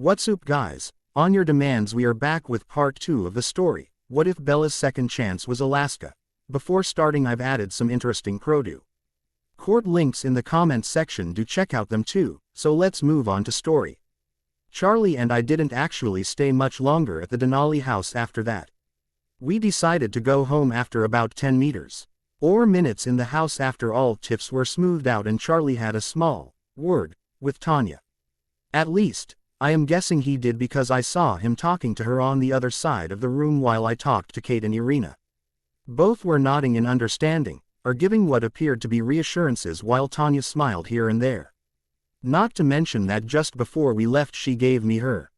What's up guys? On your demands we are back with part 2 of the story, What If Bella's Second Chance Was Alaska? Before starting I've added some interesting produce. Court links in the comments section, do check out them too, so let's move on to story. Charlie and I didn't actually stay much longer at the Denali house after that. We decided to go home after about 10 meters. Or minutes in the house after all tips were smoothed out and Charlie had a small word with Tanya. At least, I am guessing he did because I saw him talking to her on the other side of the room while I talked to Kate and Irina. Both were nodding in understanding, or giving what appeared to be reassurances while Tanya smiled here and there. Not to mention that just before we left she gave me her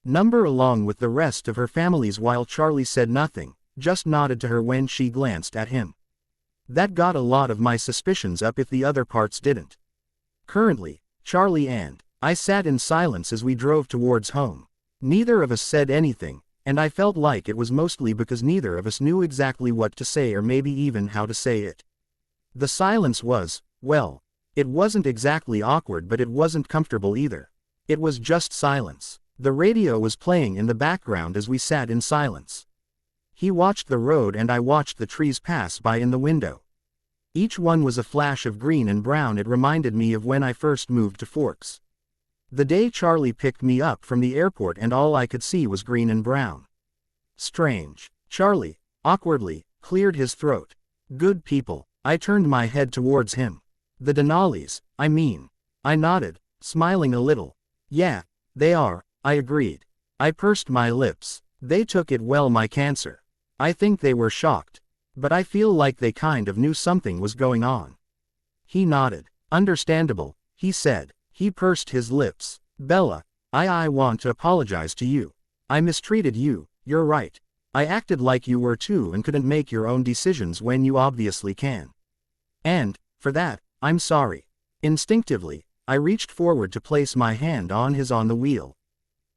number along with the rest of her family's while Charlie said nothing, just nodded to her when she glanced at him. That got a lot of my suspicions up if the other parts didn't. Currently, Charlie and I sat in silence as we drove towards home. Neither of us said anything, and I felt like it was mostly because neither of us knew exactly what to say or maybe even how to say it. The silence was, well, it wasn't exactly awkward but it wasn't comfortable either. It was just silence. The radio was playing in the background as we sat in silence. He watched the road and I watched the trees pass by in the window. Each one was a flash of green and brown. It reminded me of when I first moved to Forks. The day Charlie picked me up from the airport and all I could see was green and brown. Strange. Charlie, awkwardly, cleared his throat. Good people. I turned my head towards him. The Denalis, I mean. I nodded, smiling a little. Yeah, they are, I agreed. I pursed my lips. They took it well, my cancer. I think they were shocked. But I feel like they kind of knew something was going on. He nodded. Understandable, he said. He pursed his lips. Bella, I want to apologize to you. I mistreated you, you're right. I acted like you were too and couldn't make your own decisions when you obviously can. And, for that, I'm sorry. Instinctively, I reached forward to place my hand on the wheel.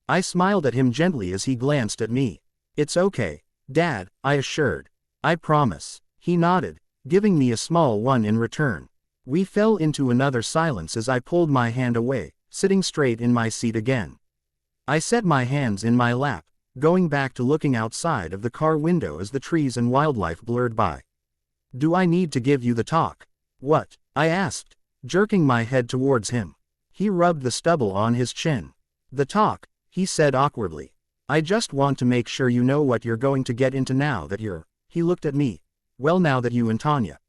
I smiled at him gently as he glanced at me. It's okay, Dad, I assured. I promise. He nodded, giving me a small one in return. We fell into another silence as I pulled my hand away, sitting straight in my seat again. I set my hands in my lap, going back to looking outside of the car window as the trees and wildlife blurred by. Do I need to give you the talk? What? I asked, jerking my head towards him. He rubbed the stubble on his chin. The talk, he said awkwardly. I just want to make sure you know what you're going to get into now that you're. He looked at me. Well, now that you and Tanya.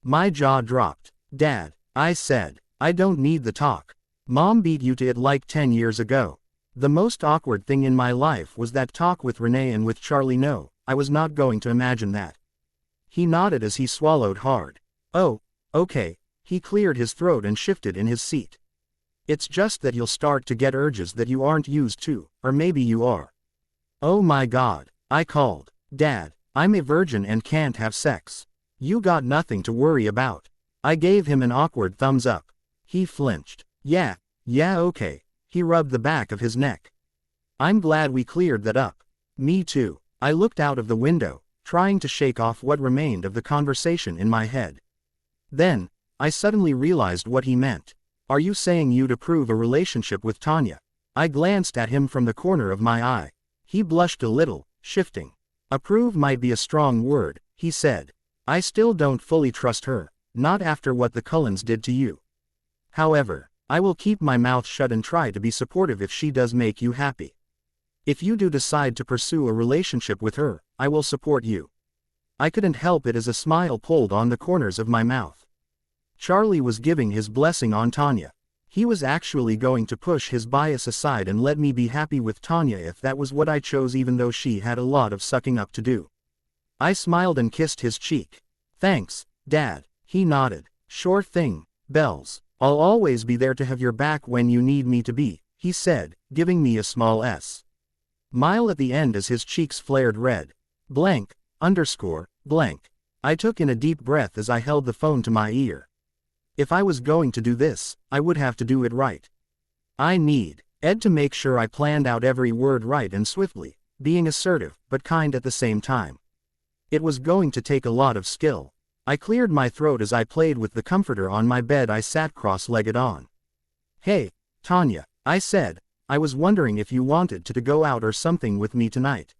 My jaw dropped. Dad, I said, I don't need the talk. Mom beat you to it like 10 years ago. The most awkward thing in my life was that talk with Renee and with Charlie. No, I was not going to imagine that. He nodded as he swallowed hard. Oh, okay. He cleared his throat and shifted in his seat. It's just that you'll start to get urges that you aren't used to, or maybe you are. Oh my God, I called. Dad, I'm a virgin and can't have sex. You got nothing to worry about. I gave him an awkward thumbs up. He flinched. Yeah, okay. He rubbed the back of his neck. I'm glad we cleared that up. Me too. I looked out of the window, trying to shake off what remained of the conversation in my head. Then, I suddenly realized what he meant. Are you saying you'd approve a relationship with Tanya? I glanced at him from the corner of my eye. He blushed a little, shifting. Approve might be a strong word, he said. I still don't fully trust her. Not after what the Cullens did to you. However, I will keep my mouth shut and try to be supportive if she does make you happy. If you do decide to pursue a relationship with her, I will support you. I couldn't help it as a smile pulled on the corners of my mouth. Charlie was giving his blessing on Tanya. He was actually going to push his bias aside and let me be happy with Tanya if that was what I chose, even though she had a lot of sucking up to do. I smiled and kissed his cheek. Thanks, Dad. He nodded. Sure thing, Bells. I'll always be there to have your back when you need me to be, he said, giving me a small smile at the end as his cheeks flared red. Blank, blank. I took in a deep breath as I held the phone to my ear. If I was going to do this, I would have to do it right. I need Ed to make sure I planned out every word right and swiftly, being assertive, but kind at the same time. It was going to take a lot of skill. I cleared my throat as I played with the comforter on my bed I sat cross-legged on. Hey, Tanya, I said, I was wondering if you wanted to go out or something with me tonight.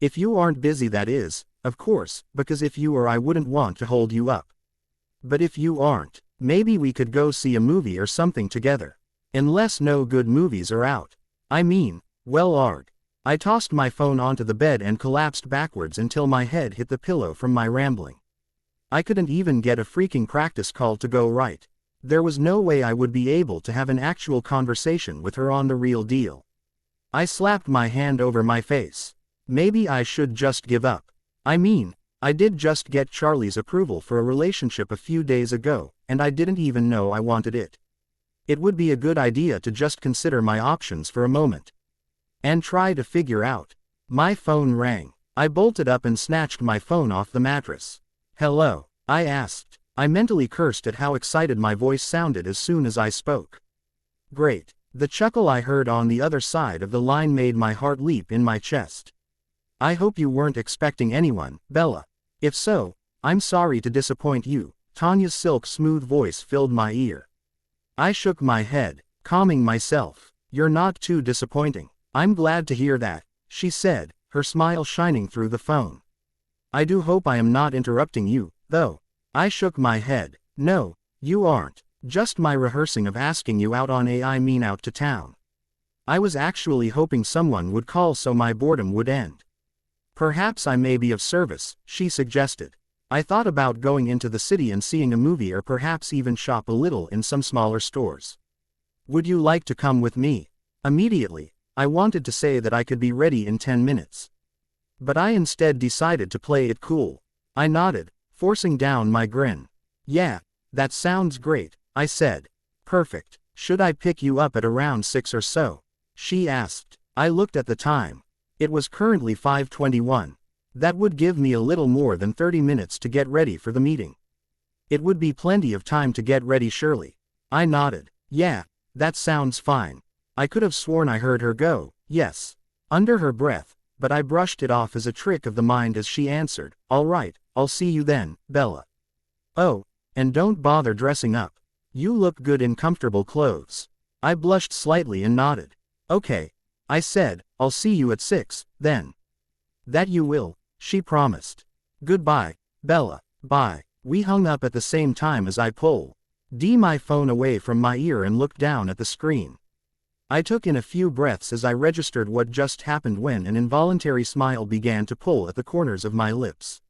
If you aren't busy, that is, of course, because if you are I wouldn't want to hold you up. But if you aren't, maybe we could go see a movie or something together. Unless no good movies are out. I mean, well arg. I tossed my phone onto the bed and collapsed backwards until my head hit the pillow from my rambling. I couldn't even get a freaking practice call to go right. There was no way I would be able to have an actual conversation with her on the real deal. I slapped my hand over my face. Maybe I should just give up. I mean, I did just get Charlie's approval for a relationship a few days ago, and I didn't even know I wanted it. It would be a good idea to just consider my options for a moment. And try to figure out. My phone rang. I bolted up and snatched my phone off the mattress. "Hello?" I asked. I mentally cursed at how excited my voice sounded as soon as I spoke. "Great." The chuckle I heard on the other side of the line made my heart leap in my chest. "I hope you weren't expecting anyone, Bella. If so, I'm sorry to disappoint you." Tanya's silk smooth voice filled my ear. I shook my head, calming myself. "You're not too disappointing. I'm glad to hear that," she said, her smile shining through the phone. "I do hope I am not interrupting you, though." I shook my head. "No, you aren't. Just my rehearsing of asking you out on out to town. I was actually hoping someone would call so my boredom would end." "Perhaps I may be of service," she suggested. "I thought about going into the city and seeing a movie or perhaps even shop a little in some smaller stores. Would you like to come with me?" Immediately, I wanted to say that I could be ready in 10 minutes. But I instead decided to play it cool. I nodded, forcing down my grin. "Yeah, that sounds great," I said. "Perfect. Should I pick you up at around 6 or so?" she asked. I looked at the time. It was currently 5:21. That would give me a little more than 30 minutes to get ready for the meeting. It would be plenty of time to get ready, surely. I nodded. "Yeah, that sounds fine." I could have sworn I heard her go, "Yes," under her breath, but I brushed it off as a trick of the mind as she answered, "All right, I'll see you then, Bella. Oh, and don't bother dressing up. You look good in comfortable clothes." I blushed slightly and nodded. "Okay," I said, "I'll see you at 6, then." "That you will," she promised. "Goodbye, Bella." "Bye." We hung up at the same time as I pulled my phone away from my ear and looked down at the screen. I took in a few breaths as I registered what just happened when an involuntary smile began to pull at the corners of my lips.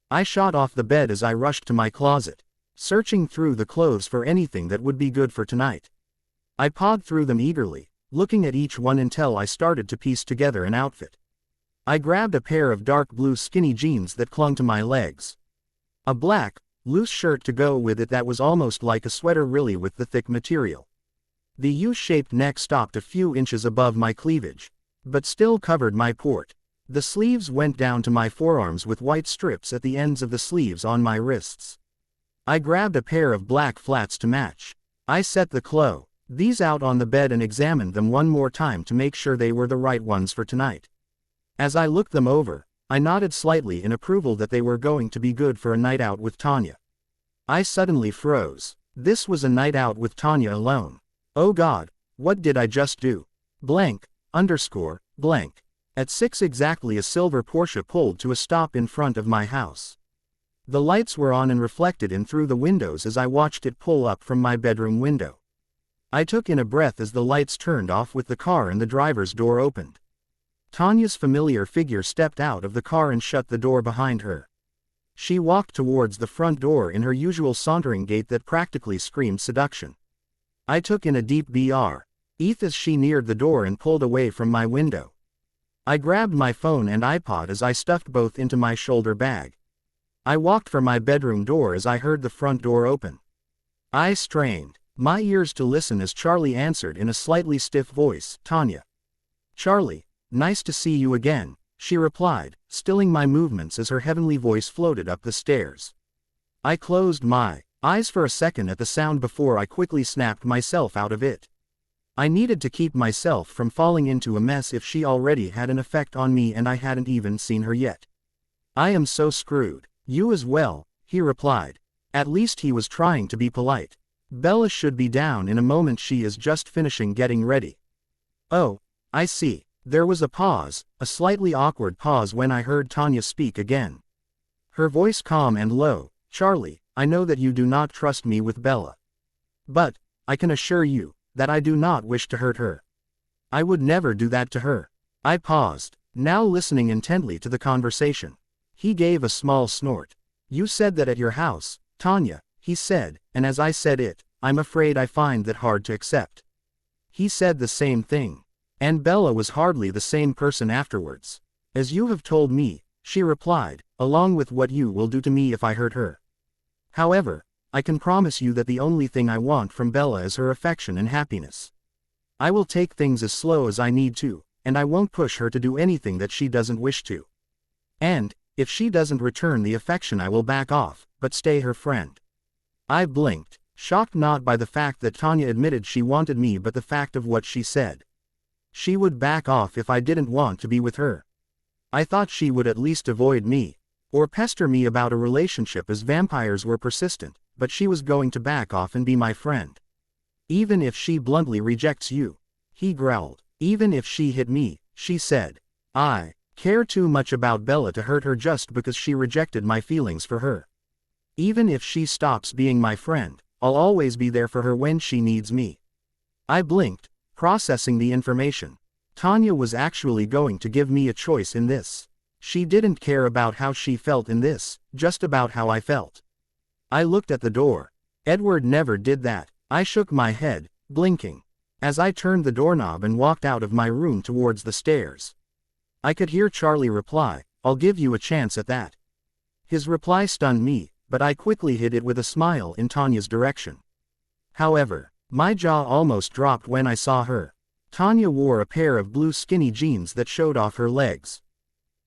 I shot off the bed as I rushed to my closet, searching through the clothes for anything that would be good for tonight. I pawed through them eagerly, looking at each one until I started to piece together an outfit. I grabbed a pair of dark blue skinny jeans that clung to my legs. A black, loose shirt to go with it that was almost like a sweater, really, with the thick material. The U-shaped neck stopped a few inches above my cleavage, but still covered my port. The sleeves went down to my forearms with white strips at the ends of the sleeves on my wrists. I grabbed a pair of black flats to match. I set these out on the bed and examined them one more time to make sure they were the right ones for tonight. As I looked them over, I nodded slightly in approval that they were going to be good for a night out with Tanya. I suddenly froze. This was a night out with Tanya alone. Oh God, what did I just do? Blank. At 6 exactly, a silver Porsche pulled to a stop in front of my house. The lights were on and reflected in through the windows as I watched it pull up from my bedroom window. I took in a breath as the lights turned off with the car and the driver's door opened. Tanya's familiar figure stepped out of the car and shut the door behind her. She walked towards the front door in her usual sauntering gait that practically screamed seduction. I took in a deep breath as she neared the door and pulled away from my window. I grabbed my phone and iPod as I stuffed both into my shoulder bag. I walked for my bedroom door as I heard the front door open. I strained my ears to listen as Charlie answered in a slightly stiff voice, "Tanya." "Charlie, nice to see you again," she replied, stilling my movements as her heavenly voice floated up the stairs. I closed my eyes for a second at the sound before I quickly snapped myself out of it. I needed to keep myself from falling into a mess if she already had an effect on me and I hadn't even seen her yet. "I am so screwed." "You as well," he replied. At least he was trying to be polite. "Bella should be down in a moment, she is just finishing getting ready." Oh, I see. There was a pause, a slightly awkward pause when I heard Tanya speak again. Her voice calm and low. Charlie, I know that you do not trust me with Bella. But, I can assure you, that I do not wish to hurt her. I would never do that to her. I paused, now listening intently to the conversation. He gave a small snort. You said that at your house, Tanya, he said, and as I said it, I'm afraid I find that hard to accept. He said the same thing. And Bella was hardly the same person afterwards. As you have told me, she replied, along with what you will do to me if I hurt her. However, I can promise you that the only thing I want from Bella is her affection and happiness. I will take things as slow as I need to, and I won't push her to do anything that she doesn't wish to. And, if she doesn't return the affection I will back off, but stay her friend. I blinked, shocked not by the fact that Tanya admitted she wanted me but the fact of what she said. She would back off if I didn't want to be with her. I thought she would at least avoid me, or pester me about a relationship as vampires were persistent, but she was going to back off and be my friend. Even if she bluntly rejects you, he growled. Even if she hit me, she said. I care too much about Bella to hurt her just because she rejected my feelings for her. Even if she stops being my friend, I'll always be there for her when she needs me. I blinked, processing the information. Tanya was actually going to give me a choice in this. She didn't care about how she felt in this, just about how I felt. I looked at the door. Edward never did that. I shook my head, blinking, as I turned the doorknob and walked out of my room towards the stairs. I could hear Charlie reply, I'll give you a chance at that. His reply stunned me, but I quickly hid it with a smile in Tanya's direction. However, my jaw almost dropped when I saw her. Tanya wore a pair of blue skinny jeans that showed off her legs.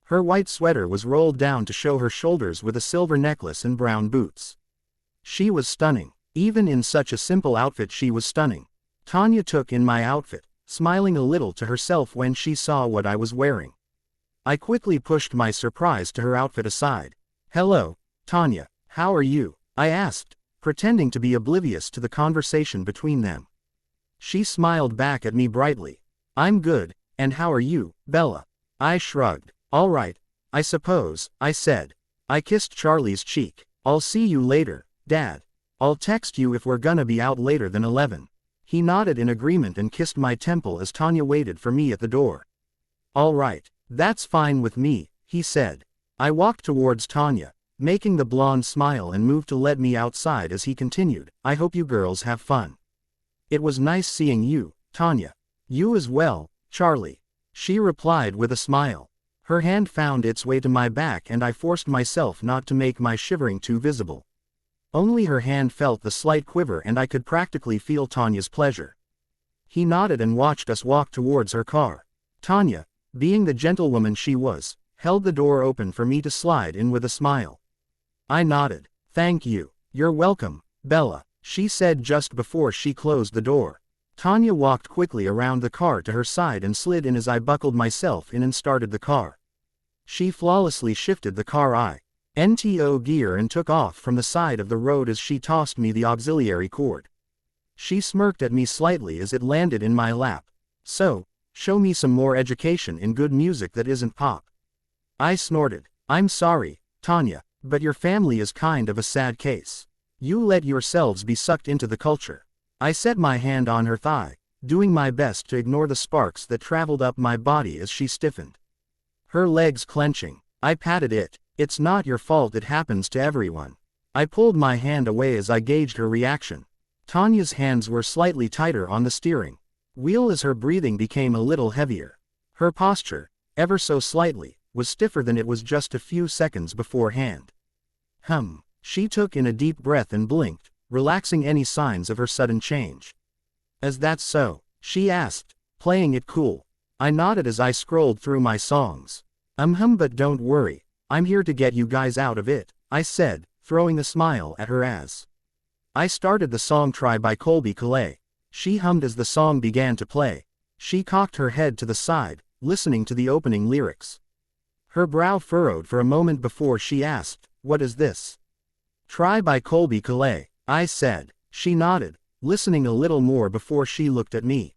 Her white sweater was rolled down to show her shoulders with a silver necklace and brown boots. She was stunning. Even in such a simple outfit she was stunning. Tanya took in my outfit, smiling a little to herself when she saw what I was wearing. I quickly pushed my surprise to her outfit aside. Hello, Tanya, how are you? I asked, pretending to be oblivious to the conversation between them. She smiled back at me brightly. I'm good, and how are you, Bella? I shrugged. All right, I suppose, I said. I kissed Charlie's cheek. I'll see you later, Dad. I'll text you if we're gonna be out later than 11. He nodded in agreement and kissed my temple as Tanya waited for me at the door. All right, that's fine with me, he said. I walked towards Tanya, making the blonde smile and moved to let me outside as he continued, I hope you girls have fun. It was nice seeing you, Tanya. You as well, Charlie. She replied with a smile. Her hand found its way to my back and I forced myself not to make my shivering too visible. Only her hand felt the slight quiver and I could practically feel Tanya's pleasure. He nodded and watched us walk towards her car. Tanya, being the gentlewoman she was, held the door open for me to slide in with a smile. I nodded. Thank you. You're welcome, Bella, she said just before she closed the door. Tanya walked quickly around the car to her side and slid in as I buckled myself in and started the car. She flawlessly shifted the car into gear and took off from the side of the road as she tossed me the auxiliary cord. She smirked at me slightly as it landed in my lap. So, show me some more education in good music that isn't pop. I snorted. I'm sorry, Tanya, but your family is kind of a sad case. You let yourselves be sucked into the culture. I set my hand on her thigh, doing my best to ignore the sparks that traveled up my body as she stiffened. Her legs clenching. I patted it. It's not your fault, it happens to everyone. I pulled my hand away as I gauged her reaction. Tanya's hands were slightly tighter on the steering wheel as her breathing became a little heavier. Her posture, ever so slightly, was stiffer than it was just a few seconds beforehand. She took in a deep breath and blinked, relaxing any signs of her sudden change. Is that so? She asked, playing it cool. I nodded as I scrolled through my songs. But don't worry. I'm here to get you guys out of it, I said, throwing a smile at her as I started the song Try by Colby Calais. She hummed as the song began to play. She cocked her head to the side, listening to the opening lyrics. Her brow furrowed for a moment before she asked, what is this? Try by Colby Calais, I said. She nodded, listening a little more before she looked at me.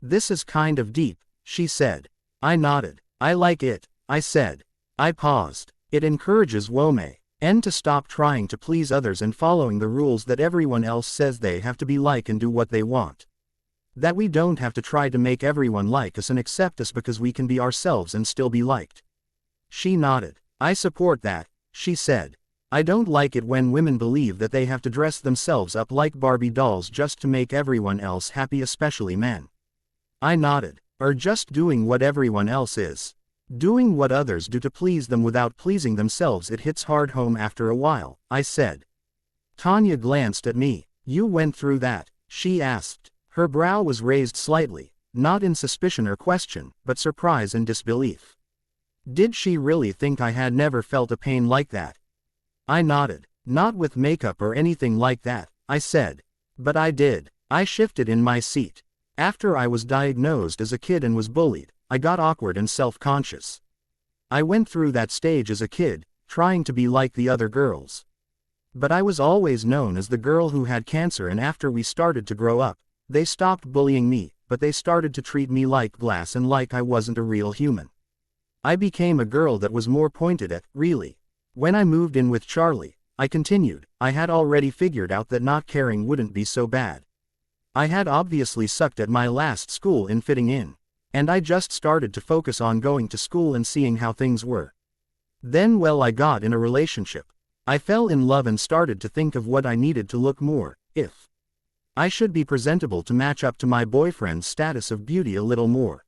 This is kind of deep, she said. I nodded. I like it, I said. I paused. It encourages women to stop trying to please others and following the rules that everyone else says they have to be like and do what they want. That we don't have to try to make everyone like us and accept us because we can be ourselves and still be liked. She nodded. I support that, she said. I don't like it when women believe that they have to dress themselves up like Barbie dolls just to make everyone else happy, especially men. I nodded. Or just doing what everyone else is. Doing what others do to please them without pleasing themselves. It hits hard home after a while, I said. Tanya glanced at me. You went through that? She asked. Her brow was raised slightly, not in suspicion or question, but surprise and disbelief. Did she really think I had never felt a pain like that? I nodded. Not with makeup or anything like that, I said. But I did. I shifted in my seat. After I was diagnosed as a kid and was bullied, I got awkward and self-conscious. I went through that stage as a kid, trying to be like the other girls. But I was always known as the girl who had cancer, and after we started to grow up, they stopped bullying me, but they started to treat me like glass and like I wasn't a real human. I became a girl that was more pointed at, really. When I moved in with Charlie, I continued, I had already figured out that not caring wouldn't be so bad. I had obviously sucked at my last school in fitting in, and I just started to focus on going to school and seeing how things were. Then I got in a relationship. I fell in love and started to think of what I needed to look more, if I should be presentable to match up to my boyfriend's status of beauty a little more.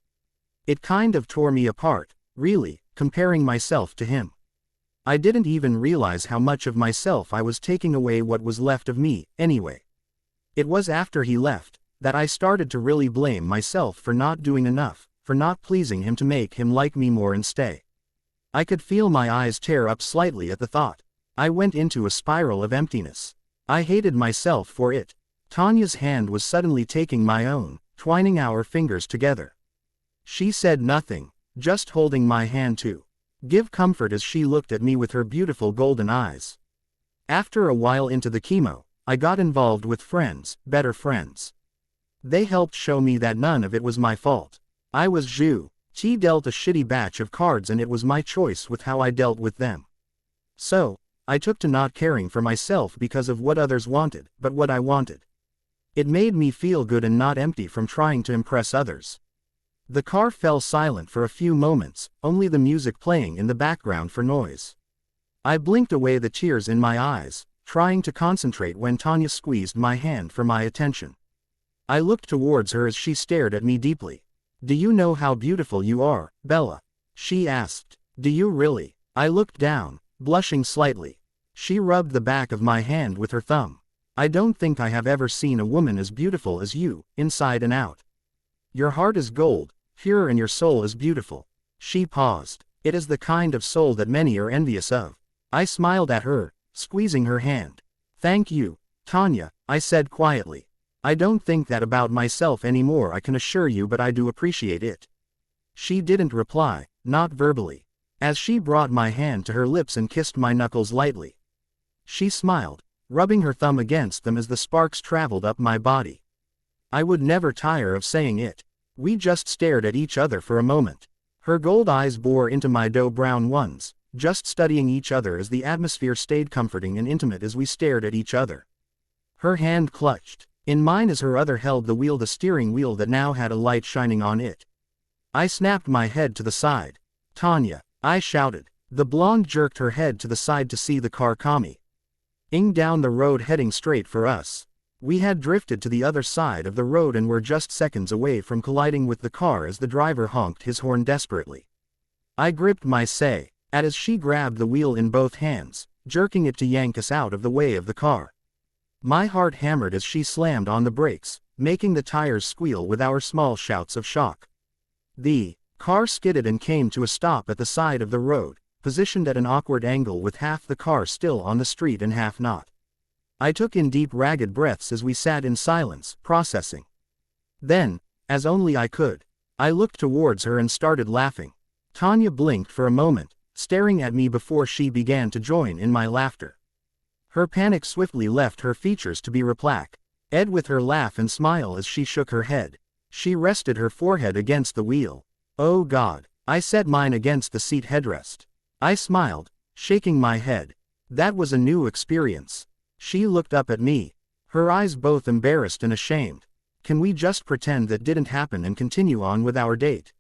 It kind of tore me apart, really, comparing myself to him. I didn't even realize how much of myself I was taking away, what was left of me, anyway. It was after he left that I started to really blame myself for not doing enough, for not pleasing him to make him like me more and stay. I could feel my eyes tear up slightly at the thought. I went into a spiral of emptiness. I hated myself for it. Tanya's hand was suddenly taking my own, twining our fingers together. She said nothing, just holding my hand to give comfort as she looked at me with her beautiful golden eyes. After a while into the chemo, I got involved with friends, better friends. They helped show me that none of it was my fault. I was Zhu. She dealt a shitty batch of cards and it was my choice with how I dealt with them. So, I took to not caring for myself because of what others wanted, but what I wanted. It made me feel good and not empty from trying to impress others. The car fell silent for a few moments, only the music playing in the background for noise. I blinked away the tears in my eyes, trying to concentrate when Tanya squeezed my hand for my attention. I looked towards her as she stared at me deeply. Do you know how beautiful you are, Bella? She asked. Do you really? I looked down, blushing slightly. She rubbed the back of my hand with her thumb. I don't think I have ever seen a woman as beautiful as you, inside and out. Your heart is gold, pure, and your soul is beautiful. She paused. It is the kind of soul that many are envious of. I smiled at her, squeezing her hand. Thank you, Tanya, I said quietly. I don't think that about myself anymore, I can assure you, but I do appreciate it. She didn't reply, not verbally. As she brought my hand to her lips and kissed my knuckles lightly. She smiled, rubbing her thumb against them as the sparks traveled up my body. I would never tire of saying it. We just stared at each other for a moment. Her gold eyes bore into my dough-brown ones, just studying each other as the atmosphere stayed comforting and intimate as we stared at each other. Her hand clutched in mine as her other held the wheel, the steering wheel that now had a light shining on it. I snapped my head to the side. Tanya, I shouted. The blonde jerked her head to the side to see the car coming down the road heading straight for us. We had drifted to the other side of the road and were just seconds away from colliding with the car as the driver honked his horn desperately. I gripped my say as she grabbed the wheel in both hands, jerking it to yank us out of the way of the car. My heart hammered as she slammed on the brakes, making the tires squeal with our small shouts of shock. The car skidded and came to a stop at the side of the road, positioned at an awkward angle with half the car still on the street and half not. I took in deep ragged breaths as we sat in silence, processing. Then, as only I could, I looked towards her and started laughing. Tanya blinked for a moment, staring at me before she began to join in my laughter. Her panic swiftly left her features to be black, with her laugh and smile as she shook her head. She rested her forehead against the wheel. Oh God. I set mine against the seat headrest. I smiled, shaking my head. That was a new experience. She looked up at me, her eyes both embarrassed and ashamed. Can we just pretend that didn't happen and continue on with our date?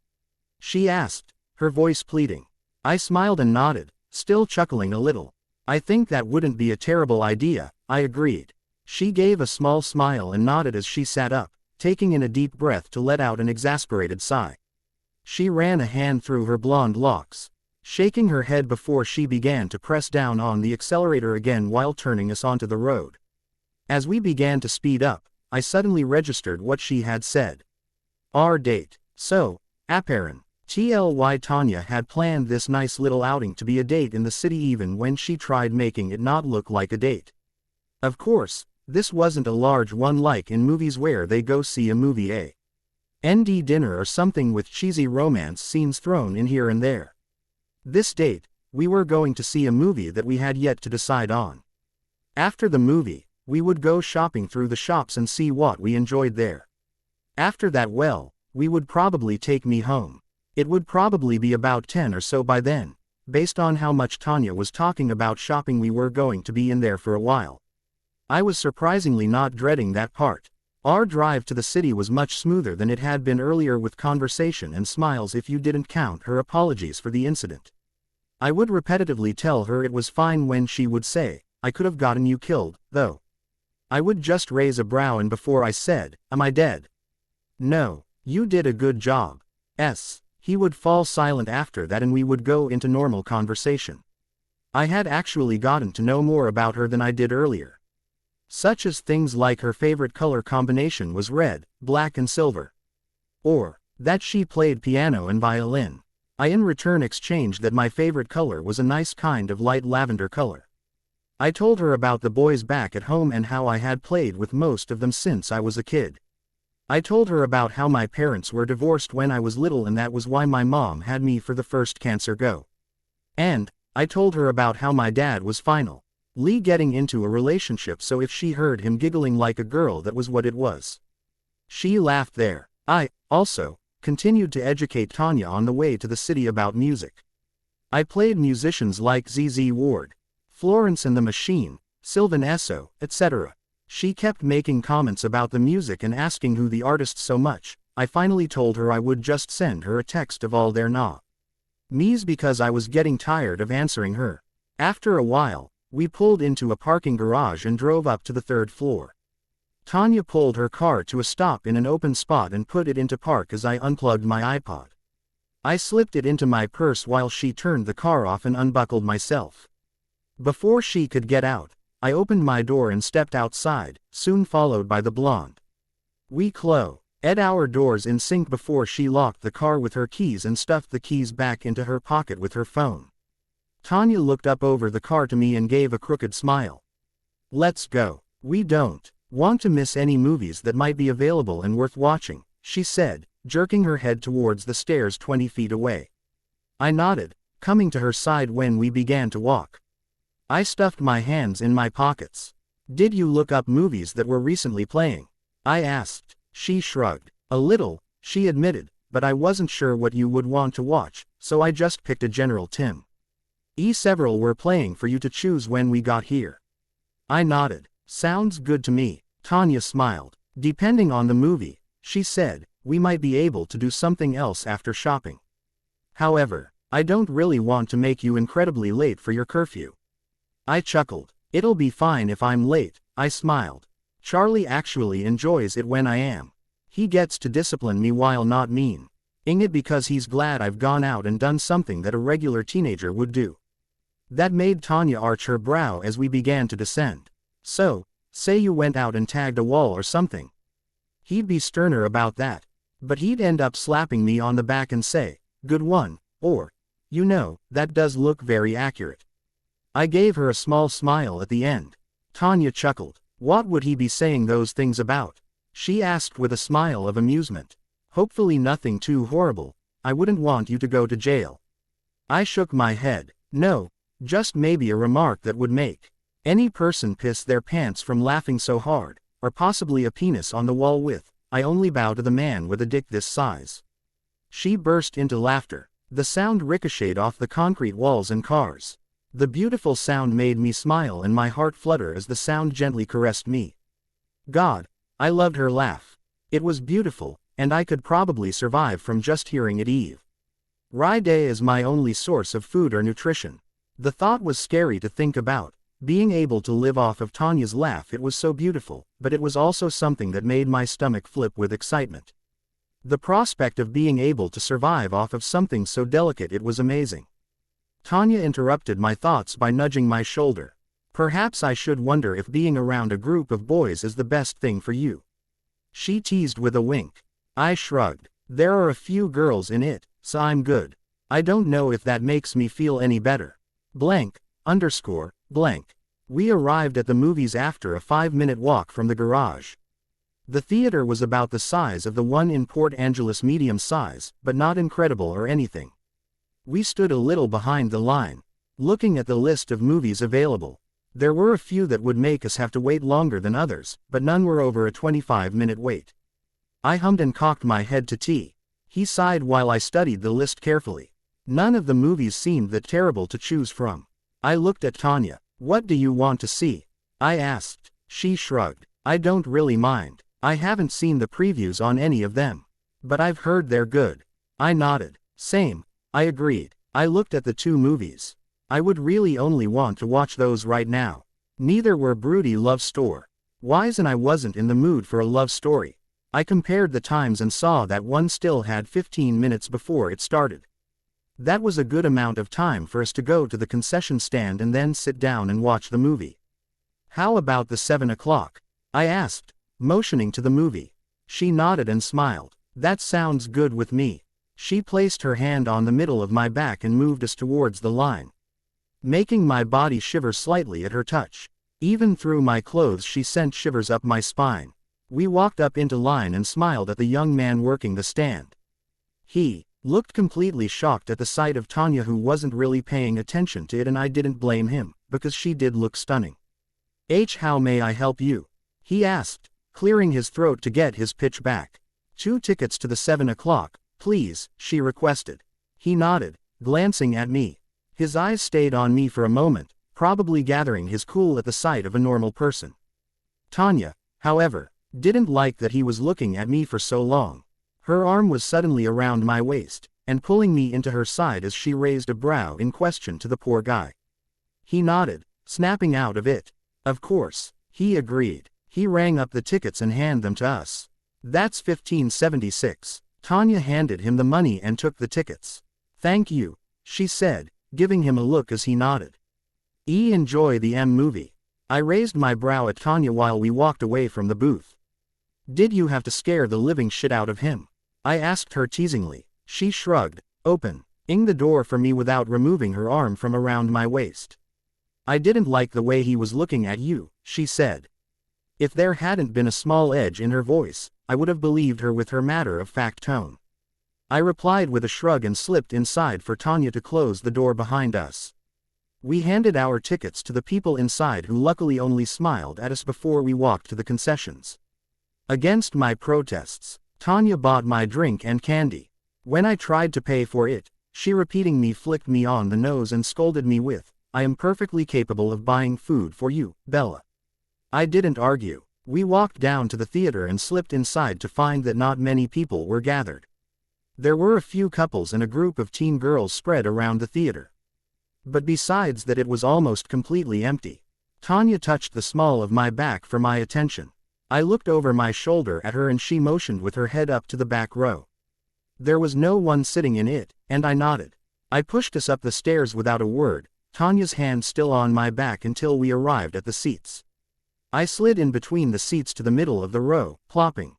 She asked, her voice pleading. I smiled and nodded, still chuckling a little. I think that wouldn't be a terrible idea, I agreed. She gave a small smile and nodded as she sat up, taking in a deep breath to let out an exasperated sigh. She ran a hand through her blonde locks, shaking her head before she began to press down on the accelerator again while turning us onto the road. As we began to speed up, I suddenly registered what she had said. Our date. So, apparent. Tanya had planned this nice little outing to be a date in the city even when she tried making it not look like a date. Of course, this wasn't a large one like in movies where they go see a movie and dinner or something with cheesy romance scenes thrown in here and there. This date, we were going to see a movie that we had yet to decide on. After the movie, we would go shopping through the shops and see what we enjoyed there. After that, well, we would probably take me home. It would probably be about 10 or so by then, based on how much Tanya was talking about shopping. We were going to be in there for a while. I was surprisingly not dreading that part. Our drive to the city was much smoother than it had been earlier, with conversation and smiles if you didn't count her apologies for the incident. I would repetitively tell her it was fine when she would say, I could have gotten you killed, though. I would just raise a brow, and before I said, am I dead? No, you did a good job. He would fall silent after that and we would go into normal conversation. I had actually gotten to know more about her than I did earlier. Such as things like her favorite color combination was red, black and silver. Or, that she played piano and violin. I in return exchanged that my favorite color was a nice kind of light lavender color. I told her about the boys back at home and how I had played with most of them since I was a kid. I told her about how my parents were divorced when I was little and that was why my mom had me for the first cancer go. And, I told her about how my dad was finally getting into a relationship, so if she heard him giggling like a girl, that was what it was. She laughed there. I, also, continued to educate Tanya on the way to the city about music. I played musicians like ZZ Ward, Florence and the Machine, Sylvan Esso, etc. She kept making comments about the music and asking who the artists so much. I finally told her I would just send her a text of all their names because I was getting tired of answering her. After a while, we pulled into a parking garage and drove up to the 3rd floor. Tanya pulled her car to a stop in an open spot and put it into park as I unplugged my iPod. I slipped it into my purse while she turned the car off and unbuckled myself. Before she could get out, I opened my door and stepped outside, soon followed by the blonde. We closed our doors in sync before she locked the car with her keys and stuffed the keys back into her pocket with her phone. Tanya looked up over the car to me and gave a crooked smile. Let's go. We don't want to miss any movies that might be available and worth watching, she said, jerking her head towards the stairs 20 feet away. I nodded, coming to her side when we began to walk. I stuffed my hands in my pockets. Did you look up movies that were recently playing? I asked. She shrugged. A little, she admitted, but I wasn't sure what you would want to watch, so I just picked a general Tim. Several were playing for you to choose when we got here. I nodded. Sounds good to me. Tanya smiled. Depending on the movie, she said, we might be able to do something else after shopping. However, I don't really want to make you incredibly late for your curfew. I chuckled. It'll be fine if I'm late, I smiled. Charlie actually enjoys it when I am. He gets to discipline me while not meaning it because he's glad I've gone out and done something that a regular teenager would do. That made Tanya arch her brow as we began to descend. So, say you went out and tagged a wall or something. He'd be sterner about that. But he'd end up slapping me on the back and say, good one, or, you know, that does look very accurate. I gave her a small smile at the end. Tanya chuckled. What would he be saying those things about? She asked with a smile of amusement. Hopefully nothing too horrible. I wouldn't want you to go to jail. I shook my head. No, just maybe a remark that would make any person piss their pants from laughing so hard, or possibly a penis on the wall with I only bow to the man with a dick this size." She burst into laughter. The sound ricocheted off the concrete walls and cars. The beautiful sound made me smile and my heart flutter as the sound gently caressed me. God, I loved her laugh. It was beautiful, and I could probably survive from just hearing it. Eve. Rye day is my only source of food or nutrition. The thought was scary to think about. Being able to live off of Tanya's laugh, it was so beautiful, but it was also something that made my stomach flip with excitement. The prospect of being able to survive off of something so delicate, it was amazing. Tanya interrupted my thoughts by nudging my shoulder. "Perhaps I should wonder if being around a group of boys is the best thing for you," she teased with a wink. I shrugged. "There are a few girls in it, so I'm good. I don't know if that makes me feel any better. Blank, underscore, blank." We arrived at the movies after a 5-minute walk from the garage. The theater was about the size of the one in Port Angeles, medium size, but not incredible or anything. We stood a little behind the line, looking at the list of movies available. There were a few that would make us have to wait longer than others, but none were over a 25-minute wait. I hummed and cocked my head to T. He sighed while I studied the list carefully. None of the movies seemed that terrible to choose from. I looked at Tanya. "What do you want to see?" I asked. She shrugged. "I don't really mind. I haven't seen the previews on any of them. But I've heard they're good." I nodded. "Same," I agreed. I looked at the two movies. I would really only want to watch those right now. Neither were broody love story. Wise, and I wasn't in the mood for a love story. I compared the times and saw that one still had 15 minutes before it started. That was a good amount of time for us to go to the concession stand and then sit down and watch the movie. "How about the 7 o'clock?" I asked, motioning to the movie. She nodded and smiled. "That sounds good with me." She placed her hand on the middle of my back and moved us towards the line, making my body shiver slightly at her touch. Even through my clothes she sent shivers up my spine. We walked up into line and smiled at the young man working the stand. He looked completely shocked at the sight of Tanya, who wasn't really paying attention to it, and I didn't blame him, because she did look stunning. "How may I help you?" he asked, clearing his throat to get his pitch back. "2 tickets to the 7 o'clock, please," she requested. He nodded, glancing at me. His eyes stayed on me for a moment, probably gathering his cool at the sight of a normal person. Tanya, however, didn't like that he was looking at me for so long. Her arm was suddenly around my waist, and pulling me into her side as she raised a brow in question to the poor guy. He nodded, snapping out of it. "Of course," he agreed. He rang up the tickets and handed them to us. "That's $15.76. Tanya handed him the money and took the tickets. "Thank you," she said, giving him a look as he nodded. Enjoy the movie." I raised my brow at Tanya while we walked away from the booth. "Did you have to scare the living shit out of him?" I asked her teasingly. She shrugged, opening the door for me without removing her arm from around my waist. "I didn't like the way he was looking at you," she said. If there hadn't been a small edge in her voice, I would have believed her with her matter-of-fact tone. I replied with a shrug and slipped inside for Tanya to close the door behind us. We handed our tickets to the people inside, who luckily only smiled at us before we walked to the concessions. Against my protests, Tanya bought my drink and candy. When I tried to pay for it, she repeatedly flicked me on the nose and scolded me with, "I am perfectly capable of buying food for you, Bella." I didn't argue. We walked down to the theater and slipped inside to find that not many people were gathered. There were a few couples and a group of teen girls spread around the theater. But besides that, it was almost completely empty. Tanya touched the small of my back for my attention. I looked over my shoulder at her and she motioned with her head up to the back row. There was no one sitting in it, and I nodded. I pushed us up the stairs without a word, Tanya's hand still on my back, until we arrived at the seats. I slid in between the seats to the middle of the row, plopping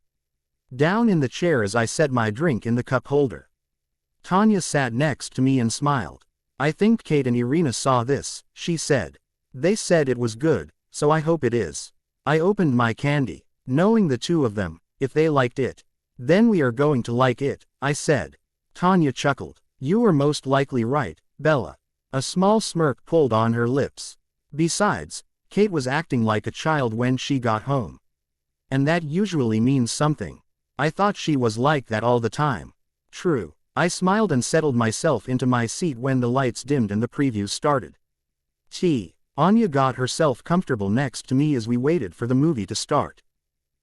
down in the chair as I set my drink in the cup holder. Tanya sat next to me and smiled. "I think Kate and Irina saw this," she said. "They said it was good, so I hope it is." I opened my candy, knowing the two of them, if they liked it, then we are going to like it, I said. Tanya chuckled. "You were most likely right, Bella." A small smirk pulled on her lips. Besides, Kate was acting like a child when she got home. And that usually means something. I thought she was like that all the time. True. I smiled and settled myself into my seat when the lights dimmed and the preview started. Anya got herself comfortable next to me as we waited for the movie to start.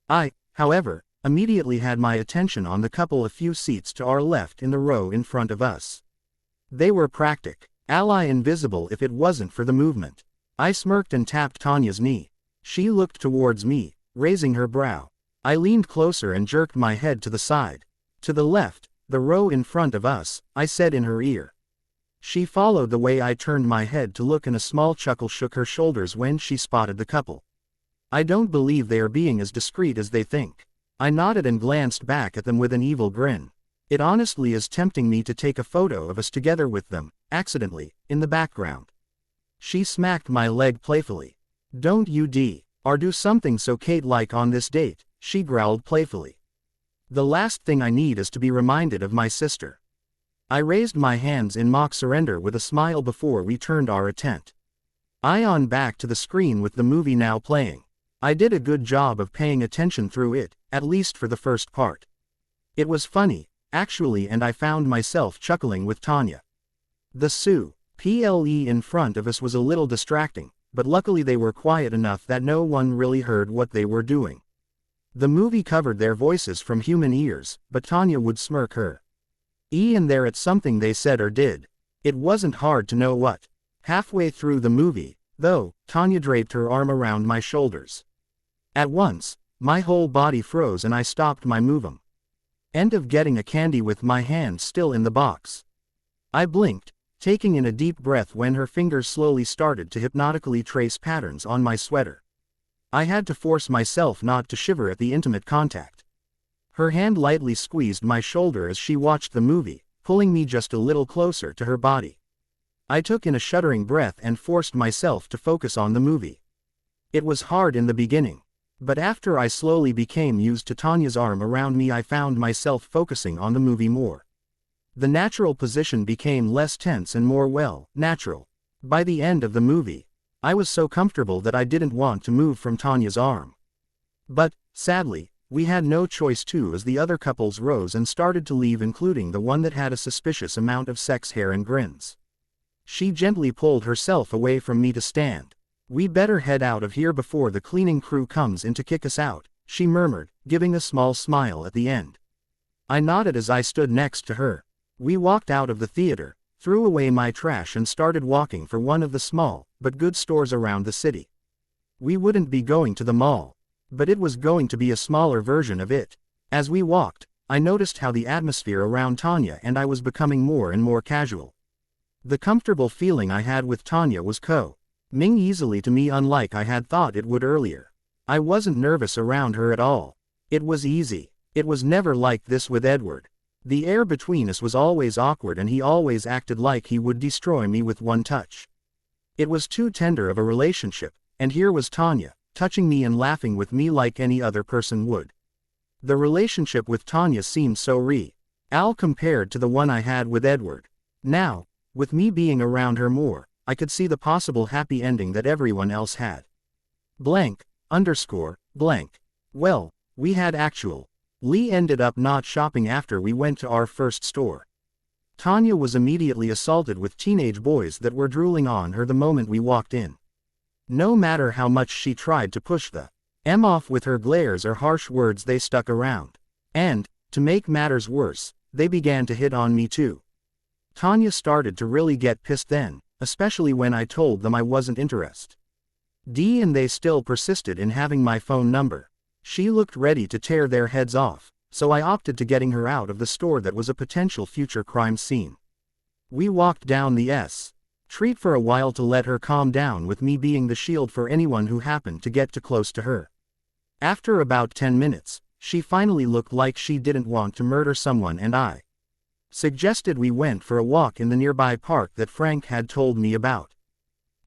I, however, immediately had my attention on the couple a few seats to our left in the row in front of us. They were practically invisible if it wasn't for the movement. I smirked and tapped Tanya's knee. She looked towards me, raising her brow. I leaned closer and jerked my head to the side. To the left, the row in front of us, I said in her ear. She followed the way I turned my head to look, and a small chuckle shook her shoulders when she spotted the couple. I don't believe they are being as discreet as they think. I nodded and glanced back at them with an evil grin. It honestly is tempting me to take a photo of us together with them, accidentally, in the background. She smacked my leg playfully. Don't you or do something so Kate-like on this date, she growled playfully. The last thing I need is to be reminded of my sister. I raised my hands in mock surrender with a smile before we turned our attention back to the screen with the movie now playing. I did a good job of paying attention through it, at least for the first part. It was funny, actually, and I found myself chuckling with Tanya. The PLE in front of us was a little distracting, but luckily they were quiet enough that no one really heard what they were doing. The movie covered their voices from human ears, but Tanya would smirk her and there at something they said or did. It wasn't hard to know what. Halfway through the movie, though, Tanya draped her arm around my shoulders. At once, my whole body froze and I stopped my movement. End of getting a candy with my hand still in the box. I blinked, taking in a deep breath when her fingers slowly started to hypnotically trace patterns on my sweater. I had to force myself not to shiver at the intimate contact. Her hand lightly squeezed my shoulder as she watched the movie, pulling me just a little closer to her body. I took in a shuddering breath and forced myself to focus on the movie. It was hard in the beginning, but after I slowly became used to Tanya's arm around me, I found myself focusing on the movie more. The natural position became less tense and more natural. By the end of the movie, I was so comfortable that I didn't want to move from Tanya's arm. But, sadly, we had no choice too, as the other couples rose and started to leave, including the one that had a suspicious amount of sex hair and grins. She gently pulled herself away from me to stand. We better head out of here before the cleaning crew comes in to kick us out, she murmured, giving a small smile at the end. I nodded as I stood next to her. We walked out of the theater, threw away my trash and started walking for one of the small, but good stores around the city. We wouldn't be going to the mall, but it was going to be a smaller version of it. As we walked, I noticed how the atmosphere around Tanya and I was becoming more and more casual. The comfortable feeling I had with Tanya was coming easily to me, unlike I had thought it would earlier. I wasn't nervous around her at all. It was easy. It was never like this with Edward. The air between us was always awkward and he always acted like he would destroy me with one touch. It was too tender of a relationship, and here was Tanya, touching me and laughing with me like any other person would. The relationship with Tanya seemed so real compared to the one I had with Edward. Now, with me being around her more, I could see the possible happy ending that everyone else had. Blank. Well, we had Lee ended up not shopping after we went to our first store. Tanya was immediately assaulted with teenage boys that were drooling on her the moment we walked in. No matter how much she tried to push them off with her glares or harsh words, they stuck around. And, to make matters worse, they began to hit on me too. Tanya started to really get pissed then, especially when I told them I wasn't interested. And they still persisted in having my phone number. She looked ready to tear their heads off, so I opted to getting her out of the store that was a potential future crime scene. We walked down the street for a while to let her calm down, with me being the shield for anyone who happened to get too close to her. After about 10 minutes, she finally looked like she didn't want to murder someone, and I suggested we went for a walk in the nearby park that Frank had told me about.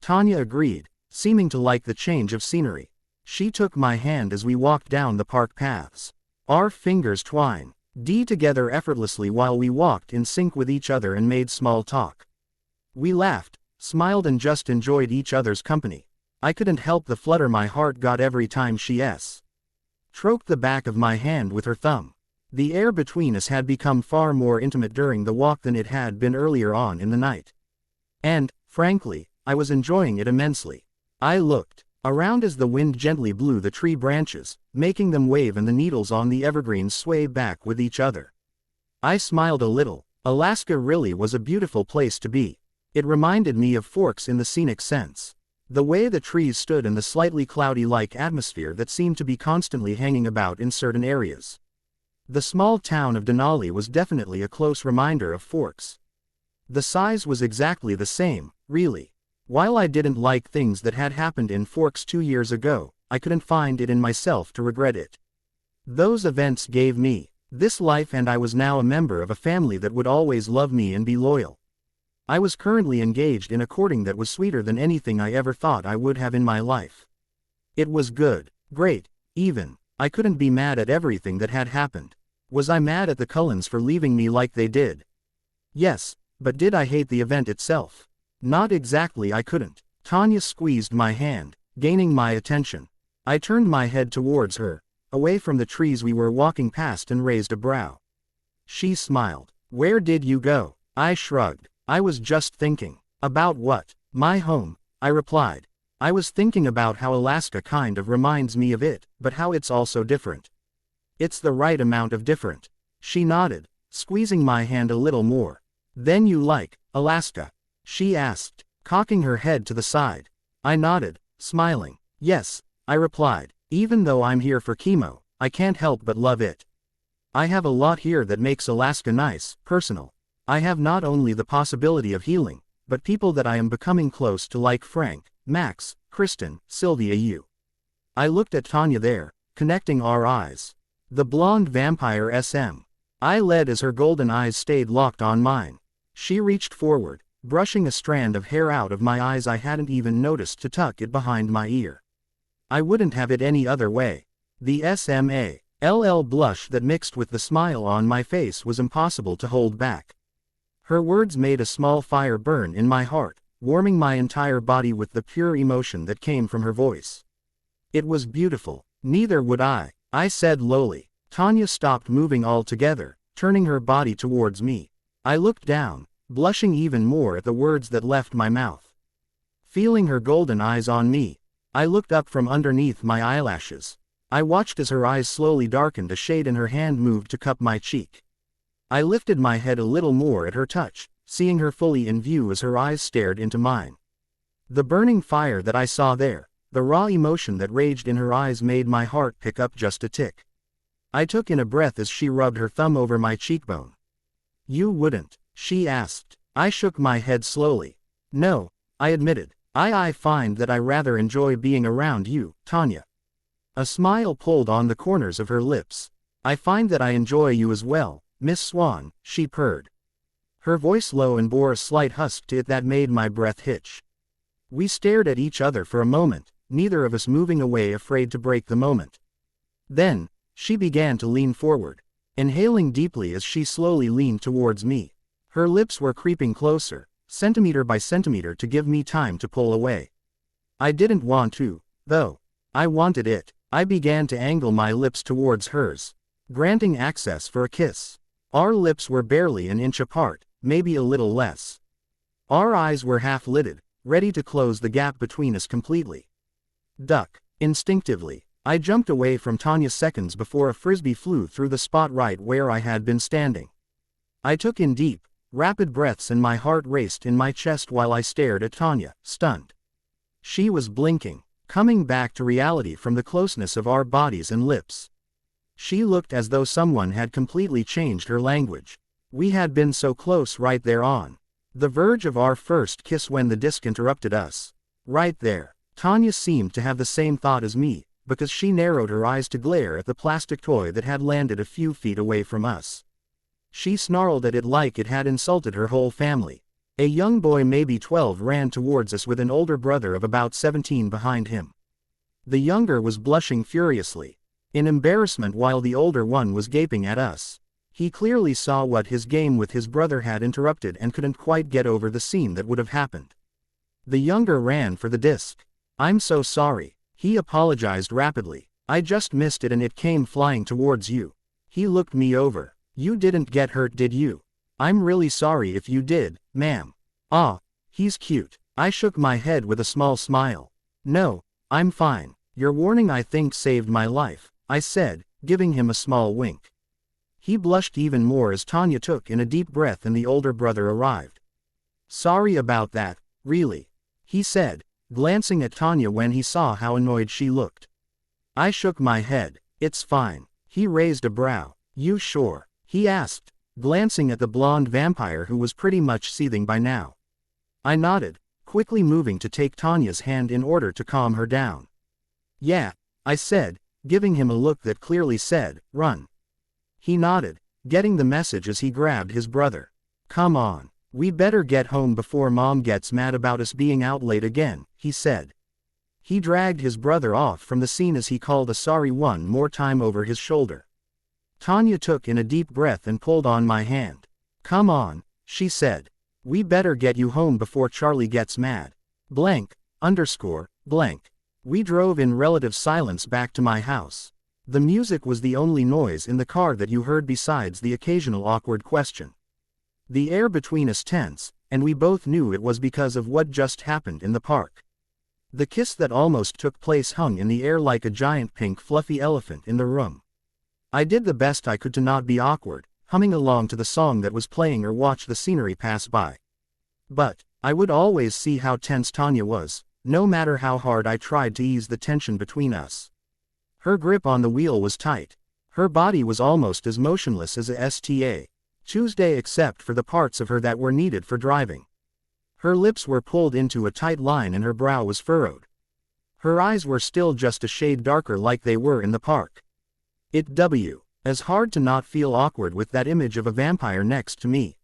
Tanya agreed, seeming to like the change of scenery. She took my hand as we walked down the park paths. Our fingers twined together effortlessly while we walked in sync with each other and made small talk. We laughed, smiled and just enjoyed each other's company. I couldn't help the flutter my heart got every time she stroked the back of my hand with her thumb. The air between us had become far more intimate during the walk than it had been earlier on in the night. And, frankly, I was enjoying it immensely. I looked around as the wind gently blew the tree branches, making them wave and the needles on the evergreens sway back with each other. I smiled a little. Alaska really was a beautiful place to be. It reminded me of Forks in the scenic sense. The way the trees stood and the slightly cloudy-like atmosphere that seemed to be constantly hanging about in certain areas. The small town of Denali was definitely a close reminder of Forks. The size was exactly the same, really. While I didn't like things that had happened in Forks 2 years ago, I couldn't find it in myself to regret it. Those events gave me this life, and I was now a member of a family that would always love me and be loyal. I was currently engaged in a courting that was sweeter than anything I ever thought I would have in my life. It was good, great, even. I couldn't be mad at everything that had happened. Was I mad at the Cullens for leaving me like they did? Yes, but did I hate the event itself? Not exactly. I couldn't. Tanya squeezed my hand, gaining my attention. I turned my head towards her, away from the trees we were walking past, and raised a brow. She smiled. Where did you go? I shrugged. I was just thinking. About what? My home, I replied. I was thinking about how Alaska kind of reminds me of it, but how it's also different. It's the right amount of different. She nodded, squeezing my hand a little more. Then you like Alaska? She asked, cocking her head to the side. I nodded, smiling. Yes, I replied. Even though I'm here for chemo, I can't help but love it. I have a lot here that makes Alaska nice, personal. I have not only the possibility of healing, but people that I am becoming close to, like Frank, Max, Kristen, Sylvia. You. I looked at Tanya there, connecting our eyes. The blonde vampire SM. I led as her golden eyes stayed locked on mine. She reached forward, brushing a strand of hair out of my eyes I hadn't even noticed, to tuck it behind my ear. I wouldn't have it any other way. The SMALL blush that mixed with the smile on my face was impossible to hold back. Her words made a small fire burn in my heart, warming my entire body with the pure emotion that came from her voice. It was beautiful. Neither would I said lowly. Tanya stopped moving altogether, turning her body towards me. I looked down, blushing even more at the words that left my mouth. Feeling her golden eyes on me, I looked up from underneath my eyelashes. I watched as her eyes slowly darkened a shade and her hand moved to cup my cheek. I lifted my head a little more at her touch, seeing her fully in view as her eyes stared into mine. The burning fire that I saw there, the raw emotion that raged in her eyes, made my heart pick up just a tick. I took in a breath as she rubbed her thumb over my cheekbone. You wouldn't? She asked. I shook my head slowly. No, I admitted. I find that I rather enjoy being around you, Tanya. A smile pulled on the corners of her lips. I find that I enjoy you as well, Miss Swan, she purred. Her voice low and bore a slight husk to it that made my breath hitch. We stared at each other for a moment, neither of us moving away, afraid to break the moment. Then, she began to lean forward, inhaling deeply as she slowly leaned towards me. Her lips were creeping closer, centimeter by centimeter, to give me time to pull away. I didn't want to, though. I wanted it. I began to angle my lips towards hers, granting access for a kiss. Our lips were barely an inch apart, maybe a little less. Our eyes were half-lidded, ready to close the gap between us completely. Duck. Instinctively, I jumped away from Tanya seconds before a frisbee flew through the spot right where I had been standing. I took in deep, rapid breaths and my heart raced in my chest while I stared at Tanya, stunned. She was blinking, coming back to reality from the closeness of our bodies and lips. She looked as though someone had completely changed her language. We had been so close, right there on the verge of our first kiss, when the disc interrupted us. Right there. Tanya seemed to have the same thought as me, because she narrowed her eyes to glare at the plastic toy that had landed a few feet away from us. She snarled at it like it had insulted her whole family. A young boy, maybe 12, ran towards us with an older brother of about 17 behind him. The younger was blushing furiously, in embarrassment, while the older one was gaping at us. He clearly saw what his game with his brother had interrupted and couldn't quite get over the scene that would have happened. The younger ran for the disc. I'm so sorry, he apologized rapidly. I just missed it and it came flying towards you. He looked me over. You didn't get hurt, did you? I'm really sorry if you did, ma'am. Ah, he's cute. I shook my head with a small smile. No, I'm fine. Your warning I think saved my life, I said, giving him a small wink. He blushed even more as Tanya took in a deep breath and the older brother arrived. Sorry about that, really, he said, glancing at Tanya when he saw how annoyed she looked. I shook my head. It's fine. He raised a brow. You sure? He asked, glancing at the blonde vampire who was pretty much seething by now. I nodded, quickly moving to take Tanya's hand in order to calm her down. Yeah, I said, giving him a look that clearly said, run. He nodded, getting the message as he grabbed his brother. Come on, we better get home before Mom gets mad about us being out late again, he said. He dragged his brother off from the scene as he called a sorry one more time over his shoulder. Tanya took in a deep breath and pulled on my hand. Come on, she said. We better get you home before Charlie gets mad. Blank. We drove in relative silence back to my house. The music was the only noise in the car that you heard besides the occasional awkward question. The air between us tense, and we both knew it was because of what just happened in the park. The kiss that almost took place hung in the air like a giant pink fluffy elephant in the room. I did the best I could to not be awkward, humming along to the song that was playing or watch the scenery pass by. But I would always see how tense Tanya was, no matter how hard I tried to ease the tension between us. Her grip on the wheel was tight. Her body was almost as motionless as a Tuesday except for the parts of her that were needed for driving. Her lips were pulled into a tight line and her brow was furrowed. Her eyes were still just a shade darker like they were in the park. It was hard to not feel awkward with that image of a vampire next to me.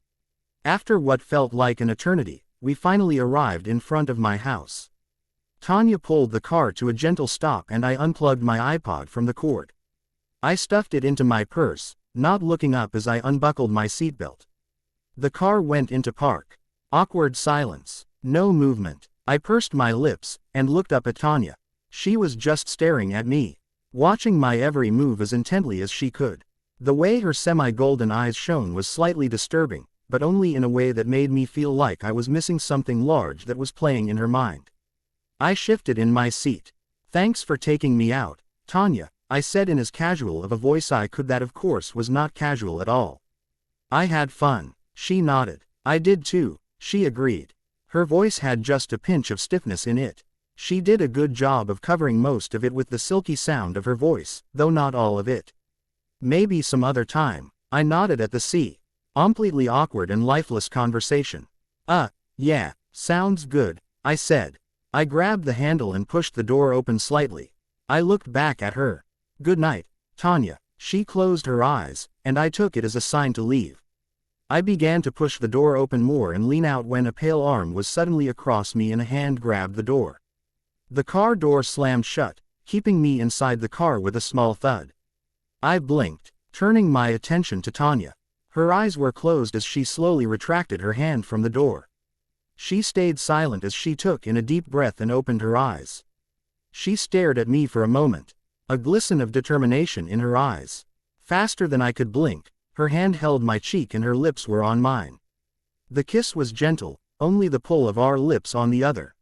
After what felt like an eternity, we finally arrived in front of my house. Tanya pulled the car to a gentle stop and I unplugged my iPod from the cord. I stuffed it into my purse, not looking up as I unbuckled my seatbelt. The car went into park. Awkward silence. No movement. I pursed my lips, and looked up at Tanya. She was just staring at me, watching my every move as intently as she could. The way her semi-golden eyes shone was slightly disturbing, but only in a way that made me feel like I was missing something large that was playing in her mind. I shifted in my seat. Thanks for taking me out, Tanya, I said in as casual of a voice I could. That of course was not casual at all. I had fun. She nodded. I did too, she agreed. Her voice had just a pinch of stiffness in it. She did a good job of covering most of it with the silky sound of her voice, though not all of it. Maybe some other time, I nodded at the sea. Completely awkward and lifeless conversation. Yeah, sounds good, I said. I grabbed the handle and pushed the door open slightly. I looked back at her. Good night, Tanya. She closed her eyes, and I took it as a sign to leave. I began to push the door open more and lean out when a pale arm was suddenly across me and a hand grabbed the door. The car door slammed shut, keeping me inside the car with a small thud. I blinked, turning my attention to Tanya. Her eyes were closed as she slowly retracted her hand from the door. She stayed silent as she took in a deep breath and opened her eyes. She stared at me for a moment, a glisten of determination in her eyes. Faster than I could blink, her hand held my cheek and her lips were on mine. The kiss was gentle, only the pull of our lips on the other.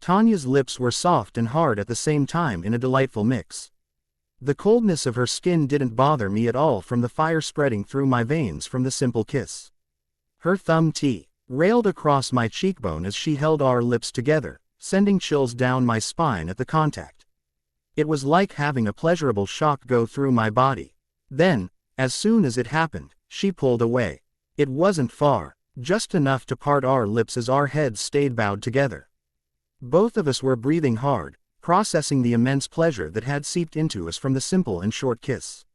Tanya's lips were soft and hard at the same time in a delightful mix. The coldness of her skin didn't bother me at all from the fire spreading through my veins from the simple kiss. Her thumb railed across my cheekbone as she held our lips together, sending chills down my spine at the contact. It was like having a pleasurable shock go through my body. Then, as soon as it happened, she pulled away. It wasn't far, just enough to part our lips as our heads stayed bowed together. Both of us were breathing hard, processing the immense pleasure that had seeped into us from the simple and short kiss.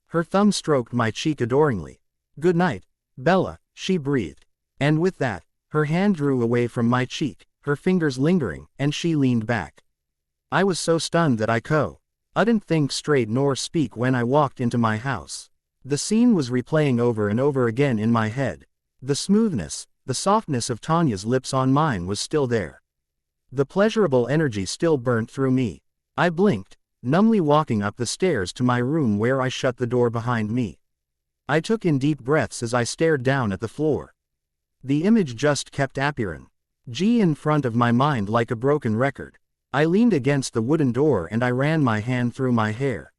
Her thumb stroked my cheek adoringly. Good night, Bella, she breathed. And with that, her hand drew away from my cheek, her fingers lingering, and she leaned back. I was so stunned that I couldn't think straight nor speak when I walked into my house. The scene was replaying over and over again in my head. The smoothness, the softness of Tanya's lips on mine was still there. The pleasurable energy still burnt through me. I blinked, numbly walking up the stairs to my room where I shut the door behind me. I took in deep breaths as I stared down at the floor. The image just kept appearing in front of my mind like a broken record. I leaned against the wooden door and I ran my hand through my hair.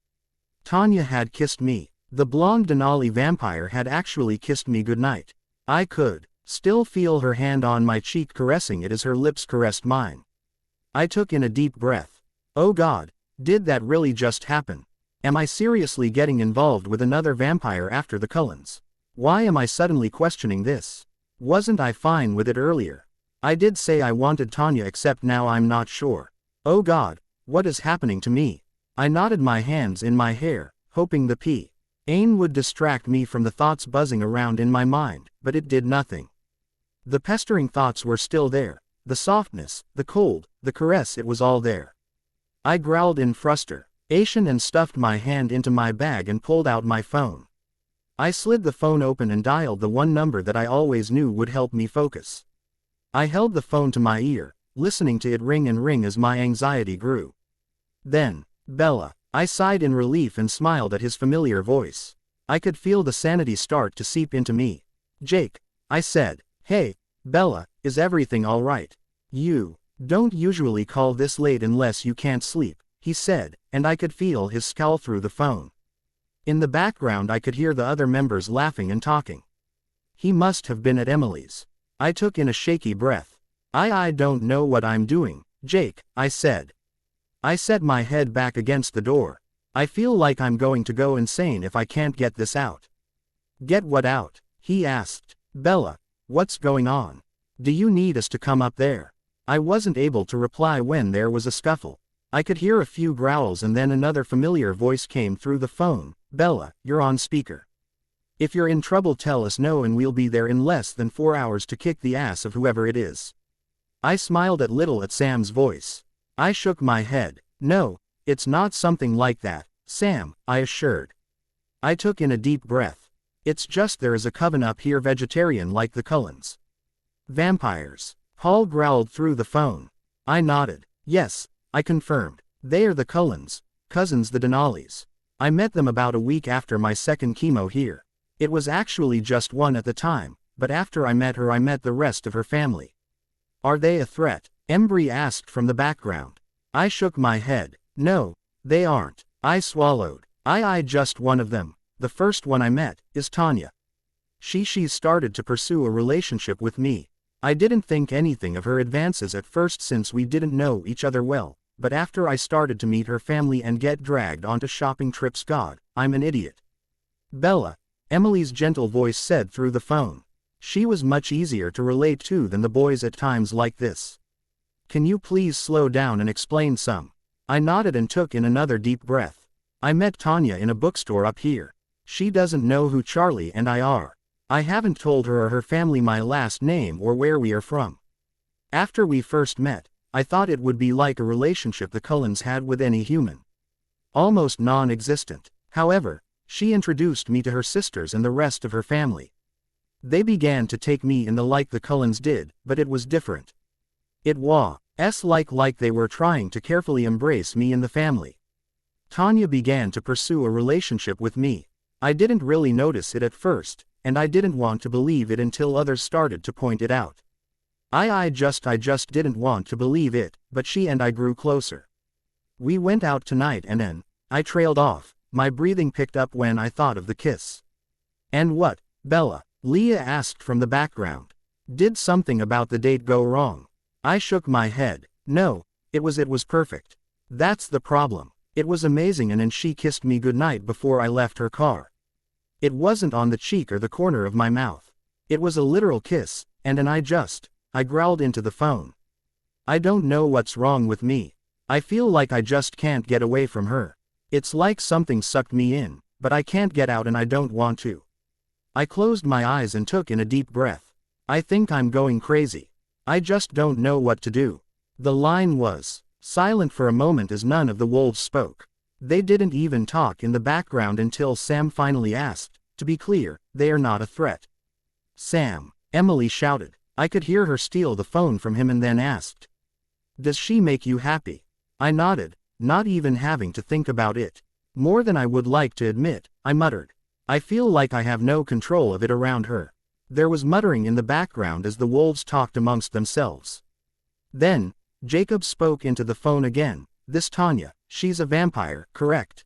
Tanya had kissed me. The blonde Denali vampire had actually kissed me goodnight. I could still feel her hand on my cheek caressing it as her lips caressed mine. I took in a deep breath. Oh God, did that really just happen? Am I seriously getting involved with another vampire after the Cullens? Why am I suddenly questioning this? Wasn't I fine with it earlier? I did say I wanted Tanya, except now I'm not sure. Oh God, what is happening to me? I knotted my hands in my hair, hoping the pain would distract me from the thoughts buzzing around in my mind, but it did nothing. The pestering thoughts were still there. The softness, the cold, the caress, it was all there. I growled in frustration and stuffed my hand into my bag and pulled out my phone. I slid the phone open and dialed the one number that I always knew would help me focus. I held the phone to my ear, listening to it ring and ring as my anxiety grew. Then, Bella. I sighed in relief and smiled at his familiar voice. I could feel the sanity start to seep into me. Jake, I said. Hey, Bella, is everything all right? You don't usually call this late unless you can't sleep, he said, and I could feel his scowl through the phone. In the background I could hear the other members laughing and talking. He must have been at Emily's. I took in a shaky breath. I don't know what I'm doing, Jake, I said. I set my head back against the door. I feel like I'm going to go insane if I can't get this out. Get what out? He asked. Bella, what's going on? Do you need us to come up there? I wasn't able to reply when there was a scuffle. I could hear a few growls and then another familiar voice came through the phone. Bella, you're on speaker. If you're in trouble, tell us no and we'll be there in less than 4 hours to kick the ass of whoever it is. I smiled a little at Sam's voice. I shook my head. No, it's not something like that, Sam, I assured. I took in a deep breath. It's just there is a coven up here, vegetarian like the Cullens. Vampires. Hall growled through the phone. I nodded. Yes, I confirmed. They are the Cullens, cousins the Denalis. I met them about a week after my second chemo here. It was actually just one at the time, but after I met her I met the rest of her family. Are they a threat? Embry asked from the background. I shook my head. No, they aren't. I swallowed. I just one of them. The first one I met is Tanya. She's started to pursue a relationship with me. I didn't think anything of her advances at first since we didn't know each other well, but after I started to meet her family and get dragged onto shopping trips, God, I'm an idiot. Bella, Emily's gentle voice said through the phone. She was much easier to relate to than the boys at times like this. Can you please slow down and explain some? I nodded and took in another deep breath. I met Tanya in a bookstore up here. She doesn't know who Charlie and I are. I haven't told her or her family my last name or where we are from. After we first met, I thought it would be like a relationship the Cullens had with any human. Almost non-existent. However, she introduced me to her sisters and the rest of her family. They began to take me in like the Cullens did, but it was different. It was like they were trying to carefully embrace me in the family. Tanya began to pursue a relationship with me. I didn't really notice it at first, and I didn't want to believe it until others started to point it out. I just didn't want to believe it, but she and I grew closer. We went out tonight and then, I trailed off, my breathing picked up when I thought of the kiss. And what, Bella? Leah asked from the background. Did something about the date go wrong? I shook my head. No, it was perfect. That's the problem. It was amazing and then she kissed me goodnight before I left her car. It wasn't on the cheek or the corner of my mouth. It was a literal kiss, and then I growled into the phone. I don't know what's wrong with me. I feel like I just can't get away from her. It's like something sucked me in, but I can't get out and I don't want to. I closed my eyes and took in a deep breath. I think I'm going crazy. I just don't know what to do. The line was silent for a moment as none of the wolves spoke. They didn't even talk in the background until Sam finally asked, to be clear, they are not a threat. Sam, Emily shouted. I could hear her steal the phone from him and then asked. Does she make you happy? I nodded. not even having to think about it. More than I would like to admit, I muttered. I feel like I have no control of it around her. There was muttering in the background as the wolves talked amongst themselves. Then, Jacob spoke into the phone again. This Tanya, she's a vampire, correct?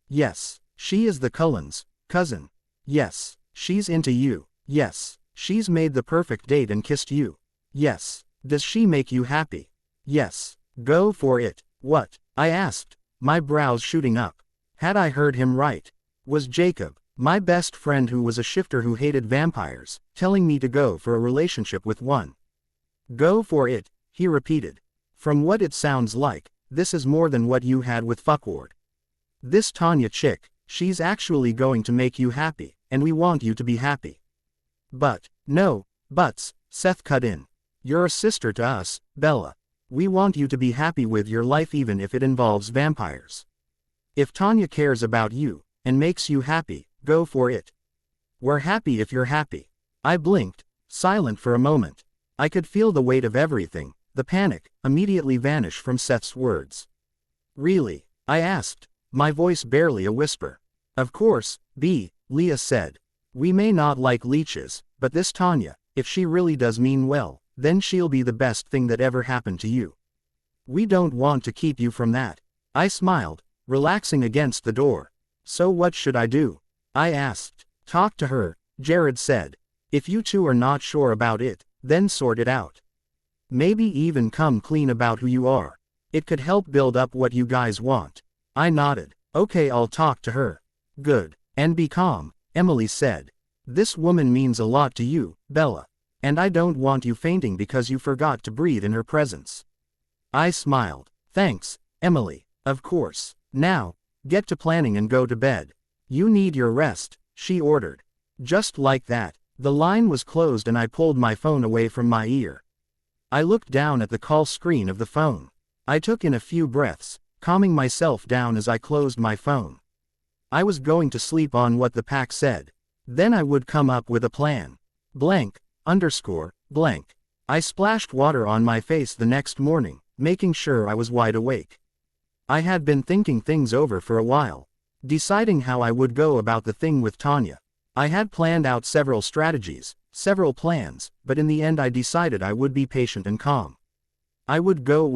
Yes. She is the Cullen's cousin. Yes. She's into you. Yes. She's made the perfect date and kissed you. Yes. Does she make you happy? Yes. Go for it. What? I asked, my brows shooting up. Had I heard him right? Was Jacob, my best friend who was a shifter who hated vampires, telling me to go for a relationship with one? Go for it, he repeated. From what it sounds like, this is more than what you had with Fuckward. This Tanya chick, she's actually going to make you happy, and we want you to be happy. But, no, buts, Seth cut in. You're a sister to us, Bella. We want you to be happy with your life even if it involves vampires. If Tanya cares about you, and makes you happy, go for it. We're happy if you're happy. I blinked, silent for a moment. I could feel the weight of everything, the panic, immediately vanish from Seth's words. Really? I asked, my voice barely a whisper. Of course, Leah said. We may not like leeches, but this Tanya, if she really does mean well, then she'll be the best thing that ever happened to you. We don't want to keep you from that. I smiled, relaxing against the door. So what should I do? I asked. Talk to her, Jared said. If you two are not sure about it, then sort it out. Maybe even come clean about who you are. It could help build up what you guys want. I nodded. Okay, I'll talk to her. Good. And be calm, Emily said. This woman means a lot to you, Bella. And I don't want you fainting because you forgot to breathe in her presence. I smiled. Thanks, Emily. Of course. Now, get to planning and go to bed. You need your rest, she ordered. Just like that, the line was closed and I pulled my phone away from my ear. I looked down at the call screen of the phone. I took in a few breaths, calming myself down as I closed my phone. I was going to sleep on what the pack said. Then I would come up with a plan. Blank. I splashed water on my face the next morning, making sure I was wide awake. I had been thinking things over for a while, deciding how I would go about the thing with Tanya. I had planned out several strategies, several plans, but in the end I decided I would be patient and calm. I would go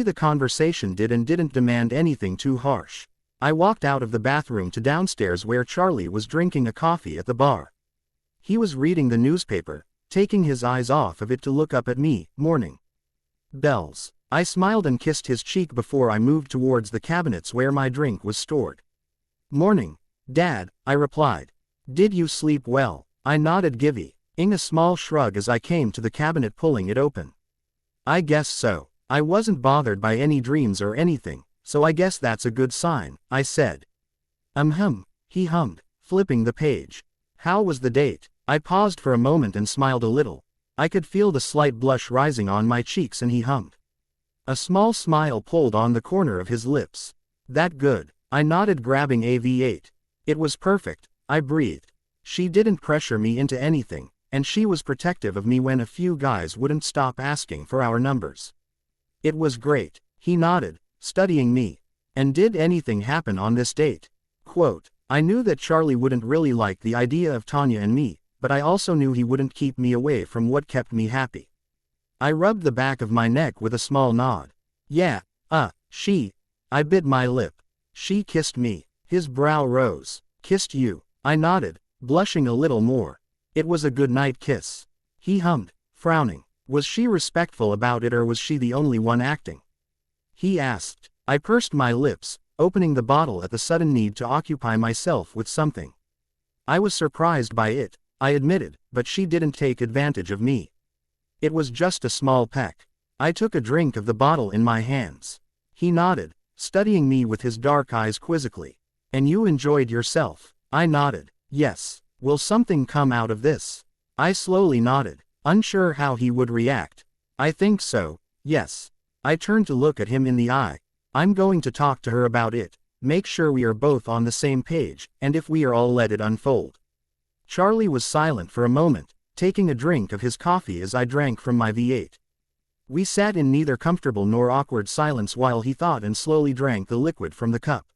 the conversation did and didn't demand anything too harsh. I walked out of the bathroom to downstairs where Charlie was drinking a coffee at the bar. He was reading the newspaper, taking his eyes off of it to look up at me. Morning. Bells. I smiled and kissed his cheek before I moved towards the cabinets where my drink was stored. Morning, Dad, I replied. Did you sleep well? I nodded, giving a small shrug as I came to the cabinet pulling it open. I guess so. I wasn't bothered by any dreams or anything, so I guess that's a good sign, I said. He hummed, flipping the page. How was the date? I paused for a moment and smiled a little. I could feel the slight blush rising on my cheeks and he hummed. A small smile pulled on the corner of his lips. That good? I nodded, grabbing a V8. It was perfect, I breathed. She didn't pressure me into anything, and she was protective of me when a few guys wouldn't stop asking for our numbers. It was great, he nodded, studying me. And did anything happen on this date? Quote, I knew that Charlie wouldn't really like the idea of Tanya and me, but I also knew he wouldn't keep me away from what kept me happy. I rubbed the back of my neck with a small nod. Yeah, I bit my lip. She kissed me. His brow rose. Kissed you? I nodded, blushing a little more. It was a good night kiss. He hummed, frowning. Was she respectful about it or was she the only one acting? He asked. I pursed my lips, opening the bottle at the sudden need to occupy myself with something. I was surprised by it, I admitted, but she didn't take advantage of me. It was just a small peck. I took a drink of the bottle in my hands. He nodded, studying me with his dark eyes quizzically. And you enjoyed yourself? I nodded. Yes. Will something come out of this? I slowly nodded, unsure how he would react. I think so, yes. I turned to look at him in the eye. I'm going to talk to her about it, make sure we are both on the same page, and if we are all let it unfold. Charlie was silent for a moment, taking a drink of his coffee as I drank from my V8. We sat in neither comfortable nor awkward silence while he thought and slowly drank the liquid from the cup.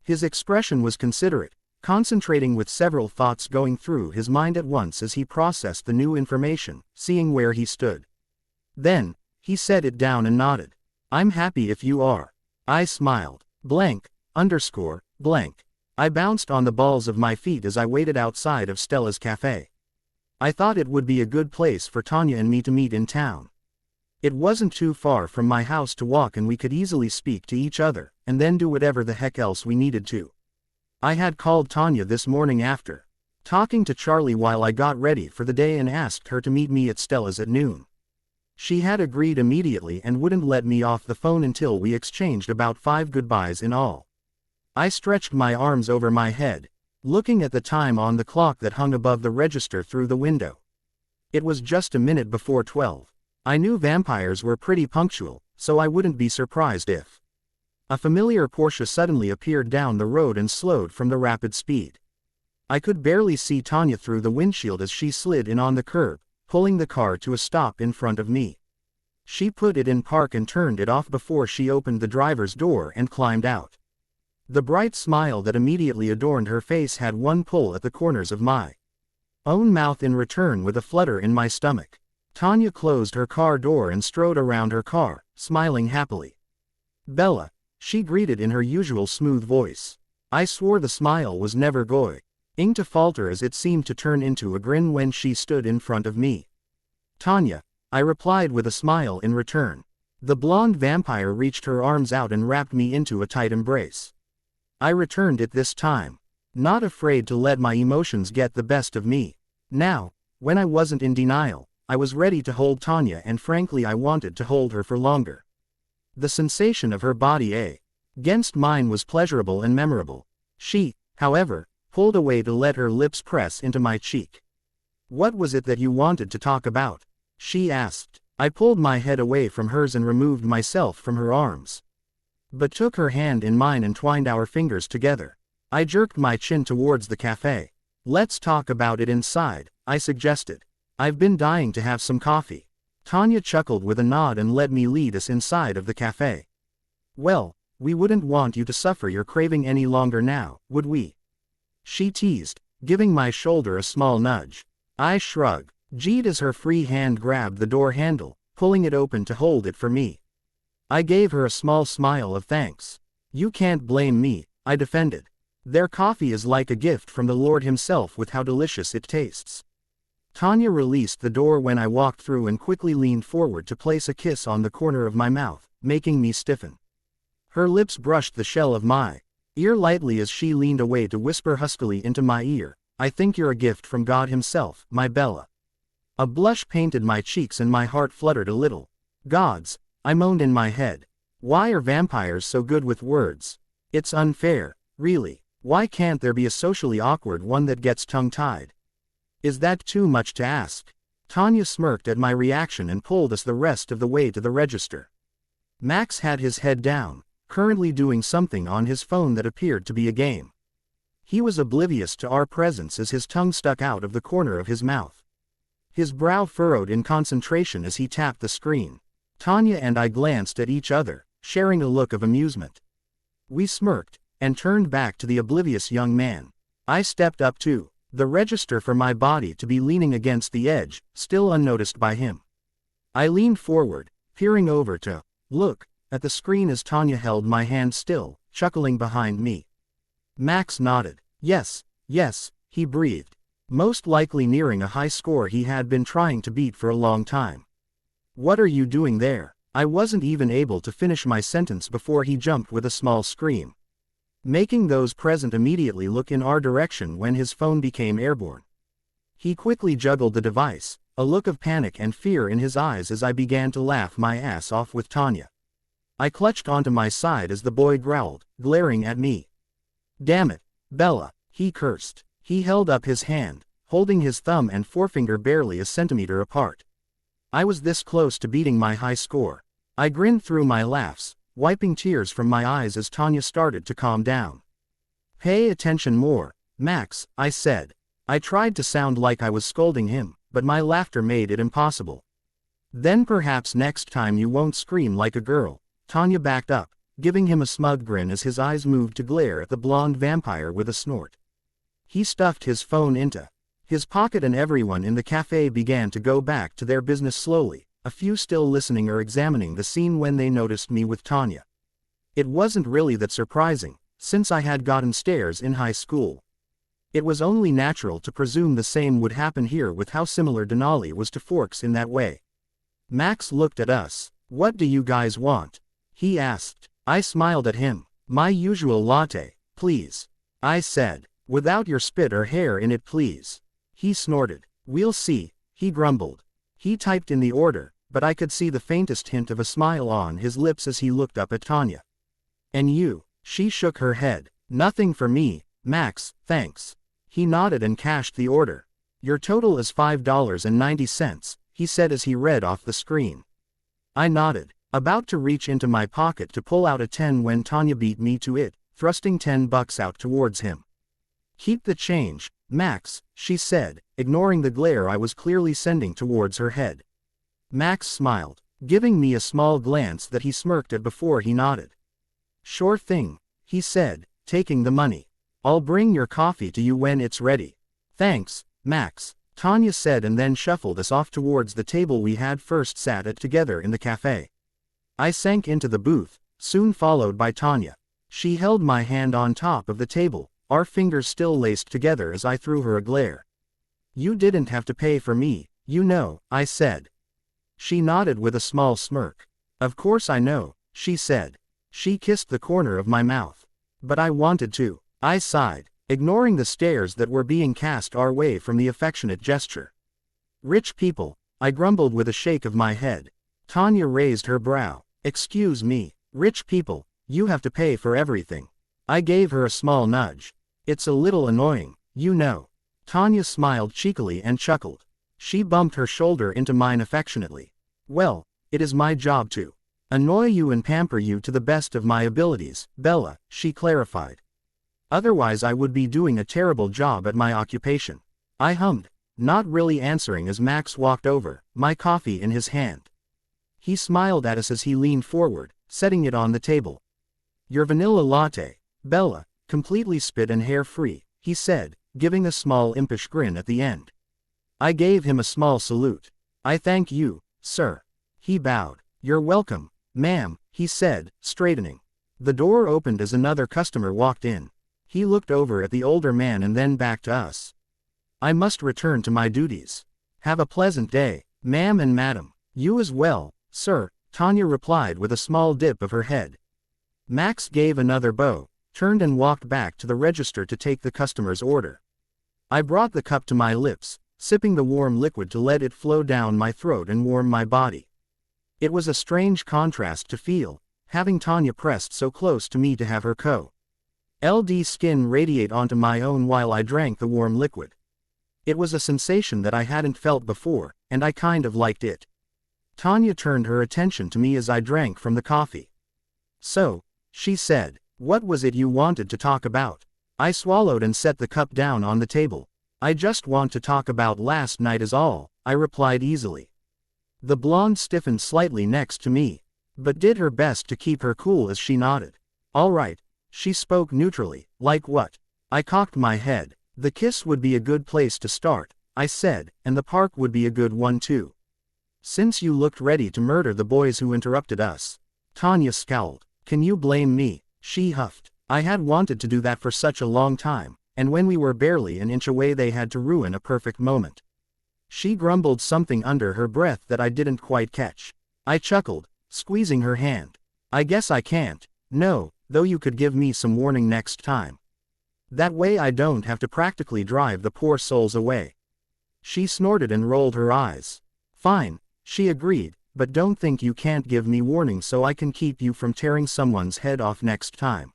His expression was considerate, concentrating with several thoughts going through his mind at once as he processed the new information, seeing where he stood. Then, he set it down and nodded. I'm happy if you are. I smiled. Blank. I bounced on the balls of my feet as I waited outside of Stella's cafe. I thought it would be a good place for Tanya and me to meet in town. It wasn't too far from my house to walk and we could easily speak to each other, and then do whatever the heck else we needed to. I had called Tanya this morning after talking to Charlie while I got ready for the day and asked her to meet me at Stella's at noon. She had agreed immediately and wouldn't let me off the phone until we exchanged about 5 goodbyes in all. I stretched my arms over my head, looking at the time on the clock that hung above the register through the window. It was just a minute before 12. I knew vampires were pretty punctual, so I wouldn't be surprised if a familiar Porsche suddenly appeared down the road and slowed from the rapid speed. I could barely see Tanya through the windshield as she slid in on the curb, pulling the car to a stop in front of me. She put it in park and turned it off before she opened the driver's door and climbed out. The bright smile that immediately adorned her face had one pull at the corners of my own mouth in return with a flutter in my stomach. Tanya closed her car door and strode around her car, smiling happily. Bella, she greeted in her usual smooth voice. I swore the smile was never going to falter as it seemed to turn into a grin when she stood in front of me. Tanya, I replied with a smile in return. The blonde vampire reached her arms out and wrapped me into a tight embrace. I returned it this time, not afraid to let my emotions get the best of me. Now, when I wasn't in denial, I was ready to hold Tanya, and frankly I wanted to hold her for longer. The sensation of her body against mine was pleasurable and memorable. She, however, pulled away to let her lips press into my cheek. What was it that you wanted to talk about? She asked. I pulled my head away from hers and removed myself from her arms, but took her hand in mine and twined our fingers together. I jerked my chin towards the cafe. Let's talk about it inside, I suggested. I've been dying to have some coffee. Tanya chuckled with a nod and let me lead us inside of the cafe. Well, we wouldn't want you to suffer your craving any longer now, would we? She teased, giving my shoulder a small nudge. I shrugged, as her free hand grabbed the door handle, pulling it open to hold it for me. I gave her a small smile of thanks. You can't blame me, I defended. Their coffee is like a gift from the Lord himself with how delicious it tastes. Tanya released the door when I walked through and quickly leaned forward to place a kiss on the corner of my mouth, making me stiffen. Her lips brushed the shell of my ear lightly as she leaned away to whisper huskily into my ear, I think you're a gift from God himself, my Bella. A blush painted my cheeks and my heart fluttered a little. Gods, I moaned in my head. Why are vampires so good with words? It's unfair, really. Why can't there be a socially awkward one that gets tongue-tied? Is that too much to ask? Tanya smirked at my reaction and pulled us the rest of the way to the register. Max had his head down, currently doing something on his phone that appeared to be a game. He was oblivious to our presence as his tongue stuck out of the corner of his mouth. His brow furrowed in concentration as he tapped the screen. Tanya and I glanced at each other, sharing a look of amusement. We smirked, and turned back to the oblivious young man. I stepped up to the register for my body to be leaning against the edge, still unnoticed by him. I leaned forward, peering over to look at the screen as Tanya held my hand still, chuckling behind me. Max nodded. Yes, he breathed, most likely nearing a high score he had been trying to beat for a long time. What are you doing there? I wasn't even able to finish my sentence before he jumped with a small scream, making those present immediately look in our direction when his phone became airborne. He quickly juggled the device, a look of panic and fear in his eyes as I began to laugh my ass off with Tanya. I clutched onto my side as the boy growled, glaring at me. Damn it, Bella, he cursed. He held up his hand, holding his thumb and forefinger barely a centimeter apart. I was this close to beating my high score. I grinned through my laughs, wiping tears from my eyes as Tanya started to calm down. Pay attention more, Max, I said. I tried to sound like I was scolding him, but my laughter made it impossible. Then perhaps next time you won't scream like a girl. Tanya backed up, giving him a smug grin as his eyes moved to glare at the blonde vampire with a snort. He stuffed his phone into his pocket and everyone in the cafe began to go back to their business slowly, a few still listening or examining the scene when they noticed me with Tanya. It wasn't really that surprising, since I had gotten stares in high school. It was only natural to presume the same would happen here with how similar Denali was to Forks in that way. Max looked at us. "What do you guys want?" he asked. I smiled at him. "My usual latte, please," I said. "Without your spit or hair in it, please." He snorted. "We'll see," he grumbled. He typed in the order, but I could see the faintest hint of a smile on his lips as he looked up at Tanya. "And you?" She shook her head. "Nothing for me, Max, thanks." He nodded and cashed the order. "Your total is $5.90, he said as he read off the screen. I nodded, about to reach into my pocket to pull out a 10 when Tanya beat me to it, thrusting $10 out towards him. "Keep the change, Max," she said, ignoring the glare I was clearly sending towards her head. Max smiled, giving me a small glance that he smirked at before he nodded. "Sure thing," he said, taking the money. "I'll bring your coffee to you when it's ready." "Thanks, Max," Tanya said and then shuffled us off towards the table we had first sat at together in the cafe. I sank into the booth, soon followed by Tanya. She held my hand on top of the table, our fingers still laced together as I threw her a glare. "You didn't have to pay for me, you know," I said. She nodded with a small smirk. "Of course I know," she said. She kissed the corner of my mouth. "But I wanted to," I sighed, ignoring the stares that were being cast our way from the affectionate gesture. "Rich people," I grumbled with a shake of my head. Tanya raised her brow. "Excuse me, rich people, you have to pay for everything." I gave her a small nudge. "It's a little annoying, you know." Tanya smiled cheekily and chuckled. She bumped her shoulder into mine affectionately. "Well, it is my job to annoy you and pamper you to the best of my abilities, Bella," she clarified. "Otherwise I would be doing a terrible job at my occupation." I hummed, not really answering as Max walked over, my coffee in his hand. He smiled at us as he leaned forward, setting it on the table. "Your vanilla latte, Bella, completely spit and hair-free," he said, giving a small impish grin at the end. I gave him a small salute. "I thank you, sir." He bowed. "You're welcome, ma'am," he said, straightening. The door opened as another customer walked in. He looked over at the older man and then back to us. "I must return to my duties. Have a pleasant day, ma'am and madam." "You as well, sir," Tanya replied with a small dip of her head. Max gave another bow, turned and walked back to the register to take the customer's order. I brought the cup to my lips, sipping the warm liquid to let it flow down my throat and warm my body. It was a strange contrast to feel, having Tanya pressed so close to me to have her LD skin radiate onto my own while I drank the warm liquid. It was a sensation that I hadn't felt before, and I kind of liked it. Tanya turned her attention to me as I drank from the coffee. "So," she said, "what was it you wanted to talk about?" I swallowed and set the cup down on the table. "I just want to talk about last night is all," I replied easily. The blonde stiffened slightly next to me, but did her best to keep her cool as she nodded. "All right," she spoke neutrally. "Like what?" I cocked my head. "The kiss would be a good place to start," I said, "and the park would be a good one too. Since you looked ready to murder the boys who interrupted us." Tanya scowled. "Can you blame me?" she huffed. "I had wanted to do that for such a long time, and when we were barely an inch away they had to ruin a perfect moment." She grumbled something under her breath that I didn't quite catch. I chuckled, squeezing her hand. "I guess I can't. No, though you could give me some warning next time. That way I don't have to practically drive the poor souls away." She snorted and rolled her eyes. "Fine," she agreed, "but don't think you can't give me warning so I can keep you from tearing someone's head off next time."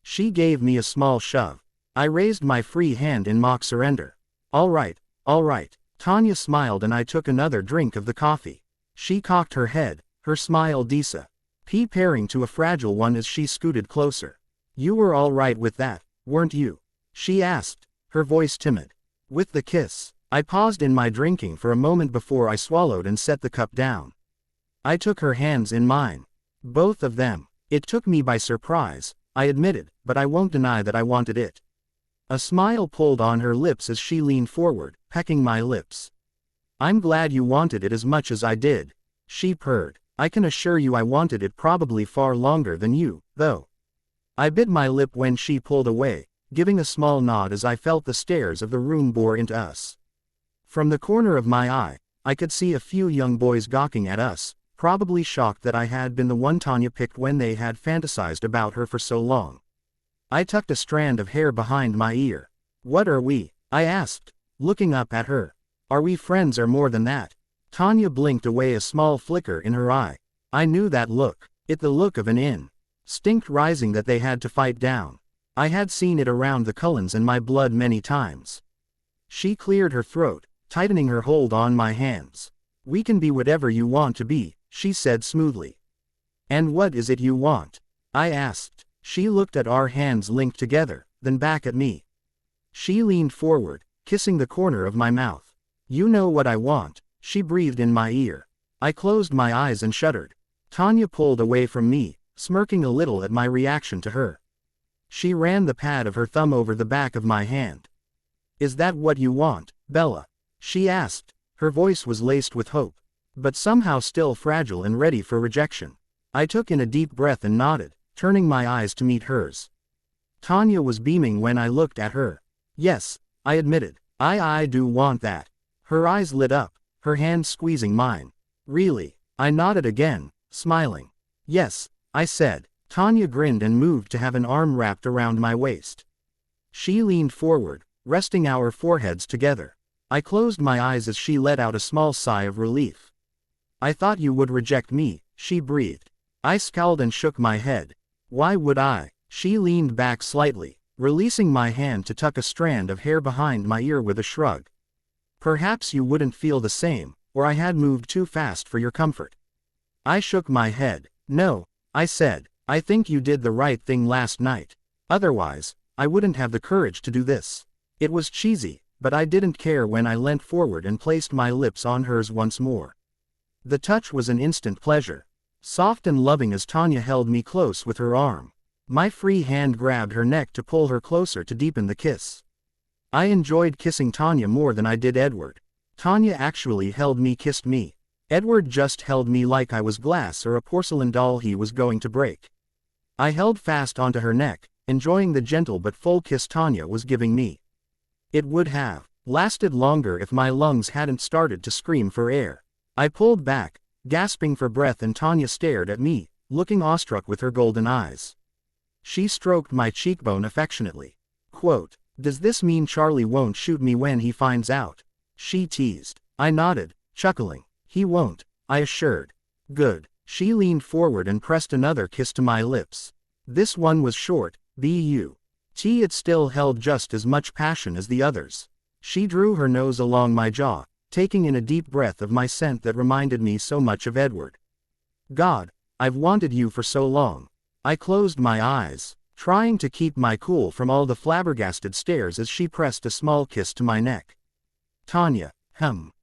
She gave me a small shove. I raised my free hand in mock surrender. All right. Tanya smiled and I took another drink of the coffee. She cocked her head, her smile disappearing to a fragile one as she scooted closer. "You were all right with that, weren't you?" she asked, her voice timid. "With the kiss?" I paused in my drinking for a moment before I swallowed and set the cup down. I took her hands in mine. Both of them. It took me by surprise, I admitted, but I won't deny that I wanted it. A smile pulled on her lips as she leaned forward, pecking my lips. I'm glad you wanted it as much as I did, she purred. I can assure you I wanted it probably far longer than you, though. I bit my lip when she pulled away, giving a small nod as I felt the stares of the room bore into us. From the corner of my eye, I could see a few young boys gawking at us, probably shocked that I had been the one Tanya picked when they had fantasized about her for so long. I tucked a strand of hair behind my ear. What are we? I asked, looking up at her. Are we friends or more than that? Tanya blinked away, a small flicker in her eye. I knew that look. The look of an instinct rising that they had to fight down. I had seen it around the Cullens and my blood many times. She cleared her throat, tightening her hold on my hands. We can be whatever you want to be, she said smoothly. And what is it you want? I asked. She looked at our hands linked together, then back at me. She leaned forward, kissing the corner of my mouth. You know what I want, she breathed in my ear. I closed my eyes and shuddered. Tanya pulled away from me, smirking a little at my reaction to her. She ran the pad of her thumb over the back of my hand. Is that what you want, Bella? She asked. Her voice was laced with hope, but somehow still fragile and ready for rejection. I took in a deep breath and nodded, turning my eyes to meet hers. Tanya was beaming when I looked at her. Yes, I admitted. I do want that. Her eyes lit up, her hand squeezing mine. Really? I nodded again, smiling. Yes, I said. Tanya grinned and moved to have an arm wrapped around my waist. She leaned forward, resting our foreheads together. I closed my eyes as she let out a small sigh of relief. I thought you would reject me, she breathed. I scowled and shook my head. Why would I? She leaned back slightly, releasing my hand to tuck a strand of hair behind my ear with a shrug. Perhaps you wouldn't feel the same, or I had moved too fast for your comfort. I shook my head. No, I said. I think you did the right thing last night. Otherwise, I wouldn't have the courage to do this. It was cheesy, but I didn't care when I leant forward and placed my lips on hers once more. The touch was an instant pleasure. Soft and loving as Tanya held me close with her arm. My free hand grabbed her neck to pull her closer to deepen the kiss. I enjoyed kissing Tanya more than I did Edward. Tanya actually held me, kissed me. Edward just held me like I was glass or a porcelain doll he was going to break. I held fast onto her neck, enjoying the gentle but full kiss Tanya was giving me. It would have lasted longer if my lungs hadn't started to scream for air. I pulled back, gasping for breath, and Tanya stared at me, looking awestruck with her golden eyes. She stroked my cheekbone affectionately. Quote, "Does this mean Charlie won't shoot me when he finds out?" she teased. I nodded, chuckling. He won't, I assured. Good. She leaned forward and pressed another kiss to my lips. This one was short, but it still held just as much passion as the others. She drew her nose along my jaw, taking in a deep breath of my scent that reminded me so much of Edward. God, I've wanted you for so long. I closed my eyes, trying to keep my cool from all the flabbergasted stares as she pressed a small kiss to my neck. Tanya,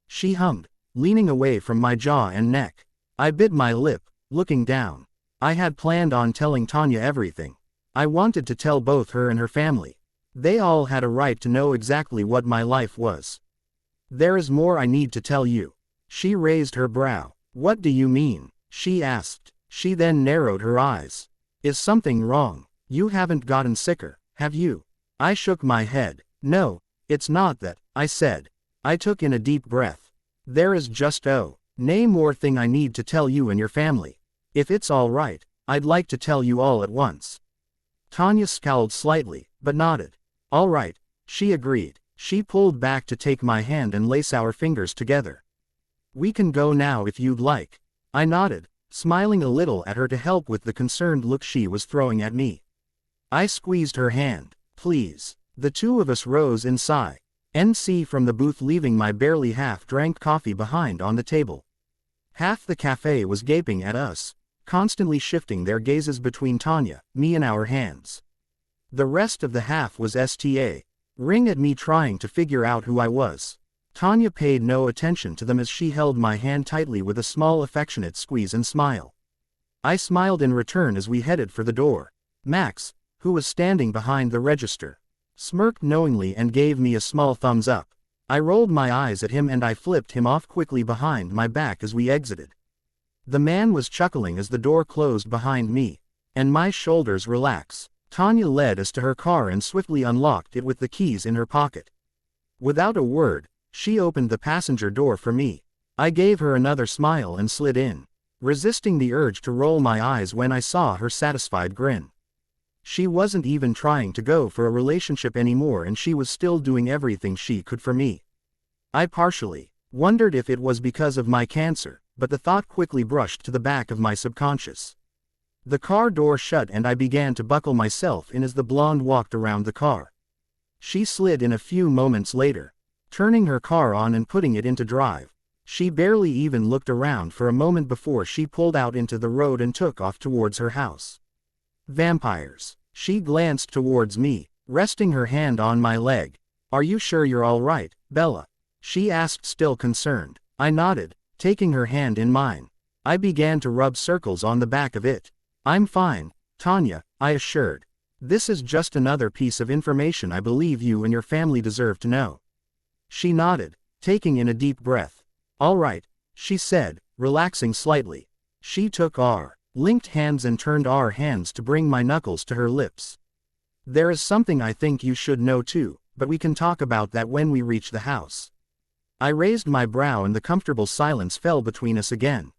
she hummed, leaning away from my jaw and neck. I bit my lip, looking down. I had planned on telling Tanya everything. I wanted to tell both her and her family. They all had a right to know exactly what my life was. There is more I need to tell you. She raised her brow. What do you mean? She asked. She then narrowed her eyes. Is something wrong? You haven't gotten sicker, have you? I shook my head. No, it's not that, I said. I took in a deep breath. There is just more thing I need to tell you and your family. If it's all right, I'd like to tell you all at once. Tanya scowled slightly, but nodded. All right, she agreed. She pulled back to take my hand and lace our fingers together. We can go now if you'd like. I nodded, smiling a little at her to help with the concerned look she was throwing at me. I squeezed her hand. Please. The two of us rose in sigh. NC from the booth, leaving my barely half-drank coffee behind on the table. Half the cafe was gaping at us, constantly shifting their gazes between Tanya, me and our hands. The rest of the half was staring at me, trying to figure out who I was. Tanya paid no attention to them as she held my hand tightly with a small affectionate squeeze and smile. I smiled in return as we headed for the door. Max, who was standing behind the register, smirked knowingly and gave me a small thumbs up. I rolled my eyes at him and I flipped him off quickly behind my back as we exited. The man was chuckling as the door closed behind me, and my shoulders relaxed. Tanya led us to her car and swiftly unlocked it with the keys in her pocket. Without a word, she opened the passenger door for me. I gave her another smile and slid in, resisting the urge to roll my eyes when I saw her satisfied grin. She wasn't even trying to go for a relationship anymore and she was still doing everything she could for me. I partially wondered if it was because of my cancer, but the thought quickly brushed to the back of my subconscious. The car door shut and I began to buckle myself in as the blonde walked around the car. She slid in a few moments later, turning her car on and putting it into drive. She barely even looked around for a moment before she pulled out into the road and took off towards her house. Vampires. She glanced towards me, resting her hand on my leg. "Are you sure you're all right, Bella?" she asked, still concerned. I nodded, taking her hand in mine. I began to rub circles on the back of it. "I'm fine, Tanya," I assured. "This is just another piece of information I believe you and your family deserve to know." She nodded, taking in a deep breath. "All right," she said, relaxing slightly. She took our linked hands and turned our hands to bring my knuckles to her lips. "There is something I think you should know too, but we can talk about that when we reach the house." I raised my brow and the comfortable silence fell between us again.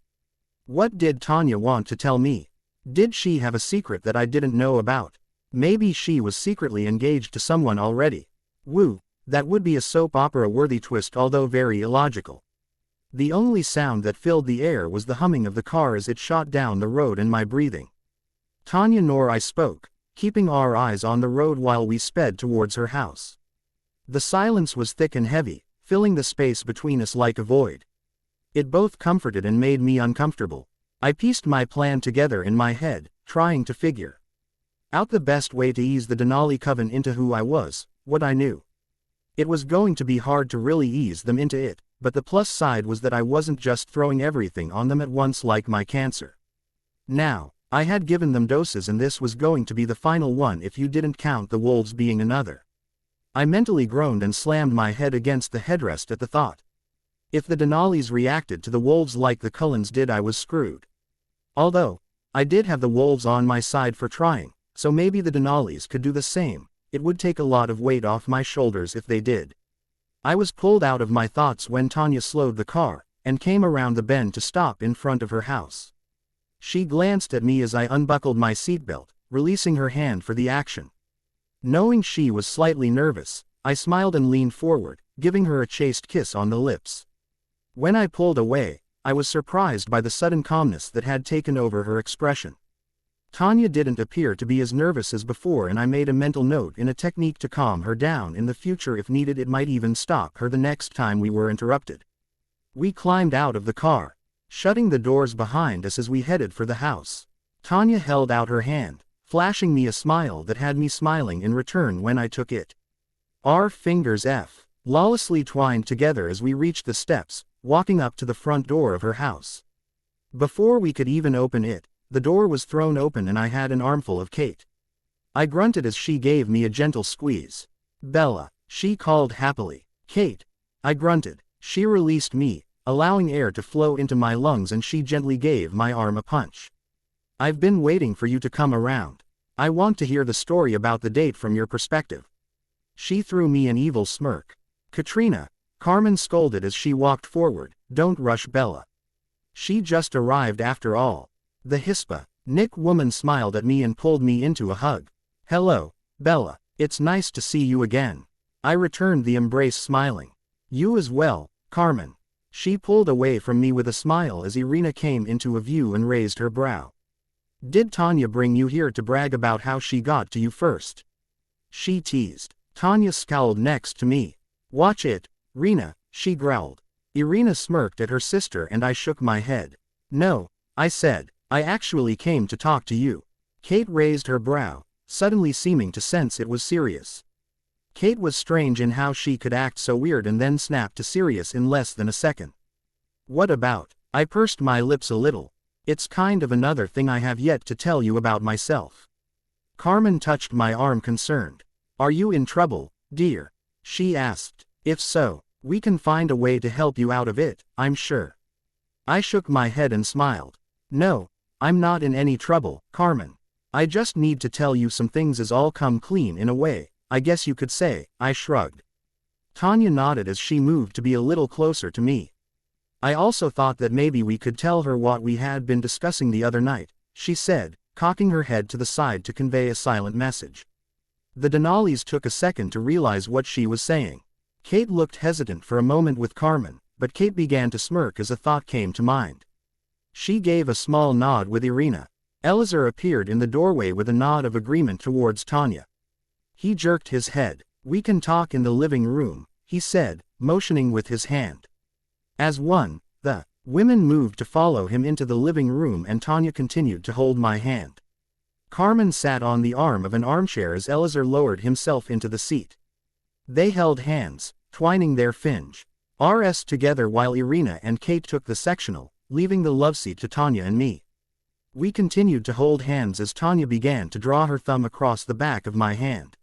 What did Tanya want to tell me? Did she have a secret that I didn't know about? Maybe she was secretly engaged to someone already. Woo, that would be a soap opera-worthy twist, although very illogical. The only sound that filled the air was the humming of the car as it shot down the road and my breathing. Tanya nor I spoke, keeping our eyes on the road while we sped towards her house. The silence was thick and heavy, filling the space between us like a void. It both comforted and made me uncomfortable. I pieced my plan together in my head, trying to figure out the best way to ease the Denali coven into who I was, what I knew. It was going to be hard to really ease them into it, but the plus side was that I wasn't just throwing everything on them at once like my cancer. Now, I had given them doses and this was going to be the final one if you didn't count the wolves being another. I mentally groaned and slammed my head against the headrest at the thought. If the Denalis reacted to the wolves like the Cullens did, I was screwed. Although, I did have the wolves on my side for trying, so maybe the Denalis could do the same. It would take a lot of weight off my shoulders if they did. I was pulled out of my thoughts when Tanya slowed the car, and came around the bend to stop in front of her house. She glanced at me as I unbuckled my seatbelt, releasing her hand for the action. Knowing she was slightly nervous, I smiled and leaned forward, giving her a chaste kiss on the lips. When I pulled away, I was surprised by the sudden calmness that had taken over her expression. Tanya didn't appear to be as nervous as before, and I made a mental note in a technique to calm her down in the future if needed. It might even stop her the next time we were interrupted. We climbed out of the car, shutting the doors behind us as we headed for the house. Tanya held out her hand, flashing me a smile that had me smiling in return when I took it. Our fingers lawlessly twined together as we reached the steps, walking up to the front door of her house. Before we could even open it, the door was thrown open and I had an armful of Kate. I grunted as she gave me a gentle squeeze. "Bella," she called happily. "Kate," I grunted. She released me, allowing air to flow into my lungs, and she gently gave my arm a punch. "I've been waiting for you to come around. I want to hear the story about the date from your perspective." She threw me an evil smirk. "Katrina," Carmen scolded as she walked forward, "don't rush Bella. She just arrived after all." The Hispa Nick woman smiled at me and pulled me into a hug. "Hello, Bella. It's nice to see you again." I returned the embrace smiling. "You as well, Carmen." She pulled away from me with a smile as Irina came into view and raised her brow. "Did Tanya bring you here to brag about how she got to you first?" she teased. Tanya scowled next to me. "Watch it, Rena," she growled. Irina smirked at her sister and I shook my head. "No," I said. "I actually came to talk to you." Kate raised her brow, suddenly seeming to sense it was serious. Kate was strange in how she could act so weird and then snap to serious in less than a second. What about? I pursed my lips a little. It's kind of another thing I have yet to tell you about myself. Carmen touched my arm concerned. Are you in trouble, dear? She asked. If so, we can find a way to help you out of it, I'm sure. I shook my head and smiled. No, I'm not in any trouble, Carmen. I just need to tell you some things as all come clean in a way, I guess you could say, I shrugged. Tanya nodded as she moved to be a little closer to me. I also thought that maybe we could tell her what we had been discussing the other night, she said, cocking her head to the side to convey a silent message. The Denali's took a second to realize what she was saying. Kate looked hesitant for a moment with Carmen, but Kate began to smirk as a thought came to mind. She gave a small nod with Irina. Elazar appeared in the doorway with a nod of agreement towards Tanya. He jerked his head. We can talk in the living room, he said, motioning with his hand. As one, the women moved to follow him into the living room and Tanya continued to hold my hand. Carmen sat on the arm of an armchair as Elazar lowered himself into the seat. They held hands, twining their fingers together while Irina and Kate took the sectional, leaving the love seat to Tanya and me. We continued to hold hands as Tanya began to draw her thumb across the back of my hand.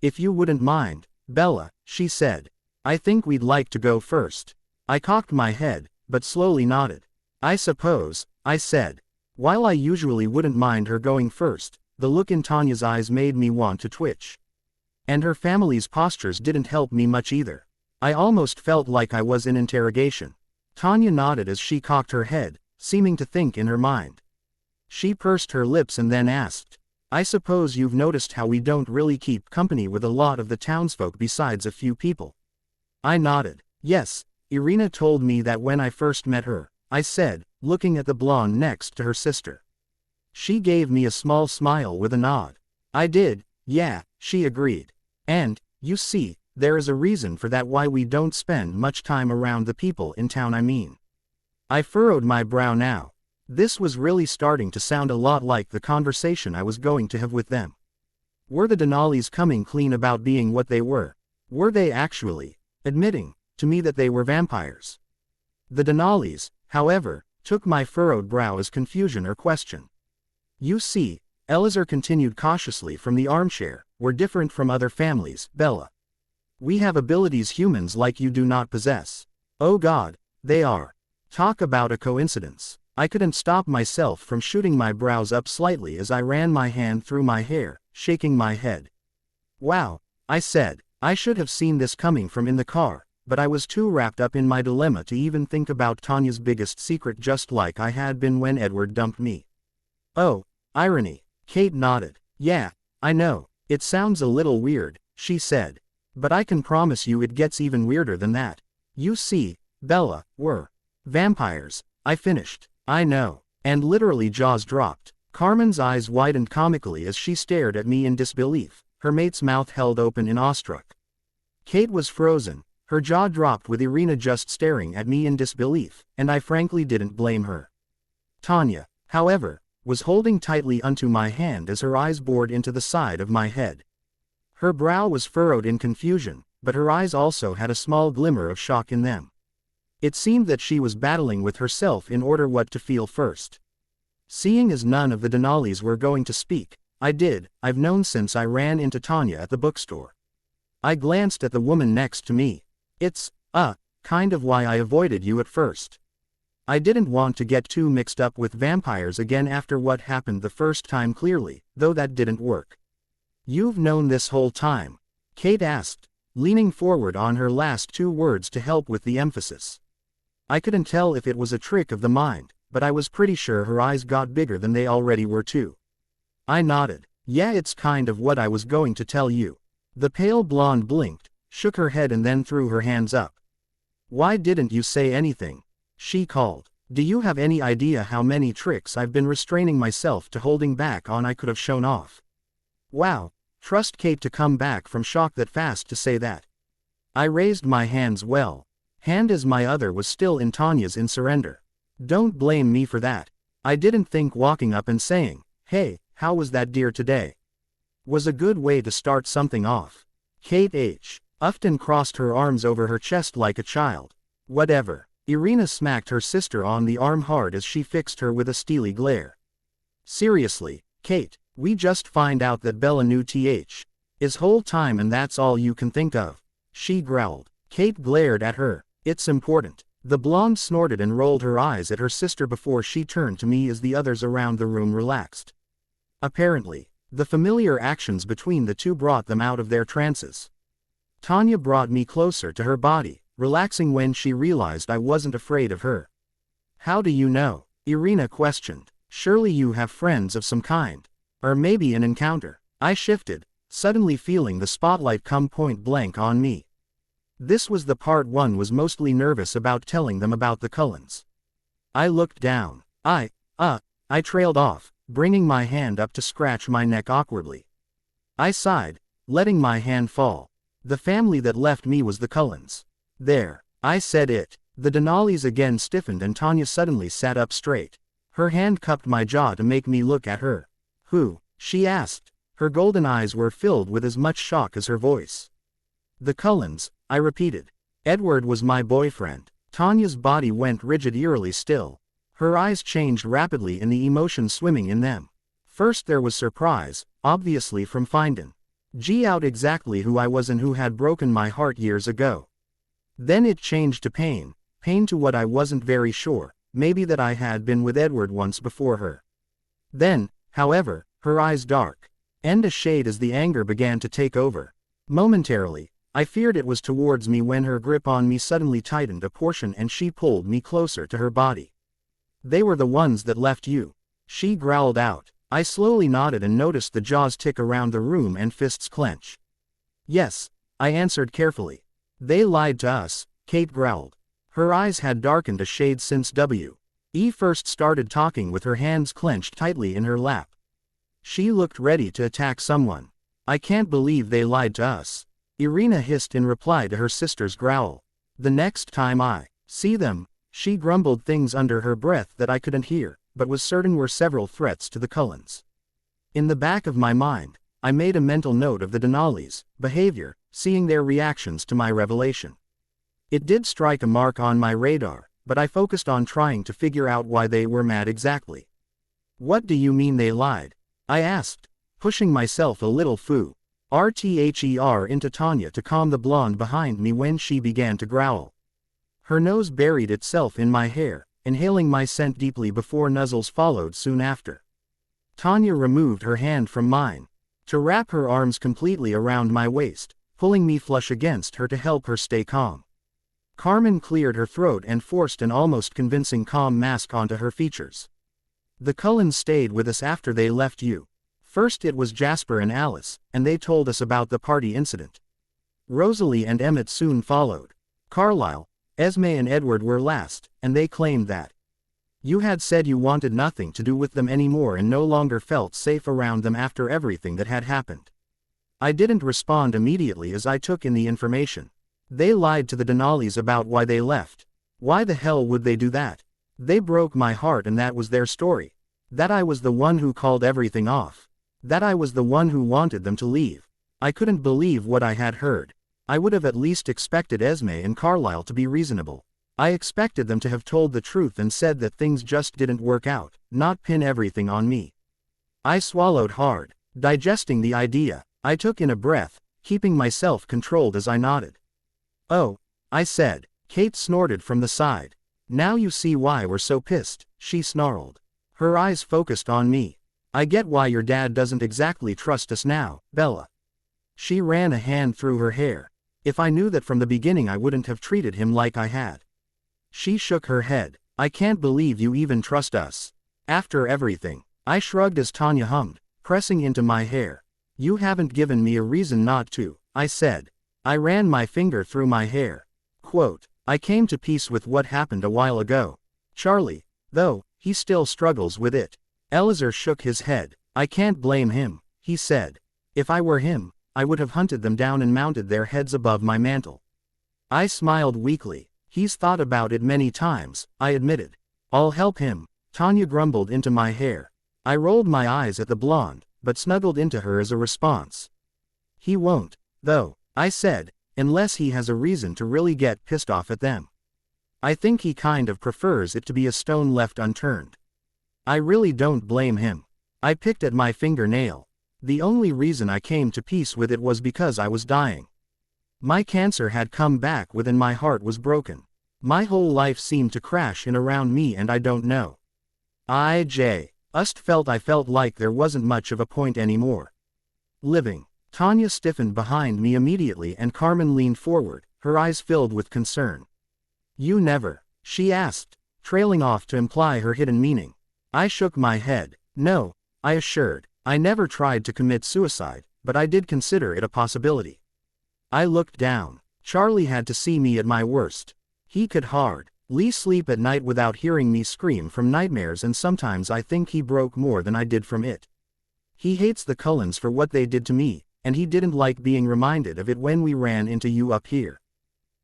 If you wouldn't mind, Bella, she said. I think we'd like to go first. I cocked my head, but slowly nodded. I suppose, I said. While I usually wouldn't mind her going first, the look in Tanya's eyes made me want to twitch. And her family's postures didn't help me much either. I almost felt like I was in interrogation. Tanya nodded as she cocked her head, seeming to think in her mind. She pursed her lips and then asked, I suppose you've noticed how we don't really keep company with a lot of the townsfolk besides a few people. I nodded. Yes, Irina told me that when I first met her, I said, looking at the blonde next to her sister. She gave me a small smile with a nod. I did, yeah, she agreed. And, you see, there is a reason for that why we don't spend much time around the people in town I mean. I furrowed my brow now. This was really starting to sound a lot like the conversation I was going to have with them. Were the Denali's coming clean about being what they were? Were they actually admitting to me that they were vampires? The Denali's, however, took my furrowed brow as confusion or question. You see, Elazar continued cautiously from the armchair, we're different from other families, Bella. We have abilities humans like you do not possess. Oh God, they are. Talk about a coincidence. I couldn't stop myself from shooting my brows up slightly as I ran my hand through my hair, shaking my head. Wow, I said, I should have seen this coming from in the car, but I was too wrapped up in my dilemma to even think about Tanya's biggest secret just like I had been when Edward dumped me. Oh, irony. Kate nodded. Yeah, I know, it sounds a little weird, she said. But I can promise you it gets even weirder than that. You see, Bella, we're vampires, I finished. I know. And literally jaws dropped. Carmen's eyes widened comically as she stared at me in disbelief, her mate's mouth held open in awestruck. Kate was frozen, her jaw dropped with Irina just staring at me in disbelief, and I frankly didn't blame her. Tanya, however, was holding tightly onto my hand as her eyes bored into the side of my head. Her brow was furrowed in confusion, but her eyes also had a small glimmer of shock in them. It seemed that she was battling with herself in order what to feel first. Seeing as none of the Denali's were going to speak, I've known since I ran into Tanya at the bookstore. I glanced at the woman next to me. It's, kind of why I avoided you at first. I didn't want to get too mixed up with vampires again after what happened the first time clearly, though that didn't work. You've known this whole time? Kate asked, leaning forward on her last two words to help with the emphasis. I couldn't tell if it was a trick of the mind, but I was pretty sure her eyes got bigger than they already were too. I nodded. Yeah, it's kind of what I was going to tell you. The pale blonde blinked, shook her head and then threw her hands up. Why didn't you say anything? She called. Do you have any idea how many tricks I've been restraining myself to holding back on I could have shown off? Wow, trust Kate to come back from shock that fast to say that. I raised my hands hand as my other was still in Tanya's in surrender. Don't blame me for that. I didn't think walking up and saying, hey, how was that dear today? Was a good way to start something off. Kate H. Ufton crossed her arms over her chest like a child. Whatever. Irina smacked her sister on the arm hard as she fixed her with a steely glare. Seriously, Kate, we just find out that Bella knew Th. Is whole time and that's all you can think of. She growled. Kate glared at her. It's important. The blonde snorted and rolled her eyes at her sister before she turned to me as the others around the room relaxed. Apparently, the familiar actions between the two brought them out of their trances. Tanya brought me closer to her body, relaxing when she realized I wasn't afraid of her. How do you know? Irina questioned. Surely you have friends of some kind. Or maybe an encounter. I shifted, suddenly feeling the spotlight come point blank on me. This was the part one was mostly nervous about telling them about the Cullens. I looked down. I trailed off, bringing my hand up to scratch my neck awkwardly. I sighed, letting my hand fall. The family that left me was the Cullens. There. I said it. The Denali's again stiffened and Tanya suddenly sat up straight. Her hand cupped my jaw to make me look at her. Who? She asked. Her golden eyes were filled with as much shock as her voice. The Cullens, I repeated. Edward was my boyfriend. Tanya's body went rigid, eerily still. Her eyes changed rapidly in the emotion swimming in them. First there was surprise, obviously from finding out exactly who I was and who had broken my heart years ago. Then it changed to pain to what I wasn't very sure, maybe that I had been with Edward once before her. Then, however, her eyes dark and a shade as the anger began to take over. Momentarily, I feared it was towards me when her grip on me suddenly tightened a portion and she pulled me closer to her body. They were the ones that left you. She growled out. I slowly nodded and noticed the jaws tick around the room and fists clench. Yes, I answered carefully. They lied to us, Kate growled. Her eyes had darkened a shade since W.E. first started talking with her hands clenched tightly in her lap. She looked ready to attack someone. I can't believe they lied to us. Irina hissed in reply to her sister's growl. The next time I see them, she grumbled things under her breath that I couldn't hear, but was certain were several threats to the Cullens. In the back of my mind, I made a mental note of the Denali's behavior, seeing their reactions to my revelation. It did strike a mark on my radar, but I focused on trying to figure out why they were mad exactly. What do you mean they lied? I asked, pushing myself a little into Tanya to calm the blonde behind me when she began to growl. Her nose buried itself in my hair, inhaling my scent deeply before nuzzles followed soon after. Tanya removed her hand from mine to wrap her arms completely around my waist, pulling me flush against her to help her stay calm. Carmen cleared her throat and forced an almost convincing calm mask onto her features. The Cullens stayed with us after they left you. First it was Jasper and Alice, and they told us about the party incident. Rosalie and Emmett soon followed. Carlisle, Esme and Edward were last, and they claimed that you had said you wanted nothing to do with them anymore and no longer felt safe around them after everything that had happened. I didn't respond immediately as I took in the information. They lied to the Denali's about why they left. Why the hell would they do that? They broke my heart and that was their story. That I was the one who called everything off. That I was the one who wanted them to leave. I couldn't believe what I had heard. I would have at least expected Esme and Carlisle to be reasonable. I expected them to have told the truth and said that things just didn't work out, not pin everything on me. I swallowed hard, digesting the idea. I took in a breath, keeping myself controlled as I nodded. Oh, I said. Kate snorted from the side. Now you see why we're so pissed, she snarled. Her eyes focused on me. I get why your dad doesn't exactly trust us now, Bella. She ran a hand through her hair. If I knew that from the beginning I wouldn't have treated him like I had. She shook her head. I can't believe you even trust us. After everything. I shrugged as Tanya hummed, pressing into my hair. You haven't given me a reason not to, I said. I ran my finger through my hair. Quote, I came to peace with what happened a while ago. Charlie, though, he still struggles with it. Elazar shook his head. I can't blame him, he said. If I were him, I would have hunted them down and mounted their heads above my mantle. I smiled weakly. He's thought about it many times, I admitted. I'll help him, Tanya grumbled into my hair. I rolled my eyes at the blonde, but snuggled into her as a response. He won't, though. I said, unless he has a reason to really get pissed off at them. I think he kind of prefers it to be a stone left unturned. I really don't blame him. I picked at my fingernail. The only reason I came to peace with it was because I was dying. My cancer had come back and my heart was broken. My whole life seemed to crash in around me and I don't know. I felt like there wasn't much of a point anymore. Living. Tanya stiffened behind me immediately and Carmen leaned forward, her eyes filled with concern. You never? She asked, trailing off to imply her hidden meaning. I shook my head. No, I assured. I never tried to commit suicide, but I did consider it a possibility. I looked down. Charlie had to see me at my worst. He could hardly sleep at night without hearing me scream from nightmares, and sometimes I think he broke more than I did from it. He hates the Cullens for what they did to me, and he didn't like being reminded of it when we ran into you up here.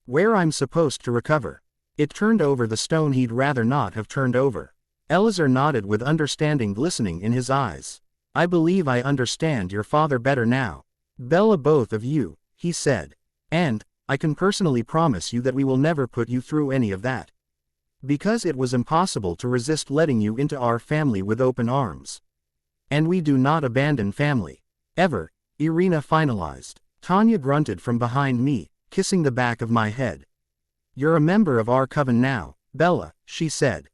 Where I'm supposed to recover. It turned over the stone he'd rather not have turned over. Elazar nodded with understanding glistening in his eyes. I believe I understand your father better now. Bella, both of you, he said. And, I can personally promise you that we will never put you through any of that. Because it was impossible to resist letting you into our family with open arms. And we do not abandon family. Ever, Irina finalized. Tanya grunted from behind me, kissing the back of my head. You're a member of our coven now, Bella, she said.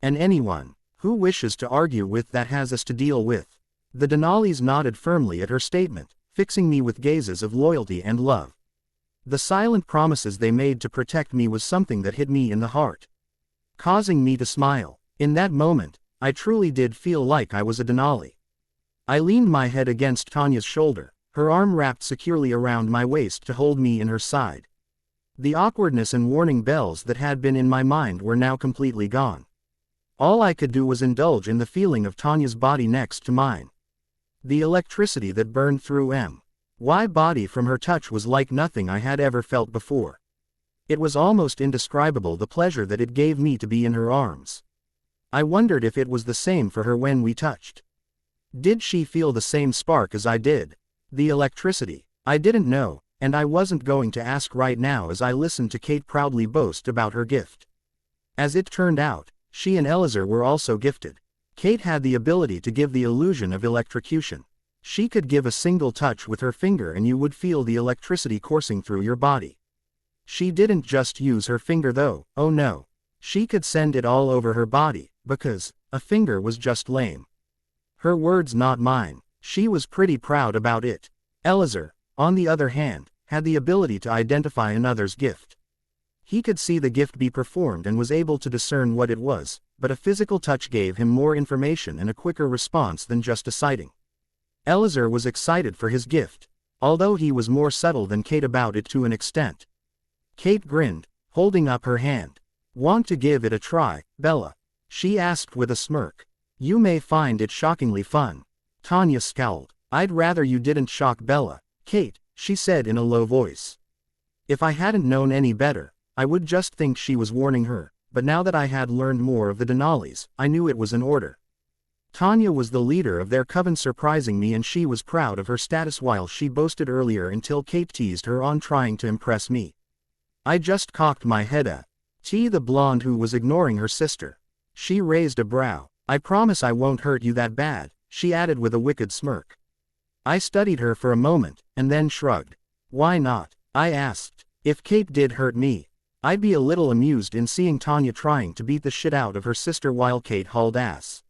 And anyone who wishes to argue with that has us to deal with. The Denalis nodded firmly at her statement, fixing me with gazes of loyalty and love. The silent promises they made to protect me was something that hit me in the heart, causing me to smile. In that moment, I truly did feel like I was a Denali. I leaned my head against Tanya's shoulder, her arm wrapped securely around my waist to hold me in her side. The awkwardness and warning bells that had been in my mind were now completely gone. All I could do was indulge in the feeling of Tanya's body next to mine. The electricity that burned through my body from her touch was like nothing I had ever felt before. It was almost indescribable, the pleasure that it gave me to be in her arms. I wondered if it was the same for her when we touched. Did she feel the same spark as I did? The electricity? I didn't know, and I wasn't going to ask right now as I listened to Kate proudly boast about her gift. As it turned out, she and Elazar were also gifted. Kate had the ability to give the illusion of electrocution. She could give a single touch with her finger and you would feel the electricity coursing through your body. She didn't just use her finger though, oh no. She could send it all over her body, because a finger was just lame. Her words, not mine. She was pretty proud about it. Elazar, on the other hand, had the ability to identify another's gift. He could see the gift be performed and was able to discern what it was, but a physical touch gave him more information and a quicker response than just a sighting. Elazar was excited for his gift, although he was more subtle than Kate about it to an extent. Kate grinned, holding up her hand. Want to give it a try, Bella? She asked with a smirk. You may find it shockingly fun. Tanya scowled. I'd rather you didn't shock Bella, Kate, she said in a low voice. If I hadn't known any better, I would just think she was warning her, but now that I had learned more of the Denalis, I knew it was an order. Tanya was the leader of their coven, surprising me, and she was proud of her status while she boasted earlier until Kate teased her on trying to impress me. I just cocked my head at the blonde who was ignoring her sister. She raised a brow. I promise I won't hurt you that bad, she added with a wicked smirk. I studied her for a moment, and then shrugged. Why not? I asked. If Kate did hurt me, I'd be a little amused in seeing Tanya trying to beat the shit out of her sister while Kate hauled ass.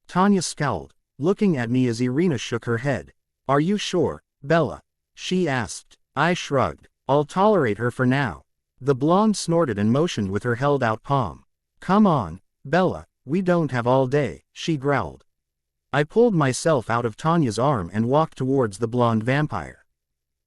Tanya scowled, looking at me as Irina shook her head. Are you sure, Bella? She asked. I shrugged. I'll tolerate her for now. The blonde snorted and motioned with her held out palm. Come on, Bella, we don't have all day, she growled. I pulled myself out of Tanya's arm and walked towards the blonde vampire.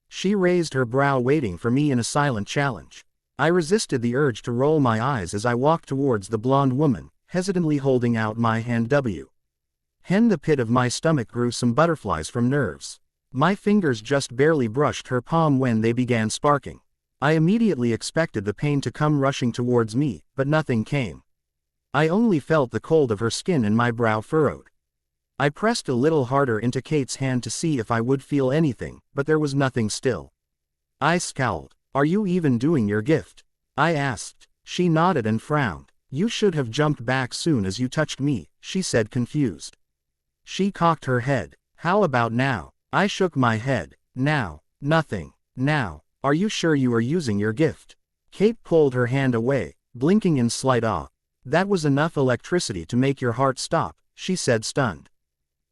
She raised her brow, waiting for me in a silent challenge. I resisted the urge to roll my eyes as I walked towards the blonde woman, hesitantly holding out my hand. The pit of my stomach grew some butterflies from nerves. My fingers just barely brushed her palm when they began sparking. I immediately expected the pain to come rushing towards me, but nothing came. I only felt the cold of her skin and my brow furrowed. I pressed a little harder into Kate's hand to see if I would feel anything, but there was nothing still. I scowled. Are you even doing your gift? I asked. She nodded and frowned. You should have jumped back soon as you touched me, she said confused. She cocked her head. How about now? I shook my head. Now. Nothing. Now. Are you sure you are using your gift? Kate pulled her hand away, blinking in slight awe. That was enough electricity to make your heart stop, she said stunned.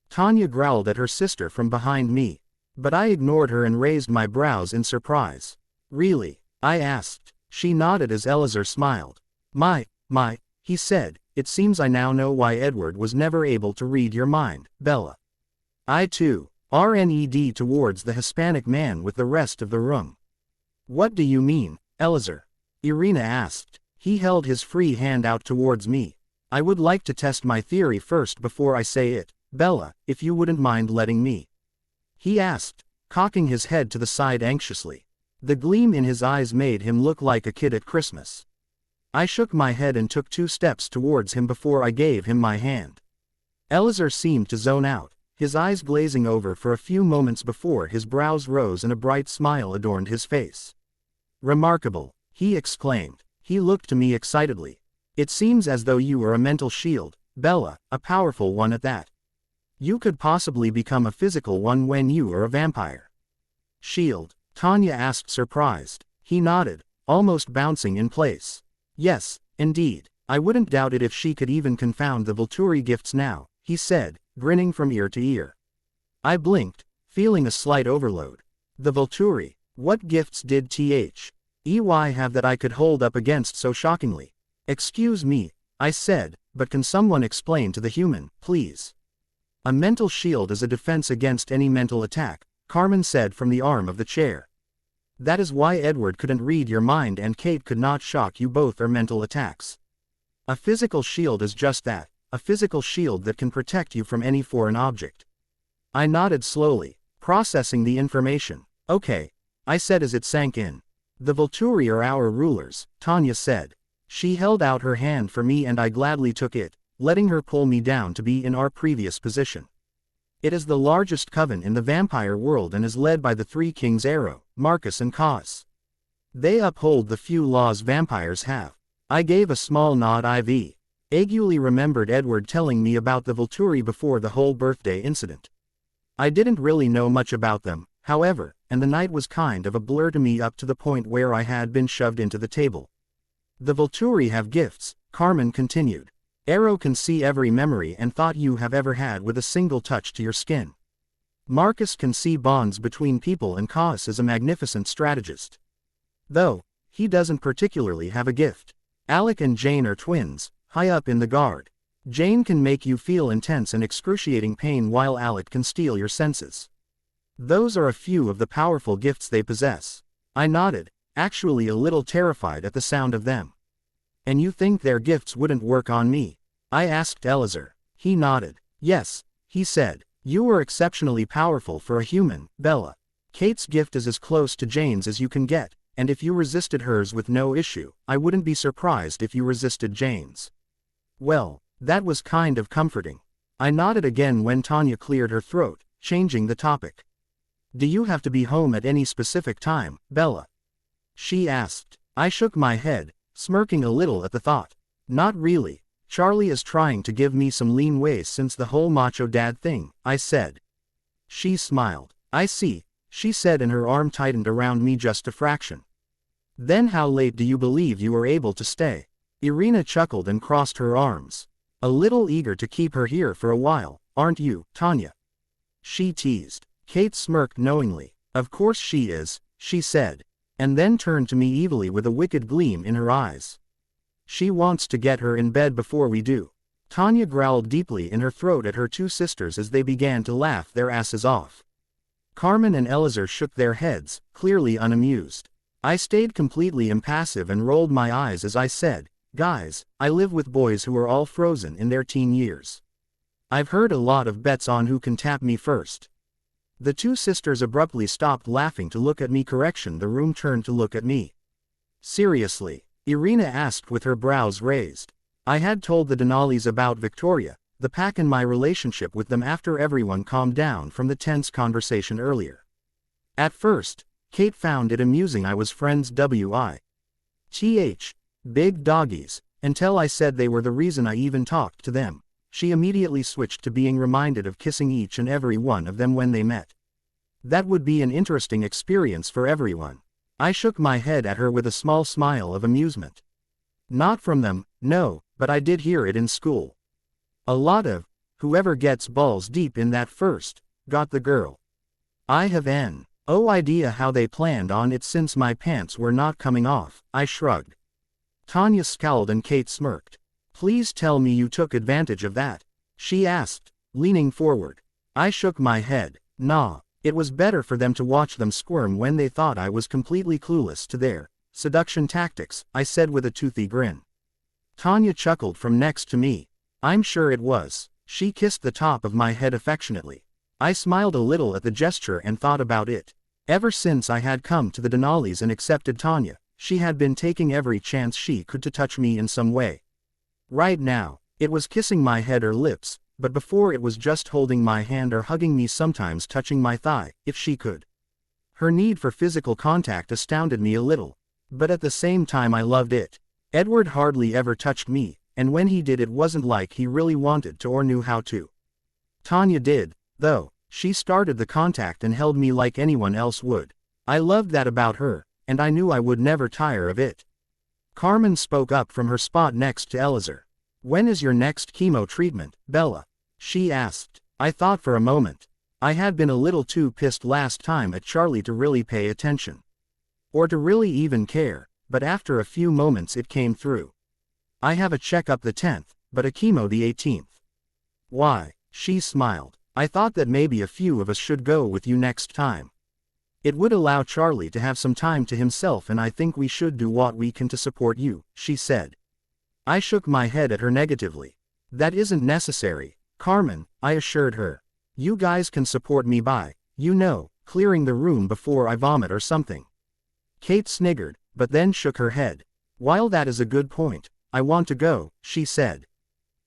Tanya growled at her sister from behind me. But I ignored her and raised my brows in surprise. Really? I asked. She nodded as Elazar smiled. My, he said, it seems I now know why Edward was never able to read your mind, Bella. I too. RNED towards the Hispanic man with the rest of the room. What do you mean, Elazar? Irina asked. He held his free hand out towards me. I would like to test my theory first before I say it, Bella, if you wouldn't mind letting me. He asked, cocking his head to the side anxiously. The gleam in his eyes made him look like a kid at Christmas. I shook my head and took 2 steps towards him before I gave him my hand. Elazar seemed to zone out, his eyes glazing over for a few moments before his brows rose and a bright smile adorned his face. Remarkable, he exclaimed. He looked to me excitedly. It seems as though you are a mental shield, Bella, a powerful one at that. You could possibly become a physical one when you are a vampire. Shield? Tanya asked surprised. He nodded, almost bouncing in place. Yes, indeed. I wouldn't doubt it if she could even confound the Volturi gifts now, he said, grinning from ear to ear. I blinked, feeling a slight overload. The Volturi, what gifts did THEY have that I could hold up against so shockingly? Excuse me, I said, but can someone explain to the human, please? A mental shield is a defense against any mental attack, Carmen said from the arm of the chair. That is why Edward couldn't read your mind and Kate could not shock you. Both are mental attacks. A physical shield is just that, a physical shield that can protect you from any foreign object. I nodded slowly, processing the information. Okay, I said as it sank in. The Volturi are our rulers, Tanya said. She held out her hand for me and I gladly took it, letting her pull me down to be in our previous position. It is the largest coven in the vampire world and is led by the 3 kings Aro, Marcus and Cos. They uphold the few laws vampires have. I gave a small nod. IV vaguely remembered Edward telling me about the Volturi before the whole birthday incident. I didn't really know much about them, however, and the night was kind of a blur to me up to the point where I had been shoved into the table. The Volturi have gifts, Carmen continued. Aro can see every memory and thought you have ever had with a single touch to your skin. Marcus can see bonds between people and Cos is a magnificent strategist. Though, he doesn't particularly have a gift. Alec and Jane are twins, high up in the guard. Jane can make you feel intense and excruciating pain while Alec can steal your senses. Those are a few of the powerful gifts they possess. I nodded, actually a little terrified at the sound of them. And you think their gifts wouldn't work on me? I asked Elazar. He nodded. Yes, he said. You are exceptionally powerful for a human, Bella. Kate's gift is as close to Jane's as you can get, and if you resisted hers with no issue, I wouldn't be surprised if you resisted Jane's. Well, that was kind of comforting. I nodded again when Tanya cleared her throat, changing the topic. Do you have to be home at any specific time, Bella? She asked. I shook my head, smirking a little at the thought. Not really. Charlie is trying to give me some lean ways since the whole macho dad thing, I said. She smiled. I see, she said and her arm tightened around me just a fraction. Then how late do you believe you are able to stay? Irina chuckled and crossed her arms. A little eager to keep her here for a while, aren't you, Tanya? She teased. Kate smirked knowingly. Of course she is, she said, and then turned to me evilly with a wicked gleam in her eyes. She wants to get her in bed before we do. Tanya growled deeply in her throat at her 2 sisters as they began to laugh their asses off. Carmen and Elazar shook their heads, clearly unamused. I stayed completely impassive and rolled my eyes as I said, guys, I live with boys who are all frozen in their teen years. I've heard a lot of bets on who can tap me first. The 2 sisters abruptly stopped laughing to look at me. The room turned to look at me. Seriously? Irina asked with her brows raised. I had told the Denalis about Victoria, the pack and my relationship with them after everyone calmed down from the tense conversation earlier. At first, Kate found it amusing I was friends with big doggies, until I said they were the reason I even talked to them. She immediately switched to being reminded of kissing each and every one of them when they met. That would be an interesting experience for everyone. I shook my head at her with a small smile of amusement. Not from them, no, but I did hear it in school. A lot of, whoever gets balls deep in that first, got the girl. I have no idea how they planned on it since my pants were not coming off, I shrugged. Tanya scowled and Kate smirked. Please tell me you took advantage of that, she asked, leaning forward. I shook my head. Nah, it was better for them to watch them squirm when they thought I was completely clueless to their seduction tactics, I said with a toothy grin. Tanya chuckled from next to me. I'm sure it was. She kissed the top of my head affectionately. I smiled a little at the gesture and thought about it. Ever since I had come to the Denali's and accepted Tanya, she had been taking every chance she could to touch me in some way. Right now, it was kissing my head or lips, but before it was just holding my hand or hugging me, sometimes touching my thigh, if she could. Her need for physical contact astounded me a little, but at the same time I loved it. Edward hardly ever touched me, and when he did it wasn't like he really wanted to or knew how to. Tanya did, though. She started the contact and held me like anyone else would. I loved that about her, and I knew I would never tire of it. Carmen spoke up from her spot next to Elazar. When is your next chemo treatment, Bella? She asked. I thought for a moment. I had been a little too pissed last time at Charlie to really pay attention. Or to really even care, but after a few moments it came through. I have a checkup the 10th, but a chemo the 18th. Why? She smiled. I thought that maybe a few of us should go with you next time. It would allow Charlie to have some time to himself, and I think we should do what we can to support you, she said. I shook my head at her negatively. That isn't necessary, Carmen, I assured her. You guys can support me by, clearing the room before I vomit or something. Kate sniggered, but then shook her head. While that is a good point, I want to go, she said.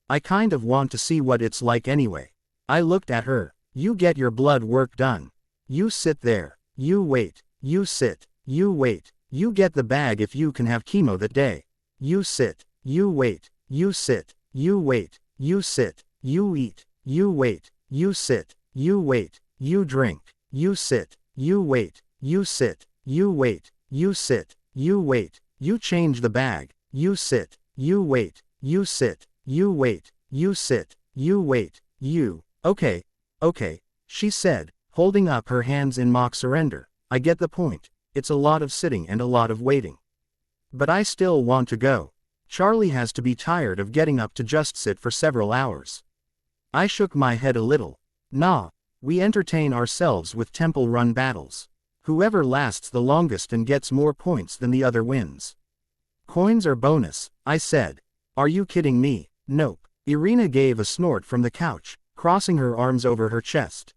I kind of want to see what it's like anyway. I looked at her. You get your blood work done. You sit there. You wait. You sit. You wait. You get the bag if you can have chemo that day. You sit. You wait. You sit. You wait. You sit. You eat. You wait. You sit. You wait. You drink. You sit. You wait. You sit. You wait. You sit. You wait. You change the bag. You sit. You wait. You sit. You wait. You sit. You wait. You. Okay, she said, holding up her hands in mock surrender. I get the point. It's a lot of sitting and a lot of waiting. But I still want to go. Charlie has to be tired of getting up to just sit for several hours. I shook my head a little. Nah, we entertain ourselves with temple run battles. Whoever lasts the longest and gets more points than the other wins. Coins are bonus, I said. Are you kidding me? Nope. Irina gave a snort from the couch, crossing her arms over her chest.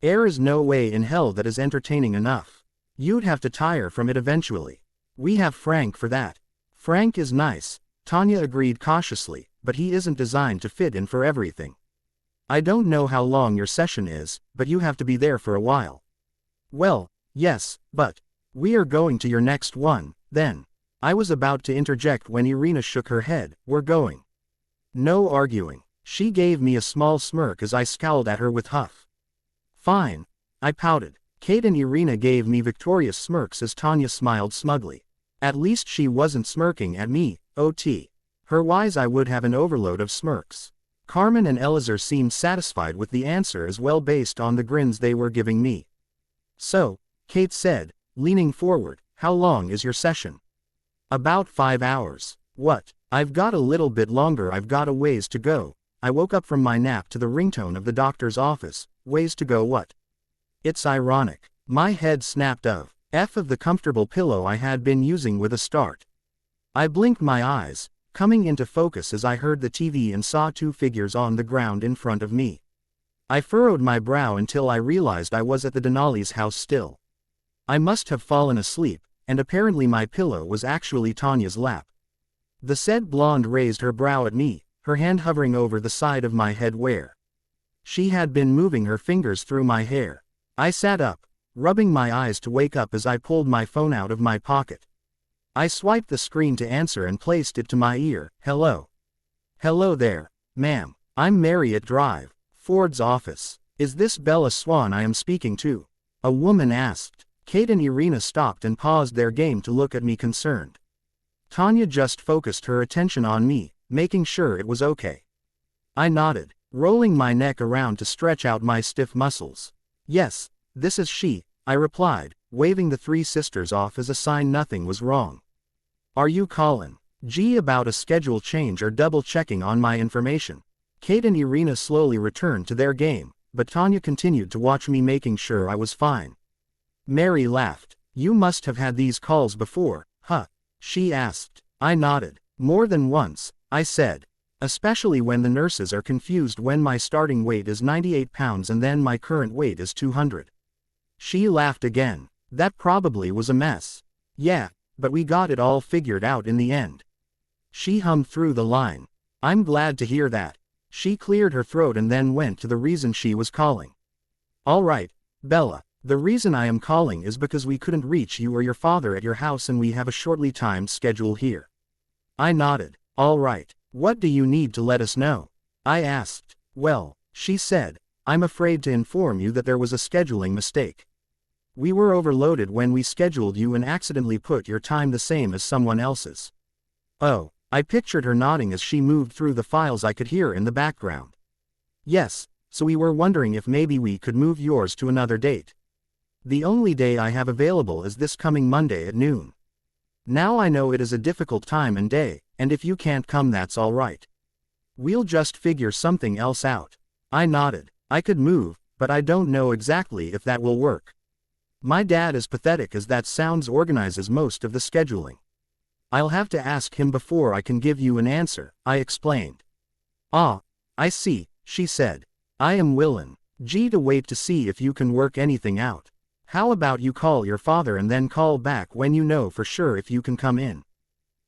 There is no way in hell that is entertaining enough. You'd have to tire from it eventually. We have Frank for that. Frank is nice, Tanya agreed cautiously, but he isn't designed to fit in for everything. I don't know how long your session is, but you have to be there for a while. Well, yes, but we are going to your next one, then. I was about to interject when Irina shook her head. We're going. No arguing. She gave me a small smirk as I scowled at her with huff. Fine. I pouted. Kate and Irina gave me victorious smirks as Tanya smiled smugly. At least she wasn't smirking at me, OT. Her wise I would have an overload of smirks. Carmen and Elazar seemed satisfied with the answer as well based on the grins they were giving me. So, Kate said, leaning forward, how long is your session? About 5 hours. What? I've got a little bit longer, I've got a ways to go. I woke up from my nap to the ringtone of the doctor's office. Ways to go what? It's ironic. My head snapped of the comfortable pillow I had been using with a start. I blinked my eyes, coming into focus as I heard the TV and saw 2 figures on the ground in front of me. I furrowed my brow until I realized I was at the Denali's house still. I must have fallen asleep, and apparently my pillow was actually Tanya's lap. The said blonde raised her brow at me, her hand hovering over the side of my head where she had been moving her fingers through my hair. I sat up, rubbing my eyes to wake up as I pulled my phone out of my pocket. I swiped the screen to answer and placed it to my ear. Hello. Hello there, ma'am. I'm Marriott Drive, Ford's office. Is this Bella Swan I am speaking to? A woman asked. Kate and Irina stopped and paused their game to look at me concerned. Tanya just focused her attention on me, making sure it was okay. I nodded, rolling my neck around to stretch out my stiff muscles. Yes, this is she, I replied, waving the three sisters off as a sign nothing was wrong. Are you calling G about a schedule change or double-checking on my information? Kate and Irina slowly returned to their game, but Tanya continued to watch me, making sure I was fine. Mary laughed. You must have had these calls before, huh? She asked. I nodded. More than once, I said. Especially when the nurses are confused when my starting weight is 98 pounds and then my current weight is 200. She laughed again. That probably was a mess. Yeah, but we got it all figured out in the end. She hummed through the line. I'm glad to hear that. She cleared her throat and then went to the reason she was calling. All right, Bella. The reason I am calling is because we couldn't reach you or your father at your house and we have a shortly timed schedule here. I nodded. All right. What do you need to let us know? I asked. Well, she said, I'm afraid to inform you that there was a scheduling mistake. We were overloaded when we scheduled you and accidentally put your time the same as someone else's. Oh, I pictured her nodding as she moved through the files I could hear in the background. Yes, so we were wondering if maybe we could move yours to another date. The only day I have available is this coming Monday at noon. Now I know it is a difficult time and day, and if you can't come that's all right. We'll just figure something else out. I nodded. I could move, but I don't know exactly if that will work. My dad, as pathetic as that sounds, organizes most of the scheduling. I'll have to ask him before I can give you an answer, I explained. Ah, I see, she said. I am willing, G, to wait to see if you can work anything out. How about you call your father and then call back when you know for sure if you can come in?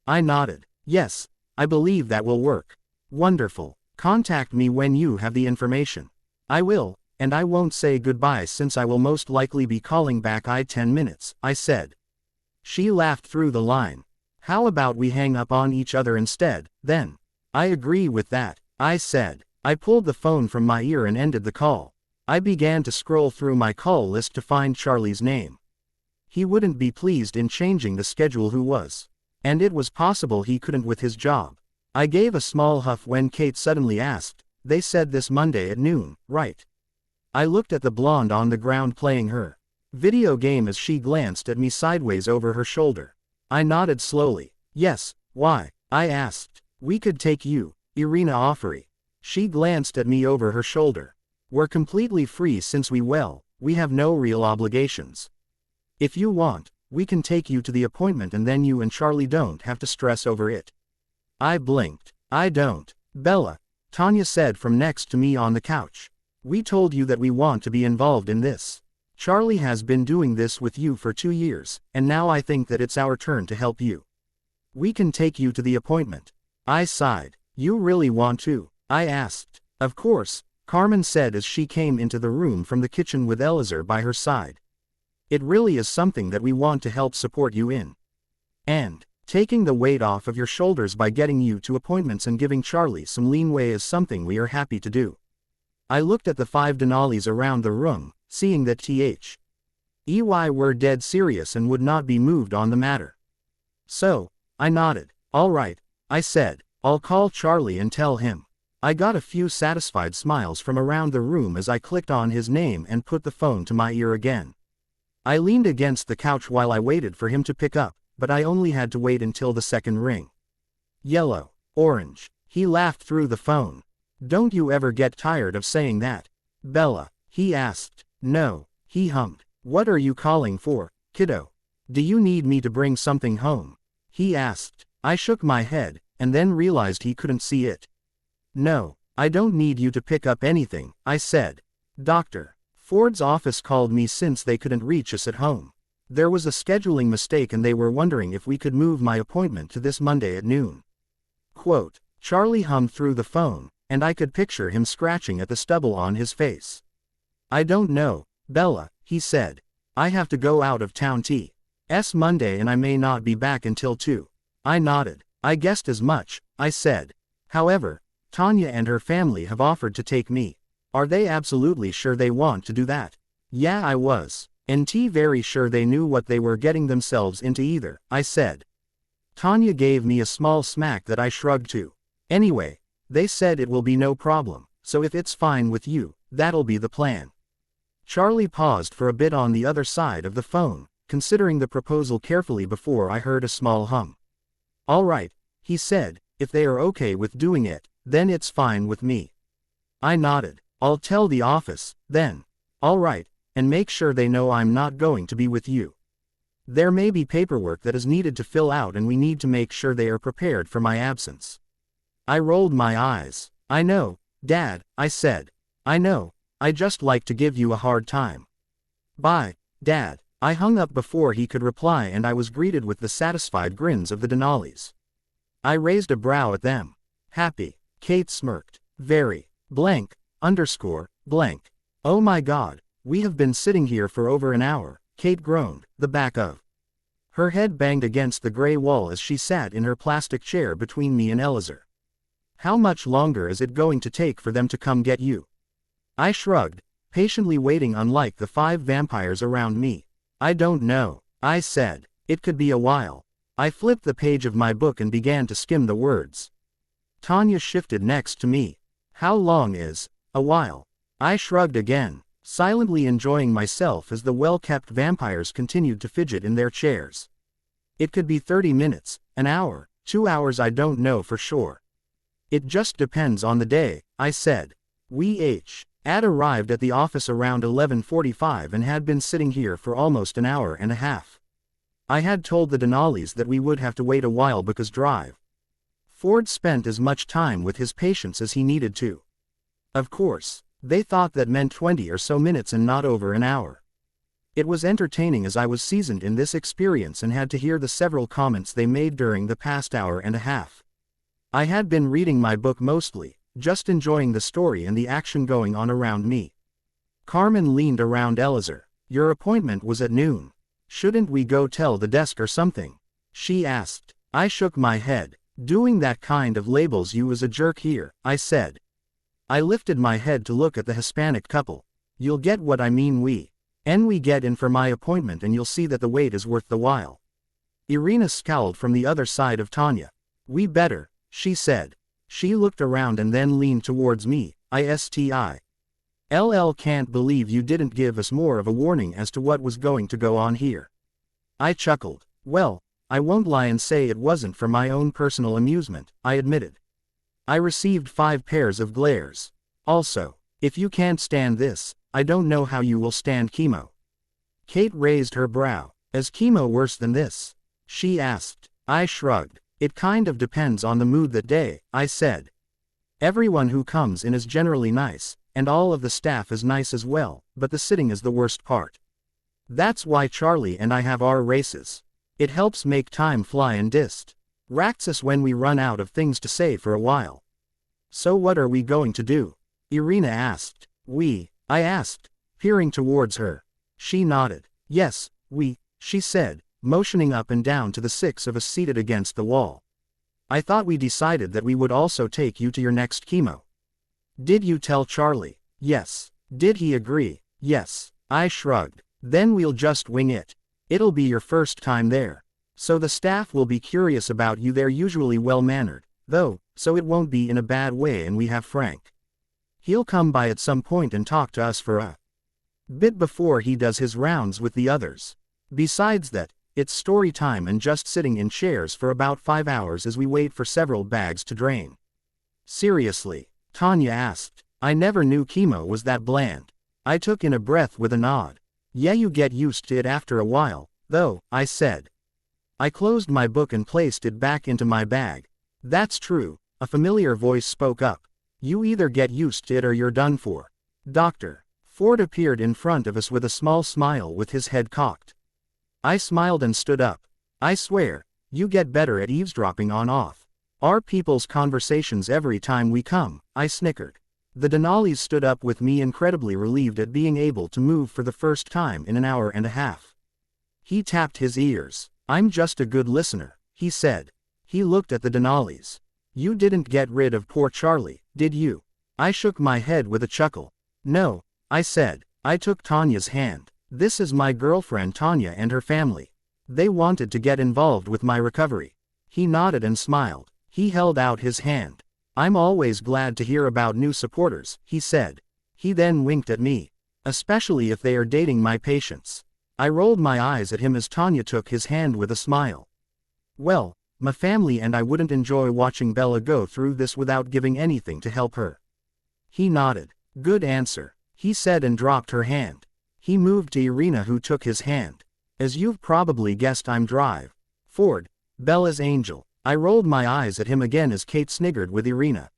I nodded. Yes, I believe that will work. Wonderful. Contact me when you have the information. I will, and I won't say goodbye since I will most likely be calling back in 10 minutes, I said. She laughed through the line. How about we hang up on each other instead, then? I agree with that, I said. I pulled the phone from my ear and ended the call. I began to scroll through my call list to find Charlie's name. He wouldn't be pleased in changing the schedule, who was. And it was possible he couldn't with his job. I gave a small huff when Kate suddenly asked, they said this Monday at noon, right? I looked at the blonde on the ground playing her video game as she glanced at me sideways over her shoulder. I nodded slowly. Yes, why? I asked. We could take you, Irina offered. She glanced at me over her shoulder. We're completely free since we have no real obligations. If you want, we can take you to the appointment and then you and Charlie don't have to stress over it. I blinked. I don't. Bella, Tanya said from next to me on the couch. We told you that we want to be involved in this. Charlie has been doing this with you for 2 years, and now I think that it's our turn to help you. We can take you to the appointment. I sighed. You really want to? I asked. Of course, Carmen said as she came into the room from the kitchen with Elazar by her side. It really is something that we want to help support you in. And taking the weight off of your shoulders by getting you to appointments and giving Charlie some leeway is something we are happy to do. I looked at the 5 Denali's around the room, seeing that EY were dead serious and would not be moved on the matter. So, I nodded. All right, I said. I'll call Charlie and tell him. I got a few satisfied smiles from around the room as I clicked on his name and put the phone to my ear again. I leaned against the couch while I waited for him to pick up, but I only had to wait until the second ring. Yellow, orange. He laughed through the phone. Don't you ever get tired of saying that? Bella, he asked. No, he hummed. What are you calling for, kiddo? Do you need me to bring something home? He asked. I shook my head, and then realized he couldn't see it. No, I don't need you to pick up anything, I said. Dr. Ford's office called me since they couldn't reach us at home. There was a scheduling mistake and they were wondering if we could move my appointment to this Monday at noon. Quote, Charlie hummed through the phone, and I could picture him scratching at the stubble on his face. I don't know, Bella, he said. I have to go out of town T.S. Monday and I may not be back until 2. I nodded. I guessed as much, I said. However, Tanya and her family have offered to take me. Are they absolutely sure they want to do that? Yeah, I was. And very sure they knew what they were getting themselves into either, I said. Tanya gave me a small smack that I shrugged to. Anyway, they said it will be no problem, so if it's fine with you, that'll be the plan. Charlie paused for a bit on the other side of the phone, considering the proposal carefully before I heard a small hum. All right, he said, if they are okay with doing it, then it's fine with me. I nodded. I'll tell the office, then. All right, and make sure they know I'm not going to be with you. There may be paperwork that is needed to fill out and we need to make sure they are prepared for my absence. I rolled my eyes. I know, Dad, I said. I know, I just like to give you a hard time. Bye, Dad. I hung up before he could reply and I was greeted with the satisfied grins of the Denalis. I raised a brow at them. Happy. Kate smirked. Very. Blank. Blank. Oh my God, we have been sitting here for over an hour, Kate groaned, the back of her head banged against the gray wall as she sat in her plastic chair between me and Elazar. How much longer is it going to take for them to come get you? I shrugged, patiently waiting unlike the 5 vampires around me. I don't know, I said. It could be a while. I flipped the page of my book and began to skim the words. Tanya shifted next to me. How long is a while? I shrugged again, silently enjoying myself as the well-kept vampires continued to fidget in their chairs. It could be 30 minutes, an hour, 2 hours, I don't know for sure. It just depends on the day, I said. Ad arrived at the office around 11:45 and had been sitting here for almost an hour and a half. I had told the Denalis that we would have to wait a while because Ford spent as much time with his patients as he needed to. Of course, they thought that meant 20 or so minutes and not over an hour. It was entertaining as I was seasoned in this experience and had to hear the several comments they made during the past hour and a half. I had been reading my book mostly, just enjoying the story and the action going on around me. Carmen leaned around Elazar. Your appointment was at noon. Shouldn't we go tell the desk or something? She asked. I shook my head. Doing that kind of labels you as a jerk here, I said. I lifted my head to look at the Hispanic couple. You'll get what I mean we get in for my appointment and you'll see that the wait is worth the while. Irina scowled from the other side of Tanya. We better, she said. She looked around and then leaned towards me. LL can't believe you didn't give us more of a warning as to what was going to go on here. I chuckled. Well, I won't lie and say it wasn't for my own personal amusement, I admitted. I received 5 pairs of glares. Also, if you can't stand this, I don't know how you will stand chemo. Kate raised her brow. Is chemo worse than this? She asked. I shrugged. It kind of depends on the mood that day, I said. Everyone who comes in is generally nice, and all of the staff is nice as well, but the sitting is the worst part. That's why Charlie and I have our races. It helps make time fly and distracts us when we run out of things to say for a while. So what are we going to do? Irina asked. I asked, peering towards her. She nodded. Yes, she said, motioning up and down to the 6 of us seated against the wall. I thought we decided that we would also take you to your next chemo. Did you tell Charlie? Yes. Did he agree? Yes. I shrugged. Then we'll just wing it. It'll be your first time there. So the staff will be curious about you. They're usually well-mannered, though, so it won't be in a bad way, and we have Frank. He'll come by at some point and talk to us for a bit before he does his rounds with the others. Besides that, it's story time and just sitting in chairs for about 5 hours as we wait for several bags to drain. Seriously? Tanya asked. I never knew chemo was that bland. I took in a breath with a nod. Yeah, you get used to it after a while, though, I said. I closed my book and placed it back into my bag. That's true, a familiar voice spoke up. You either get used to it or you're done for. Dr. Ford appeared in front of us with a small smile with his head cocked. I smiled and stood up. I swear, you get better at eavesdropping on our people's conversations every time we come, I snickered. The Denali's stood up with me, incredibly relieved at being able to move for the first time in an hour and a half. He tapped his ears. "I'm just a good listener," he said. He looked at the Denali's. "You didn't get rid of poor Charlie, did you?" I shook my head with a chuckle. "No," I said. "I took Tanya's hand. This is my girlfriend Tanya and her family. They wanted to get involved with my recovery." He nodded and smiled. He held out his hand. "I'm always glad to hear about new supporters," he said. He then winked at me. "Especially if they are dating my patients." I rolled my eyes at him as Tanya took his hand with a smile. "Well, my family and I wouldn't enjoy watching Bella go through this without giving anything to help her." He nodded. "Good answer," he said and dropped her hand. He moved to Irina, who took his hand. "As you've probably guessed, I'm Drive Ford, Bella's angel." I rolled my eyes at him again as Kate sniggered with Irina.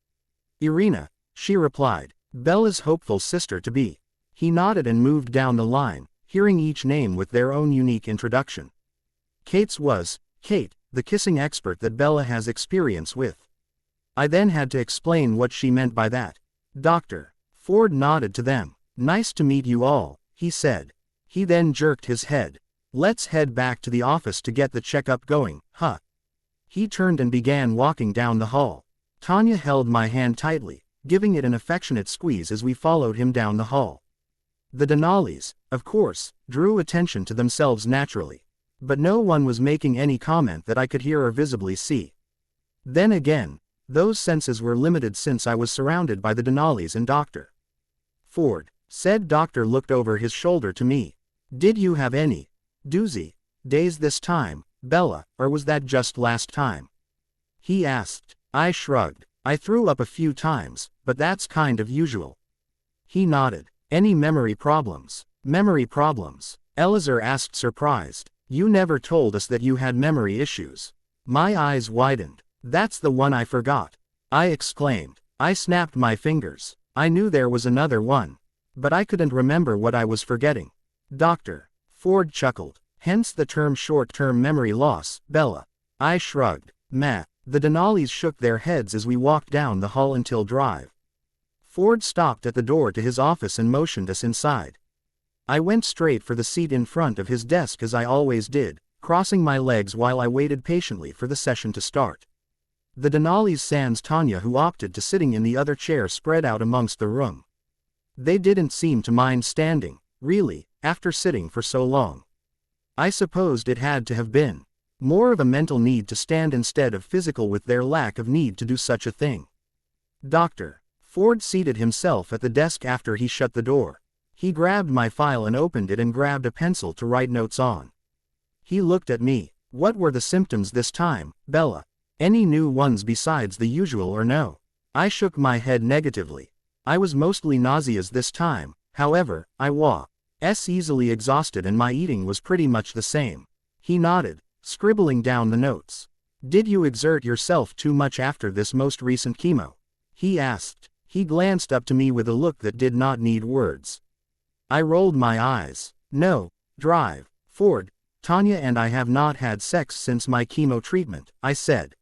"Irina," she replied. "Bella's hopeful sister-to-be." He nodded and moved down the line, hearing each name with their own unique introduction. Kate's was, Kate, the kissing expert that Bella has experience with. I then had to explain what she meant by that. Dr. Ford nodded to them. "Nice to meet you all," he said. He then jerked his head. "Let's head back to the office to get the checkup going, huh?" He turned and began walking down the hall. Tanya held my hand tightly, giving it an affectionate squeeze as we followed him down the hall. The Denali's, of course, drew attention to themselves naturally. But no one was making any comment that I could hear or visibly see. Then again, those senses were limited since I was surrounded by the Denali's and Dr. Ford. Said doctor looked over his shoulder to me. "Did you have any doozy days this time, Bella, or was that just last time?" he asked. I shrugged. "I threw up a few times, but that's kind of usual." He nodded. "Any memory problems?" "Memory problems?" Elazar asked, surprised. "You never told us that you had memory issues." My eyes widened. "That's the one I forgot," I exclaimed. I snapped my fingers. I knew there was another one, but I couldn't remember what I was forgetting. Dr. Ford chuckled. "Hence the term short-term memory loss, Bella." I shrugged. "Meh." The Denali's shook their heads as we walked down the hall until Drive Ford stopped at the door to his office and motioned us inside. I went straight for the seat in front of his desk as I always did, crossing my legs while I waited patiently for the session to start. The Denali's sans Tanya, who opted to sitting in the other chair spread out amongst the room. They didn't seem to mind standing, really, after sitting for so long. I supposed it had to have been more of a mental need to stand instead of physical, with their lack of need to do such a thing. Dr. Ford seated himself at the desk after he shut the door. He grabbed my file and opened it and grabbed a pencil to write notes on. He looked at me. "What were the symptoms this time, Bella? Any new ones besides the usual or no?" I shook my head negatively. I was mostly nauseous this time, however, I was easily exhausted and my eating was pretty much the same. He nodded, scribbling down the notes. "Did you exert yourself too much after this most recent chemo?" he asked. He glanced up to me with a look that did not need words. I rolled my eyes. "No, Drive Ford, Tanya and I have not had sex since my chemo treatment," I said.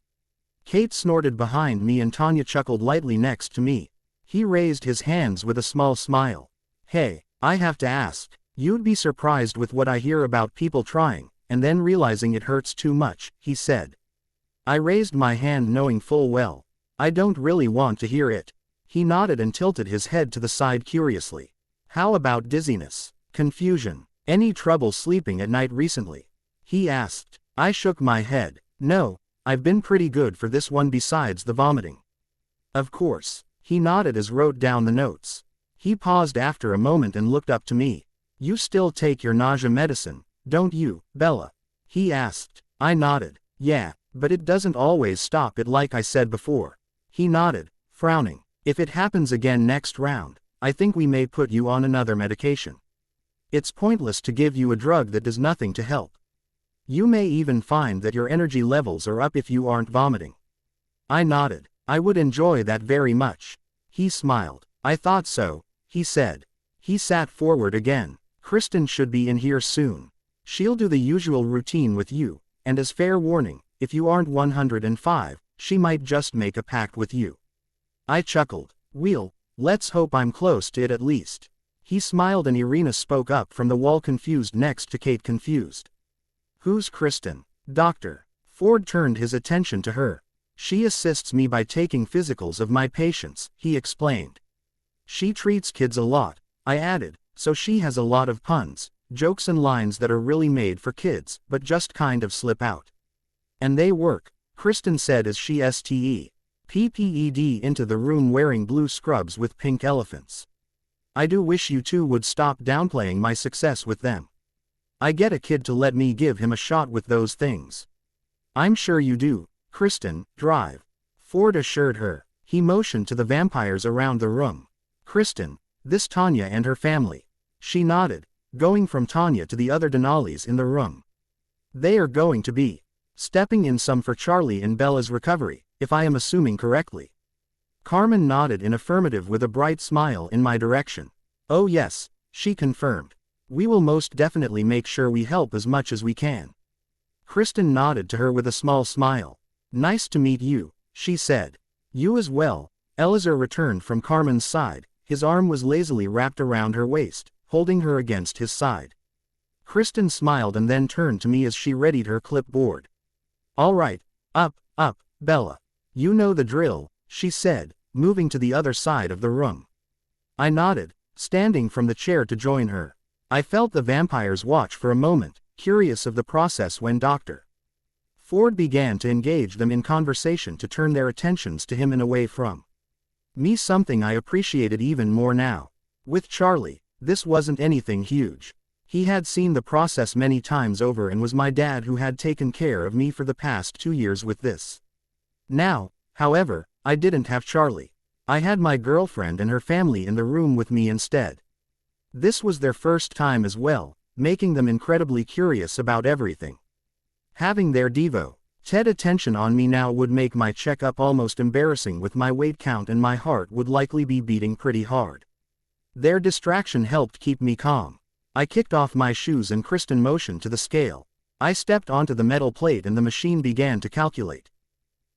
Kate snorted behind me and Tanya chuckled lightly next to me. He raised his hands with a small smile. "Hey, I have to ask, you'd be surprised with what I hear about people trying, and then realizing it hurts too much," he said. I raised my hand knowing full well I don't really want to hear it. He nodded and tilted his head to the side curiously. "How about dizziness, confusion, any trouble sleeping at night recently?" he asked. I shook my head. "No, I've been pretty good for this one besides the vomiting." "Of course." He nodded as wrote down the notes. He paused after a moment and looked up to me. "You still take your nausea medicine, don't you, Bella?" he asked. I nodded. "Yeah, but it doesn't always stop it like I said before." He nodded, frowning. "If it happens again next round, I think we may put you on another medication. It's pointless to give you a drug that does nothing to help. You may even find that your energy levels are up if you aren't vomiting." I nodded. "I would enjoy that very much." He smiled. "I thought so," he said. He sat forward again. "Kristen should be in here soon. She'll do the usual routine with you, and as fair warning, if you aren't 105, she might just make a pact with you." I chuckled. Let's hope I'm close to it at least. He smiled and Irina spoke up from the wall confused next to Kate confused. Who's Kristen? Doctor. Ford turned his attention to her. She assists me by taking physicals of my patients, he explained. She treats kids a lot, I added, so she has a lot of puns, jokes and lines that are really made for kids, but just kind of slip out. And they work, Kristen said as she PPED into the room wearing blue scrubs with pink elephants. I do wish you two would stop downplaying my success with them. I get a kid to let me give him a shot with those things. I'm sure you do, Kristen, drive. Ford assured her. He motioned to the vampires around the room. Kristen, this Tanya and her family. She nodded, going from Tanya to the other Denalis in the room. They are going to be stepping in some for Charlie and Bella's recovery, if I am assuming correctly. Carmen nodded in affirmative with a bright smile in my direction. Oh yes, she confirmed. We will most definitely make sure we help as much as we can. Kristen nodded to her with a small smile. Nice to meet you, she said. You as well. Elazar returned from Carmen's side, his arm was lazily wrapped around her waist, holding her against his side. Kristen smiled and then turned to me as she readied her clipboard. All right, up, Bella. You know the drill, she said, moving to the other side of the room. I nodded, standing from the chair to join her. I felt the vampires watch for a moment, curious of the process when Dr. Ford began to engage them in conversation to turn their attentions to him and away from me, something I appreciated even more now. With Charlie, this wasn't anything huge. He had seen the process many times over and was my dad who had taken care of me for the past 2 years with this. Now, however, I didn't have Charlie. I had my girlfriend and her family in the room with me instead. This was their first time as well, making them incredibly curious about everything. Having their devoted attention on me now would make my checkup almost embarrassing with my weight count and my heart would likely be beating pretty hard. Their distraction helped keep me calm. I kicked off my shoes and Kristen motioned to the scale. I stepped onto the metal plate and the machine began to calculate.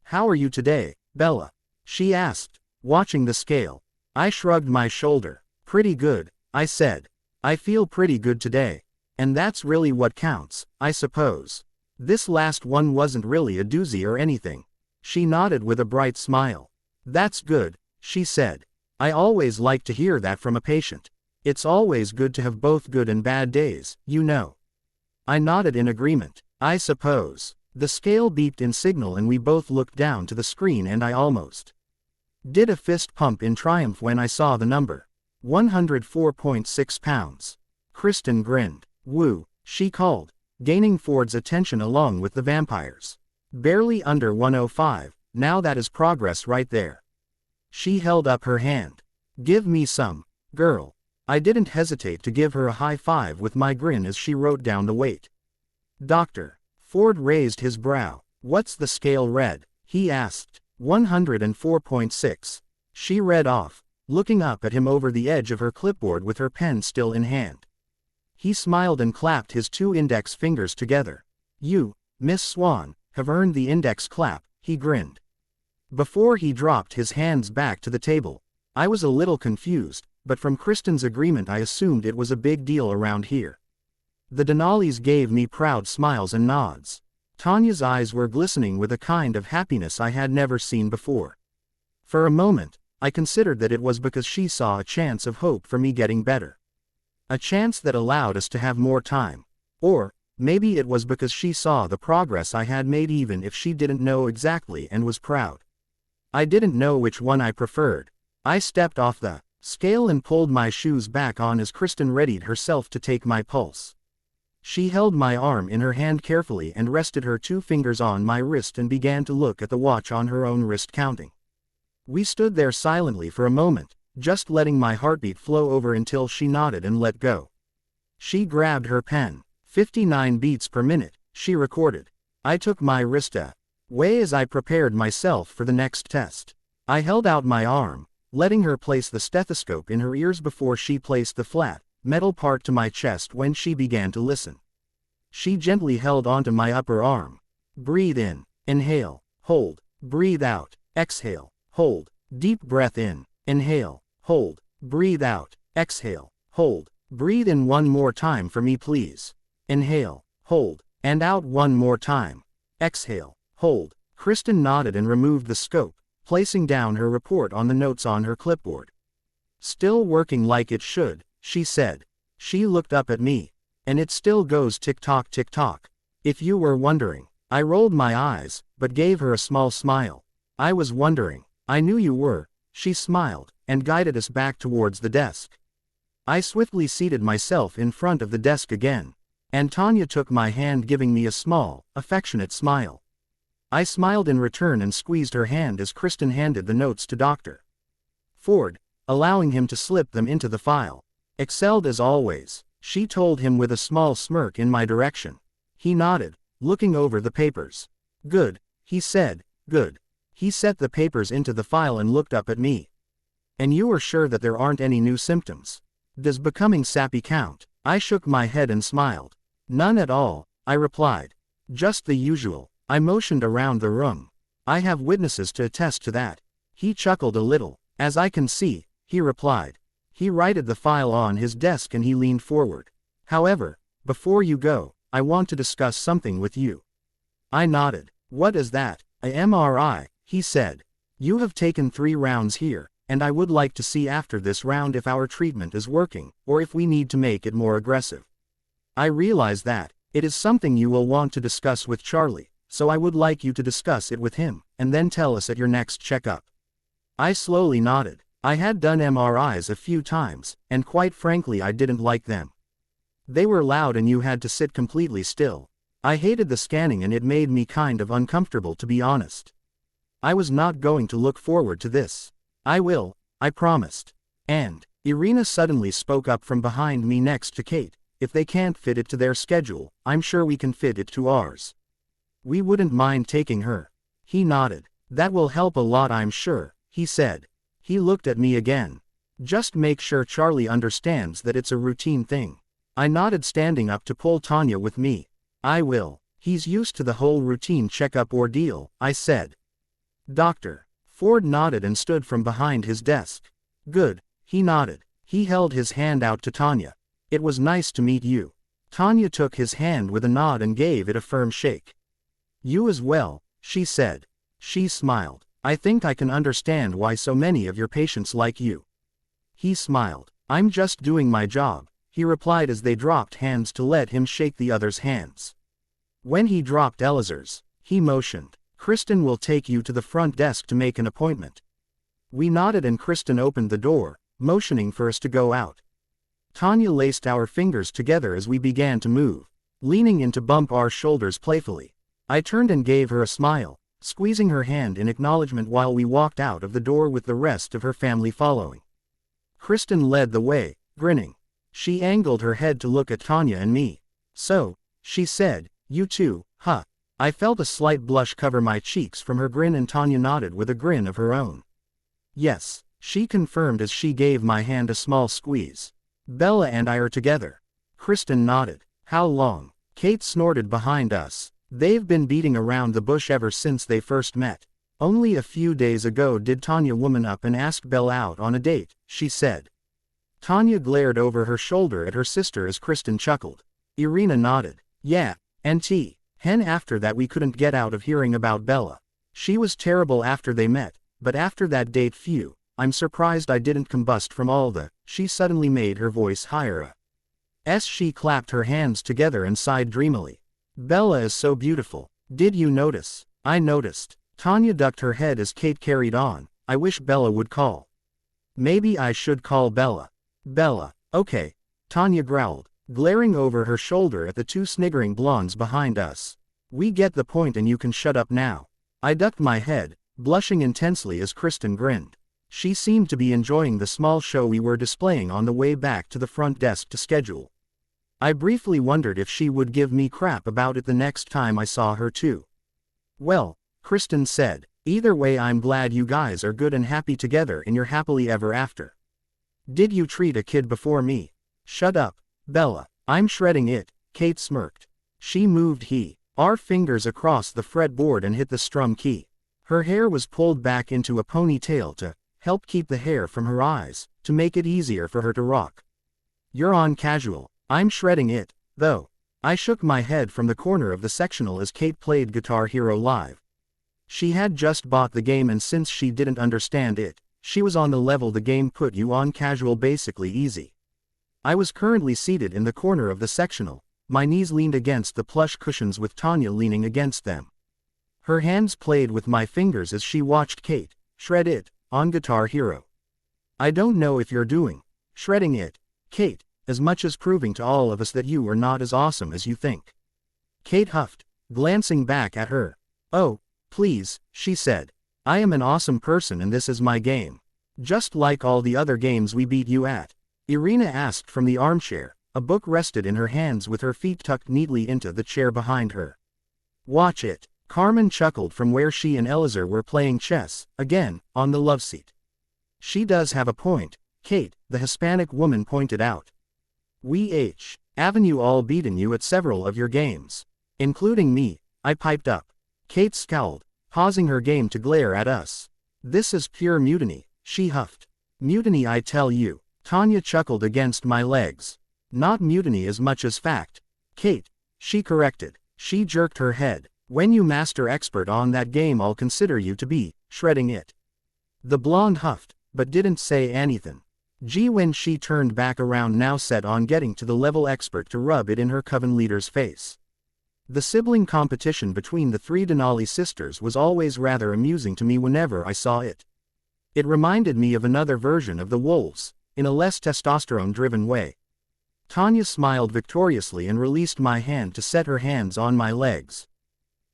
How are you today, Bella? She asked, watching the scale. I shrugged my shoulder. Pretty good, I said. I feel pretty good today. And that's really what counts, I suppose. This last one wasn't really a doozy or anything. She nodded with a bright smile. That's good, she said. I always like to hear that from a patient. It's always good to have both good and bad days, you know. I nodded in agreement. I suppose. The scale beeped in signal and we both looked down to the screen and I almost did a fist pump in triumph when I saw the number. 104.6 pounds. Kristen grinned. Woo, she called, gaining Ford's attention along with the vampires. Barely under 105, now that is progress right there. She held up her hand. Give me some, girl. I didn't hesitate to give her a high five with my grin as she wrote down the weight. Doctor. Ford raised his brow. What's the scale read? He asked. 104.6. She read off, looking up at him over the edge of her clipboard with her pen still in hand. He smiled and clapped his 2 index fingers together. You, Miss Swan, have earned the index clap, he grinned. Before he dropped his hands back to the table, I was a little confused, but from Kristen's agreement I assumed it was a big deal around here. The Denalis gave me proud smiles and nods. Tanya's eyes were glistening with a kind of happiness I had never seen before. For a moment, I considered that it was because she saw a chance of hope for me getting better. A chance that allowed us to have more time. Or, maybe it was because she saw the progress I had made even if she didn't know exactly and was proud. I didn't know which one I preferred. I stepped off the scale and pulled my shoes back on as Kristen readied herself to take my pulse. She held my arm in her hand carefully and rested her 2 fingers on my wrist and began to look at the watch on her own wrist counting. We stood there silently for a moment, just letting my heartbeat flow over until she nodded and let go. She grabbed her pen. 59 beats per minute, she recorded. I took my wrist away as I prepared myself for the next test. I held out my arm, letting her place the stethoscope in her ears before she placed the flat, metal part to my chest when she began to listen. She gently held onto my upper arm. Breathe in, inhale, hold, breathe out, exhale, hold, deep breath in, inhale, hold, breathe out, exhale, hold, breathe in one more time for me please. Inhale, hold, and out one more time. Exhale, hold. Kristen nodded and removed the scope, placing down her report on the notes on her clipboard. Still working like it should, she said. She looked up at me. And it still goes tick-tock tick-tock. If you were wondering. I rolled my eyes, but gave her a small smile. I was wondering. I knew you were. She smiled, and guided us back towards the desk. I swiftly seated myself in front of the desk again. And Tanya took my hand, giving me a small, affectionate smile. I smiled in return and squeezed her hand as Kristen handed the notes to Dr. Ford, allowing him to slip them into the file. Excelled as always, she told him with a small smirk in my direction. He nodded, looking over the papers. Good, he said, good. He set the papers into the file and looked up at me. And you are sure that there aren't any new symptoms? Does becoming sappy count? I shook my head and smiled. None at all, I replied. Just the usual. I motioned around the room. I have witnesses to attest to that. He chuckled a little. As I can see, he replied. He righted the file on his desk and he leaned forward. However, before you go, I want to discuss something with you. I nodded. What is that? A MRI, he said. You have taken 3 rounds here, and I would like to see after this round if our treatment is working, or if we need to make it more aggressive. I realize that. It is something you will want to discuss with Charlie. So I would like you to discuss it with him, and then tell us at your next checkup. I slowly nodded. I had done MRIs a few times, and quite frankly I didn't like them. They were loud and you had to sit completely still. I hated the scanning and it made me kind of uncomfortable, to be honest. I was not going to look forward to this. I will, I promised. And, Irina suddenly spoke up from behind me next to Kate. If they can't fit it to their schedule, I'm sure we can fit it to ours. We wouldn't mind taking her. He nodded. That will help a lot, I'm sure, he said. He looked at me again. Just make sure Charlie understands that it's a routine thing. I nodded, standing up to pull Tanya with me. I will. He's used to the whole routine checkup ordeal, I said. Dr. Ford nodded and stood from behind his desk. Good, he nodded. He held his hand out to Tanya. It was nice to meet you. Tanya took his hand with a nod and gave it a firm shake. You as well, she said. She smiled. I think I can understand why so many of your patients like you. He smiled. I'm just doing my job, he replied as they dropped hands to let him shake the other's hands. When he dropped Elazar's, he motioned. Kristen will take you to the front desk to make an appointment. We nodded and Kristen opened the door, motioning for us to go out. Tanya laced our fingers together as we began to move, leaning in to bump our shoulders playfully. I turned and gave her a smile, squeezing her hand in acknowledgement while we walked out of the door with the rest of her family following. Kristen led the way, grinning. She angled her head to look at Tanya and me. So, she said, you too, huh? I felt a slight blush cover my cheeks from her grin and Tanya nodded with a grin of her own. Yes, she confirmed as she gave my hand a small squeeze. Bella and I are together. Kristen nodded. How long? Kate snorted behind us. They've been beating around the bush ever since they first met. Only a few days ago did Tanya woman up and ask Bella out on a date, she said. Tanya glared over her shoulder at her sister as Kristen chuckled. Irina nodded. Yeah, and hen after that we couldn't get out of hearing about Bella. She was terrible after they met, but after that date phew, I'm surprised I didn't combust from all the, she suddenly made her voice higher. She clapped her hands together and sighed dreamily. Bella is so beautiful. Did you notice? I noticed. Tanya ducked her head as Kate carried on. I wish Bella would call. Maybe I should call Bella. Bella, okay. Tanya growled, glaring over her shoulder at the 2 sniggering blondes behind us. We get the point and you can shut up now. I ducked my head, blushing intensely as Kristen grinned. She seemed to be enjoying the small show we were displaying on the way back to the front desk to schedule. I briefly wondered if she would give me crap about it the next time I saw her too. Well, Kristen said, either way I'm glad you guys are good and happy together in your happily ever after. Did you treat a kid before me? Shut up, Bella. I'm shredding it, Kate smirked. She moved our fingers across the fretboard and hit the strum key. Her hair was pulled back into a ponytail to help keep the hair from her eyes, to make it easier for her to rock. You're on casual. I'm shredding it, though. I shook my head from the corner of the sectional as Kate played Guitar Hero live. She had just bought the game, and since she didn't understand it, she was on the level the game put you on, casual, basically easy. I was currently seated in the corner of the sectional, my knees leaned against the plush cushions with Tanya leaning against them. Her hands played with my fingers as she watched Kate shred it on Guitar Hero. I don't know if you're doing shredding it, Kate, as much as proving to all of us that you are not as awesome as you think. Kate huffed, glancing back at her. Oh, please, she said. I am an awesome person and this is my game. Just like all the other games we beat you at. Irina asked from the armchair. A book rested in her hands with her feet tucked neatly into the chair behind her. Watch it. Carmen chuckled from where she and Elazar were playing chess, again, on the love seat. She does have a point, Kate, the Hispanic woman pointed out. We haven't you all beaten you at several of your games. Including me, I piped up. Kate scowled, pausing her game to glare at us. This is pure mutiny, she huffed. Mutiny, I tell you. Tanya chuckled against my legs. Not mutiny as much as fact. Kate, she corrected. She jerked her head. When you master expert on that game, I'll consider you to be shredding it. The blonde huffed, but didn't say anything. Gee, when she turned back around, now set on getting to the level expert to rub it in her coven leader's face. The sibling competition between the three Denali sisters was always rather amusing to me whenever I saw it. It reminded me of another version of the wolves, in a less testosterone-driven way. Tanya smiled victoriously and released my hand to set her hands on my legs.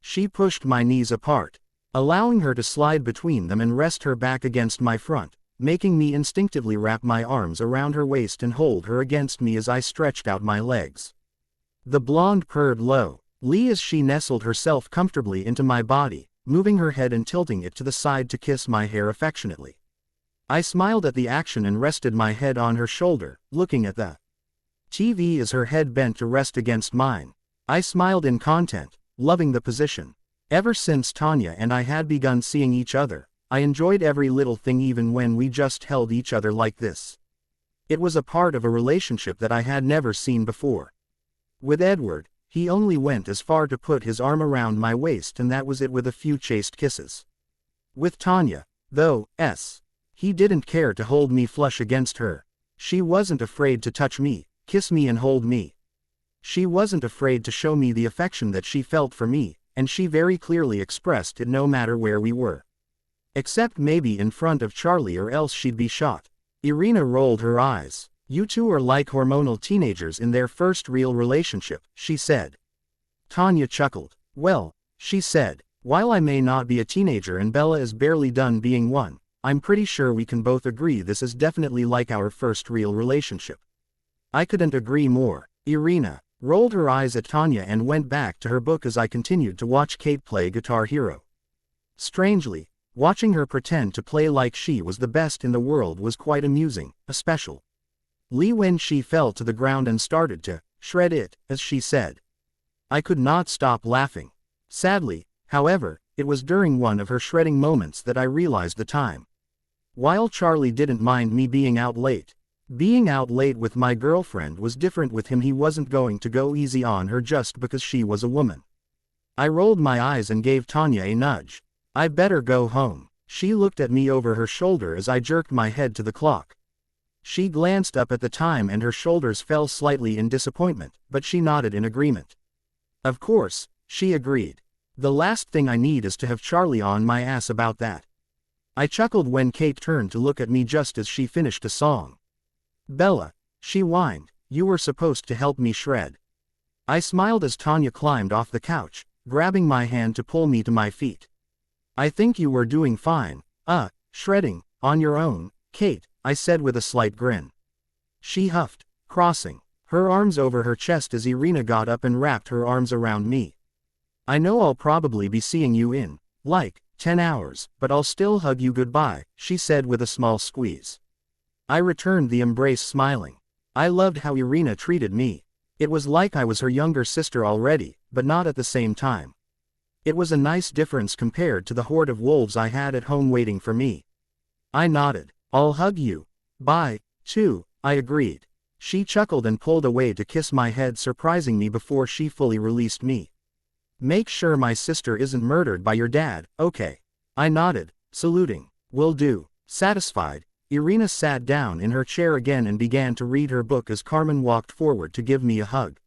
She pushed my knees apart, allowing her to slide between them and rest her back against my front, making me instinctively wrap my arms around her waist and hold her against me as I stretched out my legs. The blonde purred low, as she nestled herself comfortably into my body, moving her head and tilting it to the side to kiss my hair affectionately. I smiled at the action and rested my head on her shoulder, looking at the TV as her head bent to rest against mine. I smiled in content, loving the position. Ever since Tanya and I had begun seeing each other, I enjoyed every little thing, even when we just held each other like this. It was a part of a relationship that I had never seen before. With Edward, he only went as far to put his arm around my waist, and that was it, with a few chaste kisses. With Tanya, though, he didn't care to hold me flush against her. She wasn't afraid to touch me, kiss me and hold me. She wasn't afraid to show me the affection that she felt for me, and she very clearly expressed it no matter where we were. Except maybe in front of Charlie, or else she'd be shot. Irina rolled her eyes. You two are like hormonal teenagers in their first real relationship, she said. Tanya chuckled. Well, she said, while I may not be a teenager and Bella is barely done being one, I'm pretty sure we can both agree this is definitely like our first real relationship. I couldn't agree more. Irina rolled her eyes at Tanya and went back to her book as I continued to watch Kate play Guitar Hero. Strangely, watching her pretend to play like she was the best in the world was quite amusing, especially when she fell to the ground and started to shred it, as she said. I could not stop laughing. Sadly, however, it was during one of her shredding moments that I realized the time. While Charlie didn't mind me being out late with my girlfriend was different with him. He wasn't going to go easy on her just because she was a woman. I rolled my eyes and gave Tanya a nudge. I better go home. She looked at me over her shoulder as I jerked my head to the clock. She glanced up at the time and her shoulders fell slightly in disappointment, but she nodded in agreement. Of course, she agreed. The last thing I need is to have Charlie on my ass about that. I chuckled when Kate turned to look at me just as she finished a song. Bella, she whined, you were supposed to help me shred. I smiled as Tanya climbed off the couch, grabbing my hand to pull me to my feet. I think you were doing fine, shredding, on your own, Kate, I said with a slight grin. She huffed, crossing her arms over her chest as Irina got up and wrapped her arms around me. I know I'll probably be seeing you in, 10 hours, but I'll still hug you goodbye, she said with a small squeeze. I returned the embrace smiling. I loved how Irina treated me. It was like I was her younger sister already, but not at the same time. It was a nice difference compared to the horde of wolves I had at home waiting for me. I nodded. I'll hug you. Bye, too, I agreed. She chuckled and pulled away to kiss my head, surprising me before she fully released me. Make sure my sister isn't murdered by your dad, okay? I nodded, saluting. Will do. Satisfied, Irina sat down in her chair again and began to read her book as Carmen walked forward to give me a hug.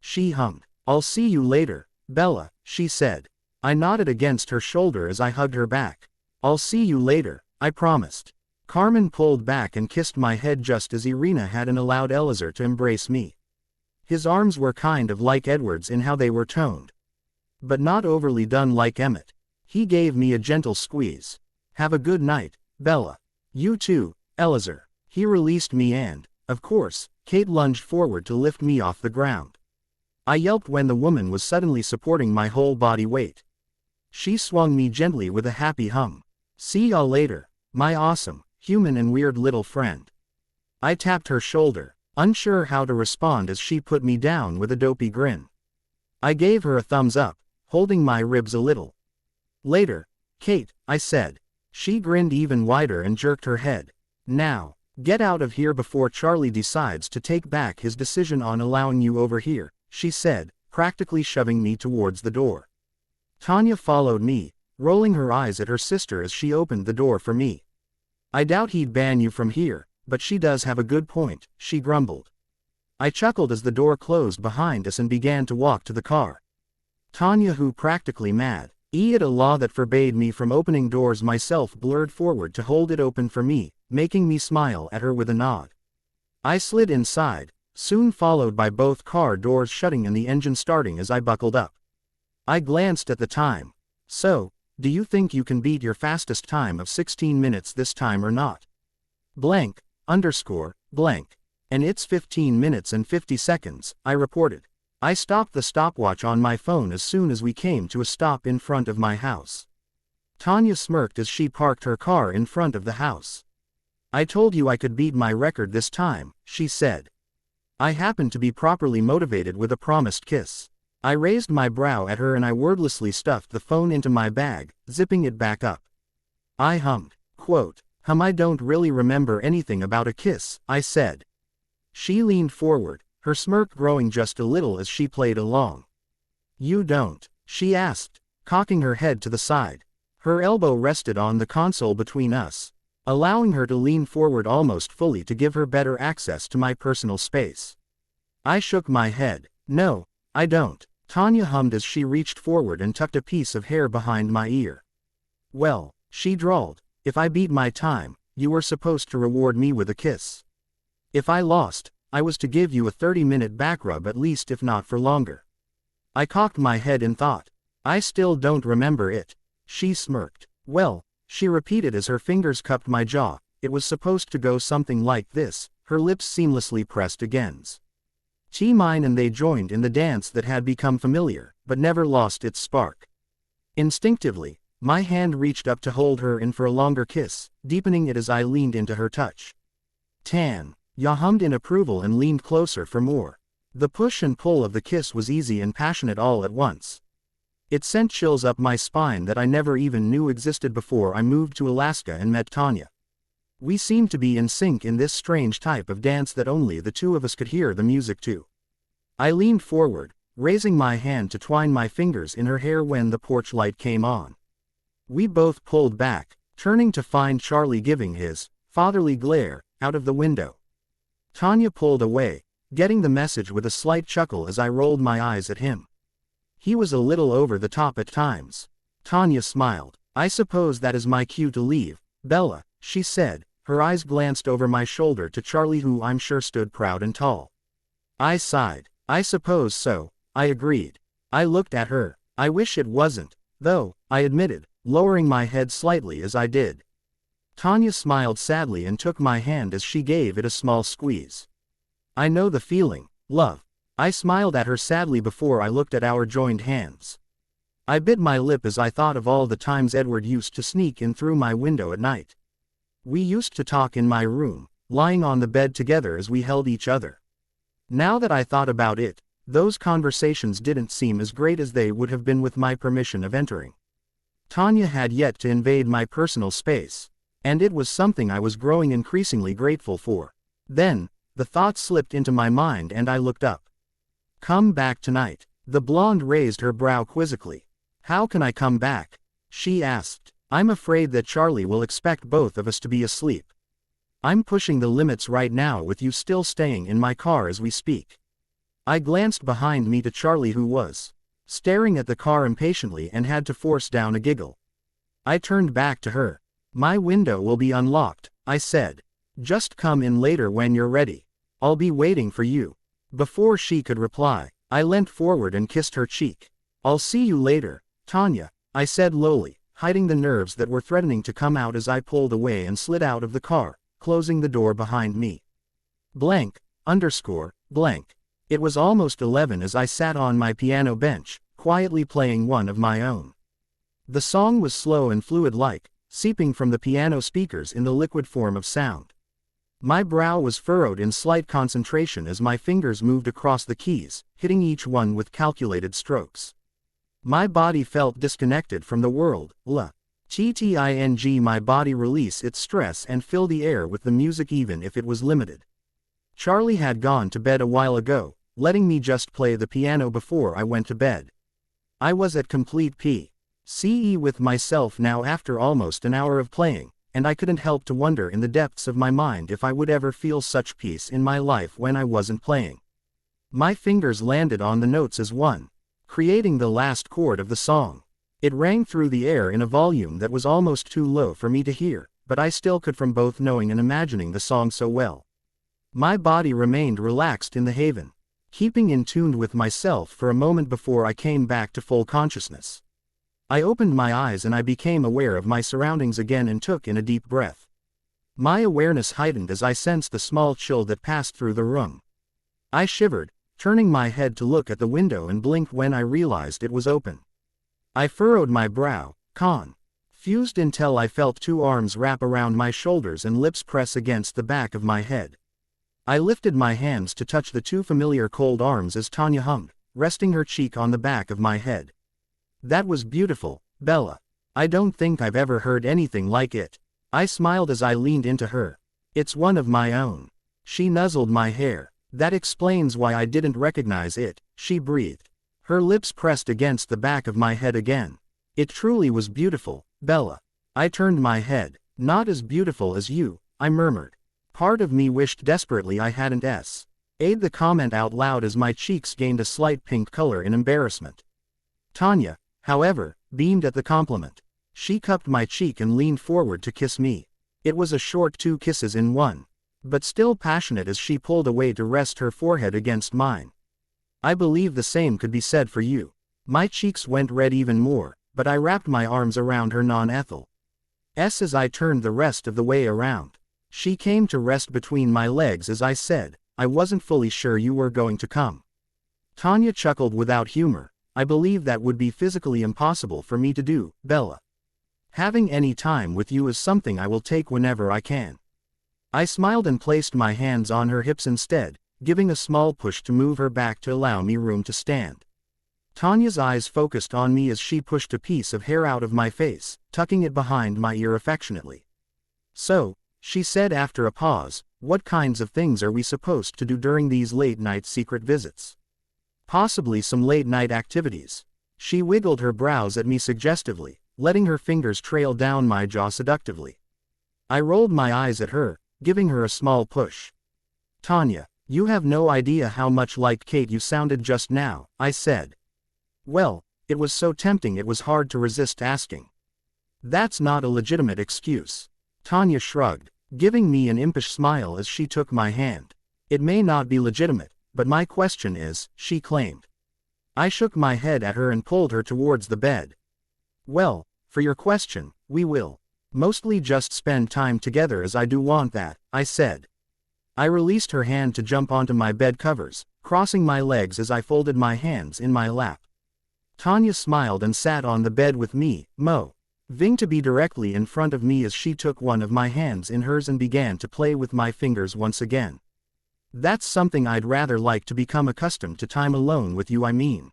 She hummed. I'll see you later, Bella, she said. I nodded against her shoulder as I hugged her back. I'll see you later, I promised. Carmen pulled back and kissed my head just as Irina had and allowed Elazar to embrace me. His arms were kind of like Edward's in how they were toned, but not overly done like Emmett. He gave me a gentle squeeze. Have a good night, Bella. You too, Elazar. He released me and, of course, Kate lunged forward to lift me off the ground. I yelped when the woman was suddenly supporting my whole body weight. She swung me gently with a happy hum. See y'all later, my awesome, human and weird little friend. I tapped her shoulder, unsure how to respond as she put me down with a dopey grin. I gave her a thumbs up, holding my ribs a little. Later, Kate, I said. She grinned even wider and jerked her head. Now, get out of here before Charlie decides to take back his decision on allowing you over here, she said, practically shoving me towards the door. Tanya followed me, rolling her eyes at her sister as she opened the door for me. I doubt he'd ban you from here, but she does have a good point, she grumbled. I chuckled as the door closed behind us and began to walk to the car. Tanya, who practically mad, a law that forbade me from opening doors myself, blurred forward to hold it open for me, making me smile at her with a nod. I slid inside, soon followed by both car doors shutting and the engine starting as I buckled up. I glanced at the time. So, do you think you can beat your fastest time of 16 minutes this time or not? Blank, underscore, blank. And it's 15 minutes and 50 seconds, I reported. I stopped the stopwatch on my phone as soon as we came to a stop in front of my house. Tanya smirked as she parked her car in front of the house. I told you I could beat my record this time, she said. I happened to be properly motivated with a promised kiss. I raised my brow at her and I wordlessly stuffed the phone into my bag, zipping it back up. I hummed, quote, I don't really remember anything about a kiss, I said. She leaned forward, her smirk growing just a little as she played along. You don't? She asked, cocking her head to the side. Her elbow rested on the console between us, allowing her to lean forward almost fully to give her better access to my personal space. I shook my head. No, I don't. Tanya hummed as she reached forward and tucked a piece of hair behind my ear. Well, she drawled, if I beat my time, you were supposed to reward me with a kiss. If I lost, I was to give you a 30-minute back rub at least, if not for longer. I cocked my head in thought. I still don't remember it. She smirked. Well, she repeated as her fingers cupped my jaw, it was supposed to go something like this, her lips seamlessly pressed against mine and they joined in the dance that had become familiar, but never lost its spark. Instinctively, my hand reached up to hold her in for a longer kiss, deepening it as I leaned into her touch. Ya hummed in approval and leaned closer for more. The push and pull of the kiss was easy and passionate all at once. It sent chills up my spine that I never even knew existed before I moved to Alaska and met Tanya. We seemed to be in sync in this strange type of dance that only the two of us could hear the music to. I leaned forward, raising my hand to twine my fingers in her hair when the porch light came on. We both pulled back, turning to find Charlie giving his fatherly glare out of the window. Tanya pulled away, getting the message with a slight chuckle as I rolled my eyes at him. He was a little over the top at times. Tanya smiled. I suppose that is my cue to leave, Bella, she said. Her eyes glanced over my shoulder to Charlie, who I'm sure stood proud and tall. I sighed. I suppose so, I agreed. I looked at her. I wish it wasn't, though, I admitted, lowering my head slightly as I did. Tanya smiled sadly and took my hand as she gave it a small squeeze. I know the feeling, love. I smiled at her sadly before I looked at our joined hands. I bit my lip as I thought of all the times Edward used to sneak in through my window at night. We used to talk in my room, lying on the bed together as we held each other. Now that I thought about it, those conversations didn't seem as great as they would have been with my permission of entering. Tanya had yet to invade my personal space. And it was something I was growing increasingly grateful for. Then, the thought slipped into my mind and I looked up. Come back tonight. The blonde raised her brow quizzically. How can I come back? She asked. I'm afraid that Charlie will expect both of us to be asleep. I'm pushing the limits right now with you still staying in my car as we speak. I glanced behind me to Charlie, who was staring at the car impatiently and had to force down a giggle. I turned back to her. My window will be unlocked, I said. Just come in later when you're ready. I'll be waiting for you. Before she could reply, I leant forward and kissed her cheek. I'll see you later, Tanya, I said lowly, hiding the nerves that were threatening to come out as I pulled away and slid out of the car, closing the door behind me. Blank. It was almost 11 as I sat on my piano bench, quietly playing one of my own. The song was slow and fluid-like, seeping from the piano speakers in the liquid form of sound. My brow was furrowed in slight concentration as my fingers moved across the keys, hitting each one with calculated strokes. My body felt disconnected from the world. My body released its stress and filled the air with the music even if it was limited. Charlie had gone to bed a while ago, letting me just play the piano before I went to bed. I was at complete peace with myself now after almost an hour of playing, and I couldn't help to wonder in the depths of my mind if I would ever feel such peace in my life when I wasn't playing. My fingers landed on the notes as one, creating the last chord of the song. It rang through the air in a volume that was almost too low for me to hear, but I still could from both knowing and imagining the song so well. My body remained relaxed in the haven, keeping in tune with myself for a moment before I came back to full consciousness. I opened my eyes and I became aware of my surroundings again and took in a deep breath. My awareness heightened as I sensed the small chill that passed through the room. I shivered, turning my head to look at the window and blinked when I realized it was open. I furrowed my brow, confused until I felt two arms wrap around my shoulders and lips press against the back of my head. I lifted my hands to touch the two familiar cold arms as Tanya hummed, resting her cheek on the back of my head. That was beautiful, Bella. I don't think I've ever heard anything like it. I smiled as I leaned into her. It's one of my own. She nuzzled my hair. That explains why I didn't recognize it, she breathed. Her lips pressed against the back of my head again. It truly was beautiful, Bella. I turned my head. Not as beautiful as you, I murmured. Part of me wished desperately I hadn't said the comment out loud as my cheeks gained a slight pink color in embarrassment. Tanya, however, beamed at the compliment. She cupped my cheek and leaned forward to kiss me. It was a short 2 kisses in one, but still passionate as she pulled away to rest her forehead against mine. I believe the same could be said for you. My cheeks went red even more, but I wrapped my arms around her non-ethel as I turned the rest of the way around. She came to rest between my legs as I said, I wasn't fully sure you were going to come. Tanya chuckled without humor. I believe that would be physically impossible for me to do, Bella. Having any time with you is something I will take whenever I can. I smiled and placed my hands on her hips instead, giving a small push to move her back to allow me room to stand. Tanya's eyes focused on me as she pushed a piece of hair out of my face, tucking it behind my ear affectionately. So, she said after a pause, what kinds of things are we supposed to do during these late-night secret visits? Possibly some late-night activities. She wiggled her brows at me suggestively, letting her fingers trail down my jaw seductively. I rolled my eyes at her, giving her a small push. Tanya, you have no idea how much like Kate you sounded just now, I said. Well, it was so tempting it was hard to resist asking. That's not a legitimate excuse. Tanya shrugged, giving me an impish smile as she took my hand. It may not be legitimate, but my question is, she claimed. I shook my head at her and pulled her towards the bed. Well, for your question, we will mostly just spend time together as I do want that, I said. I released her hand to jump onto my bed covers, crossing my legs as I folded my hands in my lap. Tanya smiled and sat on the bed with me, moving to be directly in front of me as she took one of my hands in hers and began to play with my fingers once again. That's something I'd rather like to become accustomed to time alone with you, I mean.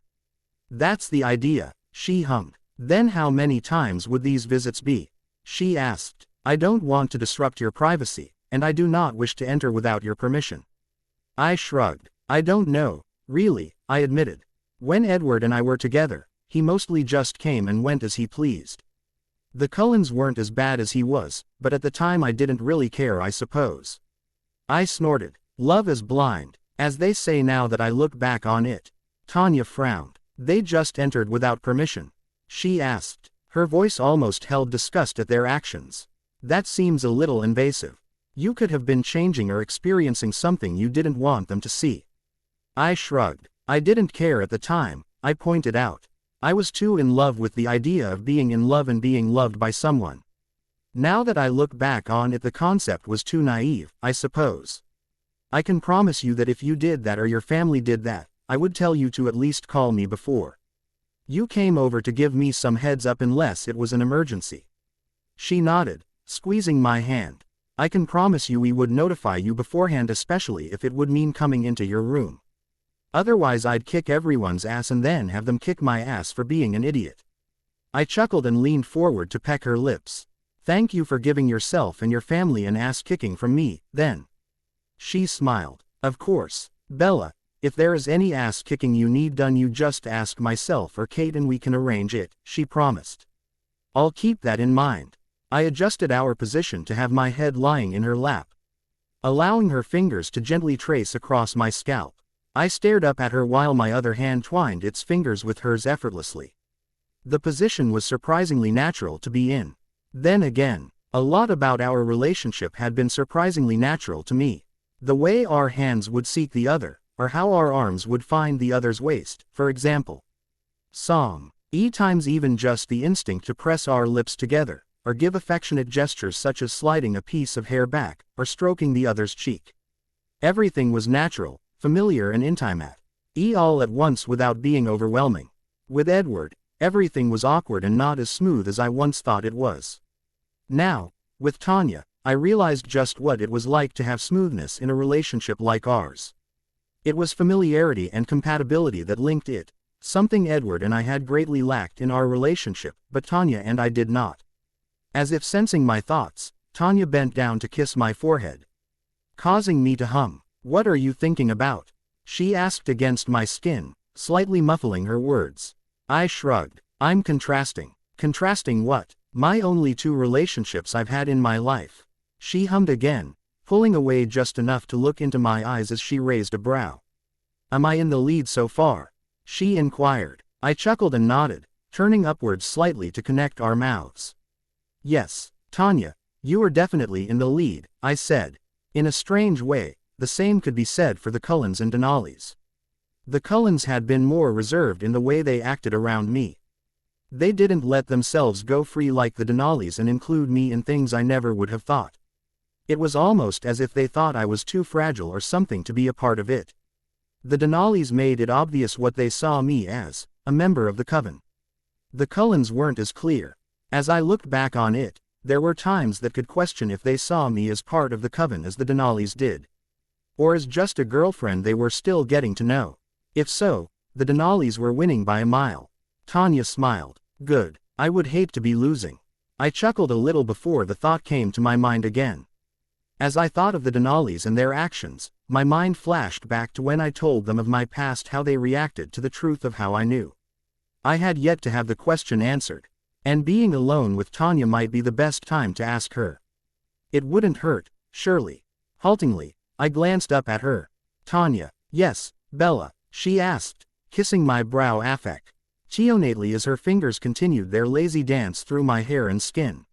That's the idea, she hummed. Then how many times would these visits be? She asked. I don't want to disrupt your privacy, and I do not wish to enter without your permission. I shrugged. I don't know, really, I admitted. When Edward and I were together, he mostly just came and went as he pleased. The Cullens weren't as bad as he was, but at the time I didn't really care, I suppose. I snorted. Love is blind, as they say now that I look back on it. Tanya frowned. They just entered without permission? She asked. Her voice almost held disgust at their actions. That seems a little invasive. You could have been changing or experiencing something you didn't want them to see. I shrugged. I didn't care at the time, I pointed out. I was too in love with the idea of being in love and being loved by someone. Now that I look back on it, the concept was too naive, I suppose. I can promise you that if you did that or your family did that, I would tell you to at least call me before. You came over to give me some heads up unless it was an emergency. She nodded, squeezing my hand. I can promise you we would notify you beforehand, especially if it would mean coming into your room. Otherwise I'd kick everyone's ass and then have them kick my ass for being an idiot. I chuckled and leaned forward to peck her lips. Thank you for giving yourself and your family an ass kicking from me, then. She smiled. Of course, Bella, if there is any ass kicking you need done, you just ask myself or Kate and we can arrange it, she promised. I'll keep that in mind. I adjusted our position to have my head lying in her lap, allowing her fingers to gently trace across my scalp. I stared up at her while my other hand twined its fingers with hers effortlessly. The position was surprisingly natural to be in. Then again, a lot about our relationship had been surprisingly natural to me. The way our hands would seek the other, or how our arms would find the other's waist, for example. Times even just the instinct to press our lips together, or give affectionate gestures such as sliding a piece of hair back, or stroking the other's cheek. Everything was natural, familiar and intimate. All at once without being overwhelming. With Edward, everything was awkward and not as smooth as I once thought it was. Now, with Tanya, I realized just what it was like to have smoothness in a relationship like ours. It was familiarity and compatibility that linked it, something Edward and I had greatly lacked in our relationship, but Tanya and I did not. As if sensing my thoughts, Tanya bent down to kiss my forehead, causing me to hum. What are you thinking about? She asked against my skin, slightly muffling her words. I shrugged. I'm contrasting. Contrasting what? My only 2 relationships I've had in my life. She hummed again, pulling away just enough to look into my eyes as she raised a brow. Am I in the lead so far? She inquired. I chuckled and nodded, turning upwards slightly to connect our mouths. Yes, Tanya, you are definitely in the lead, I said. In a strange way, the same could be said for the Cullens and Denali's. The Cullens had been more reserved in the way they acted around me. They didn't let themselves go free like the Denali's and include me in things I never would have thought. It was almost as if they thought I was too fragile or something to be a part of it. The Denali's made it obvious what they saw me as, a member of the coven. The Cullens weren't as clear. As I looked back on it, there were times that could question if they saw me as part of the coven as the Denali's did. Or as just a girlfriend they were still getting to know. If so, the Denali's were winning by a mile. Tanya smiled. Good. I would hate to be losing. I chuckled a little before the thought came to my mind again. As I thought of the Denali's and their actions, my mind flashed back to when I told them of my past, how they reacted to the truth of how I knew. I had yet to have the question answered, and being alone with Tanya might be the best time to ask her. It wouldn't hurt, surely. Haltingly, I glanced up at her. Tanya. Yes, Bella, she asked, kissing my brow affectionately as her fingers continued their lazy dance through my hair and skin.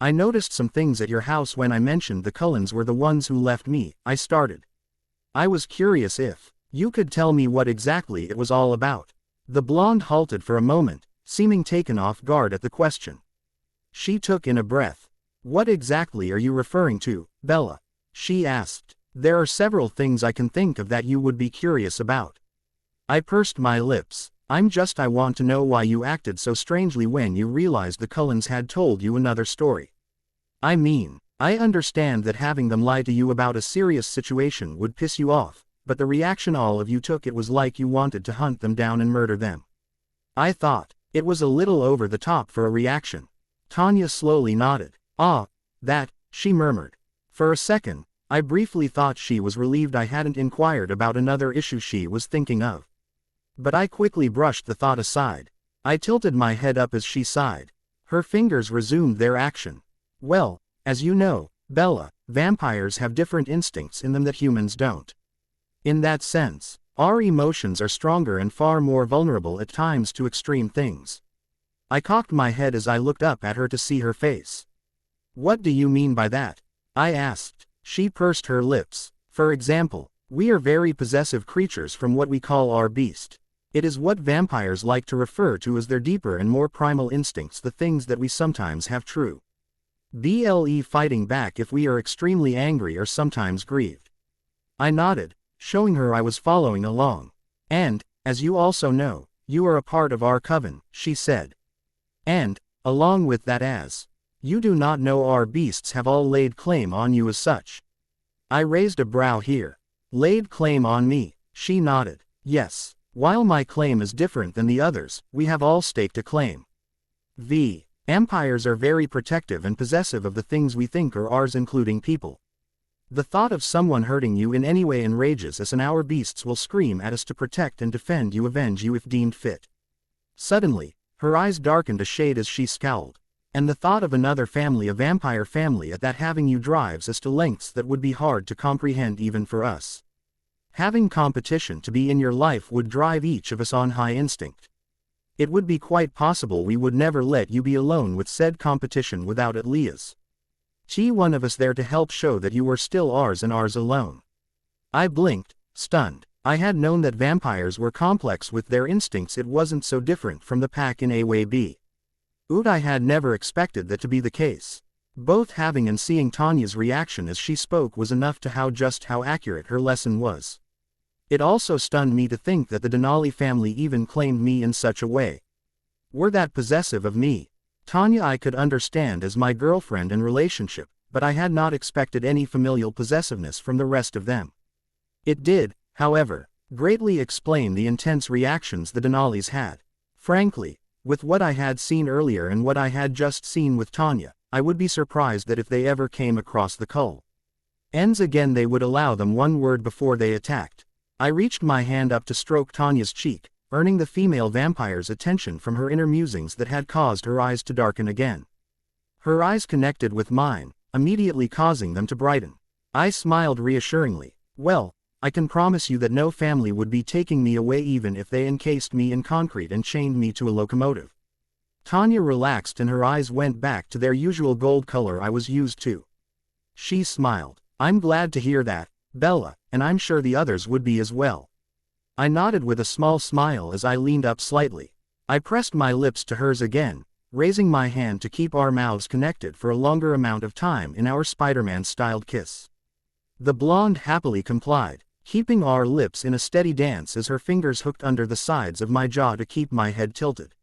I noticed some things at your house when I mentioned the Cullens were the ones who left me, I started. I was curious if you could tell me what exactly it was all about. The blonde halted for a moment, seeming taken off guard at the question. She took in a breath. What exactly are you referring to, Bella? She asked. There are several things I can think of that you would be curious about. I pursed my lips. I want to know why you acted so strangely when you realized the Cullens had told you another story. I mean, I understand that having them lie to you about a serious situation would piss you off, but the reaction all of you took, it was like you wanted to hunt them down and murder them. I thought it was a little over the top for a reaction. Tanya slowly nodded. That, she murmured. For a second, I briefly thought she was relieved I hadn't inquired about another issue she was thinking of. But I quickly brushed the thought aside. I tilted my head up as she sighed. Her fingers resumed their action. Well, as you know, Bella, vampires have different instincts in them that humans don't. In that sense, our emotions are stronger and far more vulnerable at times to extreme things. I cocked my head as I looked up at her to see her face. What do you mean by that? I asked. She pursed her lips. For example, we are very possessive creatures from what we call our beast. It is what vampires like to refer to as their deeper and more primal instincts, the things that we sometimes have true. Fighting back if we are extremely angry or sometimes grieved. I nodded, showing her I was following along. And, as you also know, you are a part of our coven, she said. And, along with that, as you do not know, our beasts have all laid claim on you as such. I raised a brow here. Laid claim on me, she nodded. Yes, while my claim is different than the others, we have all staked a claim. Empires are very protective and possessive of the things we think are ours, including people. The thought of someone hurting you in any way enrages us, and our beasts will scream at us to protect and defend you, avenge you if deemed fit. Suddenly, her eyes darkened a shade as she scowled. And the thought of another family, a vampire family at that, having you drives us to lengths that would be hard to comprehend even for us. Having competition to be in your life would drive each of us on high instinct. It would be quite possible we would never let you be alone with said competition without at least one of us there to help show that you were still ours and ours alone. I blinked, stunned. I had known that vampires were complex with their instincts. It wasn't so different from the pack in A way B. I had never expected that to be the case. Both having and seeing Tanya's reaction as she spoke was enough to just how accurate her lesson was. It also stunned me to think that the Denali family even claimed me in such a way. Were that possessive of me? Tanya I could understand as my girlfriend and relationship, but I had not expected any familial possessiveness from the rest of them. It did, however, greatly explain the intense reactions the Denalis had. Frankly, with what I had seen earlier and what I had just seen with Tanya, I would be surprised that if they ever came across the Cull Ends again they would allow them one word before they attacked. I reached my hand up to stroke Tanya's cheek, earning the female vampire's attention from her inner musings that had caused her eyes to darken again. Her eyes connected with mine, immediately causing them to brighten. I smiled reassuringly. Well, I can promise you that no family would be taking me away even if they encased me in concrete and chained me to a locomotive. Tanya relaxed and her eyes went back to their usual gold color I was used to. She smiled. I'm glad to hear that, Bella, and I'm sure the others would be as well. I nodded with a small smile as I leaned up slightly. I pressed my lips to hers again, raising my hand to keep our mouths connected for a longer amount of time in our Spider-Man-styled kiss. The blonde happily complied, keeping our lips in a steady dance as her fingers hooked under the sides of my jaw to keep my head tilted.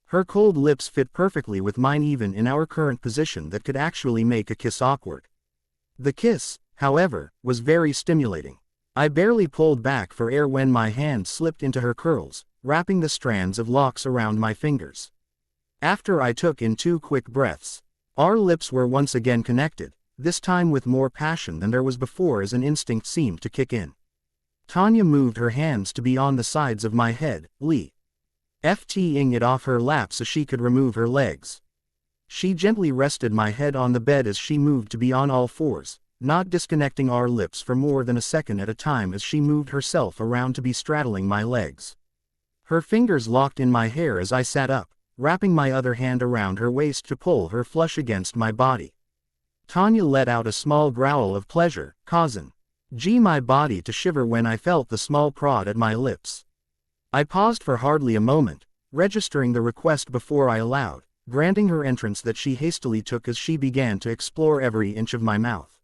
Her cold lips fit perfectly with mine even in our current position that could actually make a kiss awkward. The kiss, however, was very stimulating. I barely pulled back for air when my hand slipped into her curls, wrapping the strands of locks around my fingers. After I took in 2 quick breaths, our lips were once again connected, this time with more passion than there was before as an instinct seemed to kick in. Tanya moved her hands to be on the sides of my head, lifting it off her lap so she could remove her legs. She gently rested my head on the bed as she moved to be on all fours, not disconnecting our lips for more than a second at a time as she moved herself around to be straddling my legs. Her fingers locked in my hair as I sat up, wrapping my other hand around her waist to pull her flush against my body. Tanya let out a small growl of pleasure, causing my body to shiver when I felt the small prod at my lips. I paused for hardly a moment, registering the request before I allowed, granting her entrance that she hastily took as she began to explore every inch of my mouth.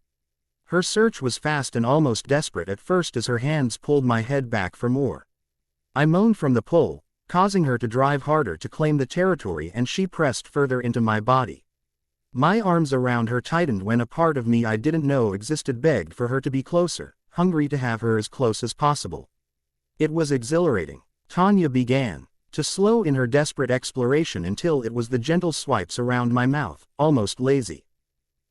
Her search was fast and almost desperate at first as her hands pulled my head back for more. I moaned from the pull, causing her to drive harder to claim the territory, and she pressed further into my body. My arms around her tightened when a part of me I didn't know existed begged for her to be closer, hungry to have her as close as possible. It was exhilarating. Tanya began to slow in her desperate exploration until it was the gentle swipes around my mouth, almost lazy.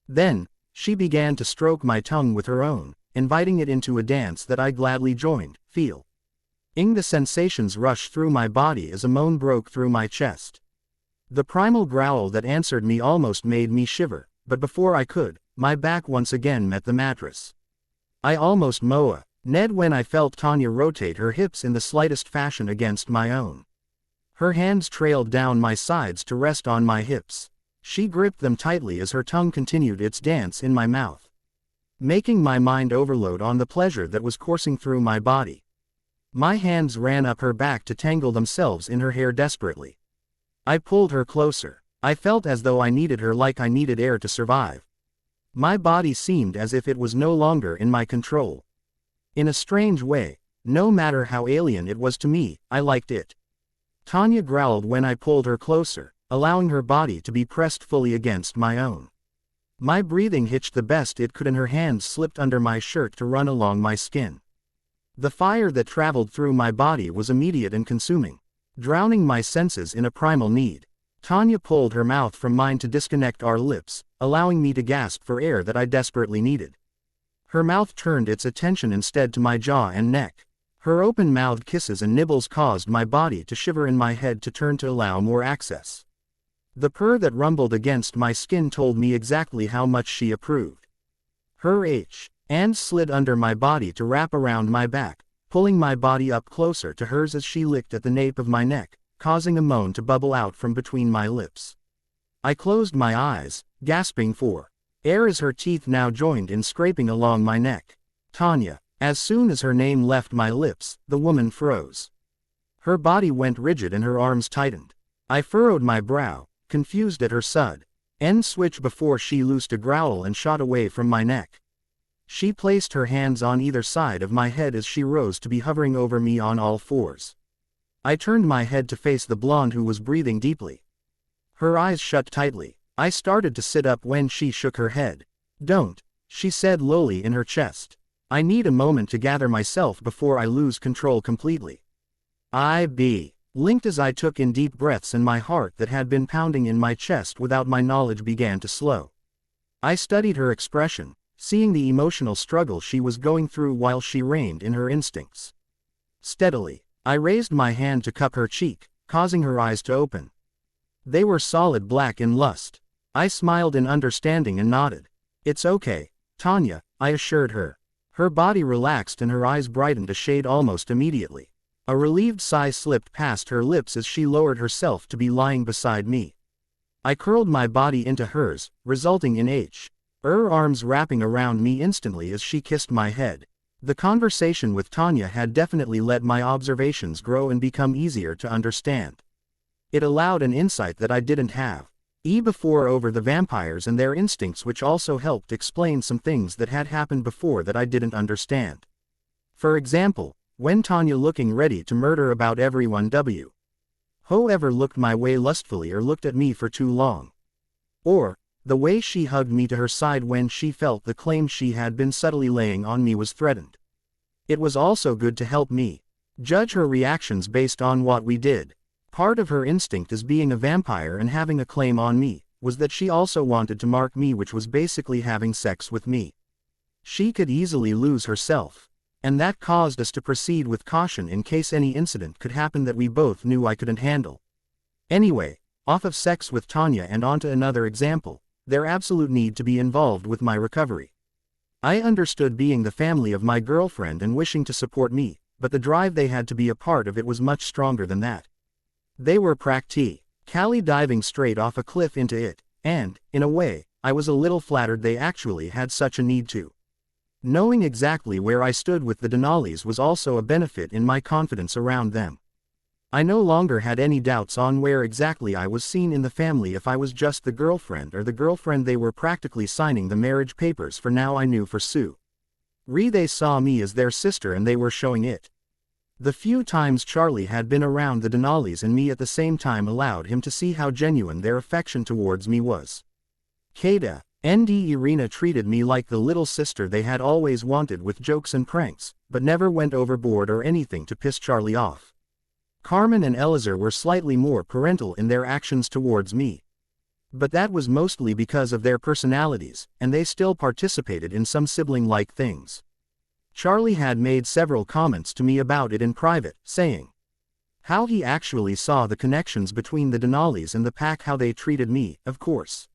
Then, she began to stroke my tongue with her own, inviting it into a dance that I gladly joined, feeling the sensations rush through my body as a moan broke through my chest. The primal growl that answered me almost made me shiver, but before I could, my back once again met the mattress. I almost moa, Ned when I felt Tanya rotate her hips in the slightest fashion against my own. Her hands trailed down my sides to rest on my hips. She gripped them tightly as her tongue continued its dance in my mouth, making my mind overload on the pleasure that was coursing through my body. My hands ran up her back to tangle themselves in her hair desperately. I pulled her closer. I felt as though I needed her like I needed air to survive. My body seemed as if it was no longer in my control. In a strange way, no matter how alien it was to me, I liked it. Tanya growled when I pulled her closer, allowing her body to be pressed fully against my own. My breathing hitched the best it could and her hands slipped under my shirt to run along my skin. The fire that traveled through my body was immediate and consuming, drowning my senses in a primal need. Tanya pulled her mouth from mine to disconnect our lips, allowing me to gasp for air that I desperately needed. Her mouth turned its attention instead to my jaw and neck. Her open-mouthed kisses and nibbles caused my body to shiver and my head to turn to allow more access. The purr that rumbled against my skin told me exactly how much she approved. Her hand slid under my body to wrap around my back, pulling my body up closer to hers as she licked at the nape of my neck, causing a moan to bubble out from between my lips. I closed my eyes, gasping for air as her teeth now joined in scraping along my neck. Tanya. As soon as her name left my lips, the woman froze. Her body went rigid and her arms tightened. I furrowed my brow, confused at her sudden switch before she loosed a growl and shot away from my neck. She placed her hands on either side of my head as she rose to be hovering over me on all fours. I turned my head to face the blonde who was breathing deeply. Her eyes shut tightly. I started to sit up when she shook her head. "Don't," she said lowly in her chest. "I need a moment to gather myself before I lose control completely." I blinked as I took in deep breaths and my heart that had been pounding in my chest without my knowledge began to slow. I studied her expression, seeing the emotional struggle she was going through while she reined in her instincts. Steadily, I raised my hand to cup her cheek, causing her eyes to open. They were solid black in lust. I smiled in understanding and nodded. "It's okay, Tanya," I assured her. Her body relaxed and her eyes brightened a shade almost immediately. A relieved sigh slipped past her lips as she lowered herself to be lying beside me. I curled my body into hers, resulting in her arms wrapping around me instantly as she kissed my head. The conversation with Tanya had definitely let my observations grow and become easier to understand. It allowed an insight that I didn't have before over the vampires and their instincts, which also helped explain some things that had happened before that I didn't understand. For example, when Tanya looking ready to murder about everyone whoever looked my way lustfully or looked at me for too long. Or, the way she hugged me to her side when she felt the claim she had been subtly laying on me was threatened. It was also good to help me judge her reactions based on what we did. Part of her instinct as being a vampire and having a claim on me was that she also wanted to mark me, which was basically having sex with me. She could easily lose herself, and that caused us to proceed with caution in case any incident could happen that we both knew I couldn't handle. Anyway, off of sex with Tanya and onto another example, their absolute need to be involved with my recovery. I understood being the family of my girlfriend and wishing to support me, but the drive they had to be a part of it was much stronger than that. They were practically diving straight off a cliff into it, and, in a way, I was a little flattered they actually had such a need to. Knowing exactly where I stood with the Denali's was also a benefit in my confidence around them. I no longer had any doubts on where exactly I was seen in the family, if I was just the girlfriend or the girlfriend they were practically signing the marriage papers for. Now I knew for Sue they saw me as their sister and they were showing it. The few times Charlie had been around the Denali's and me at the same time allowed him to see how genuine their affection towards me was. Kada and Irina treated me like the little sister they had always wanted, with jokes and pranks, but never went overboard or anything to piss Charlie off. Carmen and Elazar were slightly more parental in their actions towards me. But that was mostly because of their personalities, and they still participated in some sibling-like things. Charlie had made several comments to me about it in private, saying how he actually saw the connections between the Denalis and the pack, how they treated me, of course.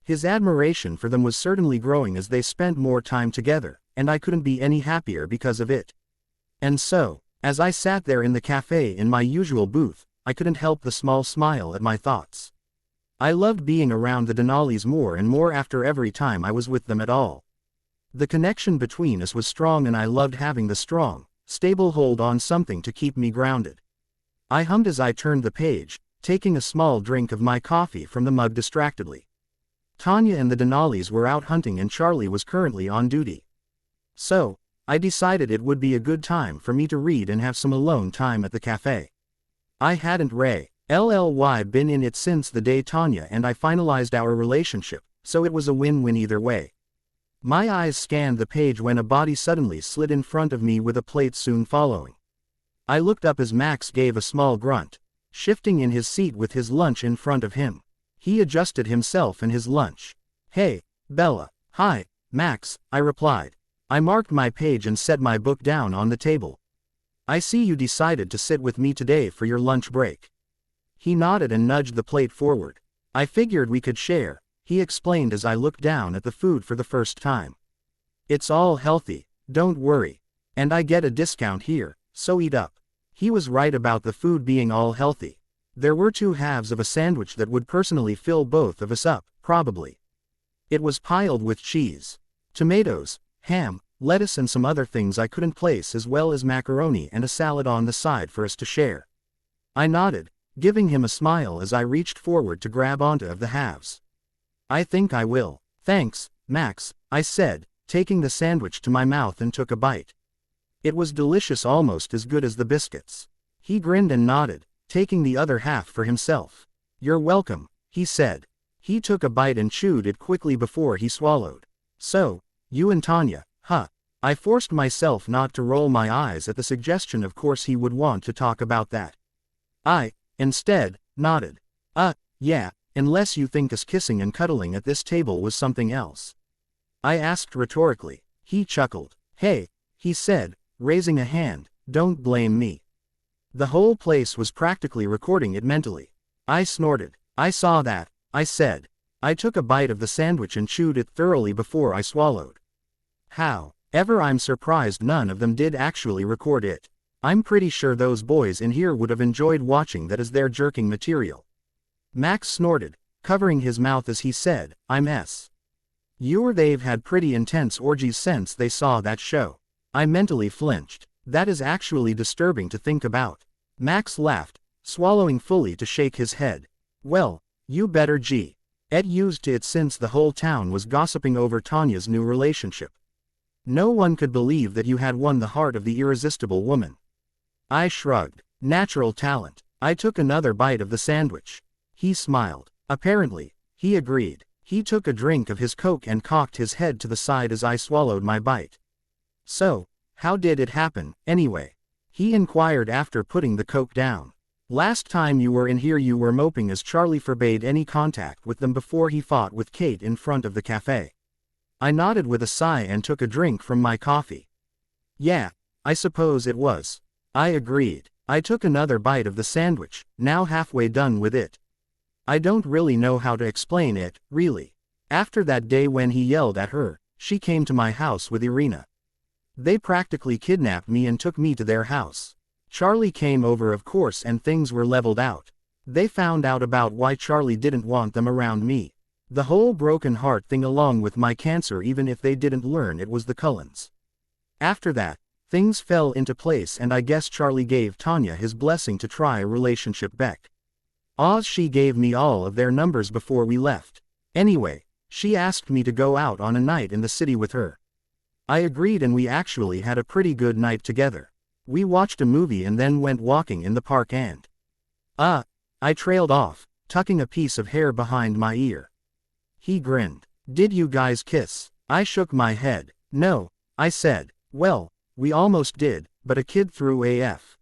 His admiration for them was certainly growing as they spent more time together, and I couldn't be any happier because of it. And so, as I sat there in the cafe in my usual booth, I couldn't help the small smile at my thoughts. I loved being around the Denalis more and more after every time I was with them at all. The connection between us was strong, and I loved having the strong, stable hold on something to keep me grounded. I hummed as I turned the page, taking a small drink of my coffee from the mug distractedly. Tanya and the Denalis were out hunting and Charlie was currently on duty. So, I decided it would be a good time for me to read and have some alone time at the cafe. I hadn't been in it since the day Tanya and I finalized our relationship, so it was a win-win either way. My eyes scanned the page when a body suddenly slid in front of me with a plate soon following. I looked up as Max gave a small grunt, shifting in his seat with his lunch in front of him. He adjusted himself and his lunch. "Hey, Bella." "Hi, Max," I replied. I marked my page and set my book down on the table. "I see you decided to sit with me today for your lunch break." He nodded and nudged the plate forward. "I figured we could share," he explained as I looked down at the food for the first time. "It's all healthy, don't worry. And I get a discount here, so eat up." He was right about the food being all healthy. There were 2 halves of a sandwich that would personally fill both of us up, probably. It was piled with cheese, tomatoes, ham, lettuce and some other things I couldn't place, as well as macaroni and a salad on the side for us to share. I nodded, giving him a smile as I reached forward to grab onto of the halves. "I think I will. Thanks, Max," I said, taking the sandwich to my mouth and took a bite. It was delicious, almost as good as the biscuits. He grinned and nodded, taking the other half for himself. "You're welcome," he said. He took a bite and chewed it quickly before he swallowed. "So, you and Tanya, huh?" I forced myself not to roll my eyes at the suggestion. Of course he would want to talk about that. I, instead, nodded. Yeah, unless you think us kissing and cuddling at this table was something else." I asked rhetorically. He chuckled. "Hey," he said, raising a hand, "don't blame me. The whole place was practically recording it mentally." I snorted. "I saw that," I said. I took a bite of the sandwich and chewed it thoroughly before I swallowed. However, I'm surprised none of them did actually record it. I'm pretty sure those boys in here would have enjoyed watching that as their jerking material. Max snorted, covering his mouth as he said, They've had pretty intense orgies since they saw that show." I mentally flinched. That is actually disturbing to think about. Max laughed, swallowing fully to shake his head. "Well, you better get used to it since the whole town was gossiping over Tanya's new relationship. No one could believe that you had won the heart of the irresistible woman." I shrugged. "Natural talent." I took another bite of the sandwich. He smiled. Apparently, he agreed. He took a drink of his Coke and cocked his head to the side as I swallowed my bite. "So, how did it happen, anyway?" he inquired after putting the Coke down. "Last time you were in here you were moping as Charlie forbade any contact with them before he fought with Kate in front of the cafe." I nodded with a sigh and took a drink from my coffee. "Yeah, I suppose it was." I agreed. I took another bite of the sandwich, now halfway done with it. I don't really know how to explain it, really. After that day when he yelled at her, she came to my house with Irina. They practically kidnapped me and took me to their house. Charlie came over, of course, and things were leveled out. They found out about why Charlie didn't want them around me. The whole broken heart thing along with my cancer, even if they didn't learn it was the Cullens. After that, things fell into place and I guess Charlie gave Tanya his blessing to try a relationship back. She gave me all of their numbers before we left. Anyway, she asked me to go out on a night in the city with her. I agreed and we actually had a pretty good night together. We watched a movie and then went walking in the park and I trailed off, tucking a piece of hair behind my ear. He grinned. "Did you guys kiss?" I shook my head. "No," I said. "Well, we almost did, but a kid threw AF.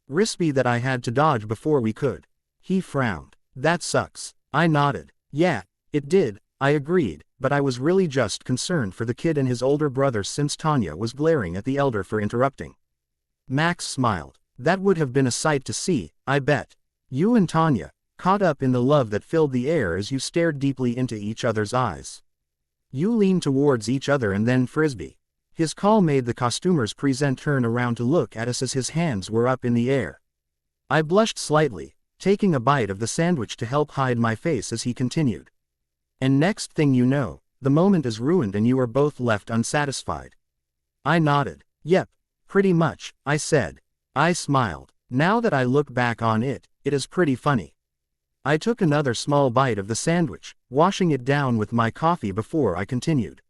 Risby that I had to dodge before we could." He frowned. "That sucks." I nodded. Yeah, it did, I agreed, but I was really just concerned for the kid and his older brother since Tanya was glaring at the elder for interrupting. Max smiled. That would have been a sight to see, I bet. You and Tanya, caught up in the love that filled the air as you stared deeply into each other's eyes. You leaned towards each other and then Frisbee. His call made the costumer's present turn around to look at us as his hands were up in the air. I blushed slightly, taking a bite of the sandwich to help hide my face as he continued. And next thing you know, the moment is ruined and you are both left unsatisfied. I nodded. Yep, pretty much, I said. I smiled. Now that I look back on it, it is pretty funny. I took another small bite of the sandwich, washing it down with my coffee before I continued.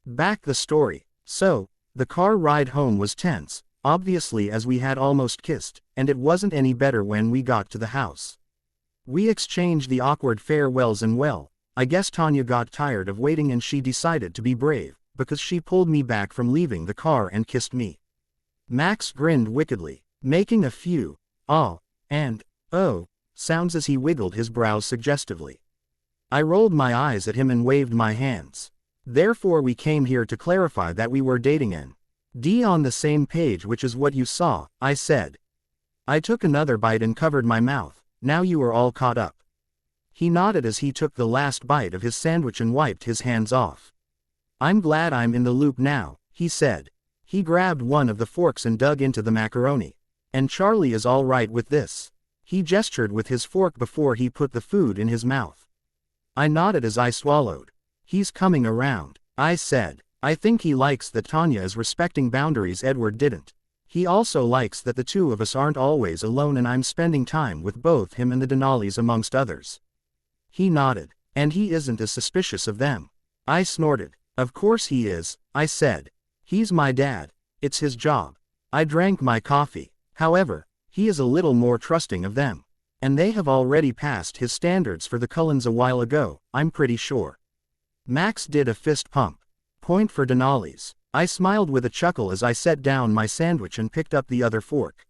Back the story. So, the car ride home was tense, obviously, as we had almost kissed, and it wasn't any better when we got to the house. We exchanged the awkward farewells and well, I guess Tanya got tired of waiting and she decided to be brave, because she pulled me back from leaving the car and kissed me. Max grinned wickedly, making a few, and, oh, sounds as he wiggled his brows suggestively. I rolled my eyes at him and waved my hands. Therefore we came here to clarify that we were dating and on the same page, which is what you saw, I said. I took another bite and covered my mouth. Now you are all caught up. He nodded as he took the last bite of his sandwich and wiped his hands off. I'm glad I'm in the loop now, he said. He grabbed one of the forks and dug into the macaroni. And Charlie is all right with this. He gestured with his fork before he put the food in his mouth. I nodded as I swallowed. He's coming around, I said. I think he likes that Tanya is respecting boundaries Edward didn't. He also likes that the two of us aren't always alone and I'm spending time with both him and the Denalis amongst others. He nodded. And he isn't as suspicious of them. I snorted. Of course he is, I said. He's my dad. It's his job. I drank my coffee. However, he is a little more trusting of them. And they have already passed his standards for the Cullens a while ago, I'm pretty sure. Max did a fist pump. Point for Denalis. I smiled with a chuckle as I set down my sandwich and picked up the other fork.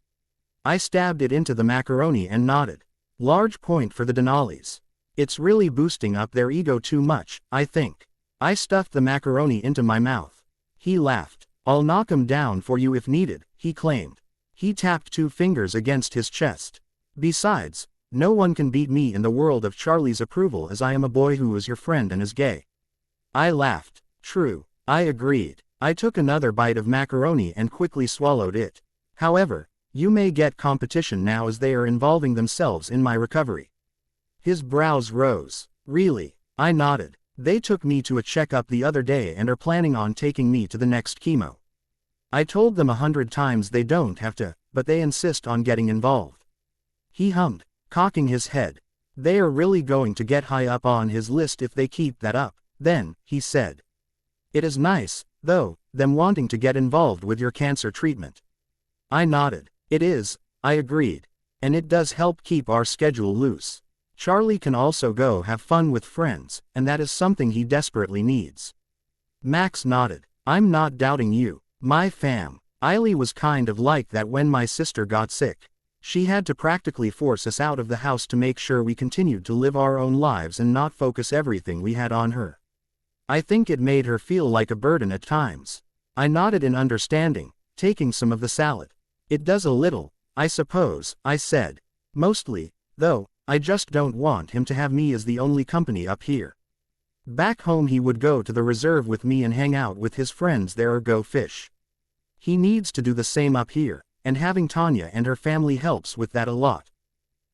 I stabbed it into the macaroni and nodded. Large point for the Denalis. It's really boosting up their ego too much, I think. I stuffed the macaroni into my mouth. He laughed. I'll knock 'em down for you if needed, he claimed. He tapped 2 fingers against his chest. Besides, no one can beat me in the world of Charlie's approval as I am a boy who is your friend and is gay. I laughed. True, I agreed. I took another bite of macaroni and quickly swallowed it. However, you may get competition now as they are involving themselves in my recovery. His brows rose. Really? I nodded. They took me to a checkup the other day and are planning on taking me to the next chemo. I told them 100 times they don't have to, but they insist on getting involved. He hummed, cocking his head. They are really going to get high up on his list if they keep that up, then, he said. It is nice, though, them wanting to get involved with your cancer treatment. I nodded. It is, I agreed. And it does help keep our schedule loose. Charlie can also go have fun with friends, and that is something he desperately needs. Max nodded. I'm not doubting you. My fam. Eiley was kind of like that when my sister got sick. She had to practically force us out of the house to make sure we continued to live our own lives and not focus everything we had on her. I think it made her feel like a burden at times. I nodded in understanding, taking some of the salad. It does a little, I suppose, I said. Mostly, though, I just don't want him to have me as the only company up here. Back home he would go to the reserve with me and hang out with his friends there or go fish. He needs to do the same up here, and having Tanya and her family helps with that a lot.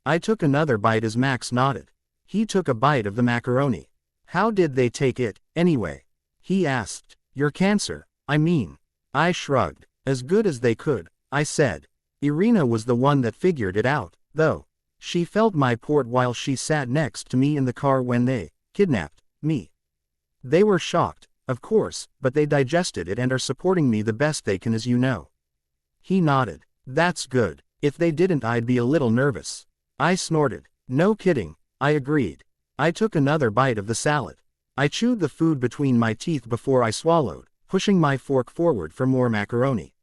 I took another bite as Max nodded. He took a bite of the macaroni. How did they take it, anyway? He asked. Your cancer, I mean. I shrugged. As good as they could, I said. Irina was the one that figured it out, though. She felt my port while she sat next to me in the car when they kidnapped me. They were shocked, of course, but they digested it and are supporting me the best they can, as you know. He nodded. That's good. If they didn't I'd be a little nervous. I snorted. No kidding, I agreed. I took another bite of the salad. I chewed the food between my teeth before I swallowed, pushing my fork forward for more macaroni.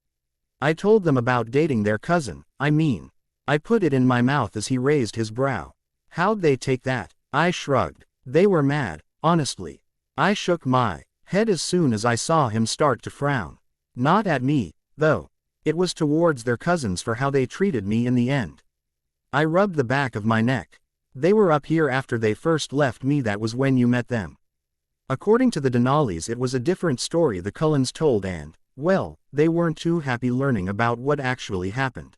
I told them about dating their cousin, I put it in my mouth as he raised his brow. How'd they take that? I shrugged. They were mad, honestly. I shook my head as soon as I saw him start to frown. Not at me, though. It was towards their cousins for how they treated me in the end. I rubbed the back of my neck. They were up here after they first left me. That was when you met them. According to the Denalis, it was a different story the Cullens told, and, well, they weren't too happy learning about what actually happened.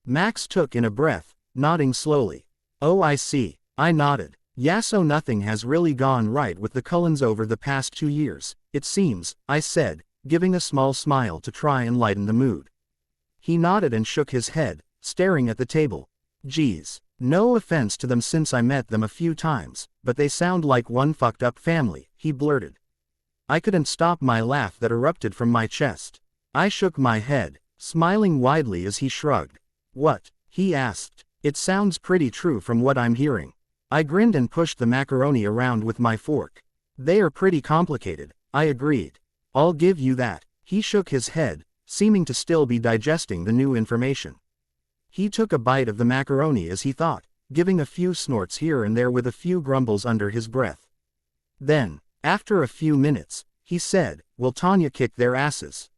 Max took in a breath, nodding slowly. Oh, I see. I nodded. Yeah, so nothing has really gone right with the Cullens over the past 2 years, it seems, I said, giving a small smile to try and lighten the mood. He nodded and shook his head, staring at the table. Geez, no offense to them since I met them a few times, but they sound like one fucked up family, he blurted. I couldn't stop my laugh that erupted from my chest. I shook my head, smiling widely as he shrugged. What? He asked. It sounds pretty true from what I'm hearing. I grinned and pushed the macaroni around with my fork. They are pretty complicated, I agreed. I'll give you that. He shook his head, seeming to still be digesting the new information. He took a bite of the macaroni as he thought, giving a few snorts here and there with a few grumbles under his breath. Then, after a few minutes, he said, will Tanya kick their asses?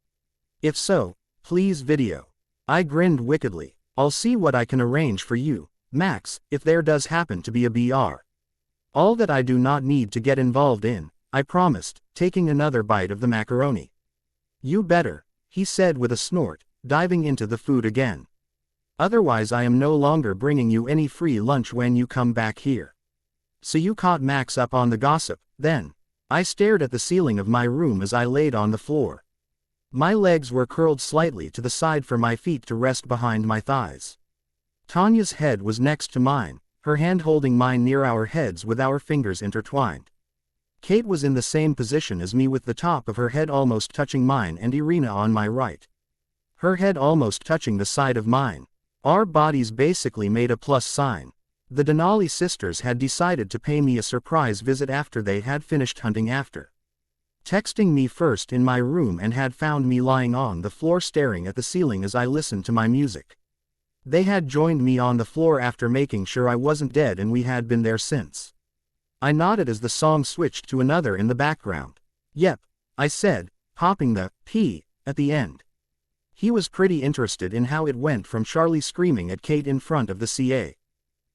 If so, please video. I grinned wickedly. I'll see what I can arrange for you, Max, if there does happen to be a BR. All that I do not need to get involved in, I promised, taking another bite of the macaroni. You better, he said with a snort, diving into the food again. Otherwise I am no longer bringing you any free lunch when you come back here. So you caught Max up on the gossip, then? I stared at the ceiling of my room as I laid on the floor. My legs were curled slightly to the side for my feet to rest behind my thighs. Tanya's head was next to mine, her hand holding mine near our heads with our fingers intertwined. Kate was in the same position as me with the top of her head almost touching mine and Irina on my right. Her head almost touching the side of mine. Our bodies basically made a plus sign. The Denali sisters had decided to pay me a surprise visit after they had finished hunting after texting me first in my room and had found me lying on the floor staring at the ceiling as I listened to my music. They had joined me on the floor after making sure I wasn't dead, and we had been there since. I nodded as the song switched to another in the background. Yep, I said, popping the P at the end. He was pretty interested in how it went from Charlie screaming at Kate in front of the CA.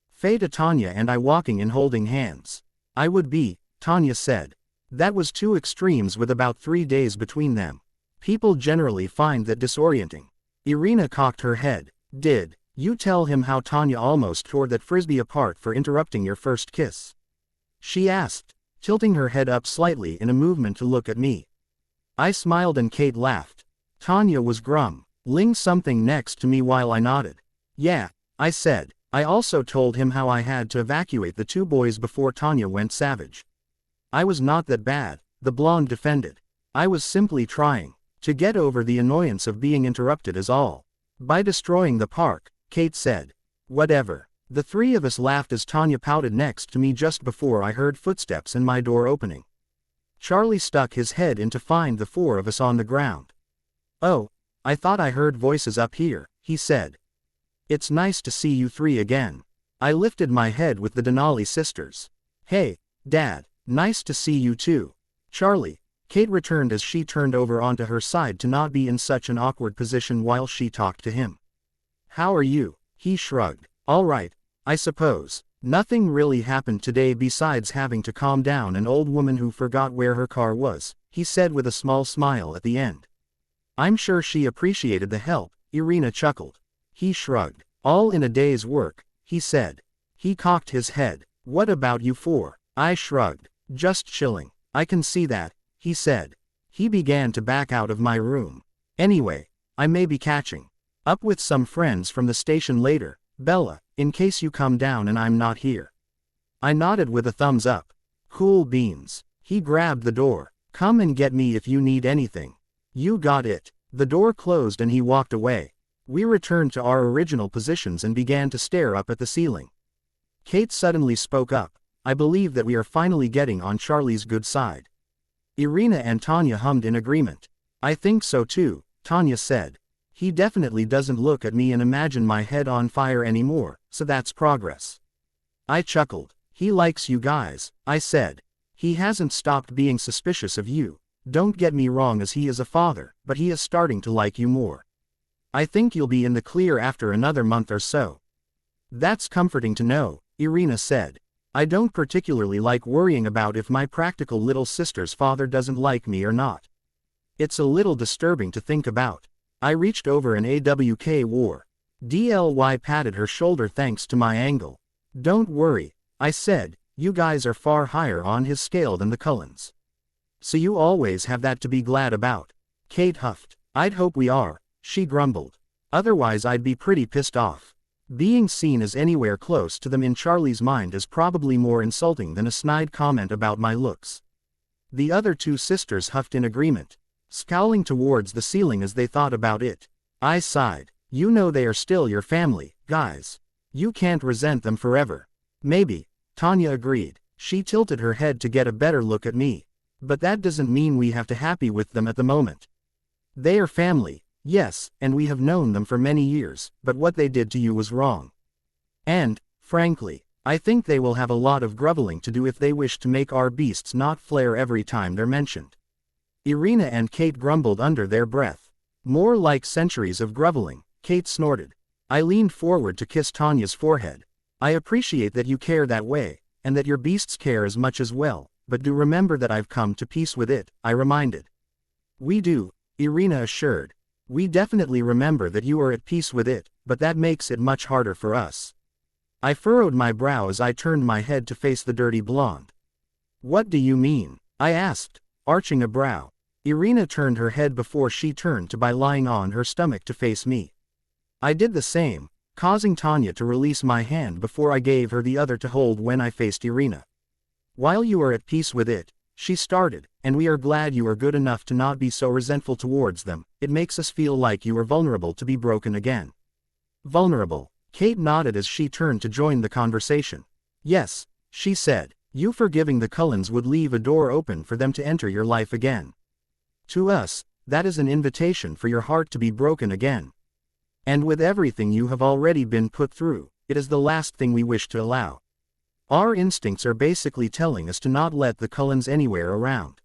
Faye to Tanya and I walking and holding hands. I would be, Tanya said. That was 2 extremes with about 3 days between them. People generally find that disorienting. Irina cocked her head. Did you tell him how Tanya almost tore that frisbee apart for interrupting your first kiss? She asked, tilting her head up slightly in a movement to look at me. I smiled and Kate laughed. Tanya was grumbling something next to me while I nodded. Yeah, I said. I also told him how I had to evacuate the 2 boys before Tanya went savage. I was not that bad, the blonde defended. I was simply trying to get over the annoyance of being interrupted is all. By destroying the park, Kate said. Whatever. The 3 of us laughed as Tanya pouted next to me just before I heard footsteps and my door opening. Charlie stuck his head in to find the 4 of us on the ground. Oh, I thought I heard voices up here, he said. It's nice to see you 3 again. I lifted my head with the Denali sisters. Hey, Dad. Nice to see you too. Charlie, Kate returned as she turned over onto her side to not be in such an awkward position while she talked to him. How are you? He shrugged. All right, I suppose. Nothing really happened today besides having to calm down an old woman who forgot where her car was, he said with a small smile at the end. I'm sure she appreciated the help, Irina chuckled. He shrugged. All in a day's work, he said. He cocked his head. What about you 4? I shrugged. Just chilling. I can see that, he said. He began to back out of my room. Anyway, I may be catching up with some friends from the station later, Bella, in case you come down and I'm not here. I nodded with a thumbs up. Cool beans. He grabbed the door. Come and get me if you need anything. You got it. The door closed and he walked away. We returned to our original positions and began to stare up at the ceiling. Kate suddenly spoke up. I believe that we are finally getting on Charlie's good side. Irina and Tanya hummed in agreement. I think so too, Tanya said. He definitely doesn't look at me and imagine my head on fire anymore, so that's progress. I chuckled. He likes you guys, I said. He hasn't stopped being suspicious of you. Don't get me wrong, as he is a father, but he is starting to like you more. I think you'll be in the clear after another month or so. That's comforting to know, Irina said. I don't particularly like worrying about if my practical little sister's father doesn't like me or not. It's a little disturbing to think about. I reached over an AWK war. DLY patted her shoulder thanks to my angle. Don't worry, I said, you guys are far higher on his scale than the Cullens. So you always have that to be glad about. Kate huffed. I'd hope we are, she grumbled. Otherwise I'd be pretty pissed off. Being seen as anywhere close to them in Charlie's mind is probably more insulting than a snide comment about my looks. The other two sisters huffed in agreement, scowling towards the ceiling as they thought about it. I sighed. You know they are still your family, guys. You can't resent them forever. Maybe, Tanya agreed. She tilted her head to get a better look at me. But that doesn't mean we have to happy with them at the moment. They are family, yes, and we have known them for many years, but what they did to you was wrong. And, frankly, I think they will have a lot of groveling to do if they wish to make our beasts not flare every time they're mentioned. Irina and Kate grumbled under their breath. More like centuries of groveling, Kate snorted. I leaned forward to kiss Tanya's forehead. I appreciate that you care that way, and that your beasts care as much as well, but do remember that I've come to peace with it, I reminded. We do, Irina assured. We definitely remember that you are at peace with it, but that makes it much harder for us. I furrowed my brow as I turned my head to face the dirty blonde. What do you mean? I asked, arching a brow. Irina turned her head before she turned to by lying on her stomach to face me. I did the same, causing Tanya to release my hand before I gave her the other to hold when I faced Irina. While you are at peace with it, she started, and we are glad you are good enough to not be so resentful towards them, it makes us feel like you are vulnerable to be broken again. Vulnerable, Kate nodded as she turned to join the conversation. Yes, she said, you forgiving the Cullens would leave a door open for them to enter your life again. To us, that is an invitation for your heart to be broken again. And with everything you have already been put through, it is the last thing we wish to allow. Our instincts are basically telling us to not let the Cullens anywhere around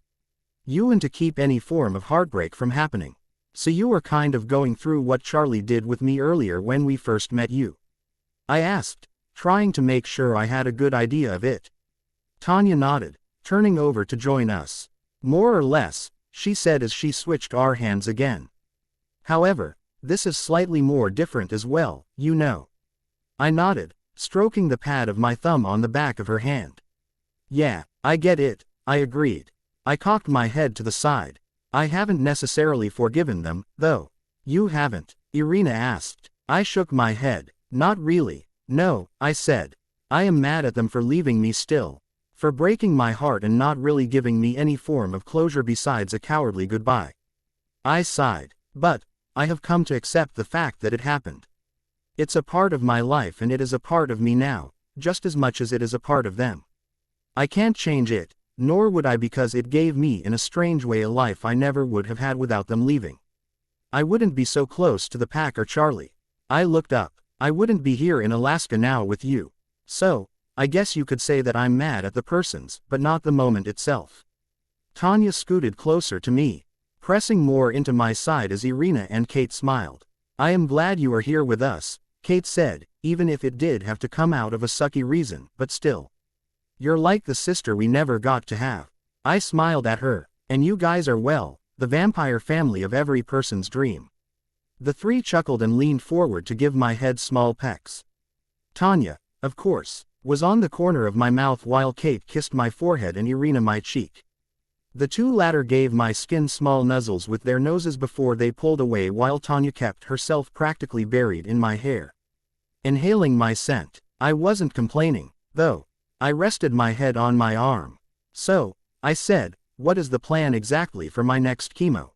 you and to keep any form of heartbreak from happening. So you are kind of going through what Charlie did with me earlier when we first met you? I asked, trying to make sure I had a good idea of it. Tanya nodded, turning over to join us. More or less, she said as she switched our hands again. However, this is slightly more different as well, you know. I nodded, stroking the pad of my thumb on the back of her hand. Yeah, I get it, I agreed. I cocked my head to the side. I haven't necessarily forgiven them, though. You haven't? Irina asked. I shook my head. Not really. No, I said. I am mad at them for leaving me still. For breaking my heart and not really giving me any form of closure besides a cowardly goodbye. I sighed. But I have come to accept the fact that it happened. It's a part of my life and it is a part of me now, just as much as it is a part of them. I can't change it, nor would I, because it gave me in a strange way a life I never would have had without them leaving. I wouldn't be so close to the pack or Charlie. I looked up. I wouldn't be here in Alaska now with you. So, I guess you could say that I'm mad at the persons, but not the moment itself. Tanya scooted closer to me, pressing more into my side as Irina and Kate smiled. I am glad you are here with us, Kate said, even if it did have to come out of a sucky reason, but still. You're like the sister we never got to have. I smiled at her. And you guys are, well, the vampire family of every person's dream. The three chuckled and leaned forward to give my head small pecks. Tanya, of course, was on the corner of my mouth while Kate kissed my forehead and Irina my cheek. The two latter gave my skin small nuzzles with their noses before they pulled away while Tanya kept herself practically buried in my hair. Inhaling my scent, I wasn't complaining, though. I rested my head on my arm. So, I said, what is the plan exactly for my next chemo?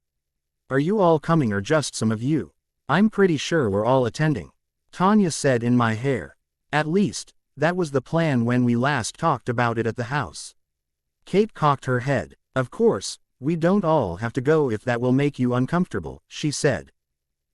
Are you all coming or just some of you? I'm pretty sure we're all attending. Tanya said in my hair. At least, that was the plan when we last talked about it at the house. Kate cocked her head. Of course, we don't all have to go if that will make you uncomfortable, she said.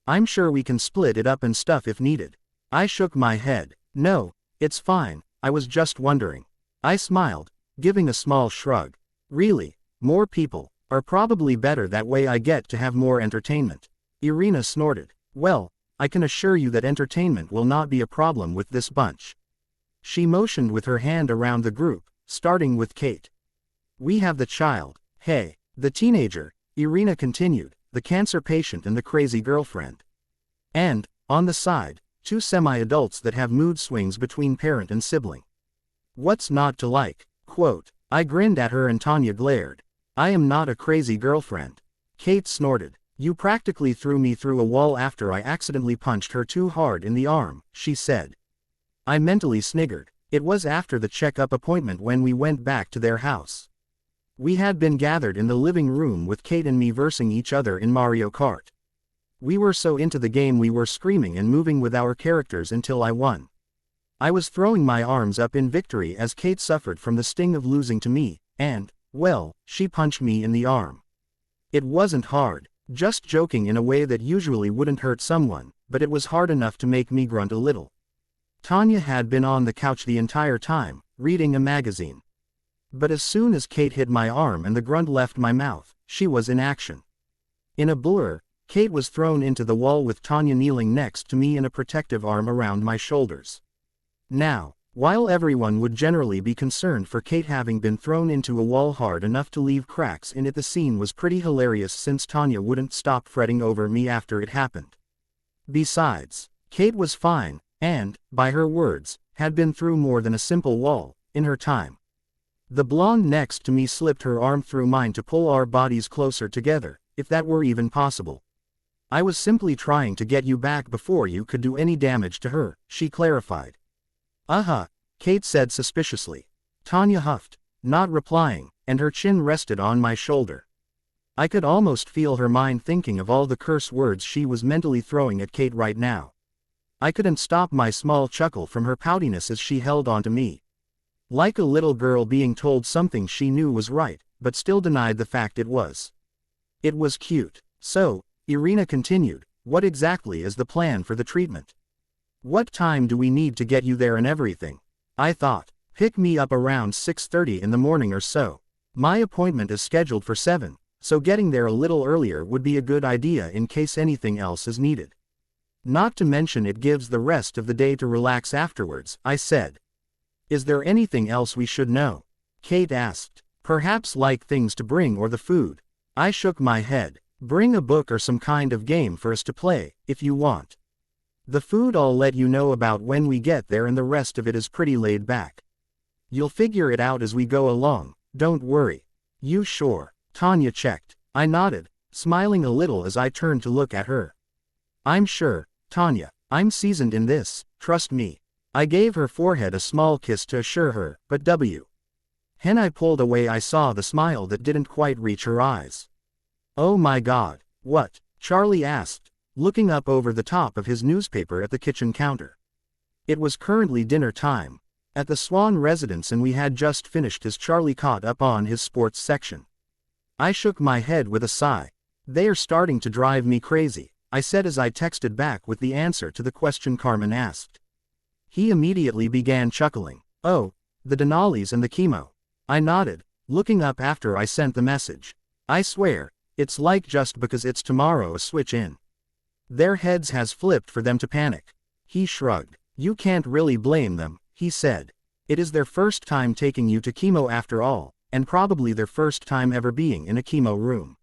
I'm sure we can split it up and stuff if needed. I shook my head. No, it's fine, I was just wondering. I smiled, giving a small shrug. Really, more people are probably better that way. I get to have more entertainment. Irina snorted. Well, I can assure you that entertainment will not be a problem with this bunch. She motioned with her hand around the group, starting with Kate. We have the child. Hey, the teenager, Irina continued, the cancer patient and the crazy girlfriend. And, on the side, two semi-adults that have mood swings between parent and sibling. What's not to like? Quote. I grinned at her and Tanya glared. I am not a crazy girlfriend. Kate snorted. You practically threw me through a wall after I accidentally punched her too hard in the arm, she said. I mentally sniggered. It was after the check-up appointment when we went back to their house. We had been gathered in the living room with Kate and me versing each other in Mario Kart. We were so into the game we were screaming and moving with our characters until I won. I was throwing my arms up in victory as Kate suffered from the sting of losing to me, and, well, she punched me in the arm. It wasn't hard, just joking in a way that usually wouldn't hurt someone, but it was hard enough to make me grunt a little. Tanya had been on the couch the entire time, reading a magazine. But as soon as Kate hit my arm and the grunt left my mouth, she was in action. In a blur, Kate was thrown into the wall with Tanya kneeling next to me and a protective arm around my shoulders. Now, while everyone would generally be concerned for Kate having been thrown into a wall hard enough to leave cracks in it, the scene was pretty hilarious since Tanya wouldn't stop fretting over me after it happened. Besides, Kate was fine, and, by her words, had been through more than a simple wall, in her time. The blonde next to me slipped her arm through mine to pull our bodies closer together, if that were even possible. I was simply trying to get you back before you could do any damage to her, she clarified. Kate said suspiciously. Tanya huffed, not replying, and her chin rested on my shoulder. I could almost feel her mind thinking of all the curse words she was mentally throwing at Kate right now. I couldn't stop my small chuckle from her poutiness as she held on to me. Like a little girl being told something she knew was right, but still denied the fact it was. It was cute. So, Irina continued, what exactly is the plan for the treatment? What time do we need to get you there and everything? I thought. Pick me up around 6:30 in the morning or so. My appointment is scheduled for 7, so getting there a little earlier would be a good idea in case anything else is needed. Not to mention it gives the rest of the day to relax afterwards, I said. Is there anything else we should know? Kate asked. Perhaps like things to bring or the food. I shook my head. Bring a book or some kind of game for us to play, if you want. The food I'll let you know about when we get there, and the rest of it is pretty laid back. You'll figure it out as we go along, don't worry. You sure? Tanya checked. I nodded, smiling a little as I turned to look at her. I'm sure, Tanya, I'm seasoned in this, trust me. I gave her forehead a small kiss to assure her, but when I pulled away I saw the smile that didn't quite reach her eyes. Oh my God, what? Charlie asked, looking up over the top of his newspaper at the kitchen counter. It was currently dinner time at the Swan residence and we had just finished as Charlie caught up on his sports section. I shook my head with a sigh. They are starting to drive me crazy, I said as I texted back with the answer to the question Carmen asked. He immediately began chuckling. Oh, the Denali's and the chemo. I nodded, looking up after I sent the message. I swear, it's like just because it's tomorrow a switch in their heads has flipped for them to panic. He shrugged. You can't really blame them, he said. It is their first time taking you to chemo after all, and probably their first time ever being in a chemo room.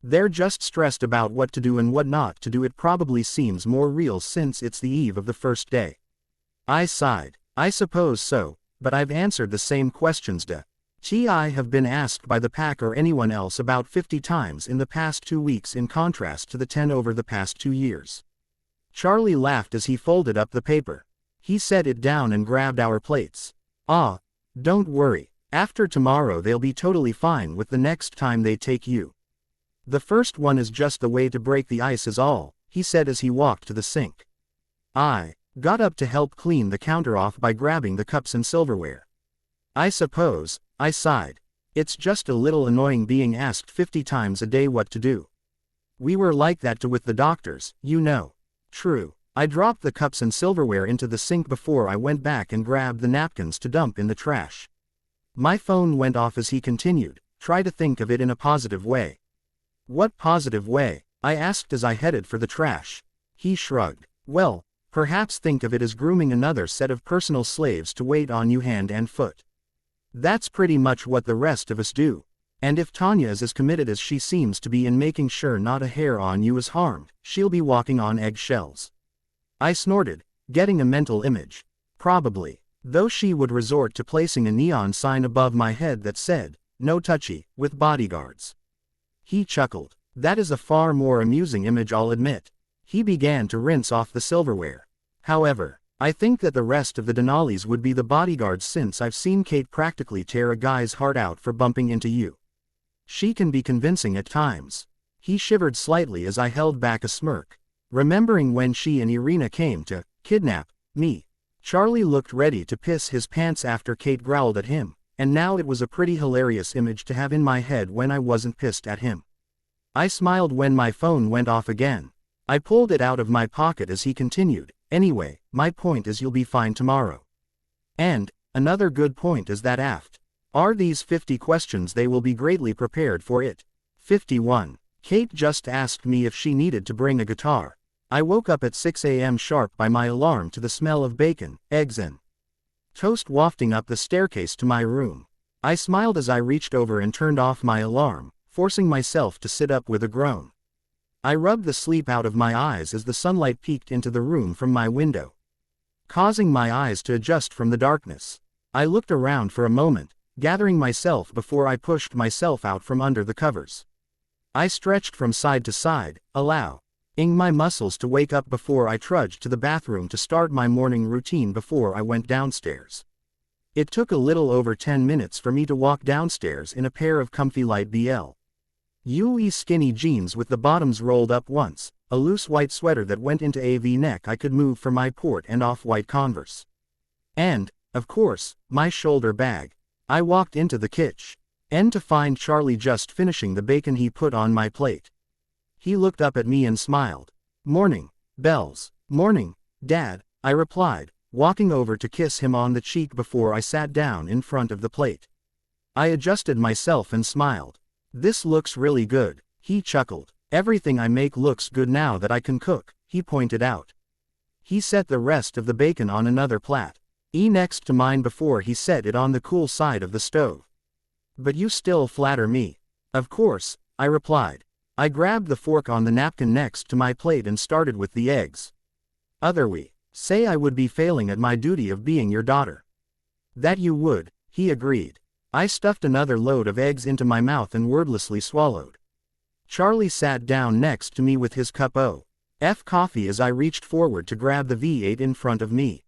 They're just stressed about what to do and what not to do. It probably seems more real since it's the eve of the first day. I sighed. I suppose so, but I've answered the same questions I have been asked by the pack or anyone else about 50 times in the past 2 weeks, in contrast to the 10 over the past 2 years. Charlie laughed as he folded up the paper. He set it down and grabbed our plates. Don't worry. After tomorrow they'll be totally fine with the next time they take you. The first one is just the way to break the ice is all, he said as he walked to the sink. I got up to help clean the counter off by grabbing the cups and silverware. I suppose, I sighed. It's just a little annoying being asked 50 times a day what to do. We were like that too with the doctors, you know. True. I dropped the cups and silverware into the sink before I went back and grabbed the napkins to dump in the trash. My phone went off as he continued, "Try to think of it in a positive way." "What positive way?" I asked as I headed for the trash. He shrugged. "Well, perhaps think of it as grooming another set of personal slaves to wait on you hand and foot. That's pretty much what the rest of us do. And if Tanya is as committed as she seems to be in making sure not a hair on you is harmed, she'll be walking on eggshells." I snorted, getting a mental image. Probably. Though she would resort to placing a neon sign above my head that said, "No touchy," with bodyguards. He chuckled. "That is a far more amusing image, I'll admit." He began to rinse off the silverware. "However, I think that the rest of the Denali's would be the bodyguards, since I've seen Kate practically tear a guy's heart out for bumping into you. She can be convincing at times." He shivered slightly as I held back a smirk, remembering when she and Irina came to kidnap me. Charlie looked ready to piss his pants after Kate growled at him, and now it was a pretty hilarious image to have in my head when I wasn't pissed at him. I smiled when my phone went off again. I pulled it out of my pocket as he continued, "Anyway, my point is you'll be fine tomorrow. And, another good point is that aft are these 50 questions, they will be greatly prepared for it." 51. Kate just asked me if she needed to bring a guitar. I woke up at 6 a.m. sharp by my alarm to the smell of bacon, eggs and toast wafting up the staircase to my room. I smiled as I reached over and turned off my alarm, forcing myself to sit up with a groan. I rubbed the sleep out of my eyes as the sunlight peeked into the room from my window, causing my eyes to adjust from the darkness. I looked around for a moment, gathering myself before I pushed myself out from under the covers. I stretched from side to side, allowing my muscles to wake up before I trudged to the bathroom to start my morning routine before I went downstairs. It took a little over 10 minutes for me to walk downstairs in a pair of comfy light BLUE skinny jeans with the bottoms rolled up once, a loose white sweater that went into a V-neck I could move for my port, and off-white Converse. And, of course, my shoulder bag. I walked into the kitchen to find Charlie just finishing the bacon he put on my plate. He looked up at me and smiled. "Morning, Bells." "Morning, Dad," I replied, walking over to kiss him on the cheek before I sat down in front of the plate. I adjusted myself and smiled. "This looks really good," he chuckled. "Everything I make looks good now that I can cook," he pointed out. He set the rest of the bacon on another next to mine before he set it on the cool side of the stove. "But you still flatter me." "Of course," I replied. I grabbed the fork on the napkin next to my plate and started with the eggs. "Otherwise, say I would be failing at my duty of being your daughter." "That you would," he agreed. I stuffed another load of eggs into my mouth and wordlessly swallowed. Charlie sat down next to me with his cup of coffee as I reached forward to grab the V8 in front of me.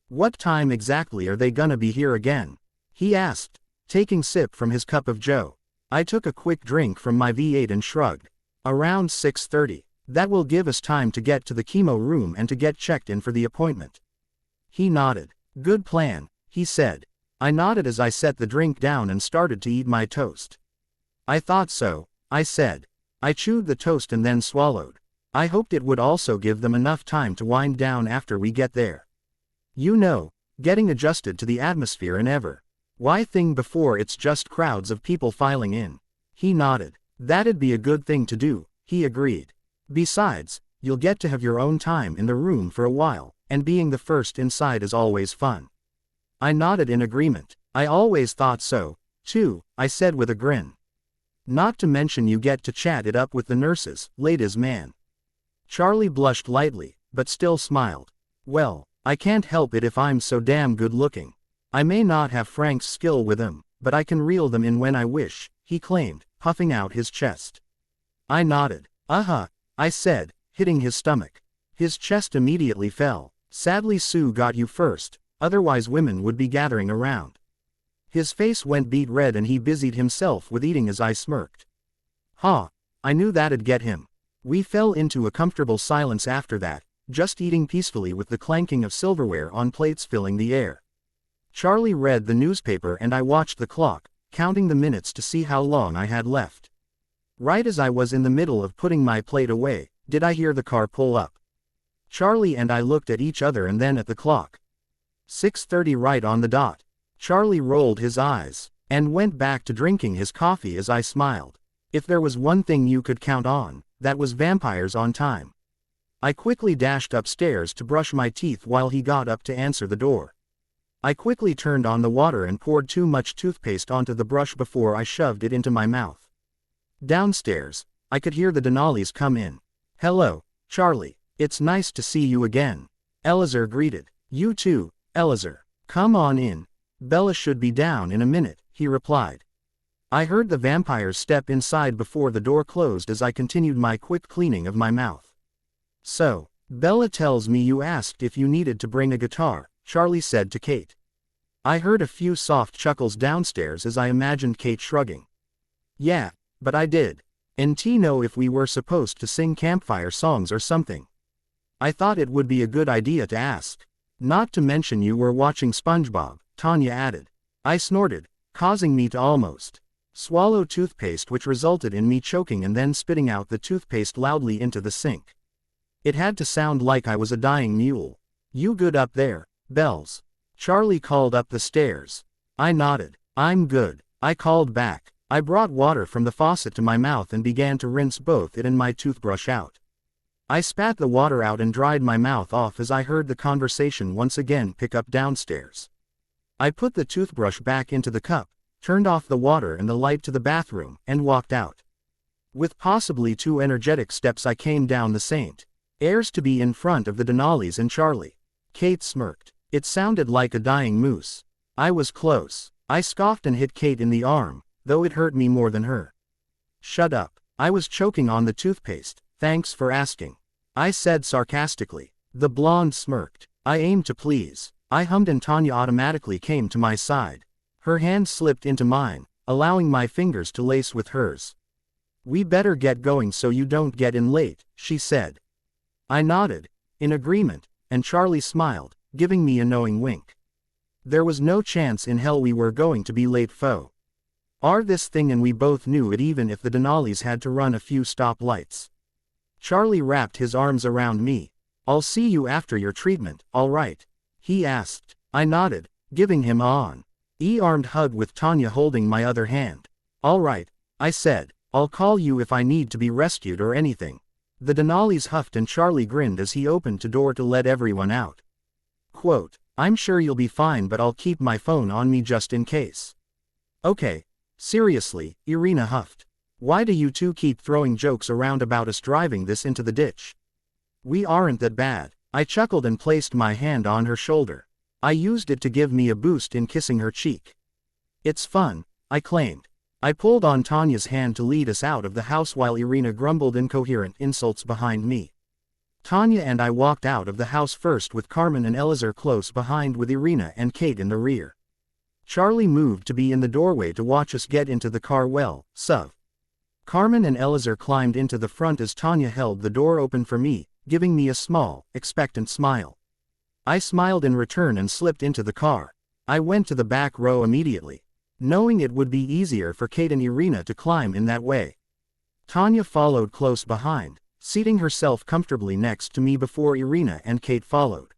"What time exactly are they gonna be here again?" he asked, taking sip from his cup of joe. I took a quick drink from my V8 and shrugged. "Around 6:30. That will give us time to get to the chemo room and to get checked in for the appointment." He nodded. "Good plan," he said. I nodded as I set the drink down and started to eat my toast. "I thought so," I said. I chewed the toast and then swallowed. I hoped it would also give them enough time to wind down after we get there. You know, getting adjusted to the atmosphere and why thing before it's just crowds of people filing in. He nodded. "That'd be a good thing to do," he agreed. "Besides, you'll get to have your own time in the room for a while, and being the first inside is always fun." I nodded in agreement. "I always thought so, too," I said with a grin. "Not to mention you get to chat it up with the nurses, ladies man." Charlie blushed lightly, but still smiled. "Well, I can't help it if I'm so damn good looking. I may not have Frank's skill with them, but I can reel them in when I wish," he claimed, puffing out his chest. I nodded. "Uh-huh," I said, hitting his stomach. His chest immediately fell. "Sadly Sue got you first, otherwise women would be gathering around." His face went beet red and he busied himself with eating as I smirked. "Huh, I knew that'd get him." We fell into a comfortable silence after that, just eating peacefully with the clanking of silverware on plates filling the air. Charlie read the newspaper and I watched the clock, counting the minutes to see how long I had left. Right as I was in the middle of putting my plate away, did I hear the car pull up. Charlie and I looked at each other and then at the clock. 6:30 right on the dot. Charlie rolled his eyes, and went back to drinking his coffee as I smiled. If there was one thing you could count on, that was vampires on time. I quickly dashed upstairs to brush my teeth while he got up to answer the door. I quickly turned on the water and poured too much toothpaste onto the brush before I shoved it into my mouth. Downstairs, I could hear the Denalis come in. "Hello, Charlie. It's nice to see you again," Elazar greeted. "You too, Elazar. Come on in. Bella should be down in a minute," he replied. I heard the vampires step inside before the door closed as I continued my quick cleaning of my mouth. "So, Bella tells me you asked if you needed to bring a guitar," Charlie said to Kate. I heard a few soft chuckles downstairs as I imagined Kate shrugging. "Yeah, but I did. And know if we were supposed to sing campfire songs or something. I thought it would be a good idea to ask. Not to mention you were watching SpongeBob," Tanya added. I snorted, causing me to almost swallow toothpaste, which resulted in me choking and then spitting out the toothpaste loudly into the sink. It had to sound like I was a dying mule. "You good up there, Bells?" Charlie called up the stairs. I nodded. "I'm good," I called back. I brought water from the faucet to my mouth and began to rinse both it and my toothbrush out. I spat the water out and dried my mouth off as I heard the conversation once again pick up downstairs. I put the toothbrush back into the cup, turned off the water and the light to the bathroom, and walked out. With possibly too energetic steps I came down the St. Airs to be in front of the Denalis and Charlie. Kate smirked. It sounded like a dying moose. I was close. I scoffed and hit Kate in the arm, though it hurt me more than her. "Shut up. I was choking on the toothpaste, thanks for asking," I said sarcastically. The blonde smirked. I aimed to please. I hummed and Tanya automatically came to my side. Her hand slipped into mine, allowing my fingers to lace with hers. "We better get going so you don't get in late," she said. I nodded, in agreement, and Charlie smiled, giving me a knowing wink. There was no chance in hell we were going to be late, foe. This thing, and we both knew it even if the Denalis had to run a few stoplights. Charlie wrapped his arms around me. "I'll see you after your treatment, all right?" he asked. I nodded, giving him an armed hug with Tanya holding my other hand. "All right," I said. "I'll call you if I need to be rescued or anything." The Denalis huffed and Charlie grinned as he opened the door to let everyone out. Quote, "I'm sure you'll be fine, but I'll keep my phone on me just in case." "Okay. Seriously," Irina huffed. "Why do you two keep throwing jokes around about us driving this into the ditch? We aren't that bad." I chuckled and placed my hand on her shoulder. I used it to give me a boost in kissing her cheek. "It's fun," I claimed. I pulled on Tanya's hand to lead us out of the house while Irina grumbled incoherent insults behind me. Tanya and I walked out of the house first, with Carmen and Elazar close behind with Irina and Kate in the rear. Charlie moved to be in the doorway to watch us get into the car. "Well, suv." Carmen and Elazar climbed into the front as Tanya held the door open for me, giving me a small, expectant smile. I smiled in return and slipped into the car. I went to the back row immediately, knowing it would be easier for Kate and Irina to climb in that way. Tanya followed close behind, seating herself comfortably next to me before Irina and Kate followed.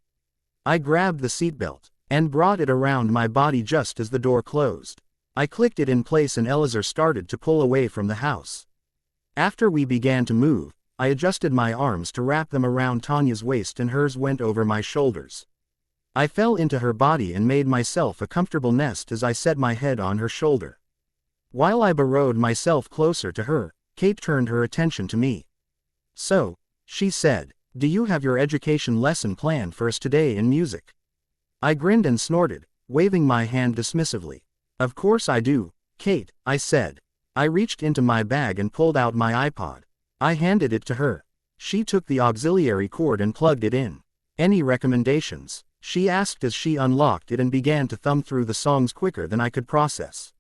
I grabbed the seatbelt and brought it around my body just as the door closed. I clicked it in place and Elazar started to pull away from the house. After we began to move, I adjusted my arms to wrap them around Tanya's waist and hers went over my shoulders. I fell into her body and made myself a comfortable nest as I set my head on her shoulder. While I burrowed myself closer to her, Kate turned her attention to me. "So," she said, "do you have your education lesson planned for us today in music?" I grinned and snorted, waving my hand dismissively. "Of course I do, Kate," I said. I reached into my bag and pulled out my iPod. I handed it to her. She took the auxiliary cord and plugged it in. "Any recommendations?" she asked as she unlocked it and began to thumb through the songs quicker than I could process.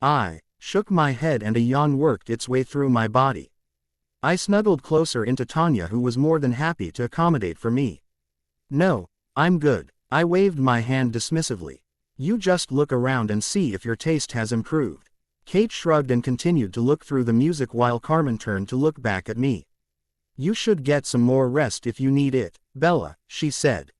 I shook my head and a yawn worked its way through my body. I snuggled closer into Tanya, who was more than happy to accommodate for me. "No, I'm good," I waved my hand dismissively. "You just look around and see if your taste has improved." Kate shrugged and continued to look through the music while Carmen turned to look back at me. "You should get some more rest if you need it, Bella," she said.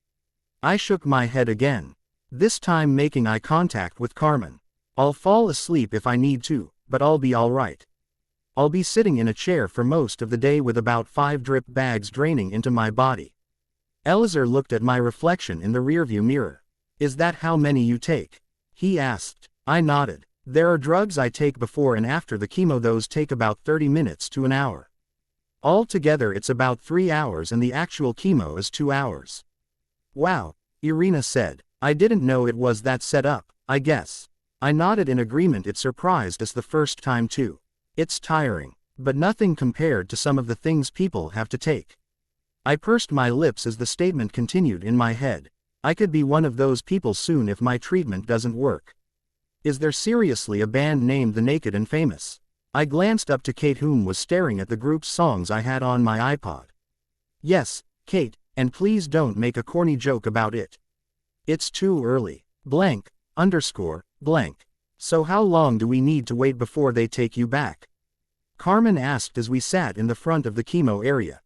I shook my head again. this time making eye contact with Carmen. I'll fall asleep if I need to, but I'll be alright. I'll be sitting in a chair for most of the day with about 5 drip bags draining into my body. Elazar looked at my reflection in the rearview mirror. Is that how many you take? He asked. I nodded. There are drugs I take before and after the chemo, those take about 30 minutes to an hour. Altogether it's about 3 hours and the actual chemo is 2 hours. Wow, Irina said. I didn't know it was that set up, I guess. I nodded in agreement. It surprised us the first time too. It's tiring, but nothing compared to some of the things people have to take. I pursed my lips as the statement continued in my head. I could be one of those people soon if my treatment doesn't work. Is there seriously a band named The Naked and Famous? I glanced up to Kate, whom was staring at the group's songs I had on my iPod. Yes, Kate, and please don't make a corny joke about it. It's too early. Blank, _ blank. So how long do we need to wait before they take you back? Carmen asked as we sat in the front of the chemo area.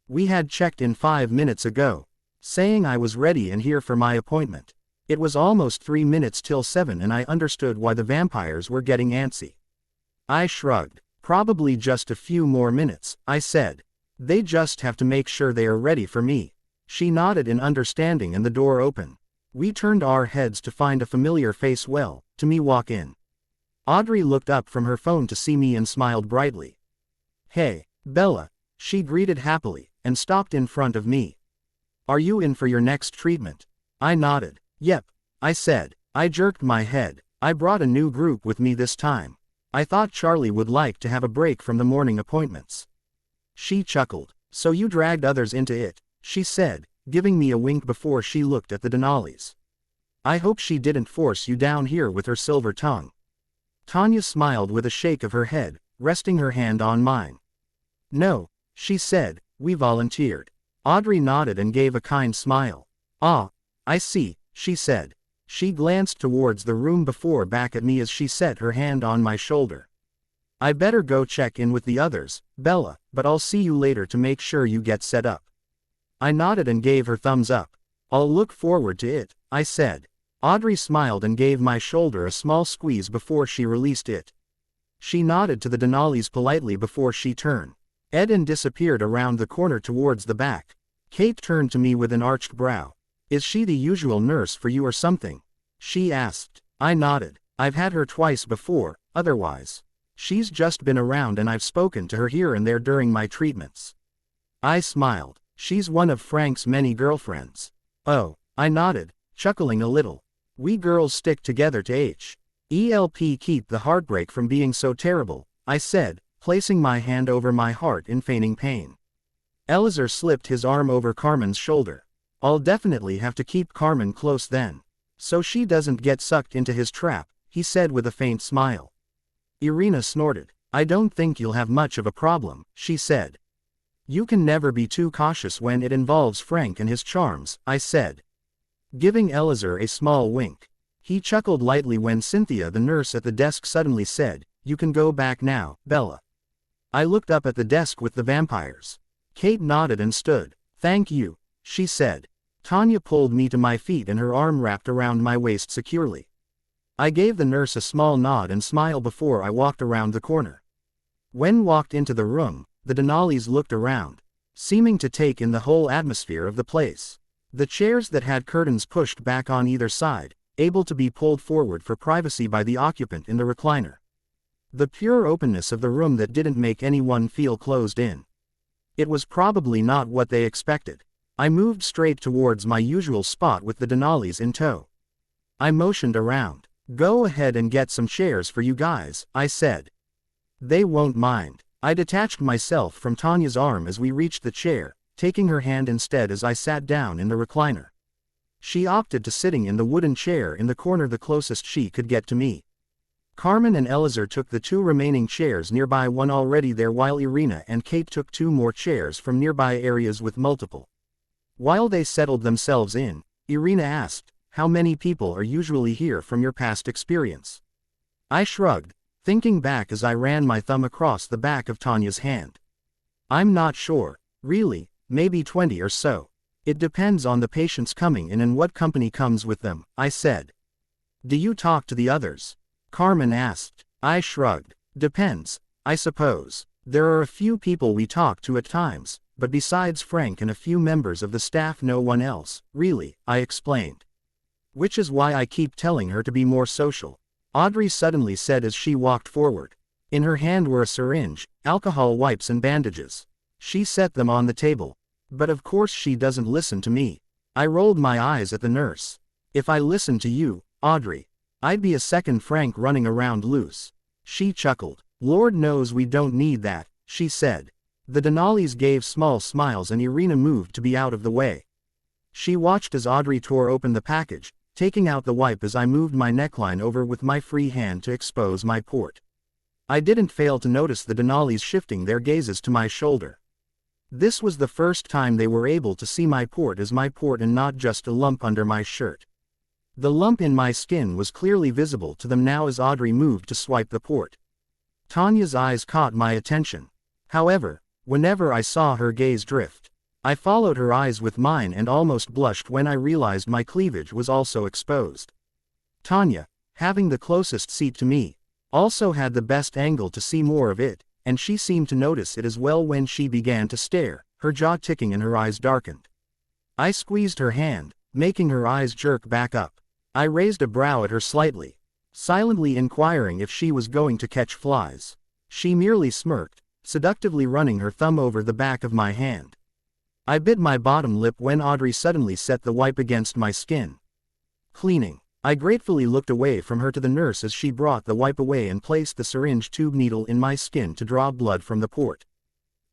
We had checked in 5 minutes ago, saying I was ready and here for my appointment. It was almost 3 minutes till 7 and I understood why the vampires were getting antsy. I shrugged. Probably just a few more minutes, I said. They just have to make sure they are ready for me. She nodded in understanding and the door opened. We turned our heads to find a familiar face, well, to me, walk in. Audrey looked up from her phone to see me and smiled brightly. Hey, Bella, she greeted happily, and stopped in front of me. Are you in for your next treatment? I nodded. Yep, I said. I jerked my head. I brought a new group with me this time. I thought Charlie would like to have a break from the morning appointments. She chuckled. So you dragged others into it, she said, giving me a wink before she looked at the Denalis. I hope she didn't force you down here with her silver tongue. Tanya smiled with a shake of her head, resting her hand on mine. No, she said, we volunteered. Audrey nodded and gave a kind smile. Ah, I see, she said. She glanced towards the room before back at me as she set her hand on my shoulder. I better go check in with the others, Bella, but I'll see you later to make sure you get set up. I nodded and gave her thumbs up. I'll look forward to it, I said. Audrey smiled and gave my shoulder a small squeeze before she released it. She nodded to the Denalis politely before she turned. Eden disappeared around the corner towards the back. Kate turned to me with an arched brow. Is she the usual nurse for you or something? She asked. I nodded. I've had her twice before, otherwise. She's just been around and I've spoken to her here and there during my treatments. I smiled. She's one of Frank's many girlfriends. Oh, I nodded, chuckling a little. We girls stick together to help keep the heartbreak from being so terrible, I said, placing my hand over my heart in feigning pain. Elazar slipped his arm over Carmen's shoulder. I'll definitely have to keep Carmen close then, so she doesn't get sucked into his trap, he said with a faint smile. Irina snorted. I don't think you'll have much of a problem, she said. You can never be too cautious when it involves Frank and his charms, I said, giving Elazar a small wink. He chuckled lightly when Cynthia, the nurse at the desk, suddenly said, You can go back now, Bella. I looked up at the desk with the vampires. Kate nodded and stood. Thank you, she said. Tanya pulled me to my feet and her arm wrapped around my waist securely. I gave the nurse a small nod and smile before I walked around the corner. When walked into the room, the Denalis looked around, seeming to take in the whole atmosphere of the place. The chairs that had curtains pushed back on either side, able to be pulled forward for privacy by the occupant in the recliner. The pure openness of the room that didn't make anyone feel closed in. It was probably not what they expected. I moved straight towards my usual spot with the Denalis in tow. I motioned around. Go ahead and get some chairs for you guys, I said. They won't mind. I detached myself from Tanya's arm as we reached the chair, taking her hand instead as I sat down in the recliner. She opted to sitting in the wooden chair in the corner, the closest she could get to me. Carmen and Elazar took the 2 remaining chairs nearby, one already there, while Irina and Kate took 2 more chairs from nearby areas with multiple. While they settled themselves in, Irina asked, How many people are usually here from your past experience? I shrugged, thinking back as I ran my thumb across the back of Tanya's hand. I'm not sure, really, maybe 20 or so. It depends on the patients coming in and what company comes with them, I said. Do you talk to the others? Carmen asked. I shrugged. Depends, I suppose. There are a few people we talk to at times, but besides Frank and a few members of the staff, no one else, really, I explained. Which is why I keep telling her to be more social. Audrey suddenly said as she walked forward. In her hand were a syringe, alcohol wipes and bandages. She set them on the table. But of course she doesn't listen to me. I rolled my eyes at the nurse. If I listened to you, Audrey, I'd be a second Frank running around loose. She chuckled. Lord knows we don't need that, she said. The Denalis gave small smiles and Irina moved to be out of the way. She watched as Audrey tore open the package, taking out the wipe as I moved my neckline over with my free hand to expose my port. I didn't fail to notice the Denalis shifting their gazes to my shoulder. This was the first time they were able to see my port as my port and not just a lump under my shirt. The lump in my skin was clearly visible to them now as Audrey moved to swipe the port. Tanya's eyes caught my attention. However, whenever I saw her gaze drift, I followed her eyes with mine and almost blushed when I realized my cleavage was also exposed. Tanya, having the closest seat to me, also had the best angle to see more of it, and she seemed to notice it as well when she began to stare, her jaw ticking and her eyes darkened. I squeezed her hand, making her eyes jerk back up. I raised a brow at her slightly, silently inquiring if she was going to catch flies. She merely smirked, seductively running her thumb over the back of my hand. I bit my bottom lip when Audrey suddenly set the wipe against my skin. Cleaning. I gratefully looked away from her to the nurse as she brought the wipe away and placed the syringe tube needle in my skin to draw blood from the port.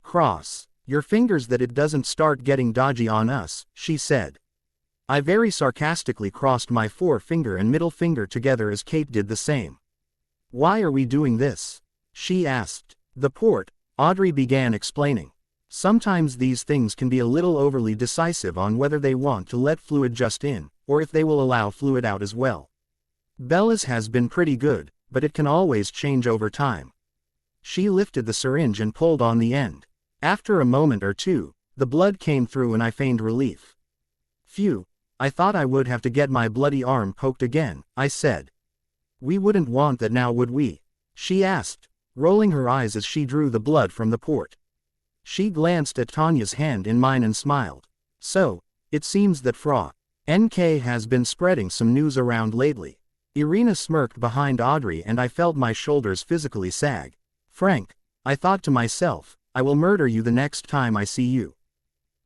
Cross your fingers that it doesn't start getting dodgy on us, she said. I very sarcastically crossed my forefinger and middle finger together as Kate did the same. Why are we doing this? She asked. The port, Audrey began explaining. Sometimes these things can be a little overly decisive on whether they want to let fluid just in, or if they will allow fluid out as well. Bella's has been pretty good, but it can always change over time. She lifted the syringe and pulled on the end. After a moment or two, the blood came through and I feigned relief. Phew, I thought I would have to get my bloody arm poked again, I said. We wouldn't want that now, would we? She asked, rolling her eyes as she drew the blood from the port. She glanced at Tanya's hand in mine and smiled. So, it seems that Fra NK has been spreading some news around lately. Irina smirked behind Audrey and I felt my shoulders physically sag. Frank, I thought to myself, I will murder you the next time I see you.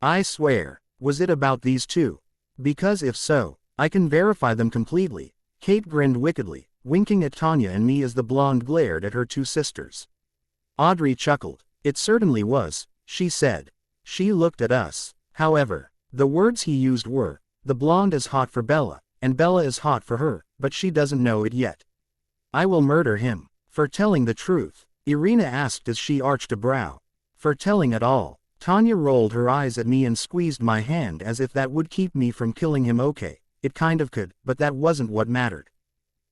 I swear, was it about these two? Because if so, I can verify them completely. Kate grinned wickedly, winking at Tanya and me as the blonde glared at her two sisters. Audrey chuckled. It certainly was, she said. She looked at us. However, the words he used were, the blonde is hot for Bella, and Bella is hot for her, but she doesn't know it yet. I will murder him. For telling the truth, Irina asked as she arched a brow. For telling it all. Tanya rolled her eyes at me and squeezed my hand as if that would keep me from killing him. Okay, it kind of could, but that wasn't what mattered.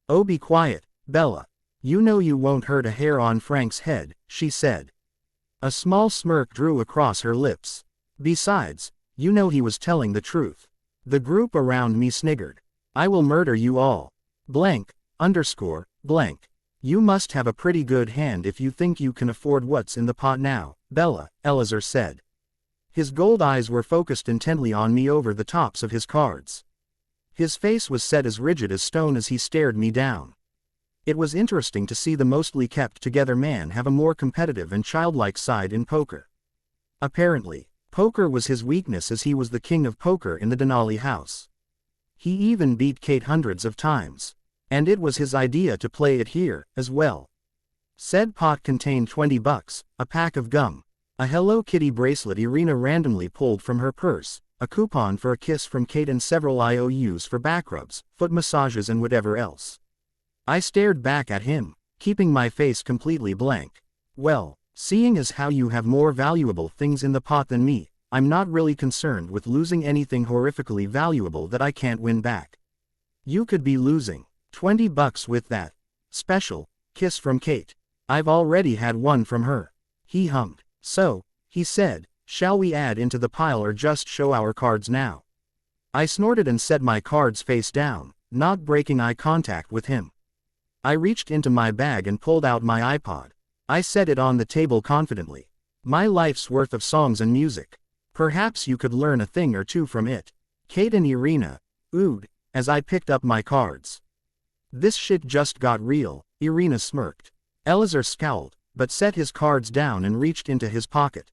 Oh, be quiet, Bella. You know you won't hurt a hair on Frank's head, she said. A small smirk drew across her lips. Besides, you know he was telling the truth. The group around me sniggered. I will murder you all. Blank, underscore, blank. You must have a pretty good hand if you think you can afford what's in the pot now, Bella, Elazar said. His gold eyes were focused intently on me over the tops of his cards. His face was set as rigid as stone as he stared me down. It was interesting to see the mostly kept together man have a more competitive and childlike side in poker. Apparently, poker was his weakness as he was the king of poker in the Denali house. He even beat Kate hundreds of times. And it was his idea to play it here, as well. Said pot contained $20, a pack of gum, a Hello Kitty bracelet Irina randomly pulled from her purse, a coupon for a kiss from Kate and several IOUs for back rubs, foot massages and whatever else. I stared back at him, keeping my face completely blank. Well, seeing as how you have more valuable things in the pot than me, I'm not really concerned with losing anything horrifically valuable that I can't win back. You could be losing $20 with that special kiss from Kate. I've already had one from her. He hummed. So, he said, Shall we add into the pile or just show our cards now? I snorted and set my cards face down, not breaking eye contact with him. I reached into my bag and pulled out my iPod. I set it on the table confidently. My life's worth of songs and music. Perhaps you could learn a thing or two from it. Kate and Irina, oohed, as I picked up my cards. This shit just got real, Irina smirked. Elazar scowled, but set his cards down and reached into his pocket.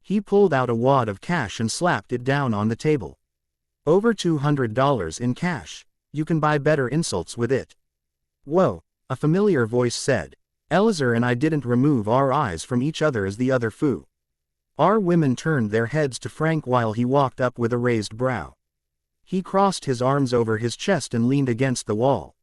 He pulled out a wad of cash and slapped it down on the table. Over $200 in cash. You can buy better insults with it. Whoa, a familiar voice said. Elazar and I didn't remove our eyes from each other as the other foo. Our women turned their heads to Frank while he walked up with a raised brow. He crossed his arms over his chest and leaned against the wall.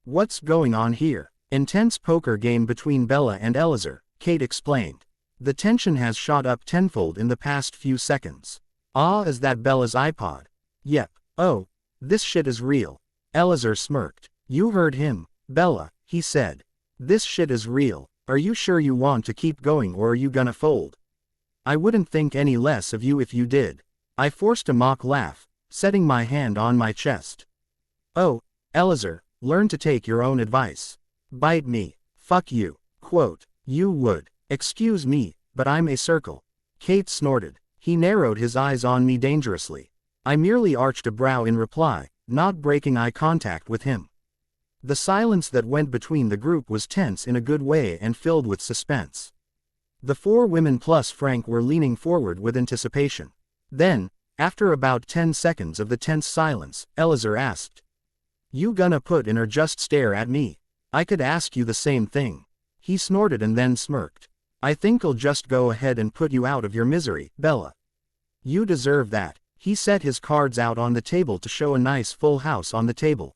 What's going on here? Intense poker game between Bella and Elazar, Kate explained. The tension has shot up tenfold in the past few seconds. Ah, is that Bella's iPod? Yep. Oh, this shit is real. Elazar smirked. You heard him, Bella, he said. This shit is real. Are you sure you want to keep going or are you gonna fold? I wouldn't think any less of you if you did. I forced a mock laugh, setting my hand on my chest. Oh, Elazar, learn to take your own advice. Bite me. Fuck you. Quote, you would. Excuse me, but I'm a circle. Kate snorted. He narrowed his eyes on me dangerously. I merely arched a brow in reply, not breaking eye contact with him. The silence that went between the group was tense in a good way and filled with suspense. The four women plus Frank were leaning forward with anticipation. Then, after about 10 seconds of the tense silence, Elazar asked. You gonna put in or just stare at me? I could ask you the same thing. He snorted and then smirked. I think I'll just go ahead and put you out of your misery, Bella. You deserve that. He set his cards out on the table to show a nice full house on the table.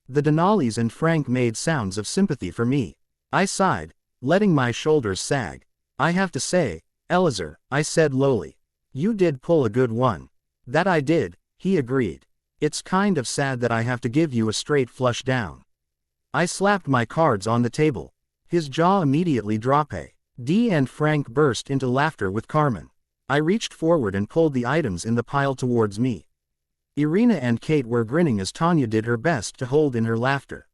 The Denali's and Frank made sounds of sympathy for me. I sighed, letting my shoulders sag. I have to say, Elazar, I said lowly. You did pull a good one. That I did, he agreed. It's kind of sad that I have to give you a straight flush down. I slapped my cards on the table. His jaw immediately dropped. Dee and Frank burst into laughter with Carmen. I reached forward and pulled the items in the pile towards me. Irina and Kate were grinning as Tanya did her best to hold in her laughter.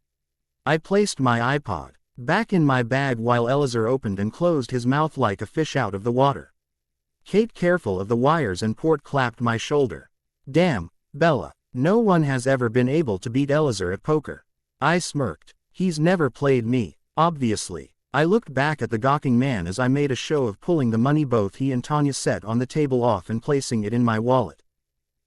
I placed my iPod back in my bag while Elazar opened and closed his mouth like a fish out of the water. Kate, careful of the wires and port, clapped my shoulder. Damn, Bella, no one has ever been able to beat Elazar at poker. I smirked. He's never played me, obviously. I looked back at the gawking man as I made a show of pulling the money both he and Tanya set on the table off and placing it in my wallet.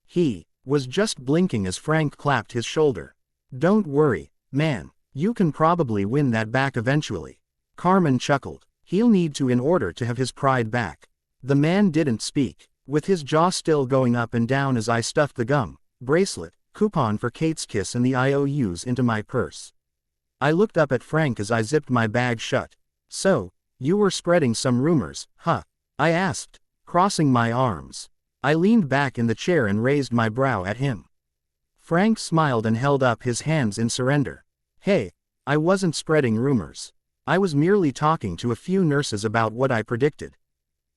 He was just blinking as Frank clapped his shoulder. Don't worry, man, you can probably win that back eventually. Carmen chuckled. He'll need to in order to have his pride back. The man didn't speak, with his jaw still going up and down as I stuffed the gum, bracelet, coupon for Kate's kiss and the IOUs into my purse. I looked up at Frank as I zipped my bag shut. So, you were spreading some rumors, huh? I asked, crossing my arms. I leaned back in the chair and raised my brow at him. Frank smiled and held up his hands in surrender. Hey, I wasn't spreading rumors. I was merely talking to a few nurses about what I predicted.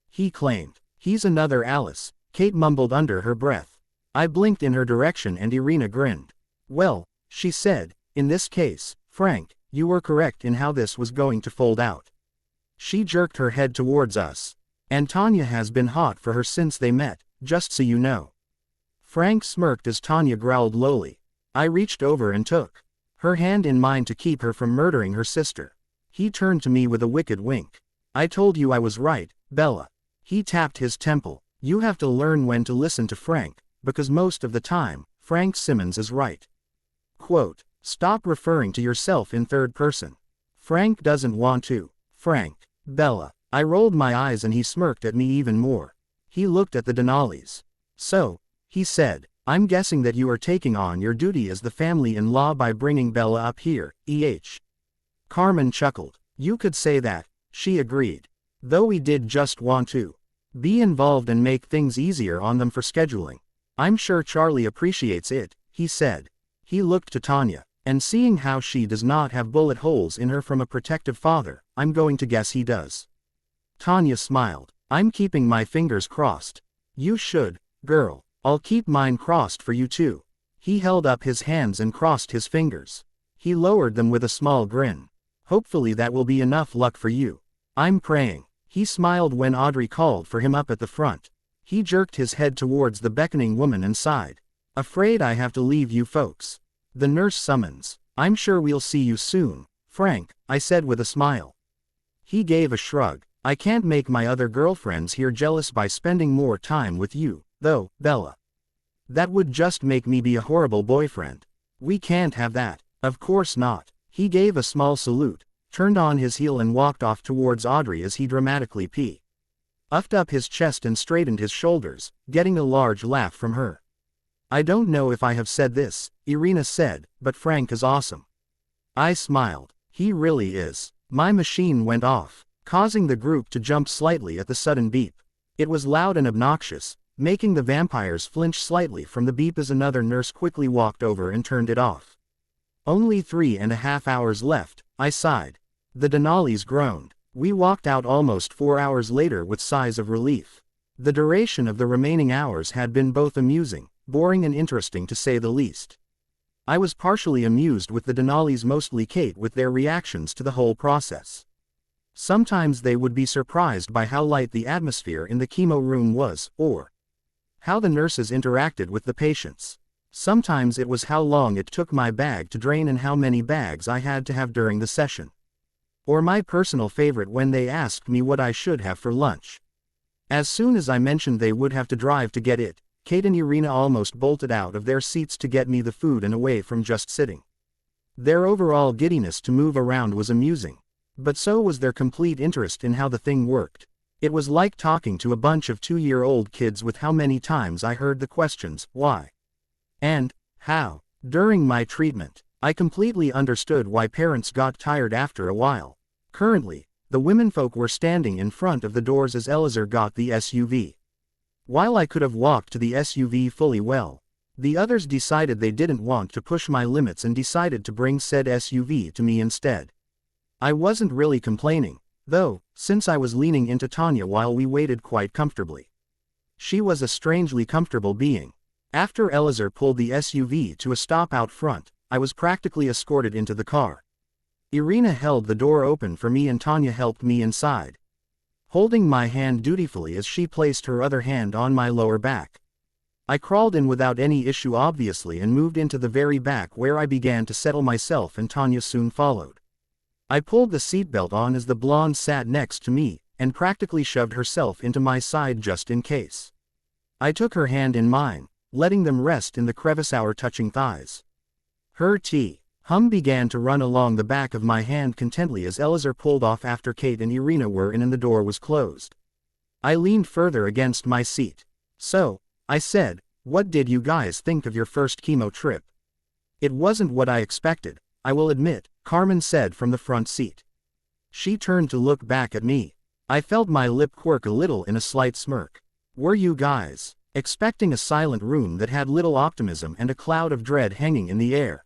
He claimed. He's another Alice, Kate mumbled under her breath. I blinked in her direction and Irina grinned. Well, she said, in this case, Frank, you were correct in how this was going to fold out. She jerked her head towards us. And Tanya has been hot for her since they met, just so you know. Frank smirked as Tanya growled lowly. I reached over and took her hand in mine to keep her from murdering her sister. He turned to me with a wicked wink. I told you I was right, Bella. He tapped his temple. You have to learn when to listen to Frank, because most of the time, Frank Simmons is right. Quote, stop referring to yourself in third person. Frank doesn't want to. Frank. Bella. I rolled my eyes and he smirked at me even more. He looked at the Denali's. So, he said, I'm guessing that you are taking on your duty as the family-in-law by bringing Bella up here, Carmen chuckled. You could say that, she agreed. Though we did just want to be involved and make things easier on them for scheduling. I'm sure Charlie appreciates it, he said. He looked to Tanya, and seeing how she does not have bullet holes in her from a protective father, I'm going to guess he does. Tanya smiled. I'm keeping my fingers crossed. You should, girl. I'll keep mine crossed for you too. He held up his hands and crossed his fingers. He lowered them with a small grin. Hopefully that will be enough luck for you. I'm praying. He smiled when Audrey called for him up at the front. He jerked his head towards the beckoning woman and sighed. Afraid I have to leave you folks. The nurse summons. I'm sure we'll see you soon, Frank, I said with a smile. He gave a shrug. I can't make my other girlfriends here jealous by spending more time with you, though, Bella. That would just make me be a horrible boyfriend. We can't have that. Of course not. He gave a small salute, turned on his heel and walked off towards Audrey as he dramatically puffed up his chest and straightened his shoulders, getting a large laugh from her. I don't know if I have said this, Irina said, but Frank is awesome. I smiled. He really is. My machine went off, causing the group to jump slightly at the sudden beep. It was loud and obnoxious, making the vampires flinch slightly from the beep as another nurse quickly walked over and turned it off. Only 3.5 hours left, I sighed. The Denalis groaned. We walked out almost 4 hours later with sighs of relief. The duration of the remaining hours had been both amusing, boring and interesting to say the least. I was partially amused with the Denalis, mostly Kate, with their reactions to the whole process. Sometimes they would be surprised by how light the atmosphere in the chemo room was, or how the nurses interacted with the patients. Sometimes it was how long it took my bag to drain and how many bags I had to have during the session. Or my personal favorite, when they asked me what I should have for lunch. As soon as I mentioned they would have to drive to get it, Kate and Irina almost bolted out of their seats to get me the food and away from just sitting. Their overall giddiness to move around was amusing. But so was their complete interest in how the thing worked. It was like talking to a bunch of 2-year-old kids with how many times I heard the questions, why? And, how? During my treatment, I completely understood why parents got tired after a while. Currently, the womenfolk were standing in front of the doors as Elazar got the SUV. While I could have walked to the SUV fully well, the others decided they didn't want to push my limits and decided to bring said SUV to me instead. I wasn't really complaining, though, since I was leaning into Tanya while we waited quite comfortably. She was a strangely comfortable being. After Elazar pulled the SUV to a stop out front, I was practically escorted into the car. Irina held the door open for me and Tanya helped me inside, holding my hand dutifully as she placed her other hand on my lower back. I crawled in without any issue obviously and moved into the very back where I began to settle myself and Tanya soon followed. I pulled the seatbelt on as the blonde sat next to me, and practically shoved herself into my side just in case. I took her hand in mine, letting them rest in the crevice our touching thighs. Her hum began to run along the back of my hand contently as Elazar pulled off after Kate and Irina were in and the door was closed. I leaned further against my seat. So, I said, what did you guys think of your first chemo trip? It wasn't what I expected, I will admit, Carmen said from the front seat. She turned to look back at me. I felt my lip quirk a little in a slight smirk. Were you guys expecting a silent room that had little optimism and a cloud of dread hanging in the air?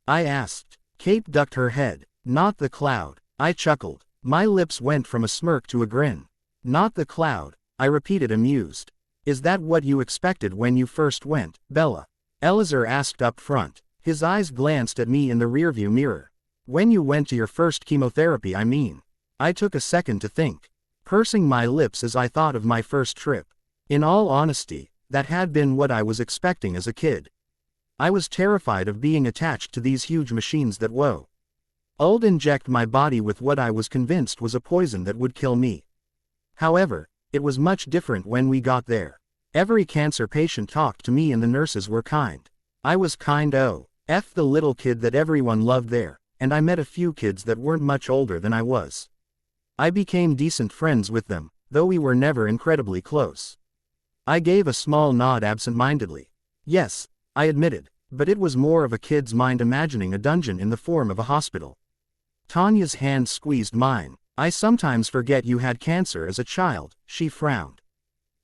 I asked. Kate ducked her head. Not the cloud. I chuckled. My lips went from a smirk to a grin. Not the cloud, I repeated amused. Is that what you expected when you first went, Bella? Elazar asked up front. His eyes glanced at me in the rearview mirror. When you went to your first chemotherapy, I mean. I took a second to think, pursing my lips as I thought of my first trip. In all honesty, that had been what I was expecting as a kid. I was terrified of being attached to these huge machines that would inject my body with what I was convinced was a poison that would kill me. However, it was much different when we got there. Every cancer patient talked to me and the nurses were kind. I was kind of the little kid that everyone loved there, and I met a few kids that weren't much older than I was. I became decent friends with them, though we were never incredibly close. I gave a small nod absent-mindedly. Yes, I admitted, but it was more of a kid's mind imagining a dungeon in the form of a hospital. Tanya's hand squeezed mine. I sometimes forget you had cancer as a child, she frowned.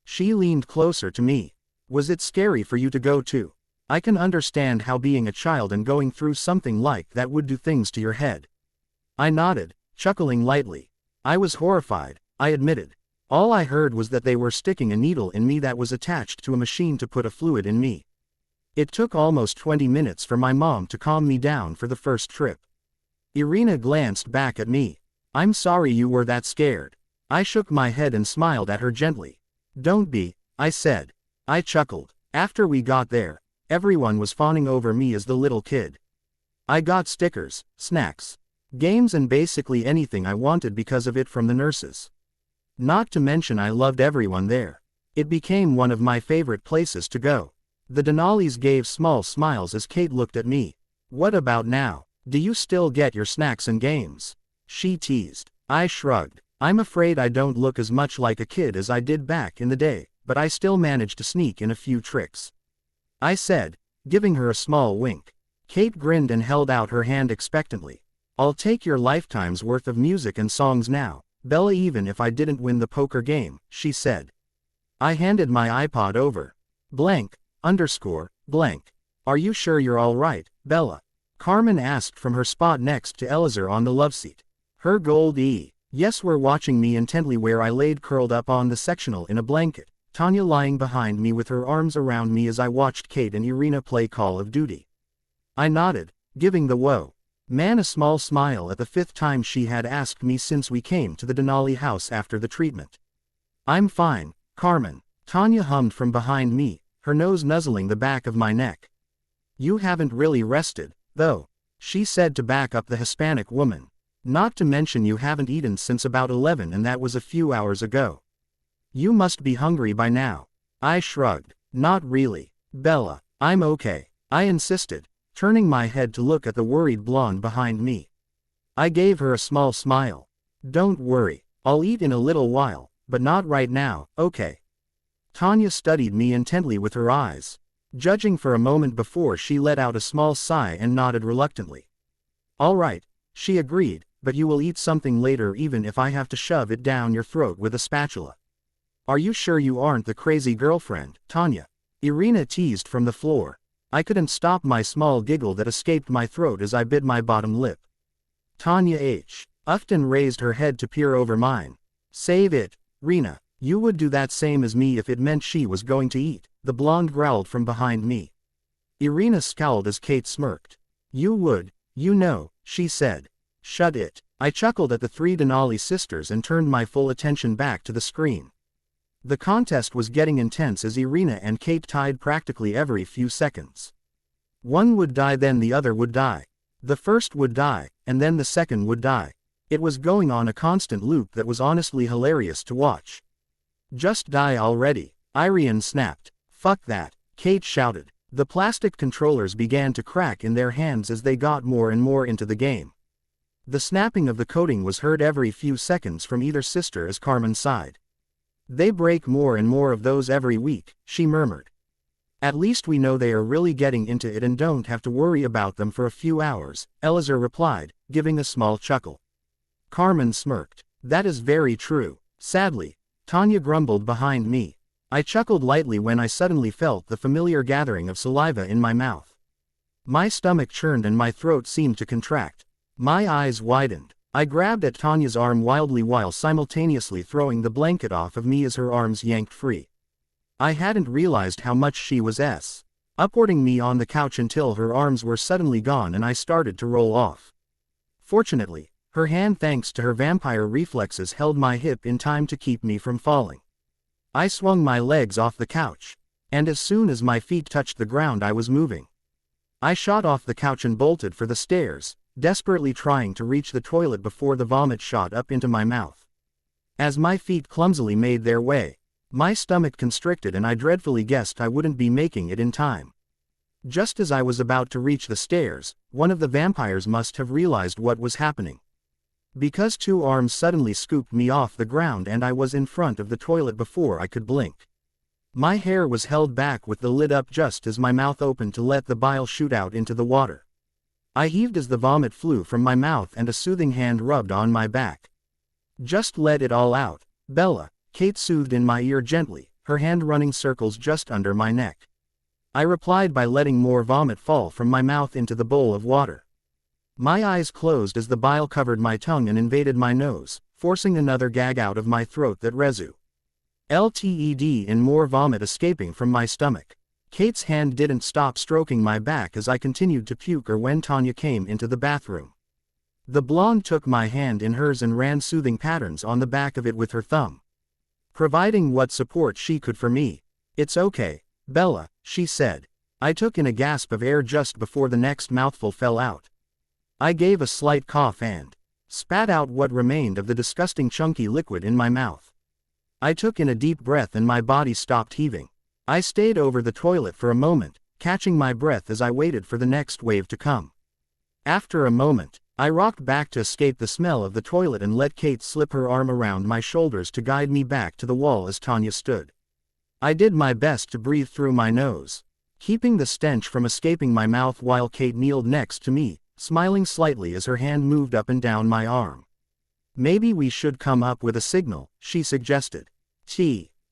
She leaned closer to me. Was it scary for you to go to? I can understand how being a child and going through something like that would do things to your head. I nodded, chuckling lightly. I was horrified, I admitted. All I heard was that they were sticking a needle in me that was attached to a machine to put a fluid in me. It took almost 20 minutes for my mom to calm me down for the first trip. Irina glanced back at me. I'm sorry you were that scared. I shook my head and smiled at her gently. Don't be, I said. I chuckled. After we got there, everyone was fawning over me as the little kid. I got stickers, snacks, games and basically anything I wanted because of it from the nurses. Not to mention I loved everyone there. It became one of my favorite places to go. The Denalis gave small smiles as Kate looked at me. What about now? Do you still get your snacks and games? She teased. I shrugged. I'm afraid I don't look as much like a kid as I did back in the day, but I still managed to sneak in a few tricks, I said, giving her a small wink. Kate grinned and held out her hand expectantly. I'll take your lifetime's worth of music and songs now, Bella, even if I didn't win the poker game, she said. I handed my iPod over. Blank. Are you sure you're all right, Bella? Carmen asked from her spot next to Elazar on the love seat. Her gold E. Yes, we're watching me intently where I laid curled up on the sectional in a blanket, Tanya lying behind me with her arms around me as I watched Kate and Irina play Call of Duty. I nodded, giving the whoa man a small smile at the 5th time she had asked me since we came to the Denali house after the treatment. I'm fine, Carmen, Tanya hummed from behind me, her nose nuzzling the back of my neck. You haven't really rested, though, she said to back up the Hispanic woman. Not to mention you haven't eaten since about 11 and that was a few hours ago. You must be hungry by now. I shrugged. Not really, Bella, I'm okay, I insisted, turning my head to look at the worried blonde behind me. I gave her a small smile. Don't worry, I'll eat in a little while, but not right now, okay? Tanya studied me intently with her eyes, judging for a moment before she let out a small sigh and nodded reluctantly. All right, she agreed, but you will eat something later even if I have to shove it down your throat with a spatula. Are you sure you aren't the crazy girlfriend, Tanya? Irina teased from the floor. I couldn't stop my small giggle that escaped my throat as I bit my bottom lip. Tanya H. Ufton raised her head to peer over mine. Save it, Rena. You would do that same as me if it meant she was going to eat, the blonde growled from behind me. Irina scowled as Kate smirked. You would, you know, she said. Shut it. I chuckled at the 3 Denali sisters and turned my full attention back to the screen. The contest was getting intense as Irina and Kate tied practically every few seconds. One would die, then the other would die. The first would die, and then the second would die. It was going on a constant loop that was honestly hilarious to watch. Just die already, Irene snapped. Fuck that, Kate shouted. The plastic controllers began to crack in their hands as they got more and more into the game. The snapping of the coating was heard every few seconds from either sister as Carmen sighed. They break more and more of those every week, she murmured. At least we know they are really getting into it and don't have to worry about them for a few hours, Elazar replied, giving a small chuckle. Carmen smirked. That is very true. Sadly, Tanya grumbled behind me. I chuckled lightly when I suddenly felt the familiar gathering of saliva in my mouth. My stomach churned and my throat seemed to contract. My eyes widened. I grabbed at Tanya's arm wildly while simultaneously throwing the blanket off of me as her arms yanked free. I hadn't realized how much she was upwarding me on the couch until her arms were suddenly gone and I started to roll off. Fortunately, her hand, thanks to her vampire reflexes, held my hip in time to keep me from falling. I swung my legs off the couch, and as soon as my feet touched the ground I was moving. I shot off the couch and bolted for the stairs, desperately trying to reach the toilet before the vomit shot up into my mouth. As my feet clumsily made their way, my stomach constricted and I dreadfully guessed I wouldn't be making it in time. Just as I was about to reach the stairs, one of the vampires must have realized what was happening. Because 2 arms suddenly scooped me off the ground and I was in front of the toilet before I could blink. My hair was held back with the lid up just as my mouth opened to let the bile shoot out into the water. I heaved as the vomit flew from my mouth and a soothing hand rubbed on my back. Just let it all out, Bella, Kate soothed in my ear gently, her hand running circles just under my neck. I replied by letting more vomit fall from my mouth into the bowl of water. My eyes closed as the bile covered my tongue and invaded my nose, forcing another gag out of my throat that resu LTED in more vomit escaping from my stomach. Kate's hand didn't stop stroking my back as I continued to puke or when Tanya came into the bathroom. The blonde took my hand in hers and ran soothing patterns on the back of it with her thumb, providing what support she could for me. "It's okay, Bella," she said. I took in a gasp of air just before the next mouthful fell out. I gave a slight cough and spat out what remained of the disgusting chunky liquid in my mouth. I took in a deep breath and my body stopped heaving. I stayed over the toilet for a moment, catching my breath as I waited for the next wave to come. After a moment, I rocked back to escape the smell of the toilet and let Kate slip her arm around my shoulders to guide me back to the wall as Tanya stood. I did my best to breathe through my nose, keeping the stench from escaping my mouth while Kate kneeled next to me, smiling slightly as her hand moved up and down my arm. "Maybe we should come up with a signal," she suggested.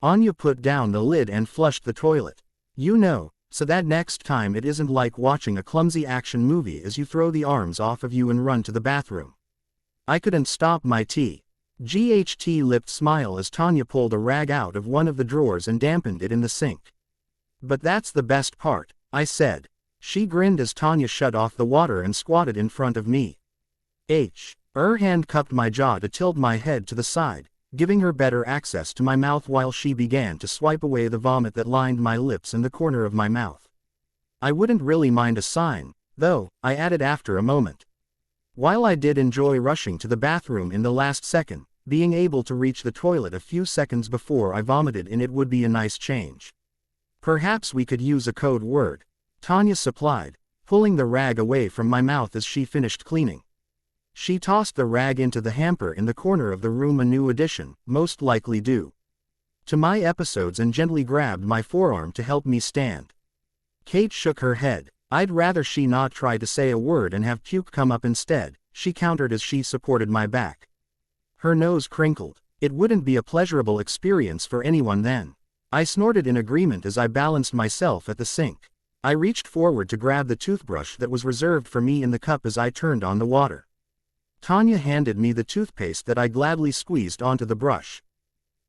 Anya put down the lid and flushed the toilet. "You know, so that next time it isn't like watching a clumsy action movie as you throw the arms off of you and run to the bathroom." I couldn't stop my lipped smile as Tanya pulled a rag out of one of the drawers and dampened it in the sink. "But that's the best part," I said. She grinned as Tanya shut off the water and squatted in front of me. Her hand cupped my jaw to tilt my head to the side, giving her better access to my mouth while she began to swipe away the vomit that lined my lips and the corner of my mouth. "I wouldn't really mind a sign, though," I added after a moment. While I did enjoy rushing to the bathroom in the last second, being able to reach the toilet a few seconds before I vomited in it would be a nice change. "Perhaps we could use a code word," Tanya supplied, pulling the rag away from my mouth as she finished cleaning. She tossed the rag into the hamper in the corner of the room, a new addition, most likely due to my episodes, and gently grabbed my forearm to help me stand. Kate shook her head. "I'd rather she not try to say a word and have puke come up instead," she countered as she supported my back. Her nose crinkled. "It wouldn't be a pleasurable experience for anyone then." I snorted in agreement as I balanced myself at the sink. I reached forward to grab the toothbrush that was reserved for me in the cup as I turned on the water. Tanya handed me the toothpaste that I gladly squeezed onto the brush.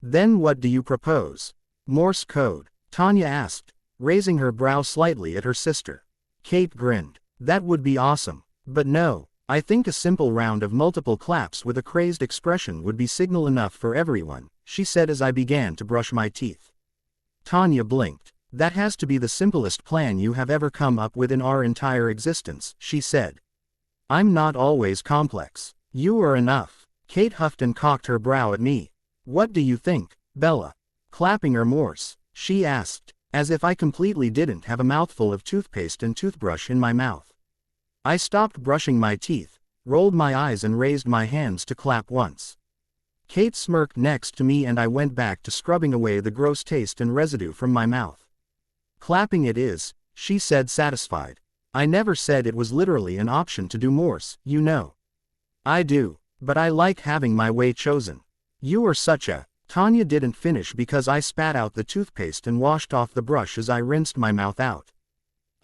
"Then what do you propose?" "Morse code?" Tanya asked, raising her brow slightly at her sister. Kate grinned. "That would be awesome. But no, I think a simple round of multiple claps with a crazed expression would be signal enough for everyone," she said as I began to brush my teeth. Tanya blinked. "That has to be the simplest plan you have ever come up with in our entire existence," she said. "I'm not always complex. You are enough." Kate huffed and cocked her brow at me. "What do you think, Bella? Clapping or Morse?" she asked, as if I completely didn't have a mouthful of toothpaste and toothbrush in my mouth. I stopped brushing my teeth, rolled my eyes and raised my hands to clap once. Kate smirked next to me and I went back to scrubbing away the gross taste and residue from my mouth. "Clapping it is," she said, satisfied. "I never said it was literally an option to do Morse, you know." "I do, but I like having my way chosen. You are such a—" Tanya didn't finish because I spat out the toothpaste and washed off the brush as I rinsed my mouth out.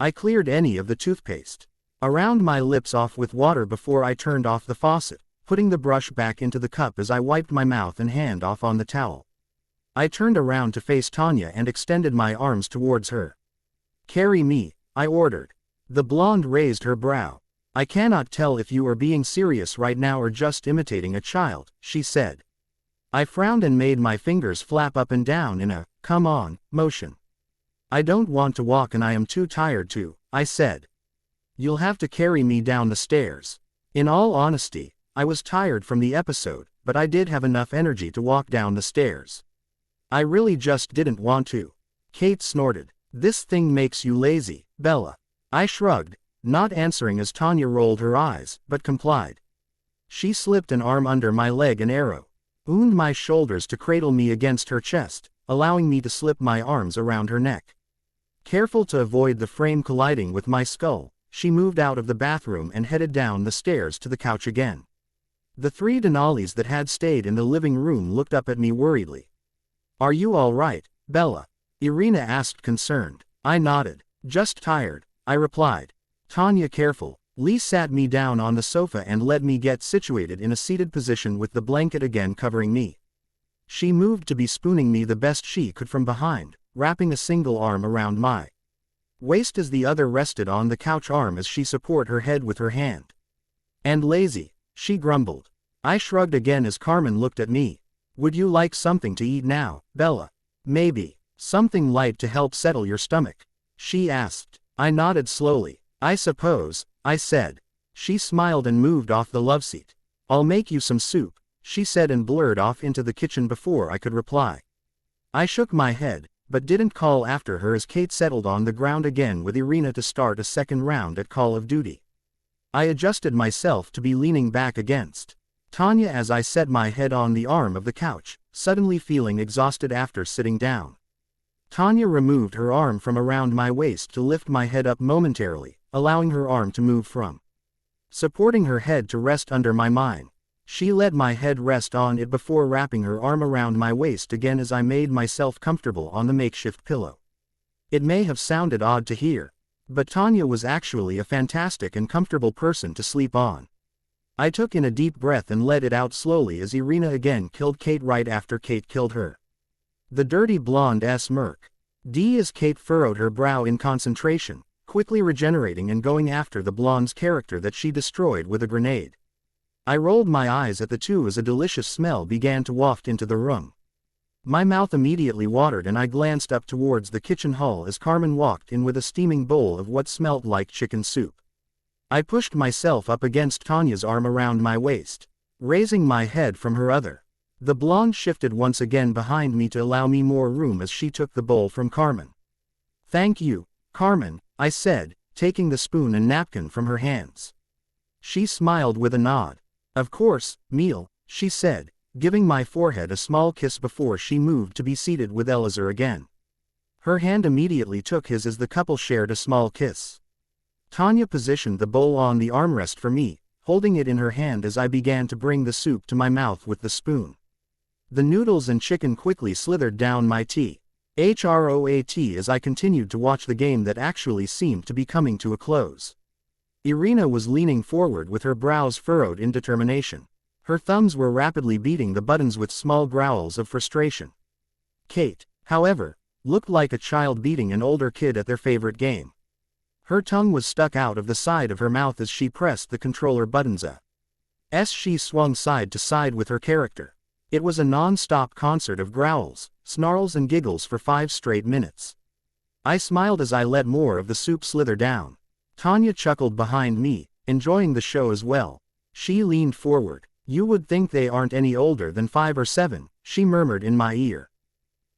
I cleared any of the toothpaste around my lips off with water before I turned off the faucet, putting the brush back into the cup as I wiped my mouth and hand off on the towel. I turned around to face Tanya and extended my arms towards her. "Carry me," I ordered. The blonde raised her brow. "I cannot tell if you are being serious right now or just imitating a child," she said. I frowned and made my fingers flap up and down in a "come on" motion. "I don't want to walk and I am too tired to," I said. "You'll have to carry me down the stairs." In all honesty, I was tired from the episode, but I did have enough energy to walk down the stairs. "I really just didn't want to." Kate snorted. "This thing makes you lazy, Bella." I shrugged, not answering as Tanya rolled her eyes, but complied. She slipped an arm under my leg and opened my shoulders to cradle me against her chest, allowing me to slip my arms around her neck. Careful to avoid the frame colliding with my skull, she moved out of the bathroom and headed down the stairs to the couch again. The three Denali's that had stayed in the living room looked up at me worriedly. "Are you all right, Bella?" Irina asked, concerned. I nodded. "Just tired," I replied. Tanya carefully sat me down on the sofa and let me get situated in a seated position with the blanket again covering me. She moved to be spooning me the best she could from behind, wrapping a single arm around my waist as the other rested on the couch arm as she supported her head with her hand. And lazy, she grumbled. I shrugged again as Carmen looked at me. Would you like something to eat now, Bella? Maybe. Something light to help settle your stomach? She asked. I nodded slowly. I suppose, I said. She smiled and moved off the loveseat. I'll make you some soup, she said and blurred off into the kitchen before I could reply. I shook my head, but didn't call after her as Kate settled on the ground again with Irina to start a second round at Call of Duty. I adjusted myself to be leaning back against Tanya as I set my head on the arm of the couch, suddenly feeling exhausted after sitting down. Tanya removed her arm from around my waist to lift my head up momentarily, allowing her arm to move from supporting her head to rest under mine. She let my head rest on it before wrapping her arm around my waist again as I made myself comfortable on the makeshift pillow. It may have sounded odd to hear, but Tanya was actually a fantastic and comfortable person to sleep on. I took in a deep breath and let it out slowly as Irina again killed Kate right after Kate killed her. The dirty blonde smirk. As Kate furrowed her brow in concentration, quickly regenerating and going after the blonde's character that she destroyed with a grenade. I rolled my eyes at the two as a delicious smell began to waft into the room. My mouth immediately watered and I glanced up towards the kitchen hall as Carmen walked in with a steaming bowl of what smelled like chicken soup. I pushed myself up against Tanya's arm around my waist, raising my head from her other. The blonde shifted once again behind me to allow me more room as she took the bowl from Carmen. Thank you, Carmen, I said, taking the spoon and napkin from her hands. She smiled with a nod. Of course, meal, she said, giving my forehead a small kiss before she moved to be seated with Elazar again. Her hand immediately took his as the couple shared a small kiss. Tanya positioned the bowl on the armrest for me, holding it in her hand as I began to bring the soup to my mouth with the spoon. The noodles and chicken quickly slithered down my throat as I continued to watch the game that actually seemed to be coming to a close. Irina was leaning forward with her brows furrowed in determination. Her thumbs were rapidly beating the buttons with small growls of frustration. Kate, however, looked like a child beating an older kid at their favorite game. Her tongue was stuck out of the side of her mouth as she pressed the controller buttons as she swung side to side with her character. It was a non-stop concert of growls, snarls and giggles for 5 straight minutes. I smiled as I let more of the soup slither down. Tanya chuckled behind me, enjoying the show as well. She leaned forward. You would think they aren't any older than 5 or 7, she murmured in my ear.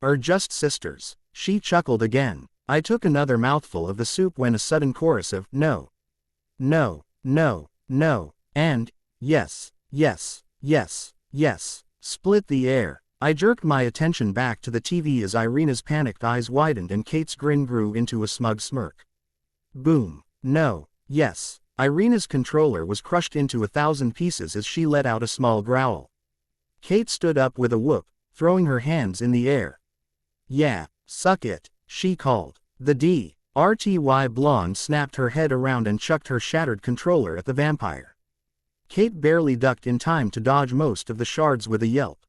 Or just sisters. She chuckled again. I took another mouthful of the soup when a sudden chorus of no, no, no, no, and yes, yes, yes, yes, split the air. I jerked my attention back to the TV as Irina's panicked eyes widened and Kate's grin grew into a smug smirk. Boom. No. Yes. Irina's controller was crushed into 1,000 pieces as she let out a small growl. Kate stood up with a whoop, throwing her hands in the air. Yeah, suck it, she called. The DRTY blonde snapped her head around and chucked her shattered controller at the vampire. Kate barely ducked in time to dodge most of the shards with a yelp.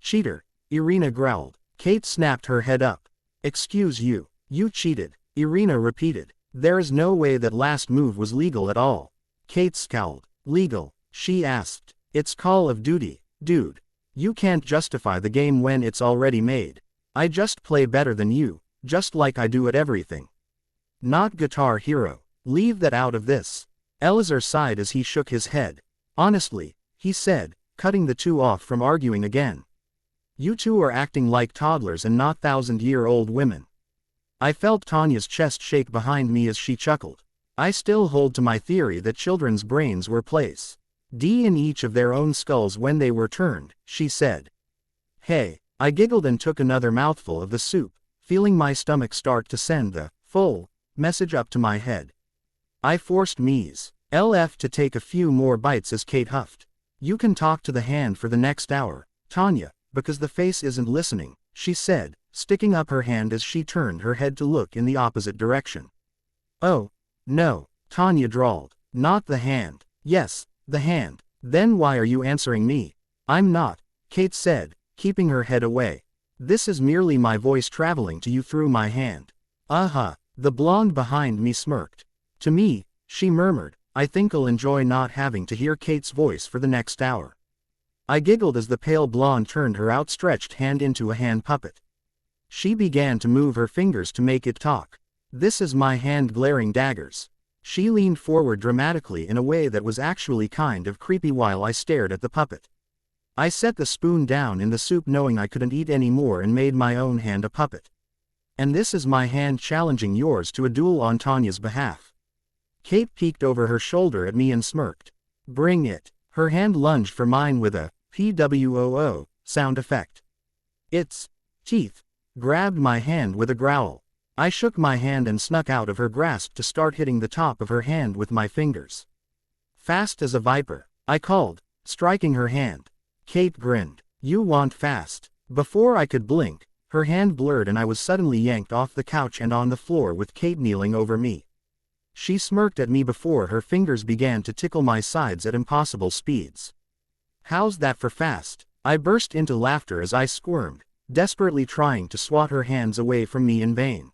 Cheater, Irina growled. Kate snapped her head up. Excuse you, you cheated, Irina repeated. There is no way that last move was legal at all. Kate scowled. Legal? She asked. It's Call of Duty, dude. You can't justify the game when it's already made. I just play better than you, just like I do at everything. Not Guitar Hero. Leave that out of this. Elazar sighed as he shook his head. Honestly, he said, cutting the two off from arguing again. You two are acting like toddlers and not 1,000-year-old women. I felt Tanya's chest shake behind me as she chuckled. I still hold to my theory that children's brains were placed in each of their own skulls when they were turned, she said. Hey, I giggled and took another mouthful of the soup, feeling my stomach start to send the full message up to my head. I forced Ms. LF to take a few more bites as Kate huffed. You can talk to the hand for the next hour, Tanya, because the face isn't listening, she said, sticking up her hand as she turned her head to look in the opposite direction. Oh, no, Tanya drawled. Not the hand. Yes, the hand. Then why are you answering me? I'm not, Kate said, keeping her head away. This is merely my voice traveling to you through my hand. The blonde behind me smirked. To me, she murmured, I think I'll enjoy not having to hear Kate's voice for the next hour. I giggled as the pale blonde turned her outstretched hand into a hand puppet. She began to move her fingers to make it talk. This is my hand glaring daggers. She leaned forward dramatically in a way that was actually kind of creepy while I stared at the puppet. I set the spoon down in the soup knowing I couldn't eat any more and made my own hand a puppet. And this is my hand challenging yours to a duel on Tanya's behalf. Kate peeked over her shoulder at me and smirked. Bring it. Her hand lunged for mine with a PWOO sound effect. Its teeth grabbed my hand with a growl. I shook my hand and snuck out of her grasp to start hitting the top of her hand with my fingers. Fast as a viper, I called, striking her hand. Kate grinned. You want fast. Before I could blink, her hand blurred and I was suddenly yanked off the couch and on the floor with Kate kneeling over me. She smirked at me before her fingers began to tickle my sides at impossible speeds. How's that for fast? I burst into laughter as I squirmed, desperately trying to swat her hands away from me in vain.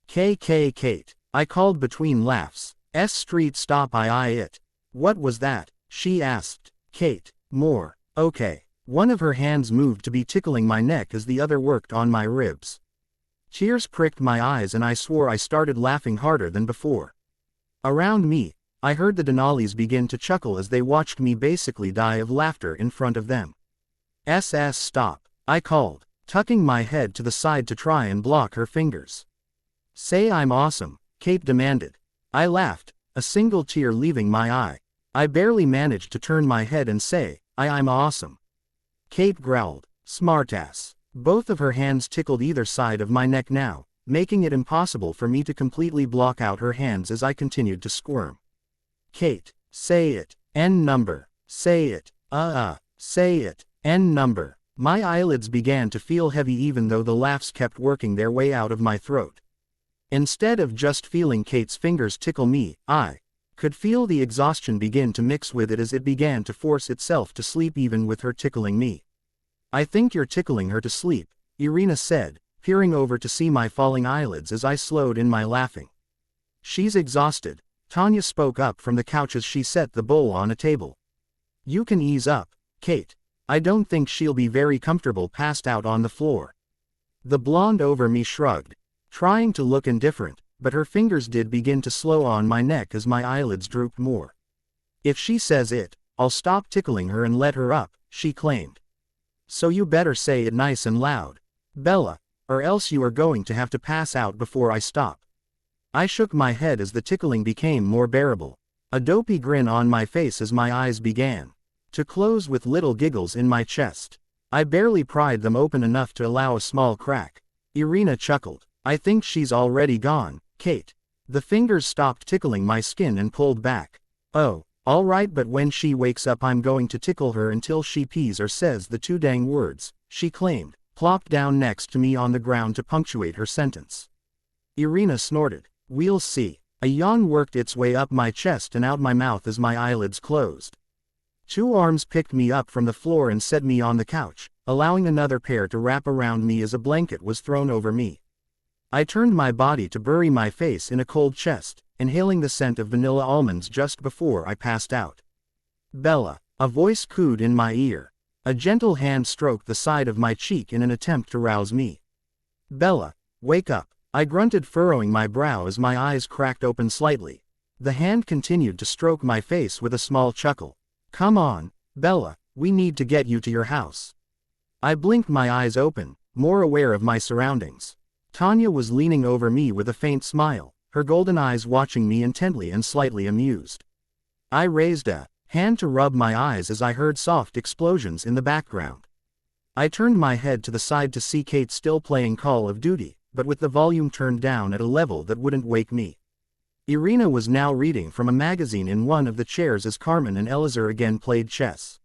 Kate, I called between laughs. Street stop it. What was that? She asked. Kate, more. Okay. One of her hands moved to be tickling my neck as the other worked on my ribs. Tears pricked my eyes and I swore I started laughing harder than before. Around me, I heard the Denalis begin to chuckle as they watched me basically die of laughter in front of them. Stop, I called, tucking my head to the side to try and block her fingers. Say I'm awesome, Kate demanded. I laughed, a single tear leaving my eye. I barely managed to turn my head and say, I'm awesome. Kate growled, smartass. Both of her hands tickled either side of my neck now, making it impossible for me to completely block out her hands as I continued to squirm. Kate, say it, N number, say it, say it, N number. My eyelids began to feel heavy even though the laughs kept working their way out of my throat. Instead of just feeling Kate's fingers tickle me, I could feel the exhaustion begin to mix with it as it began to force itself to sleep even with her tickling me. I think you're tickling her to sleep, Irina said, peering over to see my falling eyelids as I slowed in my laughing. She's exhausted, Tanya spoke up from the couch as she set the bowl on a table. You can ease up, Kate. I don't think she'll be very comfortable passed out on the floor. The blonde over me shrugged, trying to look indifferent, but her fingers did begin to slow on my neck as my eyelids drooped more. If she says it, I'll stop tickling her and let her up, she claimed. So you better say it nice and loud, Bella, or else you are going to have to pass out before I stop. I shook my head as the tickling became more bearable, a dopey grin on my face as my eyes began to close with little giggles in my chest. I barely pried them open enough to allow a small crack. Irina chuckled. I think she's already gone, Kate. The fingers stopped tickling my skin and pulled back. Oh, alright, but when she wakes up I'm going to tickle her until she pees or says the two dang words, she claimed, plopped down next to me on the ground to punctuate her sentence. Irina snorted. We'll see. A yawn worked its way up my chest and out my mouth as my eyelids closed. Two arms picked me up from the floor and set me on the couch, allowing another pair to wrap around me as a blanket was thrown over me. I turned my body to bury my face in a cold chest, inhaling the scent of vanilla almonds just before I passed out. Bella, a voice cooed in my ear. A gentle hand stroked the side of my cheek in an attempt to rouse me. Bella, wake up, I grunted, furrowing my brow as my eyes cracked open slightly. The hand continued to stroke my face with a small chuckle. Come on, Bella, we need to get you to your house. I blinked my eyes open, more aware of my surroundings. Tanya was leaning over me with a faint smile, her golden eyes watching me intently and slightly amused. I raised a hand to rub my eyes as I heard soft explosions in the background. I turned my head to the side to see Kate still playing Call of Duty, but with the volume turned down at a level that wouldn't wake me. Irina was now reading from a magazine in one of the chairs as Carmen and Elazar again played chess.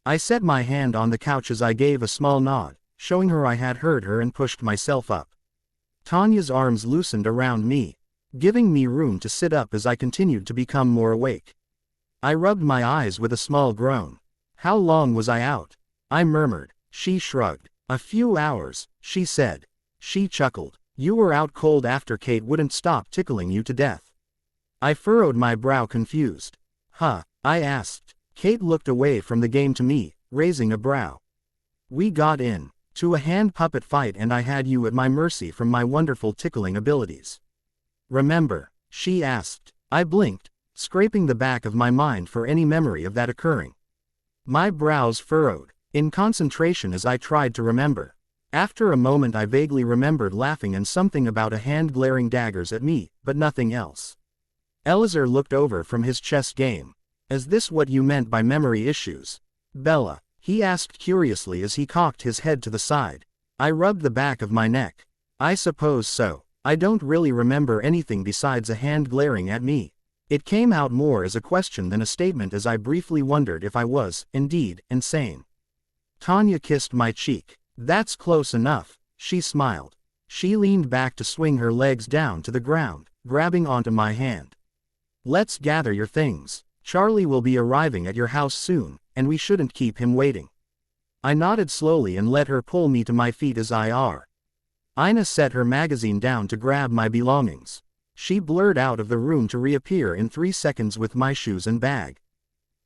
I set my hand on the couch as I gave a small nod, showing her I had heard her, and pushed myself up. Tanya's arms loosened around me, giving me room to sit up as I continued to become more awake. I rubbed my eyes with a small groan. How long was I out? I murmured. She shrugged. A few hours, she said. She chuckled. You were out cold after Kate wouldn't stop tickling you to death. I furrowed my brow confused. Huh? I asked. Kate looked away from the game to me, raising a brow. We got into a hand puppet fight and I had you at my mercy from my wonderful tickling abilities. Remember? She asked. I blinked, scraping the back of my mind for any memory of that occurring. My brows furrowed, in concentration as I tried to remember. After a moment I vaguely remembered laughing and something about a hand glaring daggers at me, but nothing else. Elazar looked over from his chess game. Is this what you meant by memory issues? Bella, he asked curiously as he cocked his head to the side. I rubbed the back of my neck. I suppose so. I don't really remember anything besides a hand glaring at me. It came out more as a question than a statement as I briefly wondered if I was, indeed, insane. Tanya kissed my cheek. That's close enough, she smiled. She leaned back to swing her legs down to the ground, grabbing onto my hand. Let's gather your things. Charlie will be arriving at your house soon, and we shouldn't keep him waiting. I nodded slowly and let her pull me to my feet as Ina set her magazine down to grab my belongings. She blurred out of the room to reappear in 3 seconds with my shoes and bag.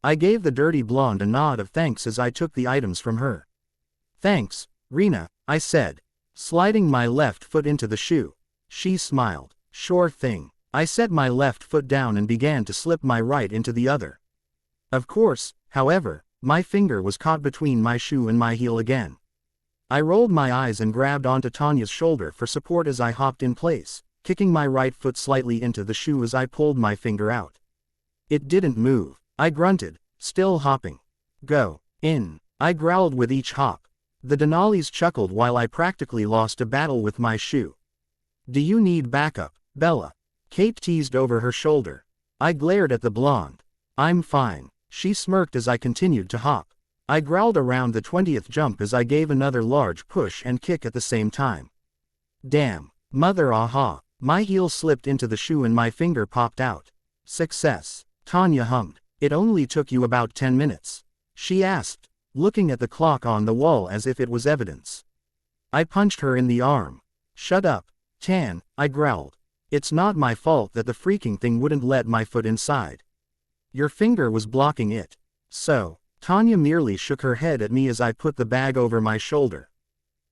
I gave the dirty blonde a nod of thanks as I took the items from her. Thanks, Rena, I said, sliding my left foot into the shoe. She smiled. Sure thing. I set my left foot down and began to slip my right into the other. Of course, however, my finger was caught between my shoe and my heel again. I rolled my eyes and grabbed onto Tanya's shoulder for support as I hopped in place, kicking my right foot slightly into the shoe as I pulled my finger out. It didn't move. I grunted, still hopping. Go in, I growled with each hop. The Denalis chuckled while I practically lost a battle with my shoe. Do you need backup, Bella? Kate teased over her shoulder. I glared at the blonde. I'm fine, she smirked as I continued to hop. I growled around the 20th jump as I gave another large push and kick at the same time. Damn, mother aha, my heel slipped into the shoe and my finger popped out. Success, Tanya hummed. It only took you about 10 minutes. She asked, looking at the clock on the wall as if it was evidence. I punched her in the arm. Shut up, Tan, I growled. It's not my fault that the freaking thing wouldn't let my foot inside. Your finger was blocking it. So, Tanya merely shook her head at me as I put the bag over my shoulder.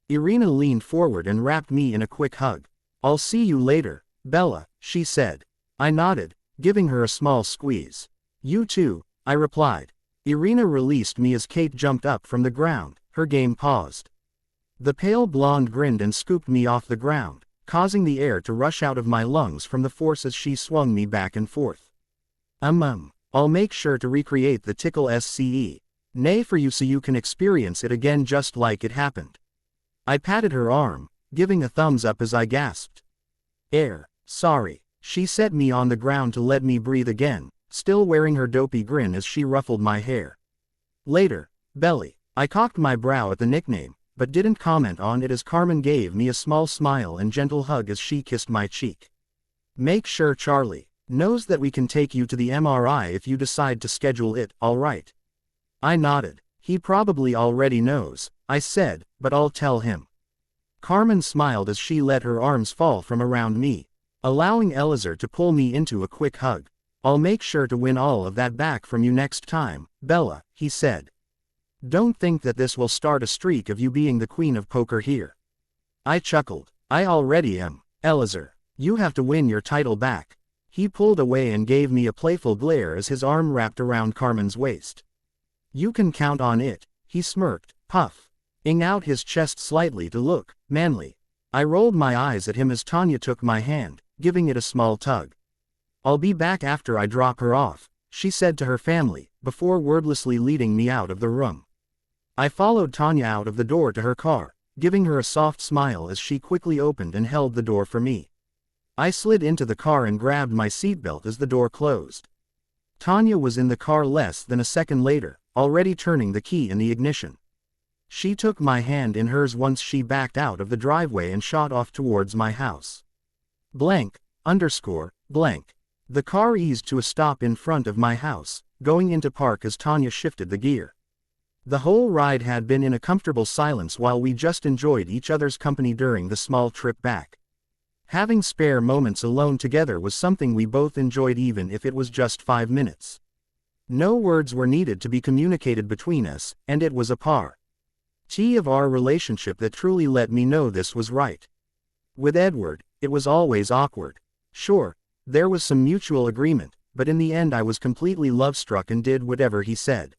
Irina leaned forward and wrapped me in a quick hug. I'll see you later, Bella, she said. I nodded, giving her a small squeeze. You too, I replied. Irina released me as Kate jumped up from the ground, her game paused. The pale blonde grinned and scooped me off the ground, causing the air to rush out of my lungs from the force as she swung me back and forth. I'll make sure to recreate the tickle SCE. Nay for you so you can experience it again just like it happened. I patted her arm, giving a thumbs up as I gasped. Sorry. She set me on the ground to let me breathe again, still wearing her dopey grin as she ruffled my hair. Later, Belly. I cocked my brow at the nickname, but didn't comment on it as Carmen gave me a small smile and gentle hug as she kissed my cheek. Make sure Charlie knows that we can take you to the MRI if you decide to schedule it, alright? I nodded. He probably already knows, I said, but I'll tell him. Carmen smiled as she let her arms fall from around me, allowing Elazar to pull me into a quick hug. I'll make sure to win all of that back from you next time, Bella, he said. Don't think that this will start a streak of you being the queen of poker here. I chuckled. I already am, Elazar. You have to win your title back. He pulled away and gave me a playful glare as his arm wrapped around Carmen's waist. You can count on it, he smirked, puffing out his chest slightly to look manly. I rolled my eyes at him as Tanya took my hand, giving it a small tug. I'll be back after I drop her off, she said to her family, before wordlessly leading me out of the room. I followed Tanya out of the door to her car, giving her a soft smile as she quickly opened and held the door for me. I slid into the car and grabbed my seatbelt as the door closed. Tanya was in the car less than a second later, already turning the key in the ignition. She took my hand in hers once she backed out of the driveway and shot off towards my house. The car eased to a stop in front of my house, going into park as Tanya shifted the gear. The whole ride had been in a comfortable silence while we just enjoyed each other's company during the small trip back. Having spare moments alone together was something we both enjoyed even if it was just 5 minutes. No words were needed to be communicated between us, and it was a part of our relationship that truly let me know this was right. With Edward, it was always awkward. Sure, there was some mutual agreement, but in the end I was completely love-struck and did whatever he said.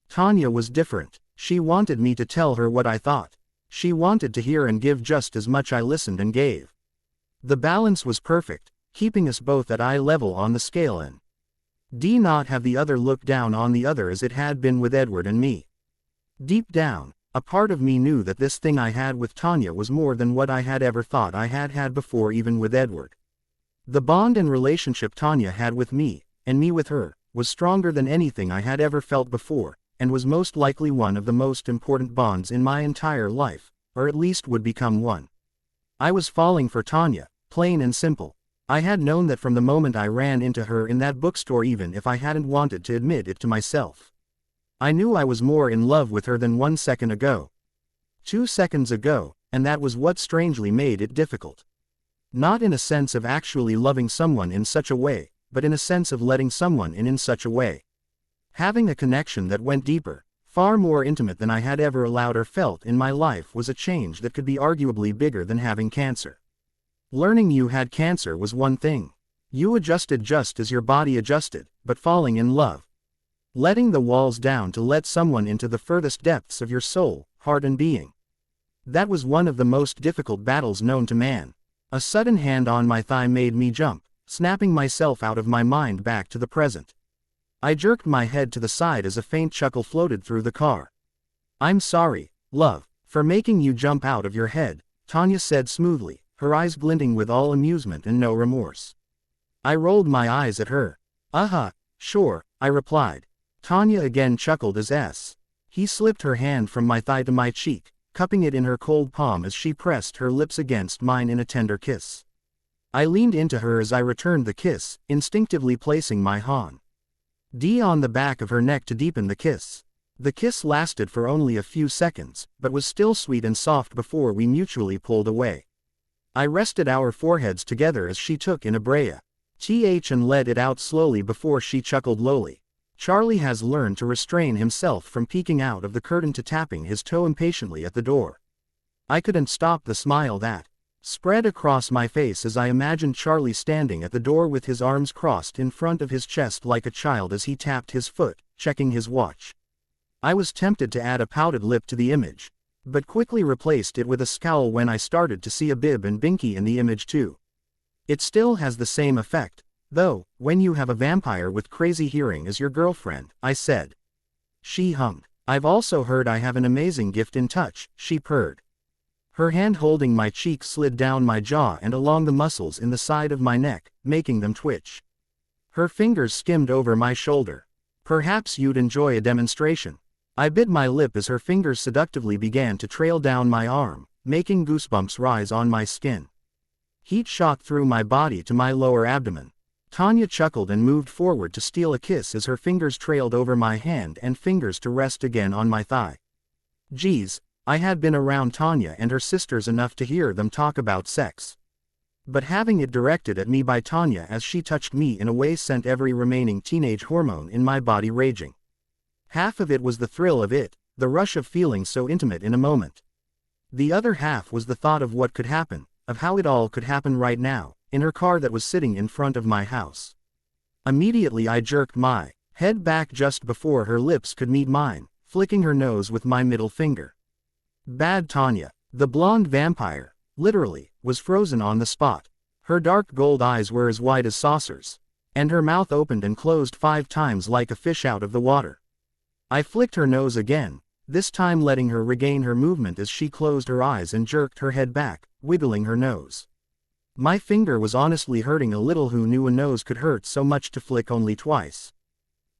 Tanya was different. She wanted me to tell her what I thought. She wanted to hear and give just as much I listened and gave. The balance was perfect, keeping us both at eye level on the scale and did not have the other look down on the other as it had been with Edward and me. Deep down, a part of me knew that this thing I had with Tanya was more than what I had ever thought I had had before, even with Edward. The bond and relationship Tanya had with me, and me with her, was stronger than anything I had ever felt before, and was most likely one of the most important bonds in my entire life, or at least would become one. I was falling for Tanya, plain and simple. I had known that from the moment I ran into her in that bookstore, even if I hadn't wanted to admit it to myself. I knew I was more in love with her than 1 second ago. 2 seconds ago, and that was what strangely made it difficult. Not in a sense of actually loving someone in such a way, but in a sense of letting someone in such a way. Having a connection that went deeper, far more intimate than I had ever allowed or felt in my life was a change that could be arguably bigger than having cancer. Learning you had cancer was one thing. You adjusted just as your body adjusted, but falling in love, letting the walls down to let someone into the furthest depths of your soul, heart and being. That was one of the most difficult battles known to man. A sudden hand on my thigh made me jump, snapping myself out of my mind back to the present. I jerked my head to the side as a faint chuckle floated through the car. "I'm sorry, love, for making you jump out of your head," Tanya said smoothly, her eyes glinting with all amusement and no remorse. I rolled my eyes at her. Sure," I replied. Tanya again chuckled as he slipped her hand from my thigh to my cheek, cupping it in her cold palm as she pressed her lips against mine in a tender kiss. I leaned into her as I returned the kiss, instinctively placing my hand on the back of her neck to deepen the kiss. The kiss lasted for only a few seconds, but was still sweet and soft before we mutually pulled away. I rested our foreheads together as she took in a breath and let it out slowly before she chuckled lowly. "Charlie has learned to restrain himself from peeking out of the curtain to tapping his toe impatiently at the door." I couldn't stop the smile that spread across my face as I imagined Charlie standing at the door with his arms crossed in front of his chest like a child as he tapped his foot, checking his watch. I was tempted to add a pouted lip to the image, but quickly replaced it with a scowl when I started to see a bib and binky in the image too. It still has the same effect, though, when you have a vampire with crazy hearing as your girlfriend, I said. She hummed. "I've also heard I have an amazing gift in touch," she purred. Her hand holding my cheek slid down my jaw and along the muscles in the side of my neck, making them twitch. Her fingers skimmed over my shoulder. "Perhaps you'd enjoy a demonstration." I bit my lip as her fingers seductively began to trail down my arm, making goosebumps rise on my skin. Heat shot through my body to my lower abdomen. Tanya chuckled and moved forward to steal a kiss as her fingers trailed over my hand and fingers to rest again on my thigh. Geez, I had been around Tanya and her sisters enough to hear them talk about sex. But having it directed at me by Tanya as she touched me in a way sent every remaining teenage hormone in my body raging. Half of it was the thrill of it, the rush of feeling so intimate in a moment. The other half was the thought of what could happen, of how it all could happen right now, in her car that was sitting in front of my house. Immediately I jerked my head back just before her lips could meet mine, flicking her nose with my middle finger. Bad Tanya, the blonde vampire, literally, was frozen on the spot. Her dark gold eyes were as wide as saucers, and her mouth opened and closed 5 times like a fish out of the water. I flicked her nose again, this time letting her regain her movement as she closed her eyes and jerked her head back, wiggling her nose. My finger was honestly hurting a little. Who knew a nose could hurt so much to flick only twice?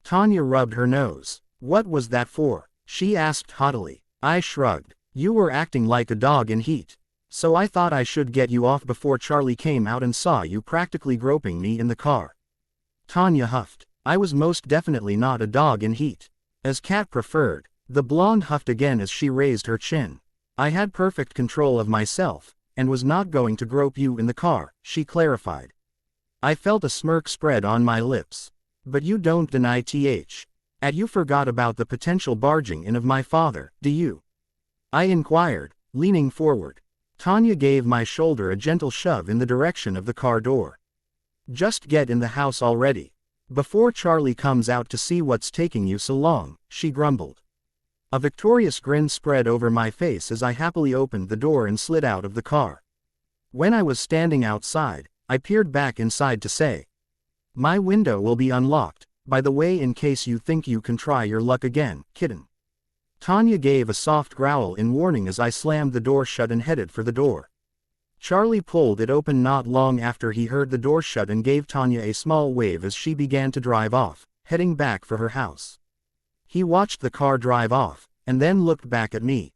Tanya rubbed her nose. "What was that for?" she asked haughtily. I shrugged. "You were acting like a dog in heat. So I thought I should get you off before Charlie came out and saw you practically groping me in the car." Tanya huffed. "I was most definitely not a dog in heat. As Cat preferred. The blonde huffed again as she raised her chin. I had perfect control of myself, and was not going to grope you in the car, she clarified. I felt a smirk spread on my lips. But you don't deny you forgot about the potential barging in of my father, do you? I inquired, leaning forward. Tanya gave my shoulder a gentle shove in the direction of the car door. Just get in the house already. Before Charlie comes out to see what's taking you so long, she grumbled. A victorious grin spread over my face as I happily opened the door and slid out of the car. When I was standing outside, I peered back inside to say, my window will be unlocked, by the way, in case you think you can try your luck again, kitten. Tanya gave a soft growl in warning as I slammed the door shut and headed for the door. Charlie pulled it open not long after he heard the door shut and gave Tanya a small wave as she began to drive off, heading back for her house. He watched the car drive off, and then looked back at me.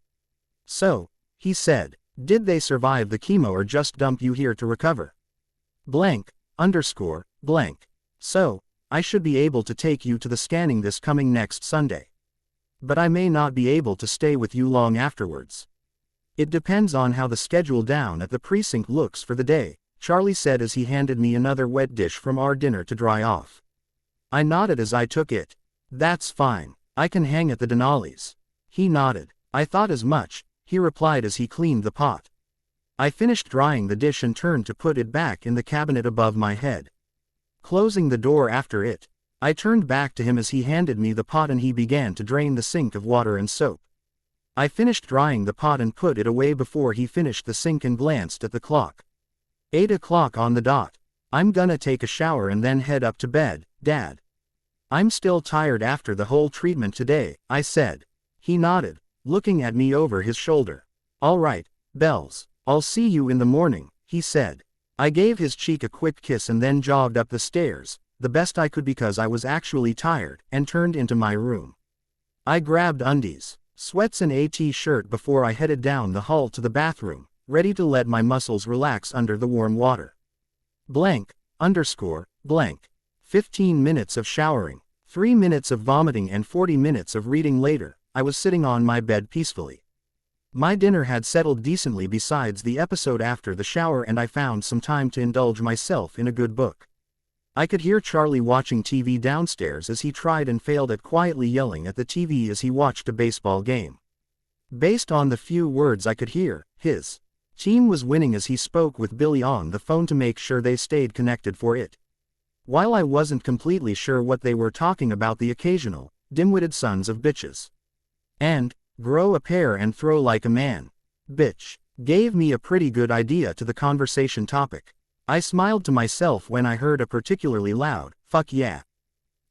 So, he said, did they survive the chemo or just dump you here to recover? Blank. So, I should be able to take you to the scanning this coming next Sunday. But I may not be able to stay with you long afterwards. It depends on how the schedule down at the precinct looks for the day, Charlie said as he handed me another wet dish from our dinner to dry off. I nodded as I took it. That's fine, I can hang at the Denali's. He nodded. I thought as much, he replied as he cleaned the pot. I finished drying the dish and turned to put it back in the cabinet above my head. Closing the door after it, I turned back to him as he handed me the pot and he began to drain the sink of water and soap. I finished drying the pot and put it away before he finished the sink and glanced at the clock. 8 o'clock on the dot. I'm gonna take a shower and then head up to bed, Dad. I'm still tired after the whole treatment today, I said. He nodded, looking at me over his shoulder. All right, Bells, I'll see you in the morning, he said. I gave his cheek a quick kiss and then jogged up the stairs, the best I could because I was actually tired, and turned into my room. I grabbed undies, sweats and a t-shirt before I headed down the hall to the bathroom, ready to let my muscles relax under the warm water. 15 minutes of showering, 3 minutes of vomiting and 40 minutes of reading later, I was sitting on my bed peacefully. My dinner had settled decently besides the episode after the shower and I found some time to indulge myself in a good book. I could hear Charlie watching TV downstairs as he tried and failed at quietly yelling at the TV as he watched a baseball game. Based on the few words I could hear, his team was winning as he spoke with Billy on the phone to make sure they stayed connected for it. While I wasn't completely sure what they were talking about, the occasional, dim-witted sons of bitches and grow a pair and throw like a man bitch gave me a pretty good idea to the conversation topic. I smiled to myself when I heard a particularly loud, fuck yeah,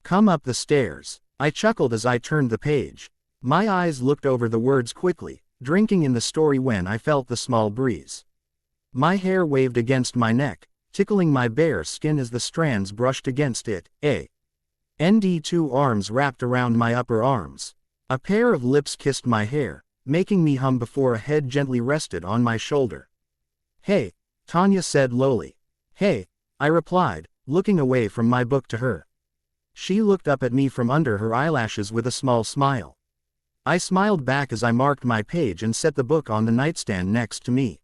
come up the stairs. I chuckled as I turned the page. My eyes looked over the words quickly, drinking in the story when I felt the small breeze. My hair waved against my neck, tickling my bare skin as the strands brushed against it. Two arms wrapped around my upper arms. A pair of lips kissed my hair, making me hum before a head gently rested on my shoulder. Hey, Tanya said lowly. Hey, I replied, looking away from my book to her. She looked up at me from under her eyelashes with a small smile. I smiled back as I marked my page and set the book on the nightstand next to me.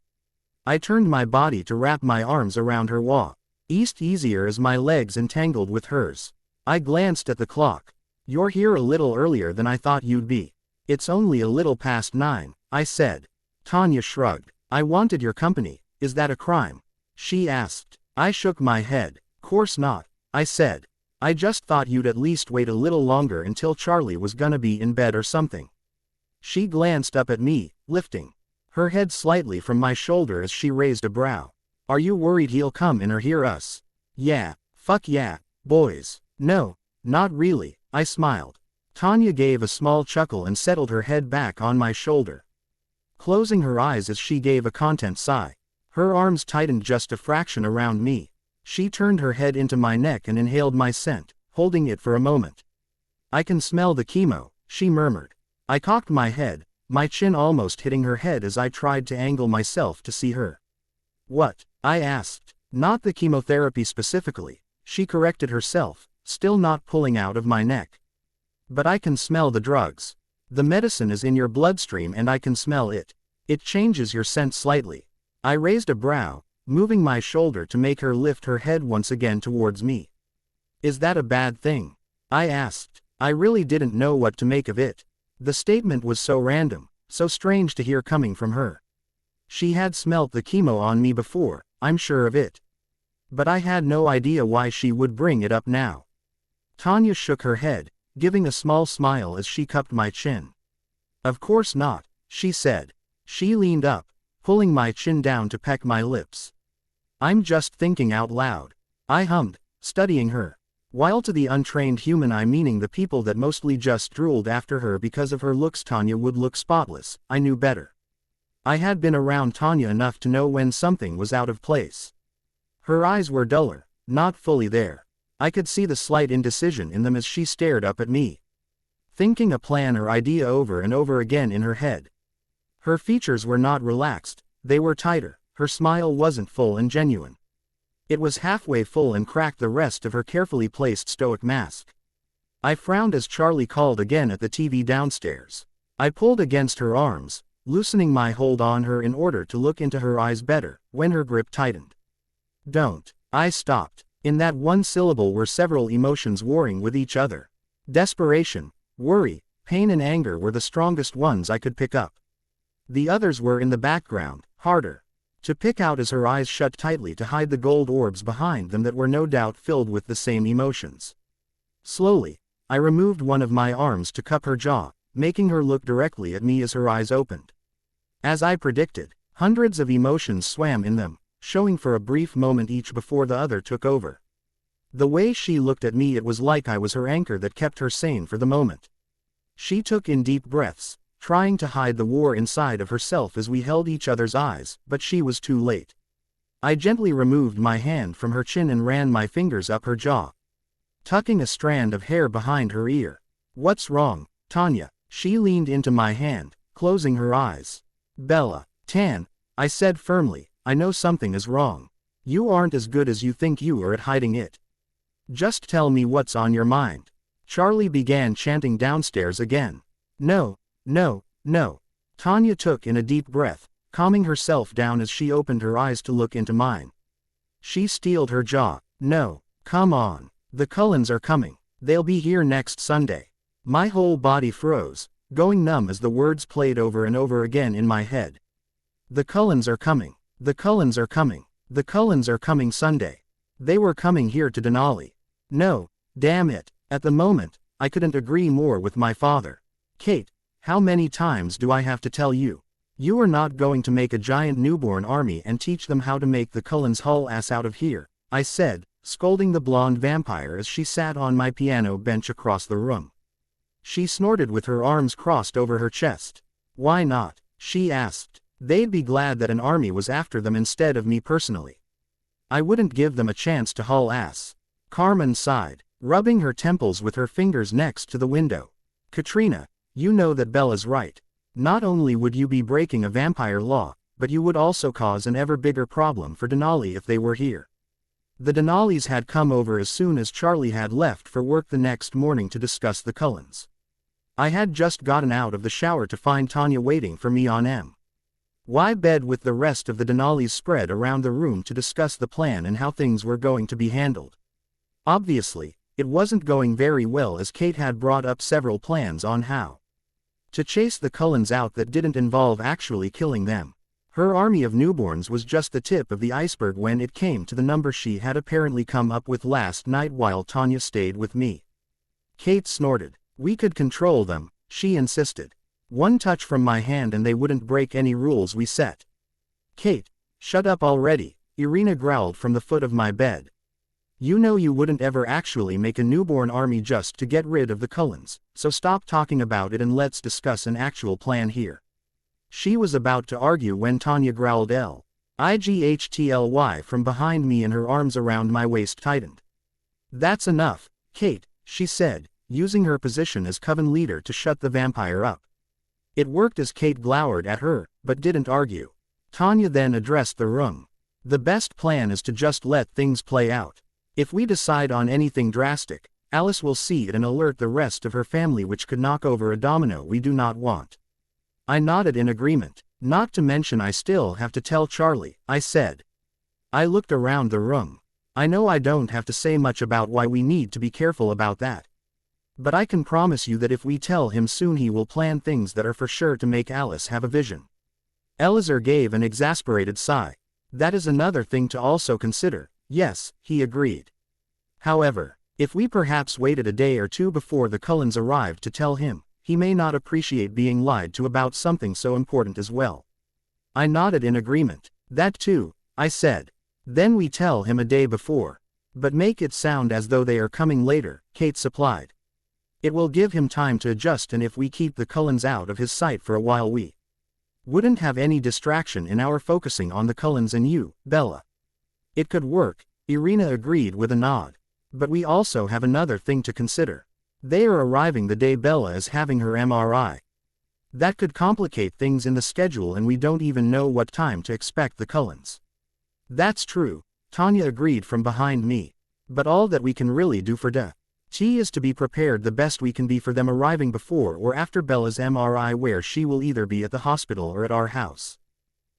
I turned my body to wrap my arms around her waist easier as my legs entangled with hers. I glanced at the clock. You're here a little earlier than I thought you'd be. It's only a little past 9, I said. Tanya shrugged. I wanted your company. Is that a crime? She asked. I shook my head. Course not, I said. I just thought you'd at least wait a little longer until Charlie was gonna be in bed or something. She glanced up at me, lifting her head slightly from my shoulder as she raised a brow. Are you worried he'll come in or hear us? Yeah, fuck yeah, boys. No, not really, I smiled. Tanya gave a small chuckle and settled her head back on my shoulder, closing her eyes as she gave a content sigh. Her arms tightened just a fraction around me. She turned her head into my neck and inhaled my scent, holding it for a moment. I can smell the chemo, she murmured. I cocked my head, my chin almost hitting her head as I tried to angle myself to see her. What? I asked. Not the chemotherapy specifically, she corrected herself, still not pulling out of my neck. But I can smell the drugs. The medicine is in your bloodstream and I can smell it. It changes your scent slightly. I raised a brow, moving my shoulder to make her lift her head once again towards me. Is that a bad thing? I asked. I really didn't know what to make of it. The statement was so random, so strange to hear coming from her. She had smelt the chemo on me before, I'm sure of it. But I had no idea why she would bring it up now. Tanya shook her head, giving a small smile as she cupped my chin. Of course not, she said. She leaned up, pulling my chin down to peck my lips. I'm just thinking out loud. I hummed, studying her. While to the untrained human eye, meaning the people that mostly just drooled after her because of her looks, Tanya would look spotless, I knew better. I had been around Tanya enough to know when something was out of place. Her eyes were duller, not fully there. I could see the slight indecision in them as she stared up at me, thinking a plan or idea over and over again in her head. Her features were not relaxed, they were tighter, her smile wasn't full and genuine. It was halfway full and cracked the rest of her carefully placed stoic mask. I frowned as Charlie called again at the TV downstairs. I pulled against her arms, loosening my hold on her in order to look into her eyes better, when her grip tightened. Don't. I stopped. In that one syllable were several emotions warring with each other. Desperation, worry, pain and anger were the strongest ones I could pick up. The others were in the background, harder to pick out as her eyes shut tightly to hide the gold orbs behind them that were no doubt filled with the same emotions. Slowly, I removed one of my arms to cup her jaw, making her look directly at me as her eyes opened. As I predicted, hundreds of emotions swam in them, showing for a brief moment each before the other took over. The way she looked at me, it was like I was her anchor that kept her sane for the moment. She took in deep breaths, trying to hide the war inside of herself as we held each other's eyes, but she was too late. I gently removed my hand from her chin and ran my fingers up her jaw, tucking a strand of hair behind her ear. What's wrong, Tanya? She leaned into my hand, closing her eyes. Bella, Tan, I said firmly, I know something is wrong. You aren't as good as you think you are at hiding it. Just tell me what's on your mind. Charlie began chanting downstairs again. No, no, no. Tanya took in a deep breath, calming herself down as she opened her eyes to look into mine. She steeled her jaw. No, come on. The Cullens are coming. They'll be here next Sunday. My whole body froze, going numb as the words played over and over again in my head. The Cullens are coming. The Cullens are coming. The Cullens are coming Sunday. They were coming here to Denali. No, damn it. At the moment, I couldn't agree more with my father. Kate, how many times do I have to tell you? You are not going to make a giant newborn army and teach them how to make the Cullens haul ass out of here, I said, scolding the blonde vampire as she sat on my piano bench across the room. She snorted with her arms crossed over her chest. Why not? She asked. They'd be glad that an army was after them instead of me personally. I wouldn't give them a chance to haul ass. Carmen sighed, rubbing her temples with her fingers next to the window. Katrina, you know that Bella's right. Not only would you be breaking a vampire law, but you would also cause an ever bigger problem for Denali if they were here. The Denalis had come over as soon as Charlie had left for work the next morning to discuss the Cullens. I had just gotten out of the shower to find Tanya waiting for me on my bed with the rest of the Denalis spread around the room to discuss the plan and how things were going to be handled. Obviously, it wasn't going very well as Kate had brought up several plans on how to chase the Cullens out that didn't involve actually killing them. Her army of newborns was just the tip of the iceberg when it came to the number she had apparently come up with last night while Tanya stayed with me. Kate snorted. We could control them, she insisted. One touch from my hand and they wouldn't break any rules we set. Kate, shut up already, Irina growled from the foot of my bed. You know you wouldn't ever actually make a newborn army just to get rid of the Cullens, so stop talking about it and let's discuss an actual plan here. She was about to argue when Tanya growled "Ightly" from behind me and her arms around my waist tightened. That's enough, Kate, she said, using her position as coven leader to shut the vampire up. It worked as Kate glowered at her, but didn't argue. Tanya then addressed the room. The best plan is to just let things play out. If we decide on anything drastic, Alice will see it and alert the rest of her family, which could knock over a domino we do not want. I nodded in agreement. Not to mention I still have to tell Charlie, I said. I looked around the room. I know I don't have to say much about why we need to be careful about that. But I can promise you that if we tell him soon, he will plan things that are for sure to make Alice have a vision. Elazar gave an exasperated sigh. That is another thing to also consider. Yes, he agreed. However, if we perhaps waited a day or two before the Cullens arrived to tell him, he may not appreciate being lied to about something so important as well. I nodded in agreement. That too, I said. Then we tell him a day before. But make it sound as though they are coming later, Kate supplied. It will give him time to adjust, and if we keep the Cullens out of his sight for a while, we wouldn't have any distraction in our focusing on the Cullens and you, Bella. It could work, Irina agreed with a nod. But we also have another thing to consider. They are arriving the day Bella is having her MRI. That could complicate things in the schedule, and we don't even know what time to expect the Cullens. That's true, Tanya agreed from behind me. But all that we can really do for T is to be prepared the best we can be for them arriving before or after Bella's MRI, where she will either be at the hospital or at our house.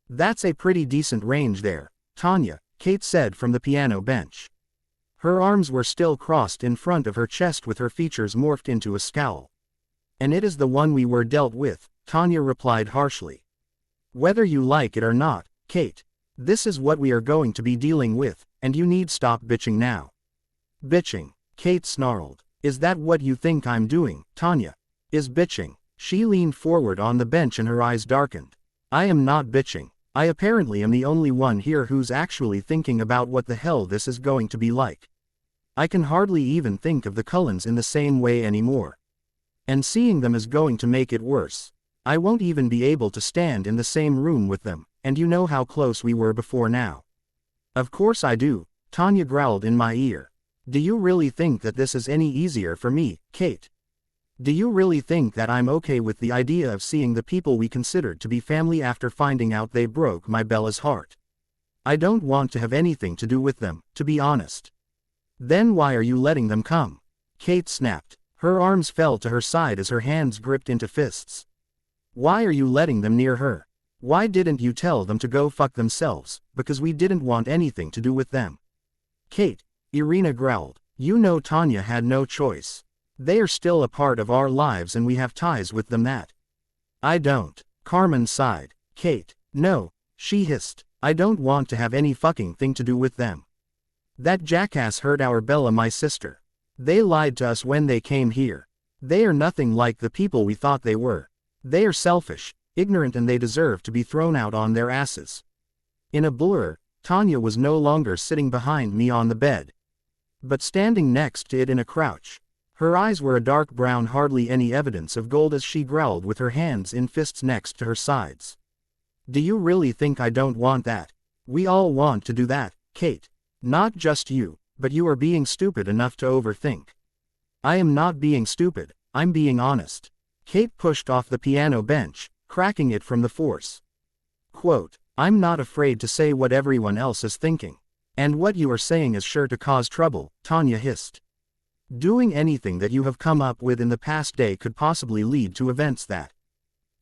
That's a pretty decent range there, Tanya, Kate said from the piano bench. Her arms were still crossed in front of her chest with her features morphed into a scowl. And it is the one we were dealt with, Tanya replied harshly. Whether you like it or not, Kate, this is what we are going to be dealing with, and you need stop bitching now. Bitching, Kate snarled. Is that what you think I'm doing, Tanya? Is bitching? She leaned forward on the bench and her eyes darkened. I am not bitching. I apparently am the only one here who's actually thinking about what the hell this is going to be like. I can hardly even think of the Cullens in the same way anymore. And seeing them is going to make it worse. I won't even be able to stand in the same room with them, and you know how close we were before now. Of course I do, Tanya growled in my ear. Do you really think that this is any easier for me, Kate? Do you really think that I'm okay with the idea of seeing the people we considered to be family after finding out they broke my Bella's heart? I don't want to have anything to do with them, to be honest. Then why are you letting them come? Kate snapped. Her arms fell to her side as her hands gripped into fists. Why are you letting them near her? Why didn't you tell them to go fuck themselves? Because we didn't want anything to do with them. Kate, Irina growled. You know Tanya had no choice. They are still a part of our lives and we have ties with them that. I don't. Carmen sighed. Kate, no, she hissed. I don't want to have any fucking thing to do with them. That jackass hurt our Bella, my sister. They lied to us when they came here. They are nothing like the people we thought they were. They are selfish, ignorant, and they deserve to be thrown out on their asses. In a blur, Tanya was no longer sitting behind me on the bed, but standing next to it in a crouch. Her eyes were a dark brown, hardly any evidence of gold, as she growled with her hands in fists next to her sides. Do you really think I don't want that? We all want to do that, Kate. Not just you, but you are being stupid enough to overthink. I am not being stupid, I'm being honest. Kate pushed off the piano bench, cracking it from the force. Quote, I'm not afraid to say what everyone else is thinking. And what you are saying is sure to cause trouble, Tanya hissed. Doing anything that you have come up with in the past day could possibly lead to events that.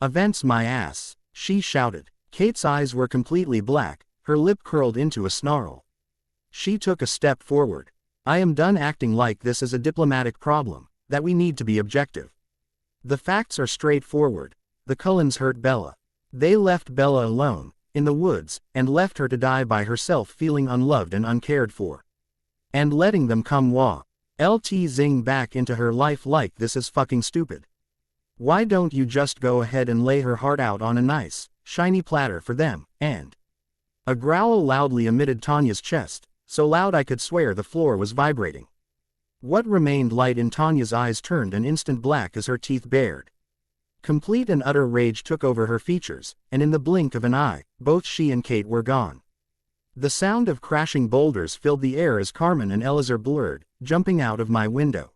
Events my ass, she shouted. Kate's eyes were completely black, her lip curled into a snarl. She took a step forward. I am done acting like this is a diplomatic problem, that we need to be objective. The facts are straightforward. The Cullens hurt Bella. They left Bella alone, in the woods, and left her to die by herself, feeling unloved and uncared for. And letting them come zing back into her life like this is fucking stupid. Why don't you just go ahead and lay her heart out on a nice, shiny platter for them, and... A growl loudly emitted Tanya's chest, so loud I could swear the floor was vibrating. What remained light in Tanya's eyes turned an instant black as her teeth bared. Complete and utter rage took over her features, and in the blink of an eye, both she and Kate were gone. The sound of crashing boulders filled the air as Carmen and Elazar blurred, jumping out of my window.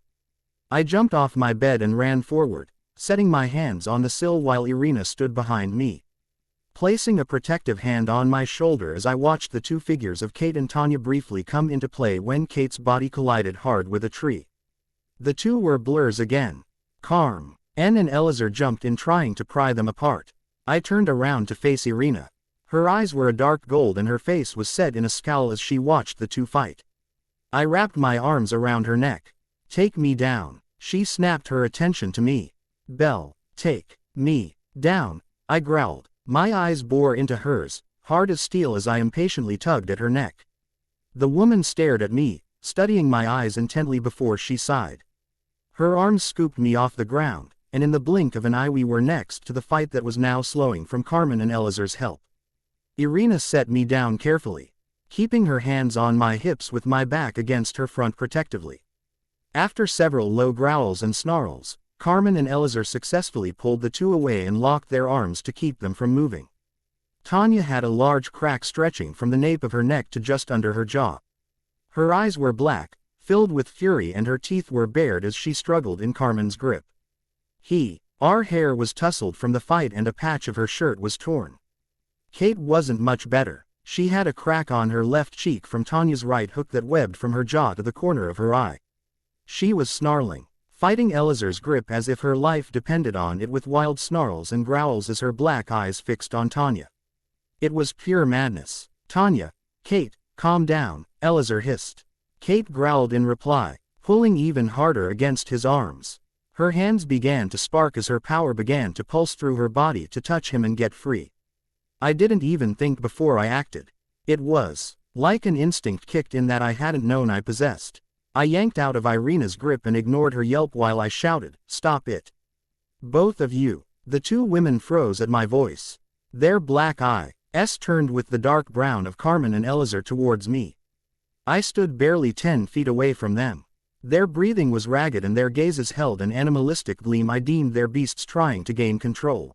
I jumped off my bed and ran forward, setting my hands on the sill while Irina stood behind me, placing a protective hand on my shoulder as I watched the two figures of Kate and Tanya briefly come into play when Kate's body collided hard with a tree. The two were blurs again. Carm. N and Elazar jumped in trying to pry them apart. I turned around to face Irina. Her eyes were a dark gold and her face was set in a scowl as she watched the two fight. I wrapped my arms around her neck. Take me down. She snapped her attention to me. Belle, take me down, I growled. My eyes bore into hers, hard as steel as I impatiently tugged at her neck. The woman stared at me, studying my eyes intently before she sighed. Her arms scooped me off the ground, and in the blink of an eye we were next to the fight that was now slowing from Carmen and Elazar's help. Irina set me down carefully, keeping her hands on my hips with my back against her front protectively. After several low growls and snarls, Carmen and Elazar successfully pulled the two away and locked their arms to keep them from moving. Tanya had a large crack stretching from the nape of her neck to just under her jaw. Her eyes were black, filled with fury, and her teeth were bared as she struggled in Carmen's grip. Our hair was tousled from the fight and a patch of her shirt was torn. Kate wasn't much better. She had a crack on her left cheek from Tanya's right hook that webbed from her jaw to the corner of her eye. She was snarling, fighting Elazar's grip as if her life depended on it, with wild snarls and growls as her black eyes fixed on Tanya. It was pure madness. Tanya, Kate, calm down, Elazar hissed. Kate growled in reply, pulling even harder against his arms. Her hands began to spark as her power began to pulse through her body to touch him and get free. I didn't even think before I acted. It was like an instinct kicked in that I hadn't known I possessed. I yanked out of Irina's grip and ignored her yelp while I shouted, "Stop it. Both of you." The two women froze at my voice. Their black eyes turned with the dark brown of Carmen and Elazar towards me. I stood barely 10 feet away from them. Their breathing was ragged and their gazes held an animalistic gleam. I deemed their beasts trying to gain control.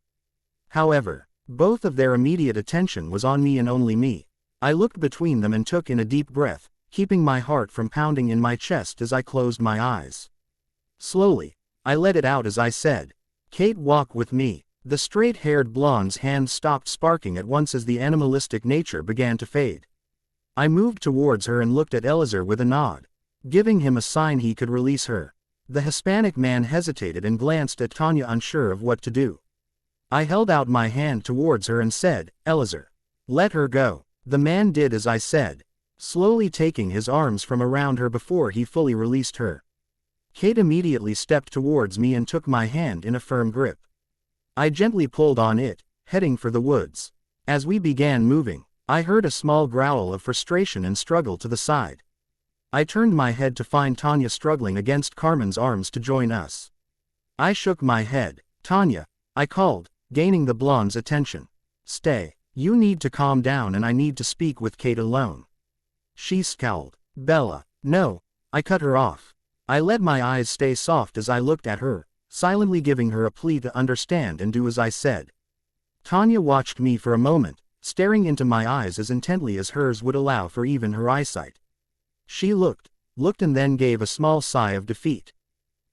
However, both of their immediate attention was on me and only me. I looked between them and took in a deep breath, keeping my heart from pounding in my chest as I closed my eyes. Slowly, I let it out as I said, "Kate, walk with me." The straight-haired blonde's hands stopped sparking at once as the animalistic nature began to fade. I moved towards her and looked at Elazar with a nod, giving him a sign he could release her. The Hispanic man hesitated and glanced at Tanya, unsure of what to do. I held out my hand towards her and said, "Elazar, let her go." The man did as I said, slowly taking his arms from around her before he fully released her. Kate immediately stepped towards me and took my hand in a firm grip. I gently pulled on it, heading for the woods. As we began moving, I heard a small growl of frustration and struggle to the side. I turned my head to find Tanya struggling against Carmen's arms to join us. I shook my head. "Tanya," I called, gaining the blonde's attention. "Stay. You need to calm down and I need to speak with Kate alone." She scowled. "Bella." "No," I cut her off. I let my eyes stay soft as I looked at her, silently giving her a plea to understand and do as I said. Tanya watched me for a moment, staring into my eyes as intently as hers would allow for even her eyesight. She looked and then gave a small sigh of defeat.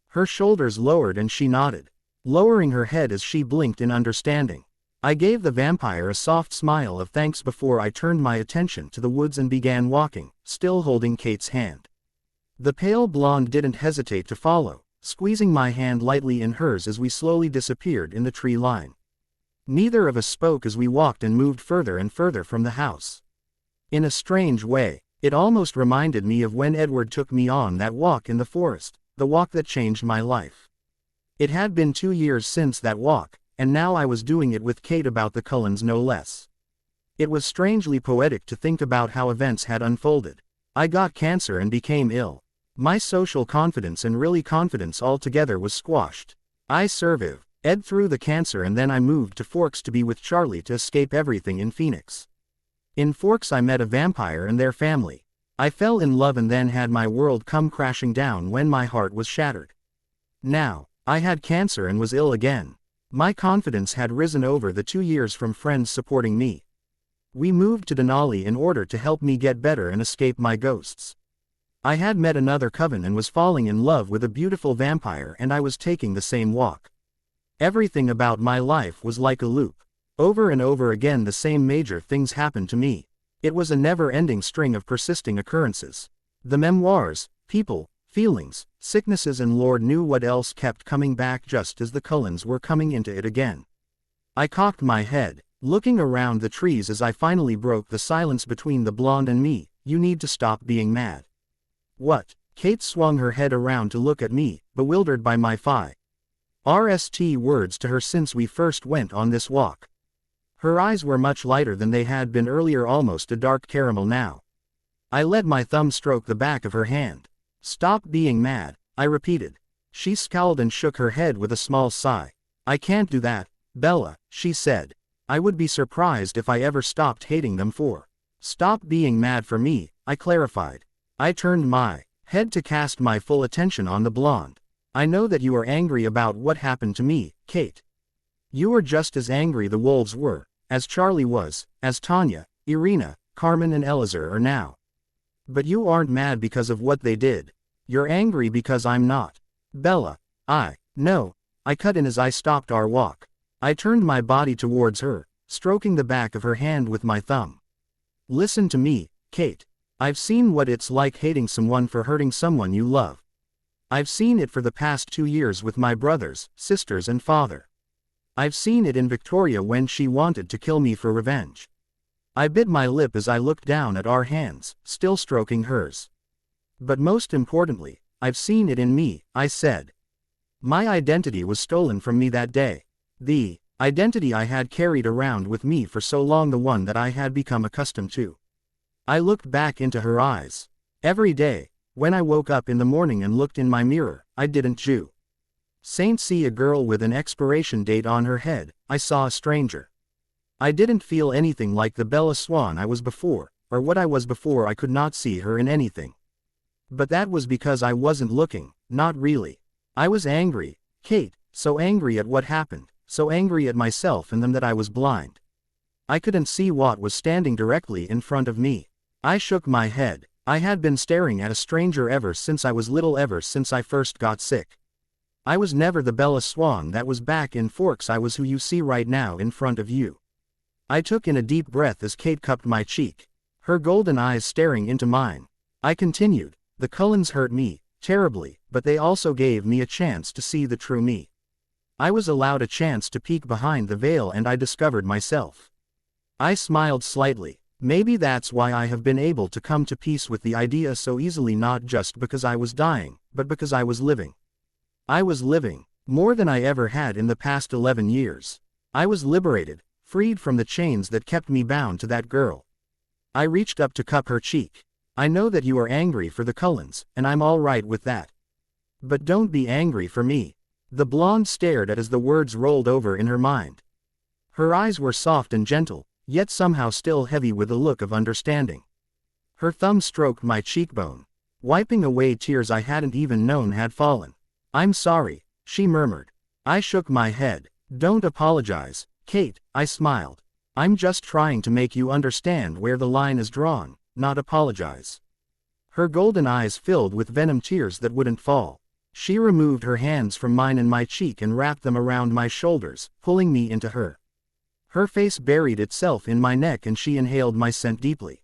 Her shoulders lowered and she nodded, lowering her head as she blinked in understanding. I gave the vampire a soft smile of thanks before I turned my attention to the woods and began walking, still holding Kate's hand. The pale blonde didn't hesitate to follow, squeezing my hand lightly in hers as we slowly disappeared in the tree line. Neither of us spoke as we walked and moved further and further from the house. In a strange way, it almost reminded me of when Edward took me on that walk in the forest, the walk that changed my life. It had been 2 years since that walk, and now I was doing it with Kate about the Cullens no less. It was strangely poetic to think about how events had unfolded. I got cancer and became ill. My social confidence and really confidence altogether was squashed. I survived Ed through the cancer and then I moved to Forks to be with Charlie to escape everything in Phoenix. In Forks I met a vampire and their family. I fell in love and then had my world come crashing down when my heart was shattered. Now, I had cancer and was ill again. My confidence had risen over the 2 years from friends supporting me. We moved to Denali in order to help me get better and escape my ghosts. I had met another coven and was falling in love with a beautiful vampire and I was taking the same walk. Everything about my life was like a loop. Over and over again the same major things happened to me. It was a never-ending string of persisting occurrences. The memoirs, people, Feelings, sicknesses and Lord knew what else kept coming back just as the Cullens were coming into it again. I cocked my head, looking around the trees as I finally broke the silence between the blonde and me. You need to stop being mad. What? Kate swung her head around to look at me, bewildered by my RST words to her since we first went on this walk. Her eyes were much lighter than they had been earlier, almost a dark caramel now. I let my thumb stroke the back of her hand. Stop being mad, I repeated. She scowled and shook her head with a small sigh. I can't do that, Bella, she said. I would be surprised if I ever stopped hating them for. Stop being mad for me, I clarified. I turned my head to cast my full attention on the blonde. I know that you are angry about what happened to me, Kate. You are just as angry the wolves were, as Charlie was, as Tanya, Irina, Carmen and Elazar are now. But you aren't mad because of what they did. You're angry because I'm not. Bella, no, I cut in as I stopped our walk. I turned my body towards her, stroking the back of her hand with my thumb. Listen to me, Kate. I've seen what it's like hating someone for hurting someone you love. I've seen it for the past 2 years with my brothers, sisters and father. I've seen it in Victoria when she wanted to kill me for revenge. I bit my lip as I looked down at our hands, still stroking hers. But most importantly, I've seen it in me, I said. My identity was stolen from me that day. The identity I had carried around with me for so long, the one that I had become accustomed to. I looked back into her eyes. Every day, when I woke up in the morning and looked in my mirror, I didn't see a girl with an expiration date on her head, I saw a stranger. I didn't feel anything like the Bella Swan I was before, or what I was before. I could not see her in anything. But that was because I wasn't looking, not really. I was angry, Kate, so angry at what happened, so angry at myself and them that I was blind. I couldn't see what was standing directly in front of me. I shook my head. I had been staring at a stranger ever since I was little, ever since I first got sick. I was never the Bella Swan that was back in Forks. I was who you see right now in front of you. I took in a deep breath as Kate cupped my cheek, her golden eyes staring into mine. I continued, the Cullens hurt me, terribly, but they also gave me a chance to see the true me. I was allowed a chance to peek behind the veil and I discovered myself. I smiled slightly. Maybe that's why I have been able to come to peace with the idea so easily, not just because I was dying, but because I was living. I was living, more than I ever had in the past 11 years. I was liberated, freed from the chains that kept me bound to that girl. I reached up to cup her cheek. I know that you are angry for the Cullens, and I'm all right with that. But don't be angry for me. The blonde stared at as the words rolled over in her mind. Her eyes were soft and gentle, yet somehow still heavy with a look of understanding. Her thumb stroked my cheekbone, wiping away tears I hadn't even known had fallen. I'm sorry, she murmured. I shook my head. Don't apologize, Kate, I smiled. I'm just trying to make you understand where the line is drawn, not apologize. Her golden eyes filled with venom, tears that wouldn't fall. She removed her hands from mine and my cheek and wrapped them around my shoulders, pulling me into her. Her face buried itself in my neck and she inhaled my scent deeply.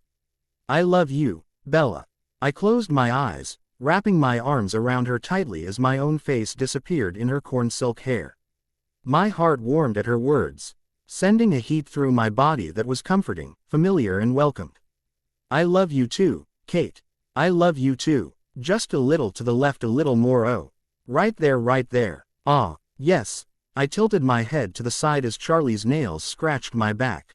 I love you, Bella. I closed my eyes, wrapping my arms around her tightly as my own face disappeared in her corn silk hair. My heart warmed at her words, sending a heat through my body that was comforting, familiar and welcomed. I love you too, Kate. I love you too. Just a little to the left, a little more, oh. Right there, right there. Ah, yes. I tilted my head to the side as Charlie's nails scratched my back.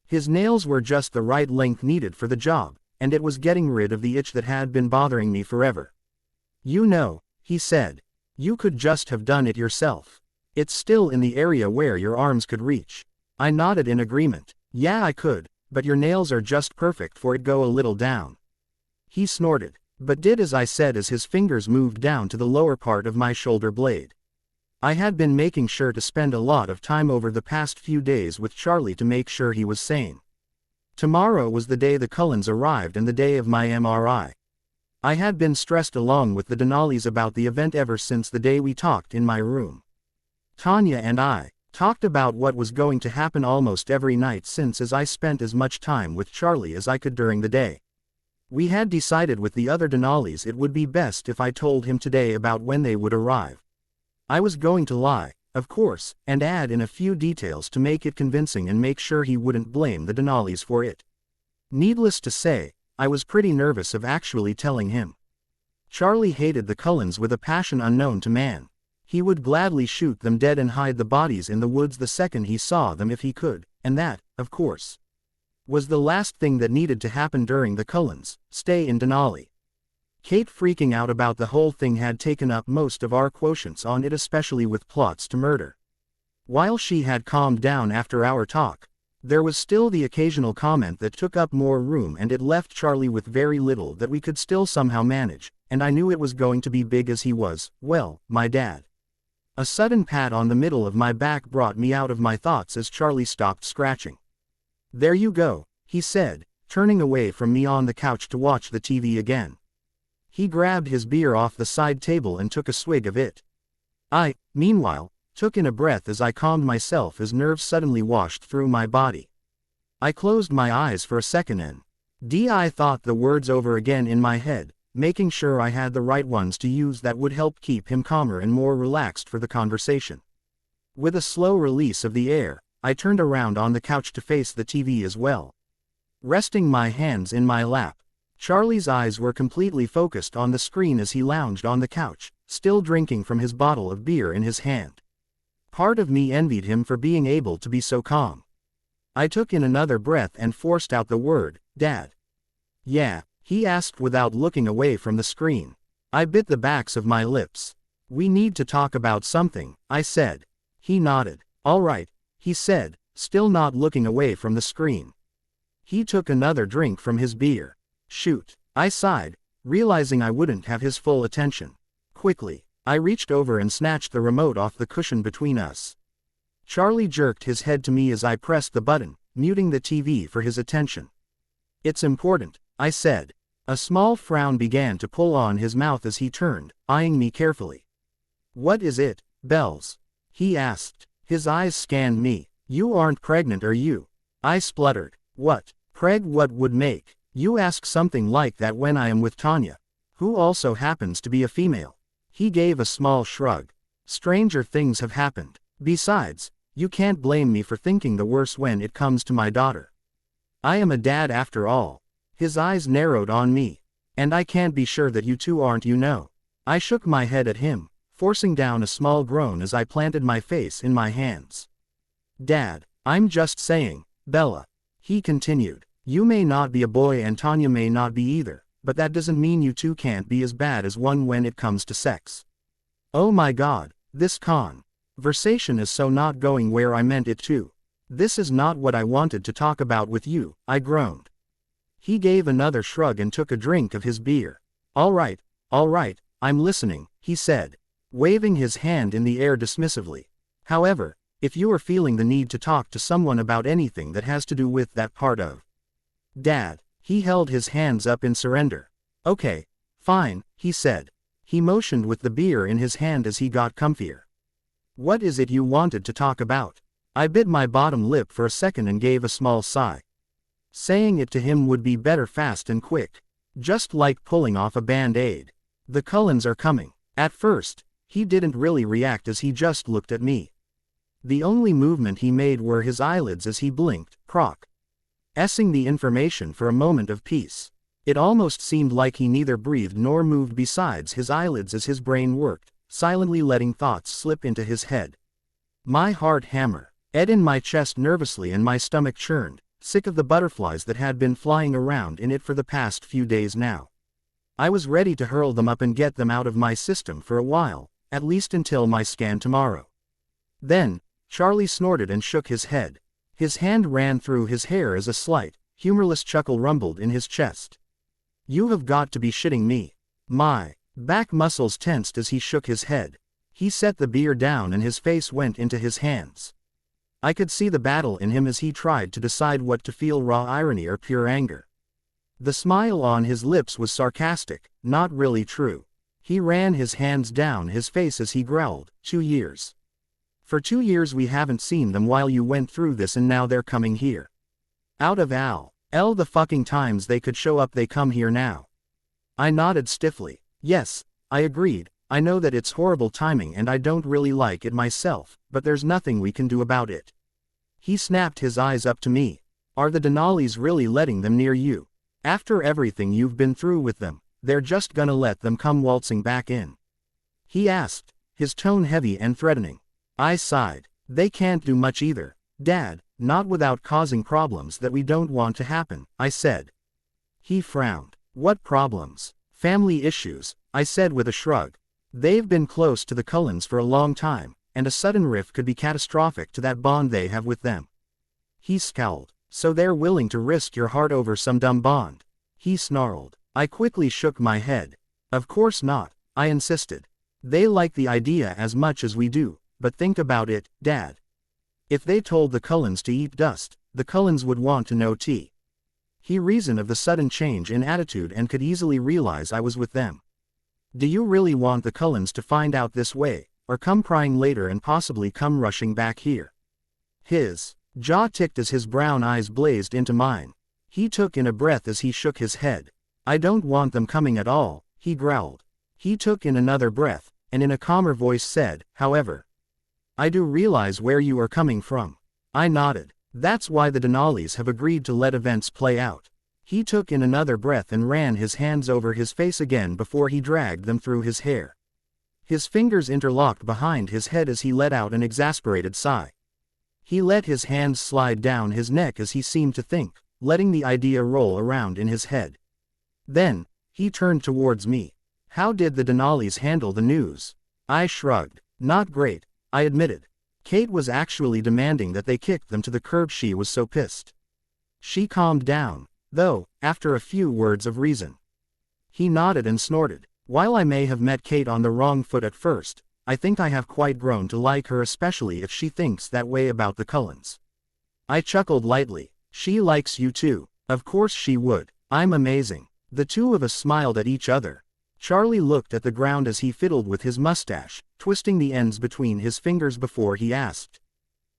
His nails were just the right length needed for the job, and it was getting rid of the itch that had been bothering me forever. You know, he said. You could just have done it yourself. It's still in the area where your arms could reach. I nodded in agreement. Yeah, I could, but your nails are just perfect for it. Go a little down. He snorted, but did as I said as his fingers moved down to the lower part of my shoulder blade. I had been making sure to spend a lot of time over the past few days with Charlie to make sure he was sane. Tomorrow was the day the Cullens arrived and the day of my MRI. I had been stressed along with the Denalis about the event ever since the day we talked in my room. Tanya and I talked about what was going to happen almost every night since, as I spent as much time with Charlie as I could during the day. We had decided with the other Denali's it would be best if I told him today about when they would arrive. I was going to lie, of course, and add in a few details to make it convincing and make sure he wouldn't blame the Denali's for it. Needless to say, I was pretty nervous of actually telling him. Charlie hated the Cullens with a passion unknown to man. He would gladly shoot them dead and hide the bodies in the woods the second he saw them if he could, and that, of course, was the last thing that needed to happen during the Cullens' stay in Denali. Kate freaking out about the whole thing had taken up most of our quotients on it, especially with plots to murder. While she had calmed down after our talk, there was still the occasional comment that took up more room, and it left Charlie with very little that we could still somehow manage, and I knew it was going to be big as he was, well, my dad. A sudden pat on the middle of my back brought me out of my thoughts as Charlie stopped scratching. "There you go," he said, turning away from me on the couch to watch the TV again. He grabbed his beer off the side table and took a swig of it. I, meanwhile, took in a breath as I calmed myself as nerves suddenly washed through my body. I closed my eyes for a second and I thought the words over again in my head, making sure I had the right ones to use that would help keep him calmer and more relaxed for the conversation. With a slow release of the air, I turned around on the couch to face the TV as well. Resting my hands in my lap, Charlie's eyes were completely focused on the screen as he lounged on the couch, still drinking from his bottle of beer in his hand. Part of me envied him for being able to be so calm. I took in another breath and forced out the word, "Dad." "Yeah?" he asked without looking away from the screen. I bit the backs of my lips. "We need to talk about something," I said. He nodded. "All right," he said, still not looking away from the screen. He took another drink from his beer. "Shoot," I sighed, realizing I wouldn't have his full attention. Quickly, I reached over and snatched the remote off the cushion between us. Charlie jerked his head to me as I pressed the button, muting the TV for his attention. "It's important," I said. A small frown began to pull on his mouth as he turned, eyeing me carefully. "What is it, Bells?" he asked. His eyes scanned me. "You aren't pregnant, are you?" I spluttered. "What? What would make you ask something like that when I am with Tanya, who also happens to be a female?" He gave a small shrug. "Stranger things have happened. Besides, you can't blame me for thinking the worst when it comes to my daughter. I am a dad after all." His eyes narrowed on me. "And I can't be sure that you two aren't, you know." I shook my head at him, forcing down a small groan as I planted my face in my hands. "Dad, I'm just saying, Bella," he continued. "You may not be a boy and Tanya may not be either, but that doesn't mean you two can't be as bad as one when it comes to sex." Oh my God, this conversation is so not going where I meant it to. "This is not what I wanted to talk about with you," I groaned. He gave another shrug and took a drink of his beer. All right, I'm listening," he said, waving his hand in the air dismissively. "However, if you are feeling the need to talk to someone about anything that has to do with that part of Dad," he held his hands up in surrender. "Okay, fine," he said. He motioned with the beer in his hand as he got comfier. "What is it you wanted to talk about?" I bit my bottom lip for a second and gave a small sigh. Saying it to him would be better fast and quick. Just like pulling off a band-aid. "The Cullens are coming." At first, he didn't really react as he just looked at me. The only movement he made were his eyelids as he blinked, processing the information for a moment of peace. It almost seemed like he neither breathed nor moved besides his eyelids as his brain worked, silently letting thoughts slip into his head. My heart hammered in my chest nervously and my stomach churned, sick of the butterflies that had been flying around in it for the past few days now. I was ready to hurl them up and get them out of my system for a while, at least until my scan tomorrow. Then, Charlie snorted and shook his head. His hand ran through his hair as a slight, humorless chuckle rumbled in his chest. "You have got to be shitting me." My back muscles tensed as he shook his head. He set the beer down and his face went into his hands. I could see the battle in him as he tried to decide what to feel, raw irony or pure anger. The smile on his lips was sarcastic, not really true. He ran his hands down his face as he growled, 2 years. For 2 years we haven't seen them while you went through this and now they're coming here. Out of Al's The fucking times they could show up they come here now. I nodded stiffly. Yes, I agreed. I know that it's horrible timing and I don't really like it myself, but there's nothing we can do about it. He snapped his eyes up to me. Are the Denalis really letting them near you? After everything you've been through with them, they're just gonna let them come waltzing back in? He asked, his tone heavy and threatening. I sighed. They can't do much either, Dad, not without causing problems that we don't want to happen, I said. He frowned. What problems? Family issues, I said with a shrug. They've been close to the Cullens for a long time, and a sudden rift could be catastrophic to that bond they have with them. He scowled. So they're willing to risk your heart over some dumb bond? He snarled. I quickly shook my head. Of course not, I insisted. They like the idea as much as we do, but think about it, Dad. If they told the Cullens to eat dust, the Cullens would want to know tea. He reasoned of the sudden change in attitude and could easily realize I was with them. Do you really want the Cullens to find out this way, or come prying later and possibly come rushing back here? His jaw ticked as his brown eyes blazed into mine. He took in a breath as he shook his head. I don't want them coming at all, he growled. He took in another breath, and in a calmer voice said, however, I do realize where you are coming from. I nodded. That's why the Denalis have agreed to let events play out. He took in another breath and ran his hands over his face again before he dragged them through his hair. His fingers interlocked behind his head as he let out an exasperated sigh. He let his hands slide down his neck as he seemed to think, letting the idea roll around in his head. Then, he turned towards me. How did the Denalis handle the news? I shrugged. Not great, I admitted. Kate was actually demanding that they kick them to the curb. She was so pissed. She calmed down, though, after a few words of reason. He nodded and snorted. While I may have met Kate on the wrong foot at first, I think I have quite grown to like her, especially if she thinks that way about the Cullens. I chuckled lightly. She likes you too. Of course she would. I'm amazing. The two of us smiled at each other. Charlie looked at the ground as he fiddled with his mustache, twisting the ends between his fingers before he asked,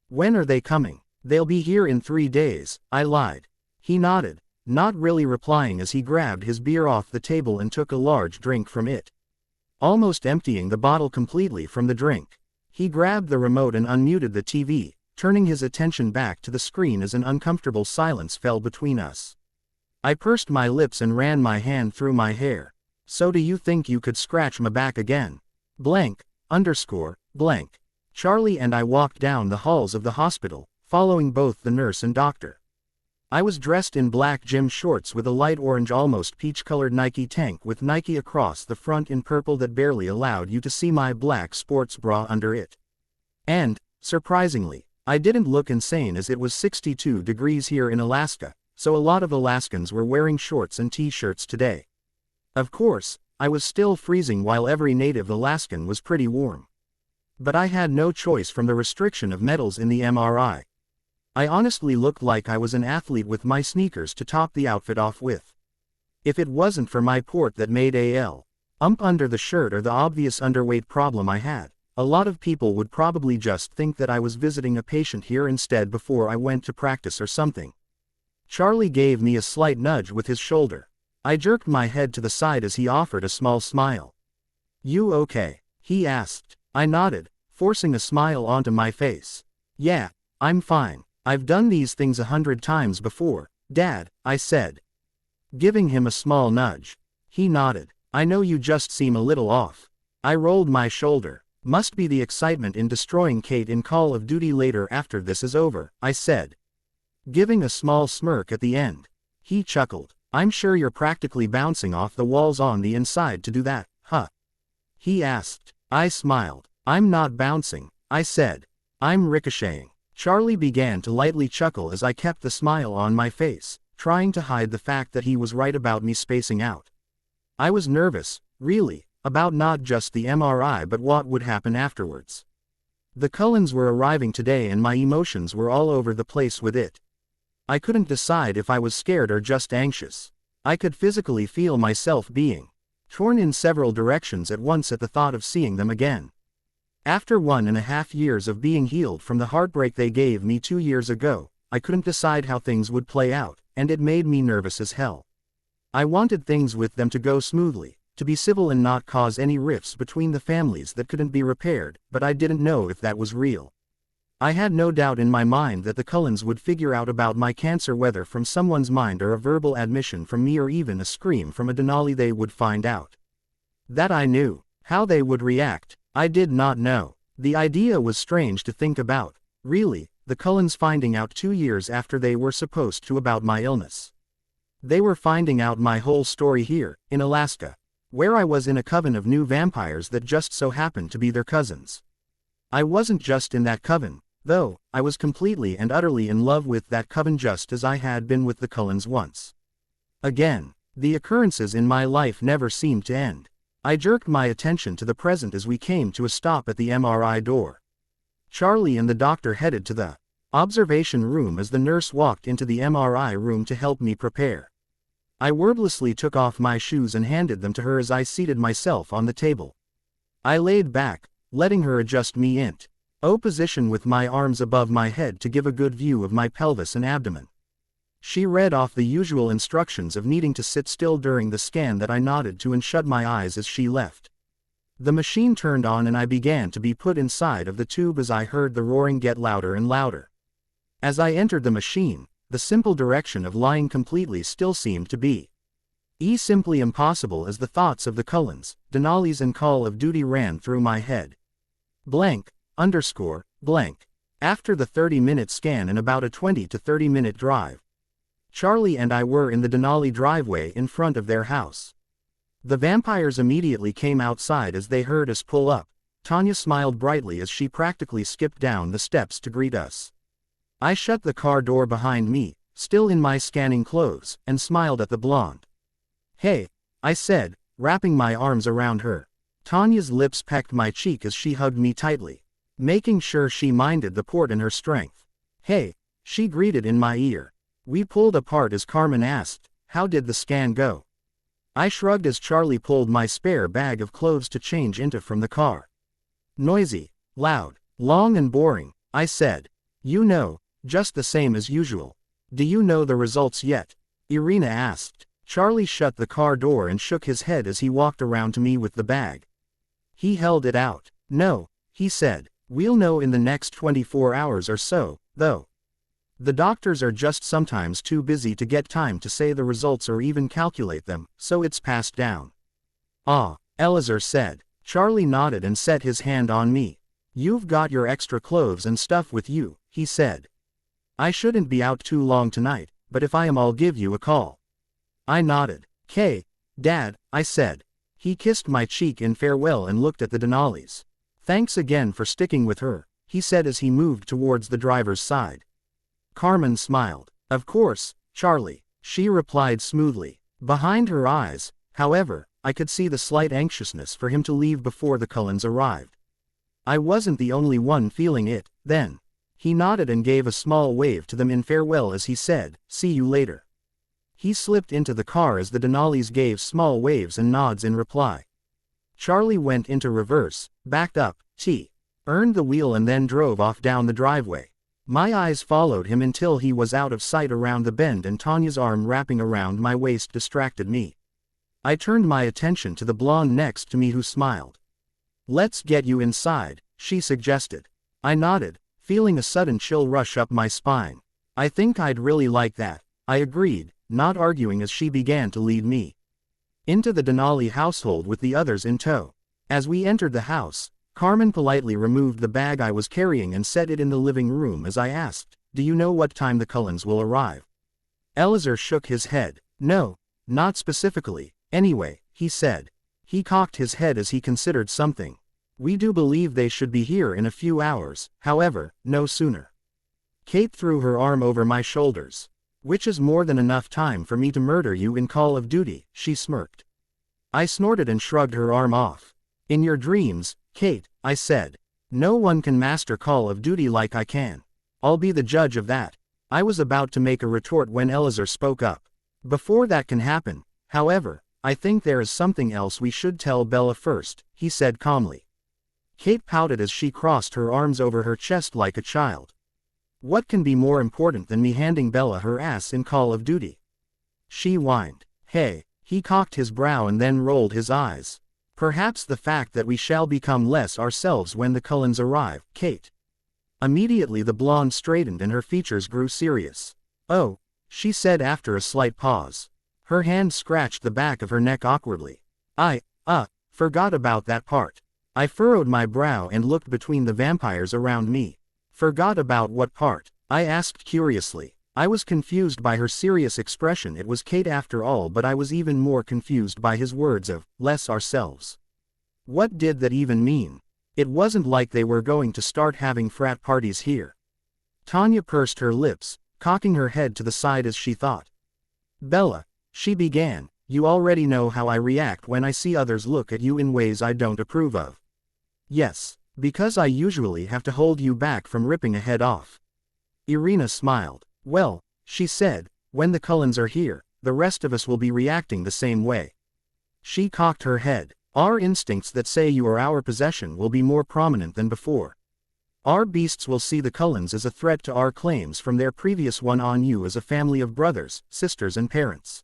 when are they coming? They'll be here in 3 days, I lied. He nodded, not really replying as he grabbed his beer off the table and took a large drink from it. Almost emptying the bottle completely from the drink. He grabbed the remote and unmuted the TV, turning his attention back to the screen as an uncomfortable silence fell between us. I pursed my lips and ran my hand through my hair. So do you think you could scratch my back again? Blank, underscore, blank. Charlie and I walked down the halls of the hospital, following both the nurse and doctor. I was dressed in black gym shorts with a light orange almost peach-colored Nike tank with Nike across the front in purple that barely allowed you to see my black sports bra under it. And, surprisingly, I didn't look insane as it was 62 degrees here in Alaska, so a lot of Alaskans were wearing shorts and t-shirts today. Of course, I was still freezing while every native Alaskan was pretty warm. But I had no choice from the restriction of metals in the MRI. I honestly looked like I was an athlete with my sneakers to top the outfit off with. If it wasn't for my port that made ump under the shirt or the obvious underweight problem I had, a lot of people would probably just think that I was visiting a patient here instead before I went to practice or something. Charlie gave me a slight nudge with his shoulder. I jerked my head to the side as he offered a small smile. You okay? He asked. I nodded, forcing a smile onto my face. Yeah, I'm fine. I've done these things 100 times before, Dad, I said. Giving him a small nudge. He nodded. I know you just seem a little off. I rolled my shoulder. Must be the excitement in destroying Kate in Call of Duty later after this is over, I said. Giving a small smirk at the end. He chuckled. I'm sure you're practically bouncing off the walls on the inside to do that, huh? He asked. I smiled. I'm not bouncing, I said. I'm ricocheting. Charlie began to lightly chuckle as I kept the smile on my face, trying to hide the fact that he was right about me spacing out. I was nervous, really, about not just the MRI but what would happen afterwards. The Cullens were arriving today and my emotions were all over the place with it. I couldn't decide if I was scared or just anxious. I could physically feel myself being torn in several directions at once at the thought of seeing them again. After 1.5 years of being healed from the heartbreak they gave me 2 years ago, I couldn't decide how things would play out, and it made me nervous as hell. I wanted things with them to go smoothly, to be civil and not cause any rifts between the families that couldn't be repaired, but I didn't know if that was real. I had no doubt in my mind that the Cullens would figure out about my cancer, whether from someone's mind or a verbal admission from me or even a scream from a Denali. They would find out. That I knew. How they would react, I did not know. The idea was strange to think about. Really, the Cullens finding out 2 years after they were supposed to about my illness. They were finding out my whole story here, in Alaska, where I was in a coven of new vampires that just so happened to be their cousins. I wasn't just in that coven, though. I was completely and utterly in love with that coven, just as I had been with the Cullens once. Again, the occurrences in my life never seemed to end. I jerked my attention to the present as we came to a stop at the MRI door. Charlie and the doctor headed to the observation room as the nurse walked into the MRI room to help me prepare. I wordlessly took off my shoes and handed them to her as I seated myself on the table. I laid back, letting her adjust me into O position with my arms above my head to give a good view of my pelvis and abdomen. She read off the usual instructions of needing to sit still during the scan that I nodded to and shut my eyes as she left. The machine turned on and I began to be put inside of the tube as I heard the roaring get louder and louder. As I entered the machine, the simple direction of lying completely still seemed to be simply impossible as the thoughts of the Cullens, Denali's and Call of Duty ran through my head. Blank, _ blank. After the 30-minute scan and about a 20 to 30-minute drive, Charlie and I were in the Denali driveway in front of their house. The vampires immediately came outside as they heard us pull up. Tanya smiled brightly as she practically skipped down the steps to greet us. I shut the car door behind me, still in my scanning clothes, and smiled at the blonde. "Hey," I said, wrapping my arms around her. Tanya's lips pecked my cheek as she hugged me tightly, making sure she minded the port in her strength. "Hey," she greeted in my ear. We pulled apart as Carmen asked, "How did the scan go?" I shrugged as Charlie pulled my spare bag of clothes to change into from the car. "Noisy, loud, long and boring," I said. "You know, just the same as usual." "Do you know the results yet?" Irina asked. Charlie shut the car door and shook his head as he walked around to me with the bag. He held it out. "No," he said. "We'll know in the next 24 hours or so, though. The doctors are just sometimes too busy to get time to say the results or even calculate them, so it's passed down." "Ah," Elazar said. Charlie nodded and set his hand on me. "You've got your extra clothes and stuff with you," he said. "I shouldn't be out too long tonight, but if I am I'll give you a call." I nodded. "'Kay, Dad," I said. He kissed my cheek in farewell and looked at the Denalis. "Thanks again for sticking with her," he said as he moved towards the driver's side. Carmen smiled. "Of course, Charlie," she replied smoothly. Behind her eyes, however, I could see the slight anxiousness for him to leave before the Cullens arrived. I wasn't the only one feeling it, then. He nodded and gave a small wave to them in farewell as he said, "See you later." He slipped into the car as the Denalis gave small waves and nods in reply. Charlie went into reverse, backed up, earned the wheel and then drove off down the driveway. My eyes followed him until he was out of sight around the bend and Tanya's arm wrapping around my waist distracted me. I turned my attention to the blonde next to me who smiled. "Let's get you inside," she suggested. I nodded, feeling a sudden chill rush up my spine. "I think I'd really like that," I agreed, not arguing as she began to lead me into the Denali household with the others in tow. As we entered the house, Carmen politely removed the bag I was carrying and set it in the living room as I asked, "Do you know what time the Cullens will arrive?" Elazar shook his head. "No, not specifically. Anyway," he said. He cocked his head as he considered something. "We do believe they should be here in a few hours, however, no sooner." Kate threw her arm over my shoulders. "Which is more than enough time for me to murder you in Call of Duty," she smirked. I snorted and shrugged her arm off. "In your dreams, Kate," I said. "No one can master Call of Duty like I can. I'll be the judge of that." I was about to make a retort when Elazar spoke up. "Before that can happen, however, I think there is something else we should tell Bella first," he said calmly. Kate pouted as she crossed her arms over her chest like a child. What can be more important than me handing Bella her ass in Call of Duty? She whined. Hey, he cocked his brow and then rolled his eyes. Perhaps the fact that we shall become less ourselves when the Cullens arrive, Kate. Immediately the blonde straightened and her features grew serious. Oh, she said after a slight pause. Her hand scratched the back of her neck awkwardly. Forgot about that part. I furrowed my brow and looked between the vampires around me. Forgot about what part? I asked curiously. I was confused by her serious expression. It was Kate after all, but I was even more confused by his words of, less ourselves. What did that even mean? It wasn't like they were going to start having frat parties here. Tanya pursed her lips, cocking her head to the side as she thought. Bella, she began, you already know how I react when I see others look at you in ways I don't approve of. Yes, because I usually have to hold you back from ripping a head off. Irina smiled. Well, she said, when the Cullens are here, the rest of us will be reacting the same way. She cocked her head. Our instincts that say you are our possession will be more prominent than before. Our beasts will see the Cullens as a threat to our claims from their previous one on you as a family of brothers, sisters and parents.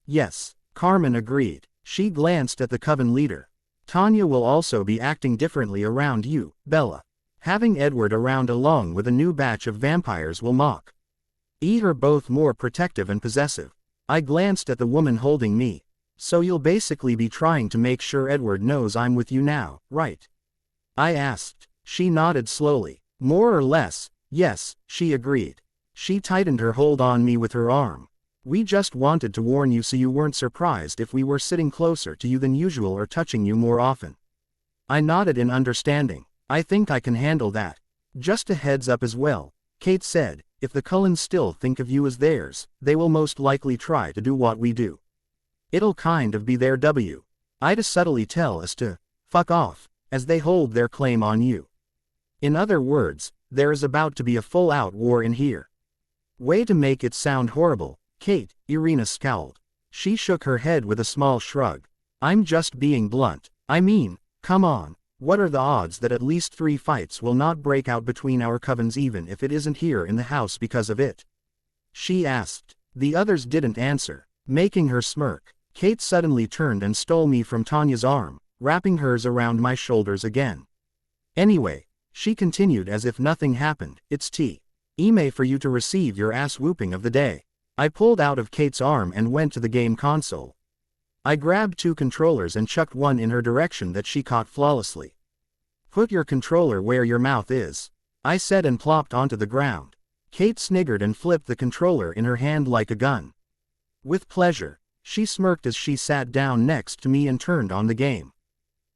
Yes, Carmen agreed. She glanced at the coven leader. Tanya will also be acting differently around you, Bella. Having Edward around along with a new batch of vampires will mock her both more protective and possessive. I glanced at the woman holding me. So you'll basically be trying to make sure Edward knows I'm with you now, right? I asked. She nodded slowly. More or less, yes, she agreed. She tightened her hold on me with her arm. We just wanted to warn you so you weren't surprised if we were sitting closer to you than usual or touching you more often. I nodded in understanding. I think I can handle that. Just a heads up as well, Kate said, if the Cullens still think of you as theirs, they will most likely try to do what we do. It'll kind of be their W. I'd subtly tell us to fuck off, as they hold their claim on you. In other words, there is about to be a full-out war in here. Way to make it sound horrible, Kate, Irina scowled. She shook her head with a small shrug. I'm just being blunt. I mean, come on, what are the odds that at least 3 fights will not break out between our covens even if it isn't here in the house because of it? She asked. The others didn't answer, making her smirk. Kate suddenly turned and stole me from Tanya's arm, wrapping hers around my shoulders again. Anyway, she continued as if nothing happened, it's email for you to receive your ass whooping of the day. I pulled out of Kate's arm and went to the game console. I grabbed 2 controllers and chucked one in her direction that she caught flawlessly. Put your controller where your mouth is, I said and plopped onto the ground. Kate sniggered and flipped the controller in her hand like a gun. With pleasure, she smirked as she sat down next to me and turned on the game.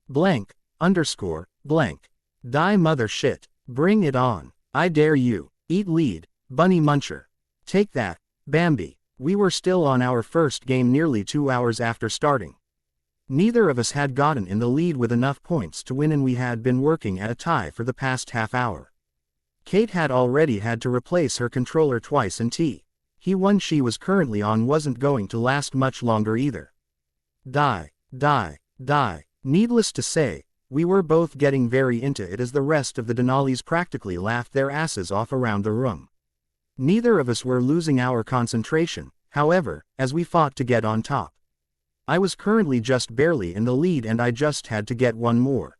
Blank, _ blank. Die mother shit, bring it on, I dare you, eat lead, bunny muncher. Take that, Bambi. We were still on our first game nearly 2 hours after starting. Neither of us had gotten in the lead with enough points to win and we had been working at a tie for the past half hour. Kate had already had to replace her controller twice and he one she was currently on wasn't going to last much longer either. Die. Needless to say, we were both getting very into it as the rest of the Denalis practically laughed their asses off around the room. Neither of us were losing our concentration, however, as we fought to get on top. I was currently just barely in the lead and I just had to get one more.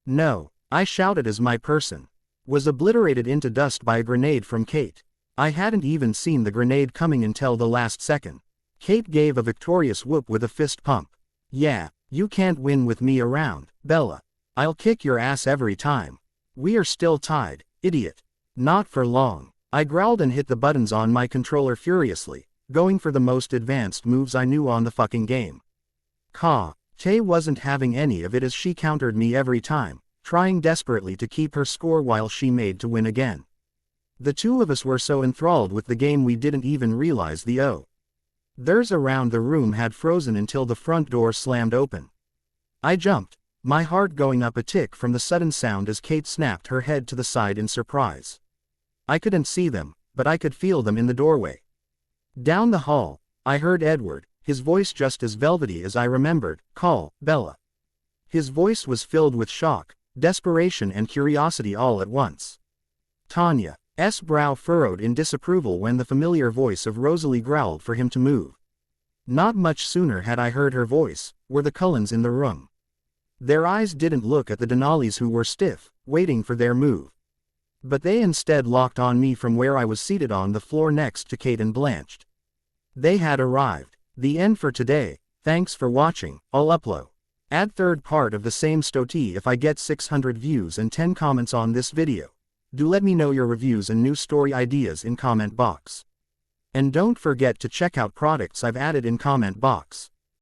No, I shouted as my person was obliterated into dust by a grenade from Kate. I hadn't even seen the grenade coming until the last second. Kate gave a victorious whoop with a fist pump. Yeah, you can't win with me around, Bella. I'll kick your ass every time. We are still tied, idiot. Not for long. I growled and hit the buttons on my controller furiously, going for the most advanced moves I knew on the fucking game. Tay wasn't having any of it as she countered me every time, trying desperately to keep her score while she made to win again. The two of us were so enthralled with the game we didn't even realize the others around the room had frozen until the front door slammed open. I jumped, my heart going up a tick from the sudden sound as Kate snapped her head to the side in surprise. I couldn't see them, but I could feel them in the doorway. Down the hall, I heard Edward, his voice just as velvety as I remembered, call, Bella. His voice was filled with shock, desperation and curiosity all at once. Tanya, S brow furrowed in disapproval when the familiar voice of Rosalie growled for him to move. Not much sooner had I heard her voice, were the Cullens in the room. Their eyes didn't look at the Denali's who were stiff, waiting for their move. But they instead locked on me from where I was seated on the floor next to Kate and Blanche. They had arrived. The end for today. Thanks for watching. I'll upload. Add third part of the same story if I get 600 views and 10 comments on this video. Do let me know your reviews and new story ideas in comment box. And don't forget to check out products I've added in comment box.